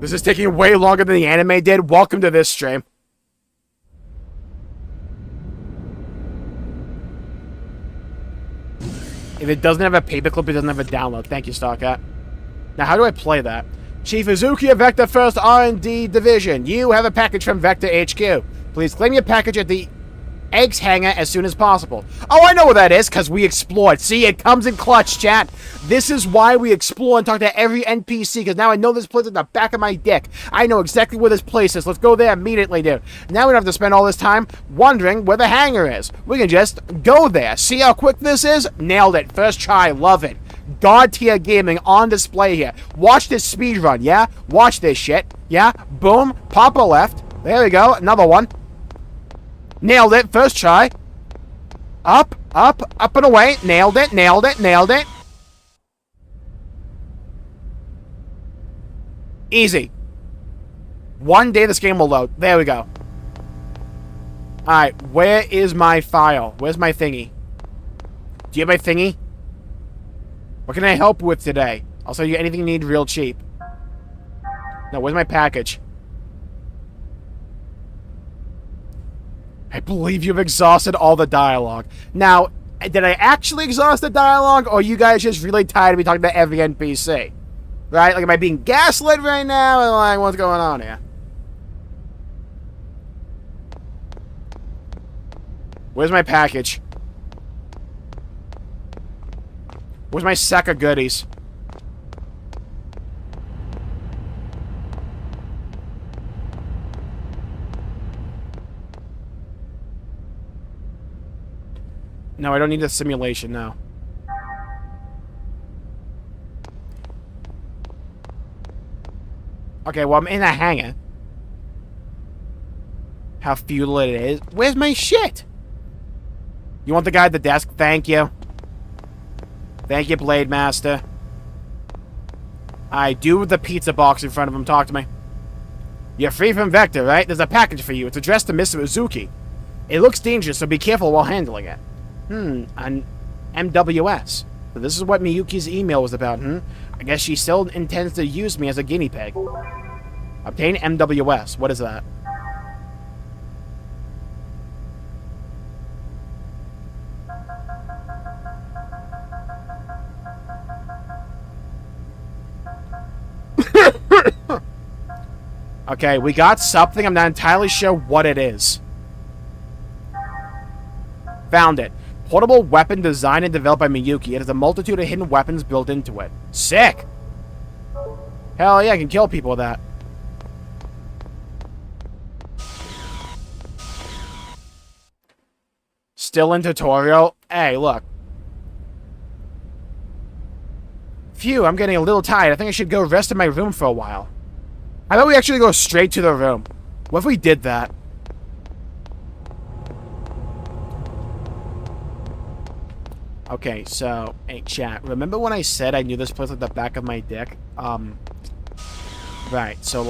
This is taking way longer than the anime did. Welcome to this stream. If it doesn't have a paperclip, it doesn't have a download. Thank you, Starcat. Now, how do I play that? Chief Izuki of Vector First R&D Division. You have a package from Vector HQ. Please claim your package at the eggs hangar as soon as possible. Oh, I know where that is, because we explored. See, it comes in clutch, chat. This is why we explore and talk to every NPC, because now I know this place at the back of my dick. I know exactly where this place is. Let's go there immediately, dude. Now we don't have to spend all this time wondering where the hangar is. We can just go there. See how quick this is? Nailed it. First try. Love it. God tier gaming on display here. Watch this speed run, yeah? Watch this shit, yeah? Boom. Pop a left. There we go. Another one. Nailed it. First try. Up, up, up and away. Nailed it, nailed it, nailed it. Easy. One day this game will load. There we go. Alright, where is my file? Where's my thingy? Do you have my thingy? What can I help with today? I'll sell you anything you need real cheap. No, where's my package? I believe you've exhausted all the dialogue. Now, did I actually exhaust the dialogue, or are you guys just really tired of me talking to every NPC? Right? Like, am I being gaslit right now? Or like, what's going on here? Where's my package? Where's my sack of goodies? No, I don't need a simulation now. Okay, well, I'm in a hangar. How futile it is. Where's my shit? You want the guy at the desk? Thank you. Thank you, Blade Master. I do with the pizza box in front of him. Talk to me. You're free from Vector, right? There's a package for you. It's addressed to Mr. Izuki. It looks dangerous, so be careful while handling it. An MWS. So this is what Miyuki's email was about, I guess she still intends to use me as a guinea pig. Obtain MWS. What is that? Okay, we got something. I'm not entirely sure what it is. Found it. Portable weapon designed and developed by Miyuki. It has a multitude of hidden weapons built into it. Sick! Hell yeah, I can kill people with that. Still in tutorial? Hey, look. Phew, I'm getting a little tired. I think I should go rest in my room for a while. How about we actually go straight to the room? What if we did that? Okay, so, hey, chat. Remember when I said I knew this place like the back of my dick? Right, so,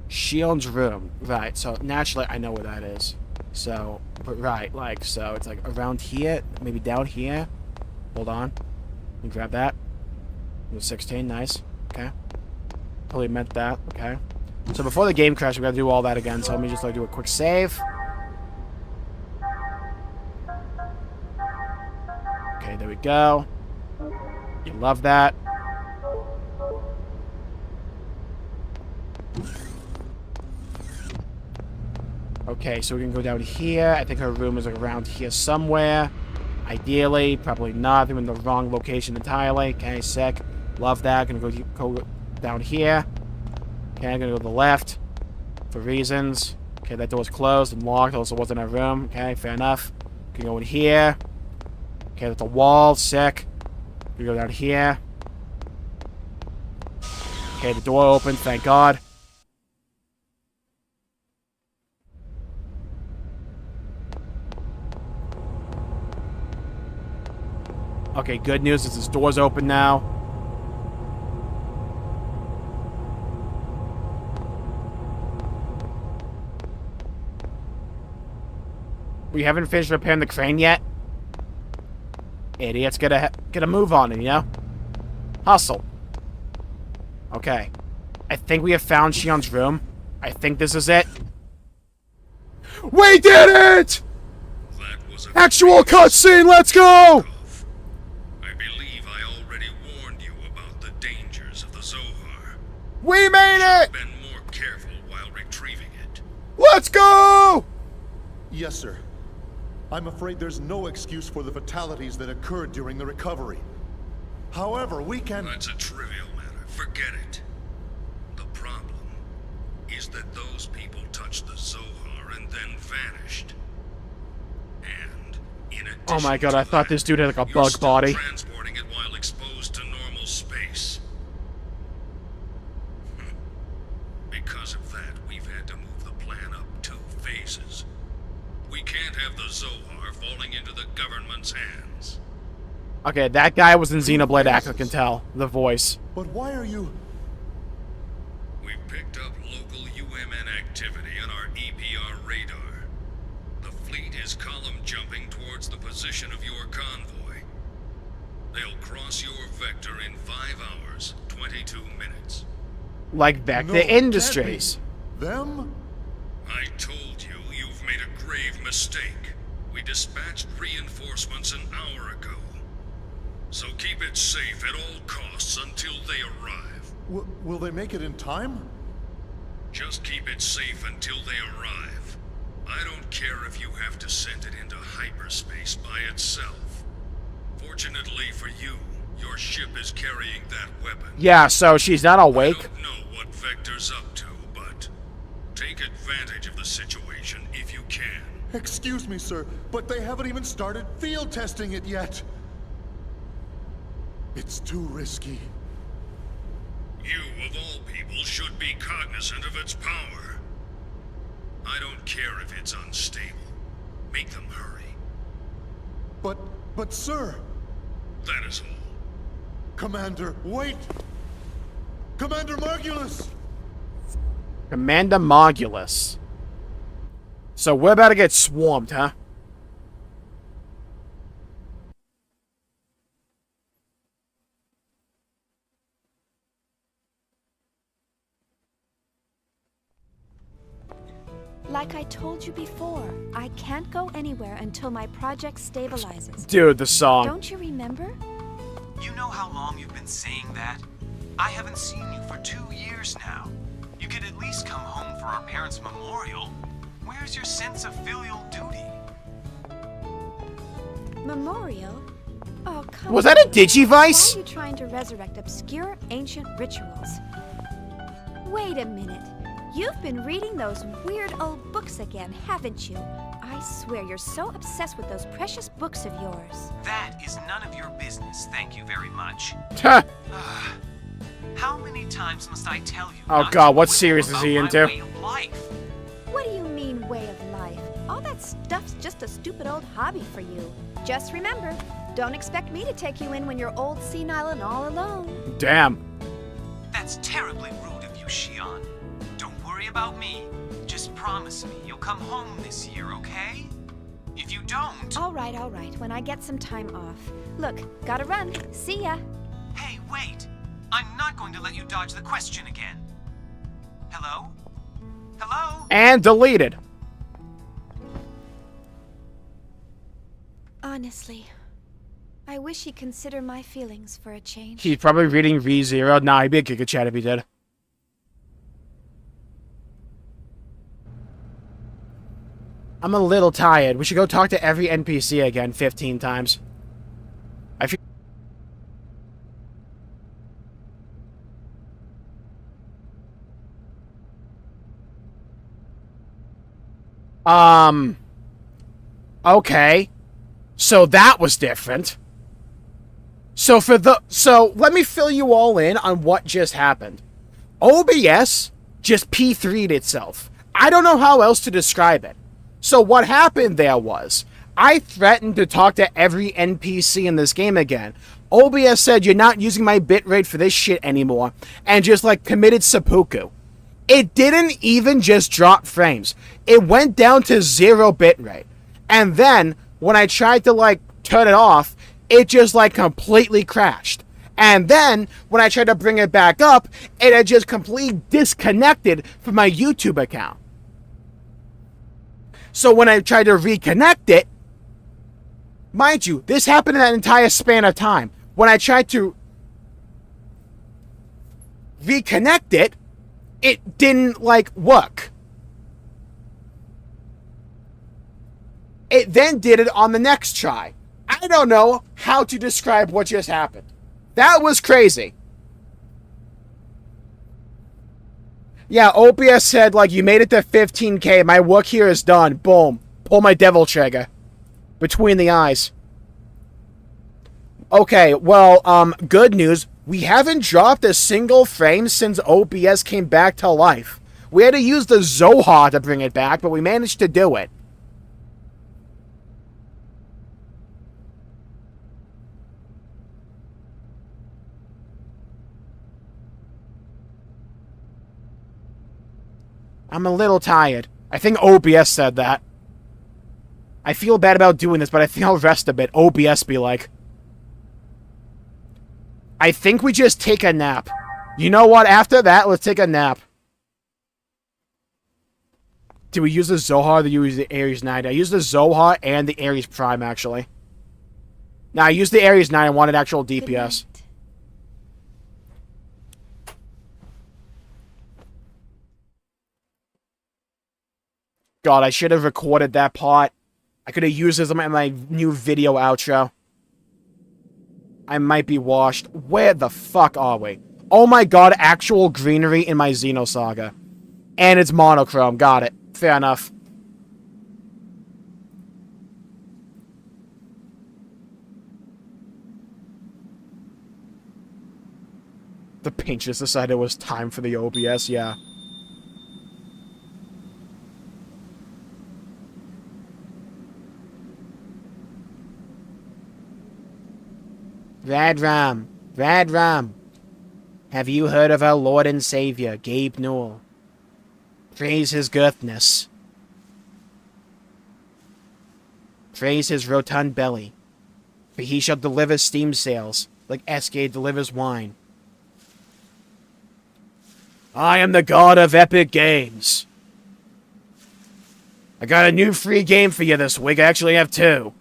Shion's room. Right, so, naturally, I know where that is. So, but right, so, it's like around here, maybe down here. Hold on. You grab that. It was 16, nice. Okay. Totally meant that, okay. So before the game crashes, we gotta do all that again, so let me just do a quick save. Okay, there we go. You love that. Okay, so we can go down here. I think her room is around here somewhere. Ideally, probably not. I'm in the wrong location entirely. Okay, sick. Love that. Gonna go down here. Okay, I'm gonna go to the left. For reasons. Okay, that door's closed and locked. Also wasn't a room. Okay, fair enough. Can go in here. Okay, that's a wall. Sick. We go down here. Okay, the door opened. Thank God. Okay, good news is this door's open now. We haven't finished repairing the crane yet. Idiots, get a move on it, you know? Hustle. Okay. I think we have found Shion's room. I think this is it. We did it! Actual cutscene, let's go! I believe I already warned you about the dangers of the Zohar. We made it! Been more careful while retrieving it. Let's go! Yes, sir. I'm afraid there's no excuse for the fatalities that occurred during the recovery. However, we can... That's a trivial matter. Forget it. The problem is that those people touched the Zohar and then vanished. And in addition oh my god, I thought this dude had like a you're bug still body. transporting it while exposed to normal space. Because of that, we've had to move the plan up 2 phases. We can't have the Zohar falling into the government's hands. Okay, that guy was in Xenoblade X, I can tell. The voice. But why are you... We've picked up local UMN activity on our EPR radar. The fleet is column jumping towards the position of your convoy. They'll cross your vector in 5 hours, 22 minutes. Like Vector Industries. Them? I told you, you've made a grave mistake. We dispatched reinforcements an hour ago. So keep it safe at all costs until they arrive. Will they make it in time? Just keep it safe until they arrive. I don't care if you have to send it into hyperspace by itself. Fortunately for you, your ship is carrying that weapon. Yeah, so she's not awake. I don't know what Vector's up to, but take advantage of the situation if you can. Excuse me, sir, but they haven't even started field testing it yet. It's too risky. You, of all people, should be cognizant of its power. I don't care if it's unstable. Make them hurry. But sir... That is all. Commander, wait! Commander Margulis! Commander Margulis. So we're about to get swarmed, huh? Like I told you before, I can't go anywhere until my project stabilizes. Dude, the song. Don't you remember? You know how long you've been saying that? I haven't seen you for 2 years now. You could at least come home for our parents' memorial. Where's your sense of filial duty? Memorial? Oh, come Was that a on. Digivice? Why are you trying to resurrect obscure ancient rituals? Wait a minute. You've been reading those weird old books again, haven't you? I swear you're so obsessed with those precious books of yours. That is none of your business, thank you very much. Huh. How many times must I tell you? Oh god, what series is he into? What do you mean, way of life? All that stuff's just a stupid old hobby for you. Just remember, don't expect me to take you in when you're old, senile, and all alone. Damn. That's terribly rude of you, Shion. Don't worry about me. Just promise me you'll come home this year, okay? If you don't... All right. When I get some time off. Look, gotta run. See ya. Hey, wait! I'm not going to let you dodge the question again. Hello? Hello? And deleted. Honestly, I wish he'd consider my feelings for a change. He's probably reading V0. Nah, he'd be a Giga Chat if he did. I'm a little tired. We should go talk to every NPC again 15 times. I feel... Okay. So that was different. So let me fill you all in on what just happened. OBS just P3'd itself. I don't know how else to describe it. So what happened there was, I threatened to talk to every NPC in this game again. OBS said, you're not using my bitrate for this shit anymore, and just, like, committed seppuku. It didn't even just drop frames. It went down to 0 bitrate. And then, when I tried to, like, turn it off, it just, like, completely crashed. And then, when I tried to bring it back up, it had just completely disconnected from my YouTube account. So when I tried to reconnect it, mind you, this happened in that entire span of time. When I tried to reconnect it, it didn't, like, work. It then did it on the next try. I don't know how to describe what just happened. That was crazy. Yeah, OBS said, like, you made it to 15K. My work here is done. Boom. Pull my devil trigger. Between the eyes. Okay, well, good news. We haven't dropped a single frame since OBS came back to life. We had to use the Zohar to bring it back, but we managed to do it. I'm a little tired. I think OBS said that. I feel bad about doing this, but I think I'll rest a bit. OBS be like. I think we just take a nap. You know what? After that, let's take a nap. Did we use the Zohar or use the Ares 9? I used the Zohar and the Ares Prime, actually. Now, I used the Ares 9. I wanted actual DPS. God, I should have recorded that part. I could have used this in my new video outro. I might be washed. Where the fuck are we? Oh my god, actual greenery in my Xenosaga. And it's monochrome. Got it. Fair enough. The paint just decided it was time for the OBS, yeah. Radram, Radram, have you heard of our Lord and Savior, Gabe Newell? Praise his girthness. Praise his rotund belly, for he shall deliver steam sails, like Escade delivers wine. I am the god of epic games. I got a new free game for you this week. I actually have 2.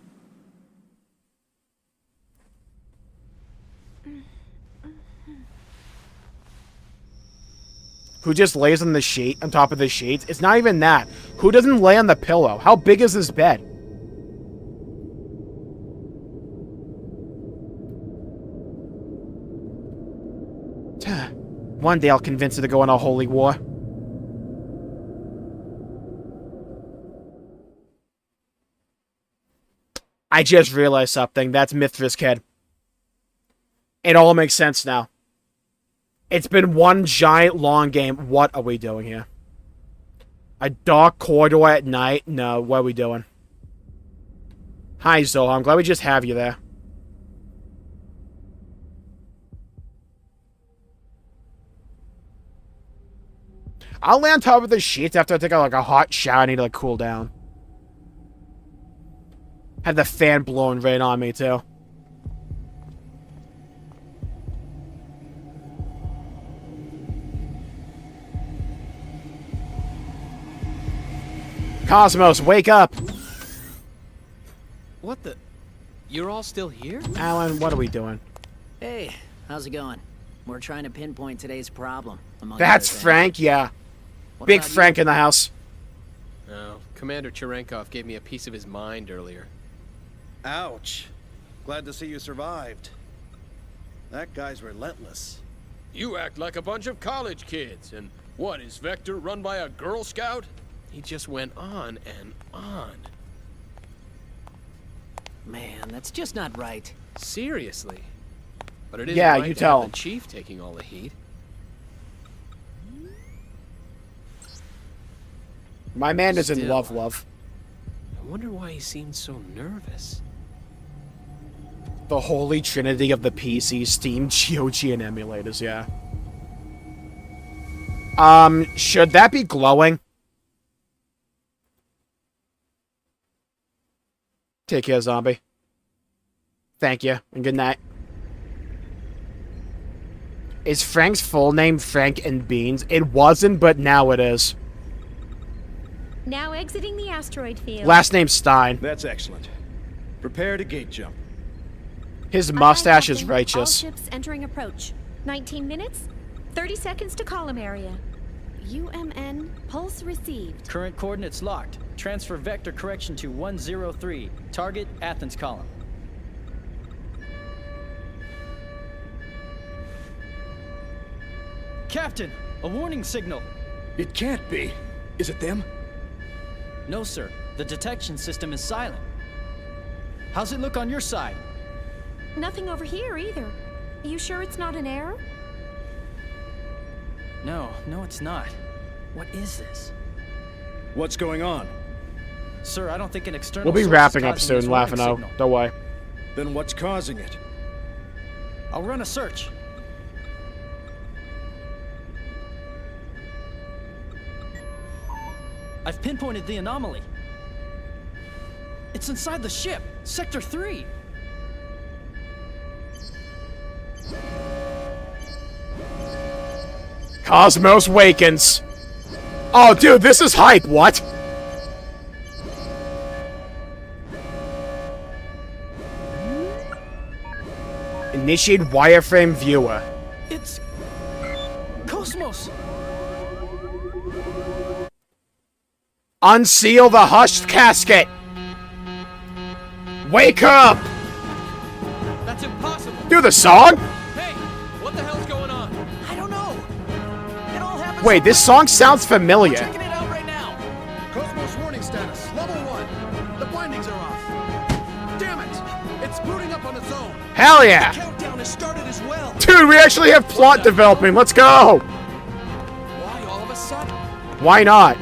Who just lays on the sheet, on top of the sheets? It's not even that. Who doesn't lay on the pillow? How big is this bed? One day I'll convince her to go on a holy war. I just realized something. That's Mithras Kid. It all makes sense now. It's been one giant long game. What are we doing here? A dark corridor at night? No, what are we doing? Hi, Zohar. I'm glad we just have you there. I'll lay on top of the sheets after I take like a hot shower. I need to like cool down. Had the fan blowing right on me, too. Cosmos, wake up! What the? You're all still here? Alan, what are we doing? Hey, how's it going? We're trying to pinpoint today's problem. That's Frank, yeah. Big Frank in the house. No, Commander Cherenkov gave me a piece of his mind earlier. Ouch. Glad to see you survived. That guy's relentless. You act like a bunch of college kids. And what, is Vector run by a Girl Scout? He just went on and on. Man, that's just not right. Seriously. But it isn't Yeah, right you to tell have him. the Chief taking all the heat. My man is in Still. love. I wonder why he seemed so nervous. The holy trinity of the PC, Steam, GOG, and emulators, yeah. Should that be glowing? Take care, zombie. Thank you, and good night. Is Frank's full name Frank and Beans? It wasn't, but now it is. Now exiting the asteroid field. Last name Stein. That's excellent. Prepare to gate jump. His mustache is All righteous. ships entering approach. 19 minutes, 30 seconds to column area. UMN, pulse received. Current coordinates locked. Transfer vector correction to 103. Target Athens column. Captain, a warning signal. It can't be. Is it them? No, sir. The detection system is silent. How's it look on your side? Nothing over here either. Are you sure it's not an error? No, it's not. What is this? What's going on? Sir, I don't think an external We'll be source wrapping is up causing soon, this warning laughing out. signal. Don't worry. Then what's causing it? I'll run a search. I've pinpointed the anomaly. It's inside the ship, Sector 3. Cosmos wakens. Oh, dude, this is hype. What? Initiate wireframe viewer. It's KOS-MOS. Unseal the hushed casket. Wake up. That's impossible. Do the song? Hey, what the hell's going on? I don't know. It all happened. Wait, this song sounds familiar. Checking it out right now. Cosmos warning status, level 1. The bindings are off. Damn it! It's booting up on its own. Hell yeah. The countdown has started as well. Dude, we actually have plot developing. Let's go. Why all of a sudden? Why not?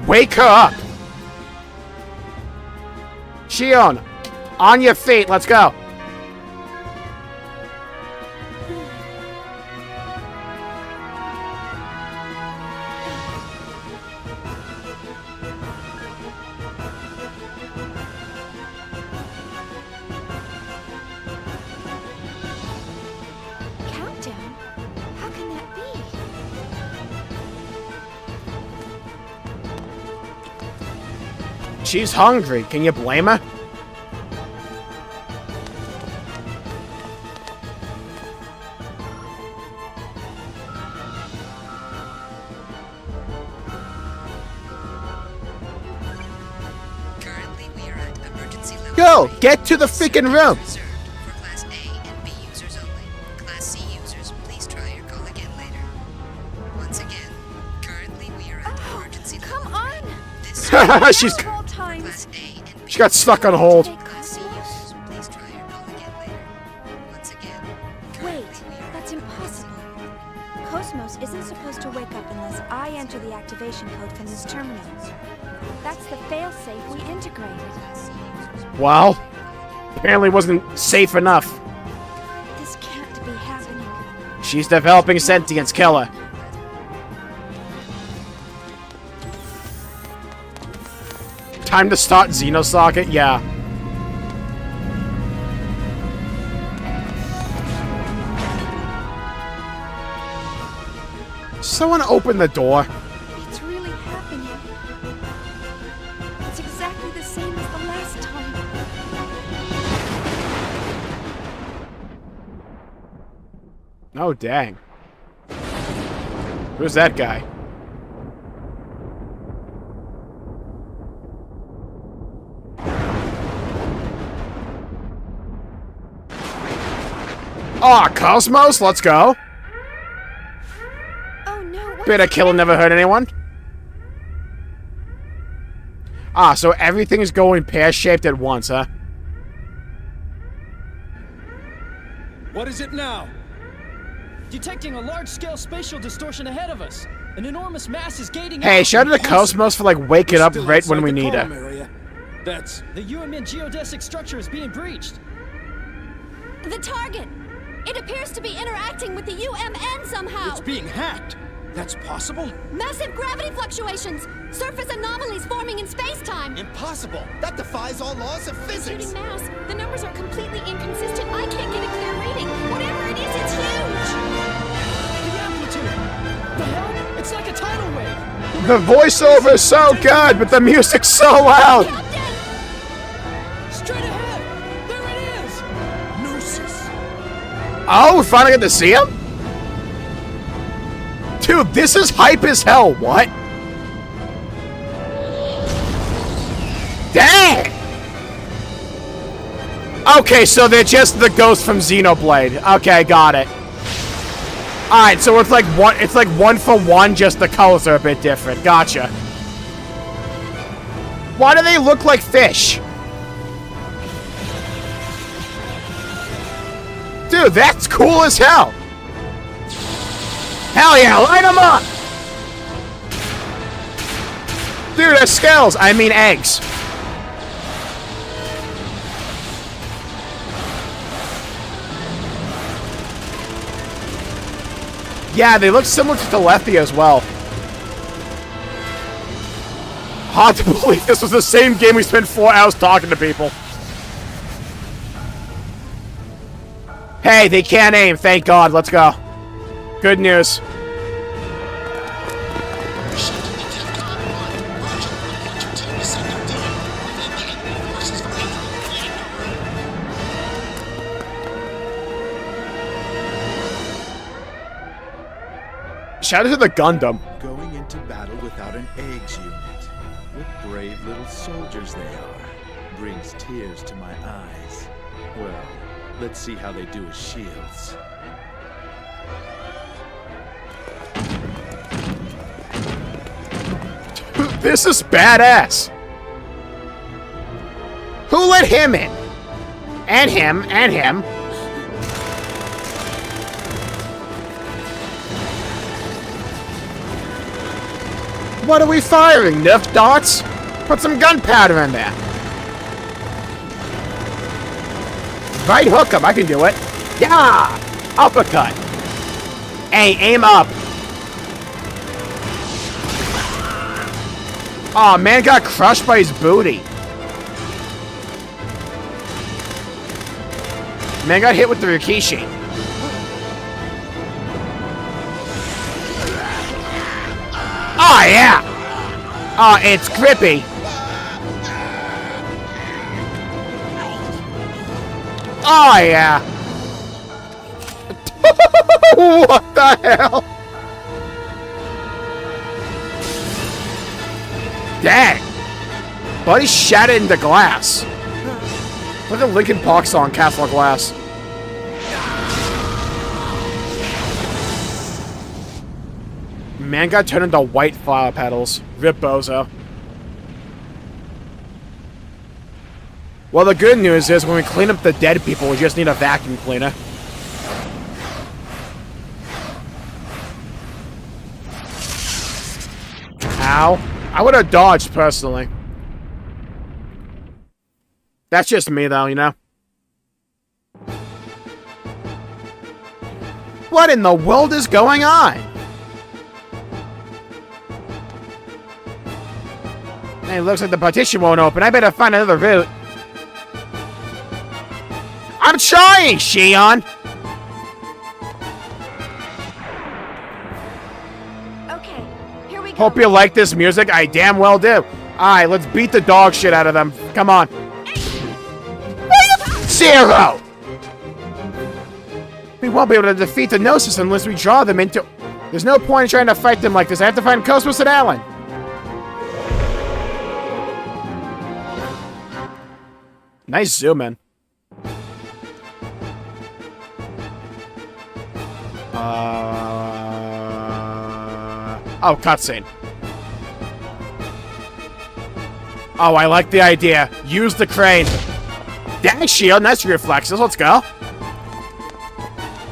Wake her up. Shion, on your feet. Let's go. Countdown? How can that be? She's hungry. Can you blame her? Currently, we are at emergency level. Go! Get to the freaking room! Reserved for Class A and B users only. Class C users, please try your call again later. Once again, currently we are at emergency level. Come on! This She's... Of all times. Class A and B. She got stuck on hold. Class C users, please try your call again later. Once again, Wait, that's impossible. KOS-MOS isn't supposed to wake up unless I enter the activation code from this terminal. That's the failsafe we integrated. Well, apparently wasn't safe enough. This can't be happening. She's developing sentience. Kill her. Time to start Xenosaga? Yeah. Someone open the door. It's really happening. It's exactly the same as the last time. Oh, dang. Who's that guy? Aw, KOS-MOS, let's go. Oh no, Bit of kill never hurt anyone. Ah, so everything's going pear-shaped at once, huh? What is it now? Detecting a large-scale spatial distortion ahead of us. An enormous mass is gating Hey, out. shout out to KOS-MOS for, like, waking up right when we need her. That's... The UMN geodesic structure is being breached. The target! It appears to be interacting with the UMN somehow! It's being hacked! That's possible? Massive gravity fluctuations! Surface anomalies forming in space-time! Impossible! That defies all laws of physics! Shooting mass. The numbers are completely inconsistent. I can't get a clear reading. Whatever it is, it's huge! The amplitude! The hell? It's like a tidal wave! The voiceover is so good, but the music's so loud! Straight ahead! There it is! Gnosis! Oh, we finally get to see him? Dude, this is hype as hell. What? Dang! Okay, so they're just the ghosts from Xenoblade. Okay, got it. Alright, so it's like one for one, just the colors are a bit different. Gotcha. Why do they look like fish? Dude, that's cool as hell. Hell yeah, light them up! Dude, they're skulls. I mean eggs. Yeah, they look similar to Telephia as well. Hard to believe this was the same game we spent 4 hours talking to people. Hey, they can't aim, thank God. Let's go. Good news. Shout out to the Gundam. Going into battle without an eggs unit. What brave little soldiers they are. Brings tears to my eyes. Well, let's see how they do as shields. This is badass. Who let him in? And him, and him. What are we firing? Nerf darts? Put some gunpowder in there. Right hook him, I can do it. Yeah! Uppercut. Hey, aim up. Aw, oh, man got crushed by his booty. Man got hit with the Rikishi. Oh, yeah! Oh, it's grippy. Oh, yeah. What the hell? Dang! Buddy shattered into glass. Look at Linkin Park song, Castle of Glass. Man got turned into white flower petals. Rip bozo. Well, the good news is when we clean up the dead people, we just need a vacuum cleaner. Ow. I would have dodged, personally. That's just me, though, you know? What in the world is going on? It looks like the partition won't open. I better find another route. I'm trying, Shion! Okay, here we go. Hope you like this music. I damn well do. Alright, let's beat the dog shit out of them. Come on. 0! We won't be able to defeat the Gnosis unless we draw them into... There's no point in trying to fight them like this. I have to find KOS-MOS and Alan. Nice zoom in. Oh, cutscene. Oh, I like the idea. Use the crane. Dang, shield. Nice reflexes. Let's go.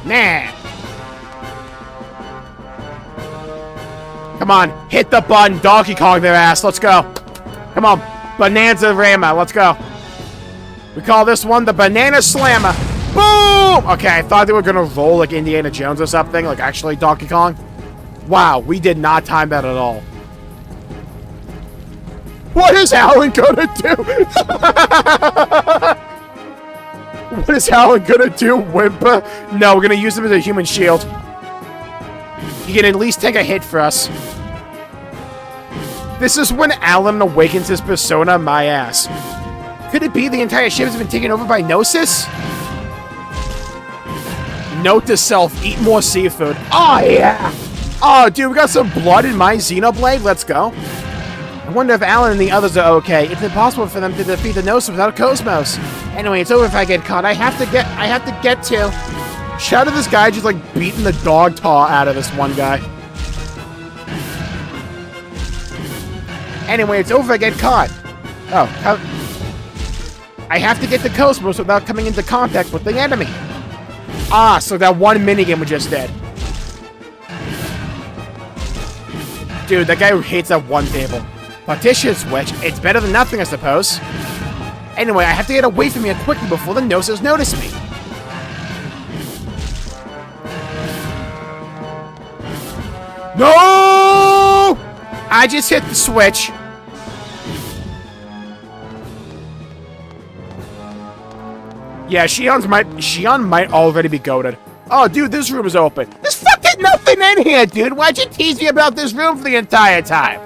Man. Come on. Hit the button. Donkey Kong their ass. Let's go. Come on. Bonanza Rama. Let's go. We call this one the Banana Slammer. Boom! Okay, I thought they were gonna roll like Indiana Jones or something. Like actually Donkey Kong. Wow, we did not time that at all. What is Alan gonna do? What is Alan gonna do, Whimper? No, we're gonna use him as a human shield. He can at least take a hit for us. This is when Alan awakens his persona, my ass. Could it be the entire ship has been taken over by Gnosis? Note to self, eat more seafood. Oh, yeah! Oh, dude, we got some blood in my xenoblade. Let's go. I wonder if Alan and the others are okay. It's impossible for them to defeat the Gnosis without KOS-MOS. Anyway, it's over if I get caught. I have to get to. Shout out to this guy just like beating the dog taw out of this one guy. Anyway, it's over if I get caught. Oh, I have to get to KOS-MOS without coming into contact with the enemy. Ah, so that one minigame we just did. Dude, that guy hates that one table. Partition switch. It's better than nothing, I suppose. Anyway, I have to get away from here quickly before the Gnosis notice me. No! I just hit the switch. Yeah, Shion might already be goated. Oh, dude, this room is open. There's fucking nothing in here, dude. Why'd you tease me about this room for the entire time?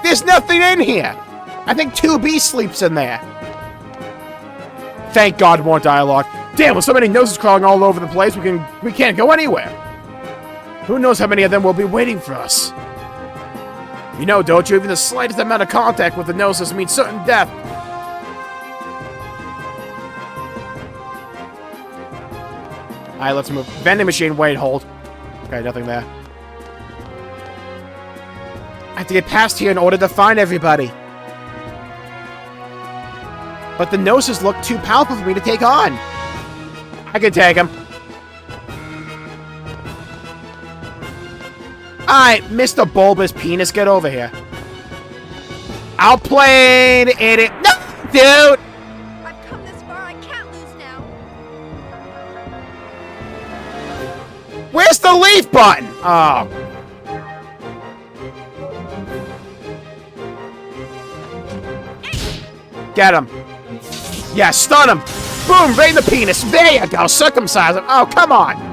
There's nothing in here. I think 2B sleeps in there. Thank God, more dialogue. Damn, with so many noses crawling all over the place, we can't go anywhere. Who knows how many of them will be waiting for us? You know, don't you? Even the slightest amount of contact with the Gnosis means certain death. Alright, let's move. Vending machine, wait, hold. Okay, nothing there. I have to get past here in order to find everybody. But the Gnosis look too powerful for me to take on. I can take him. Alright, Mr. Bulbous Penis, get over here. Outplayed, idiot. No, dude! I've come this far, I can't lose now. Where's the leave button? Oh. Get him. Yeah, stun him. Boom, right in the penis. There you go, circumcise him. Oh, come on.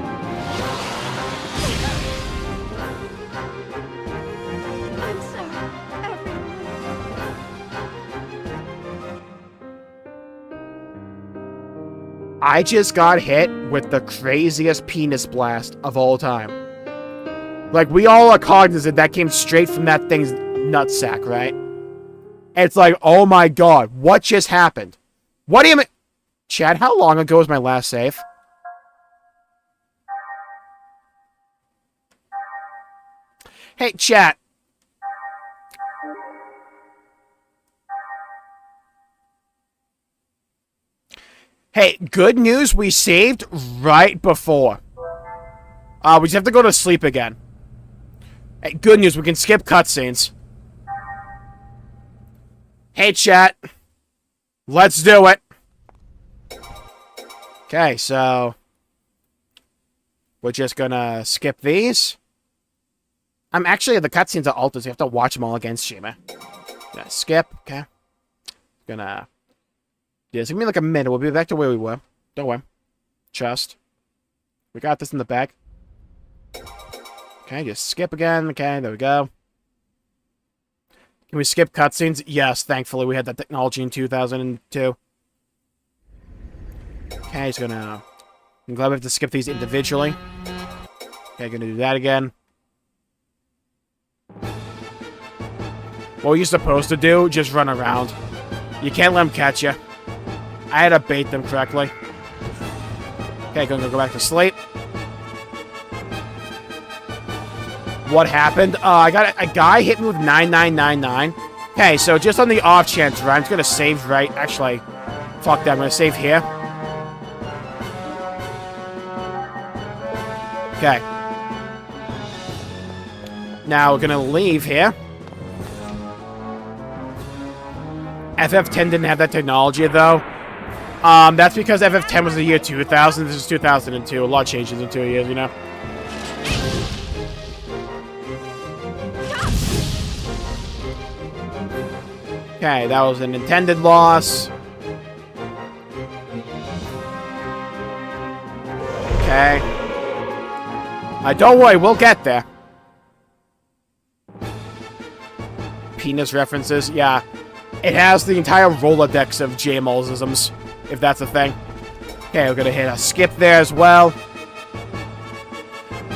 I just got hit with the craziest penis blast of all time. Like, we all are cognizant that came straight from that thing's nutsack, right? It's like, oh my god, what just happened? What do you mean? Chad, how long ago was my last save? Hey, chat. Hey, good news, we saved right before. We just have to go to sleep again. Hey, good news, we can skip cutscenes. Hey, chat. Let's do it. Okay, so we're just gonna skip these. I'm actually, the cutscenes are altered, so you have to watch them all again, Shima. Gonna skip. Okay. Gonna. Yeah, it's gonna be like a minute. We'll be back to where we were. Don't worry. Just. We got this in the back. Okay, just skip again. Okay, there we go. Can we skip cutscenes? Yes, thankfully we had that technology in 2002. Okay, he's gonna... I'm glad we have to skip these individually. Okay, gonna do that again. What were you supposed to do? Just run around. You can't let them catch you. I had to bait them correctly. Okay, gonna go back to sleep. What happened? I got a guy hit me with 9999. Okay, so just on the off chance, right? I'm just gonna save right. Actually, fuck that. I'm gonna save here. Okay. Now we're gonna leave here. FF10 didn't have that technology though. That's because FF10 was the year 2000. This is 2002. A lot changes in 2 years, you know. Okay, that was an intended loss. Okay. Don't worry, we'll get there. Penis references, yeah. It has the entire Rolodex of Jmulls-isms, if that's a thing. Okay, we're gonna hit a skip there as well.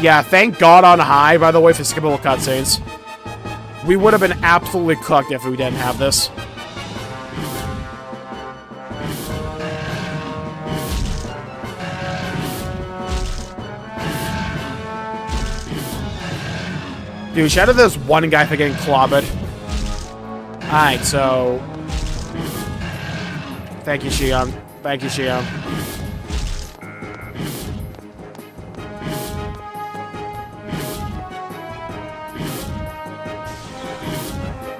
Yeah, thank God on high, by the way, for skippable cutscenes. We would have been absolutely cooked if we didn't have this. Dude, shout out to this one guy for getting clobbered. Alright, so... Thank you, Shion. Thank you, Shion.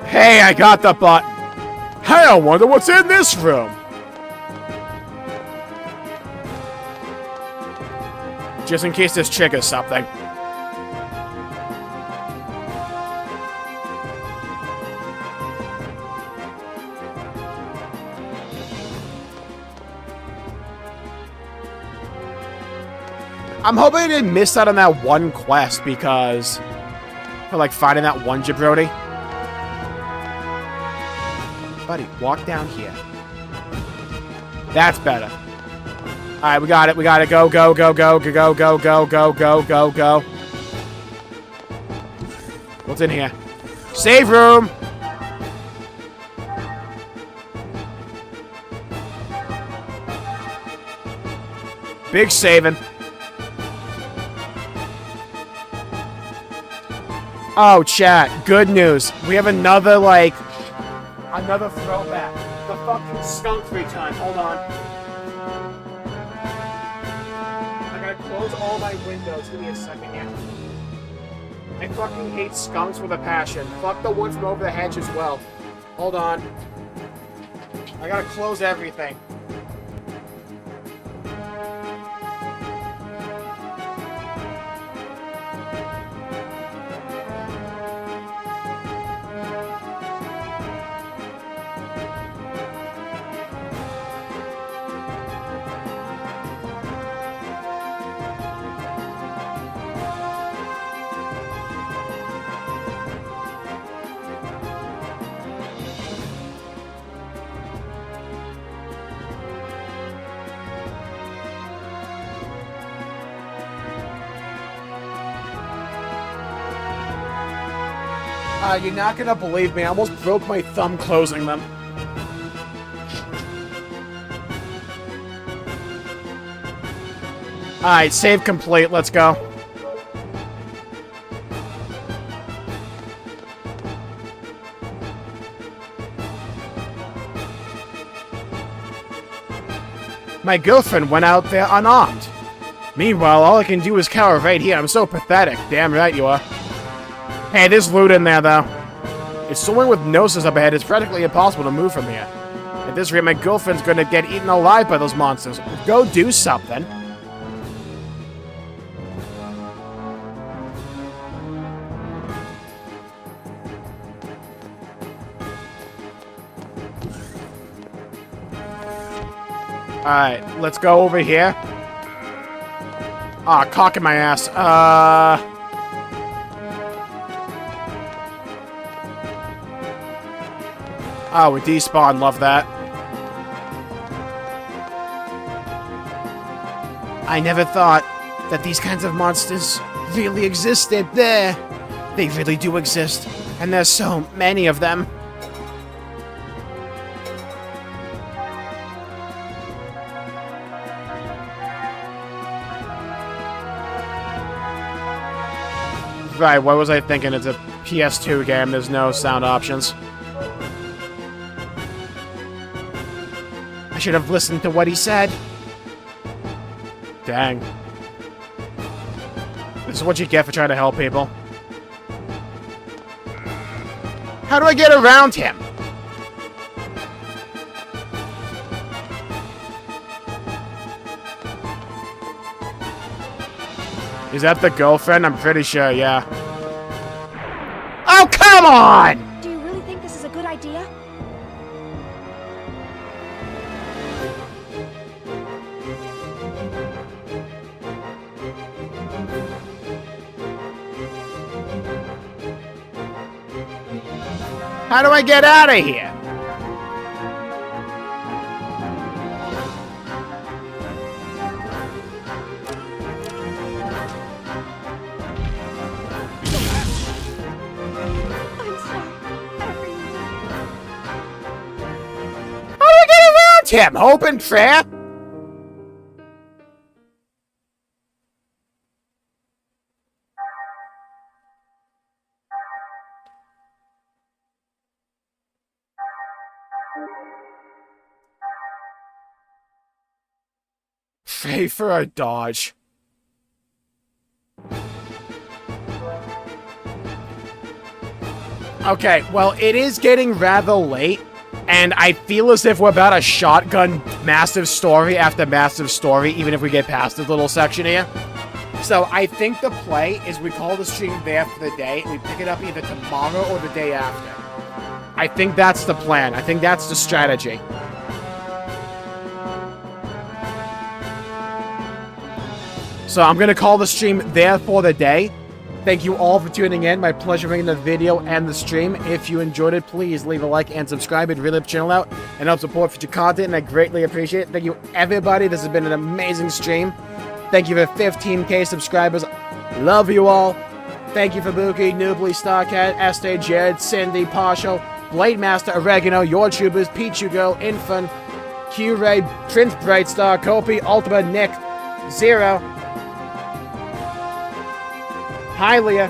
Hey, I got the button. Hey, I wonder what's in this room. Just in case this triggers something. I'm hoping I didn't miss out on that one quest because... For, like, finding that one jabroni. Buddy, walk down here. That's better. Alright, we got it, we got it. Go, go, go, go, go, go, go, go, go, go, go, go. What's in here? Save room! Big saving. Oh, chat. Good news. We have another, like... Another throwback. The fucking skunk return. Hold on. I gotta close all my windows. Give me a second here. I fucking hate skunks with a passion. Fuck the one from over the hedge as well. Hold on. I gotta close everything. You're not gonna believe me. I almost broke my thumb closing them. Alright, save complete. Let's go. My girlfriend went out there unarmed. Meanwhile, all I can do is cower right here. I'm so pathetic. Damn right you are. Hey, there's loot in there, though. It's someone with Gnosis up ahead. It's practically impossible to move from here. At this rate, my girlfriend's gonna get eaten alive by those monsters. Go do something. Alright, let's go over here. Ah, cock in my ass. Oh, we despawn. Love that. I never thought that these kinds of monsters really existed. There. They really do exist. And there's so many of them. Right, what was I thinking? It's a PS2 game. There's no sound options. I should have listened to what he said. Dang. This is what you get for trying to help people. How do I get around him? Is that the girlfriend? I'm pretty sure, yeah. Oh, come on! Do you really think this is a good idea? How do I get out of here? How do I get around him? Hope and prayer? Pray for a dodge. Okay, well, it is getting rather late, and I feel as if we're about to shotgun massive story after massive story, even if we get past this little section here. So I think the play is we call the stream there for the day, and we pick it up either tomorrow or the day after. I think that's the plan. I think that's the strategy. So I'm going to call the stream there for the day. Thank you all for tuning in. My pleasure making the video and the stream. If you enjoyed it, please leave a like and subscribe. It really helps the channel out and helps support future content, and I greatly appreciate it. Thank you, everybody. This has been an amazing stream. Thank you for 15K subscribers. Love you all. Thank you for Buki, Noobly, Starcat, Estee, Jared, Cindy, Partial, Blade Master, Oregano, Your Tubers, Pichugo, Infant, Q-Ray, Prince Brightstar, Kopi, Ultima, Nick, Zero, Hylia,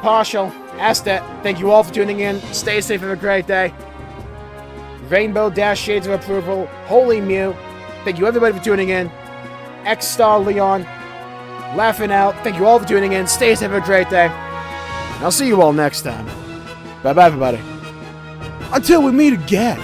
Partial, Esther, thank you all for tuning in. Stay safe, have a great day. Rainbow Dash Shades of Approval, Holy Mew, thank you everybody for tuning in. X-Star Leon, Laughing Out, thank you all for tuning in. Stay safe, have a great day. And I'll see you all next time. Bye-bye, everybody. Until we meet again.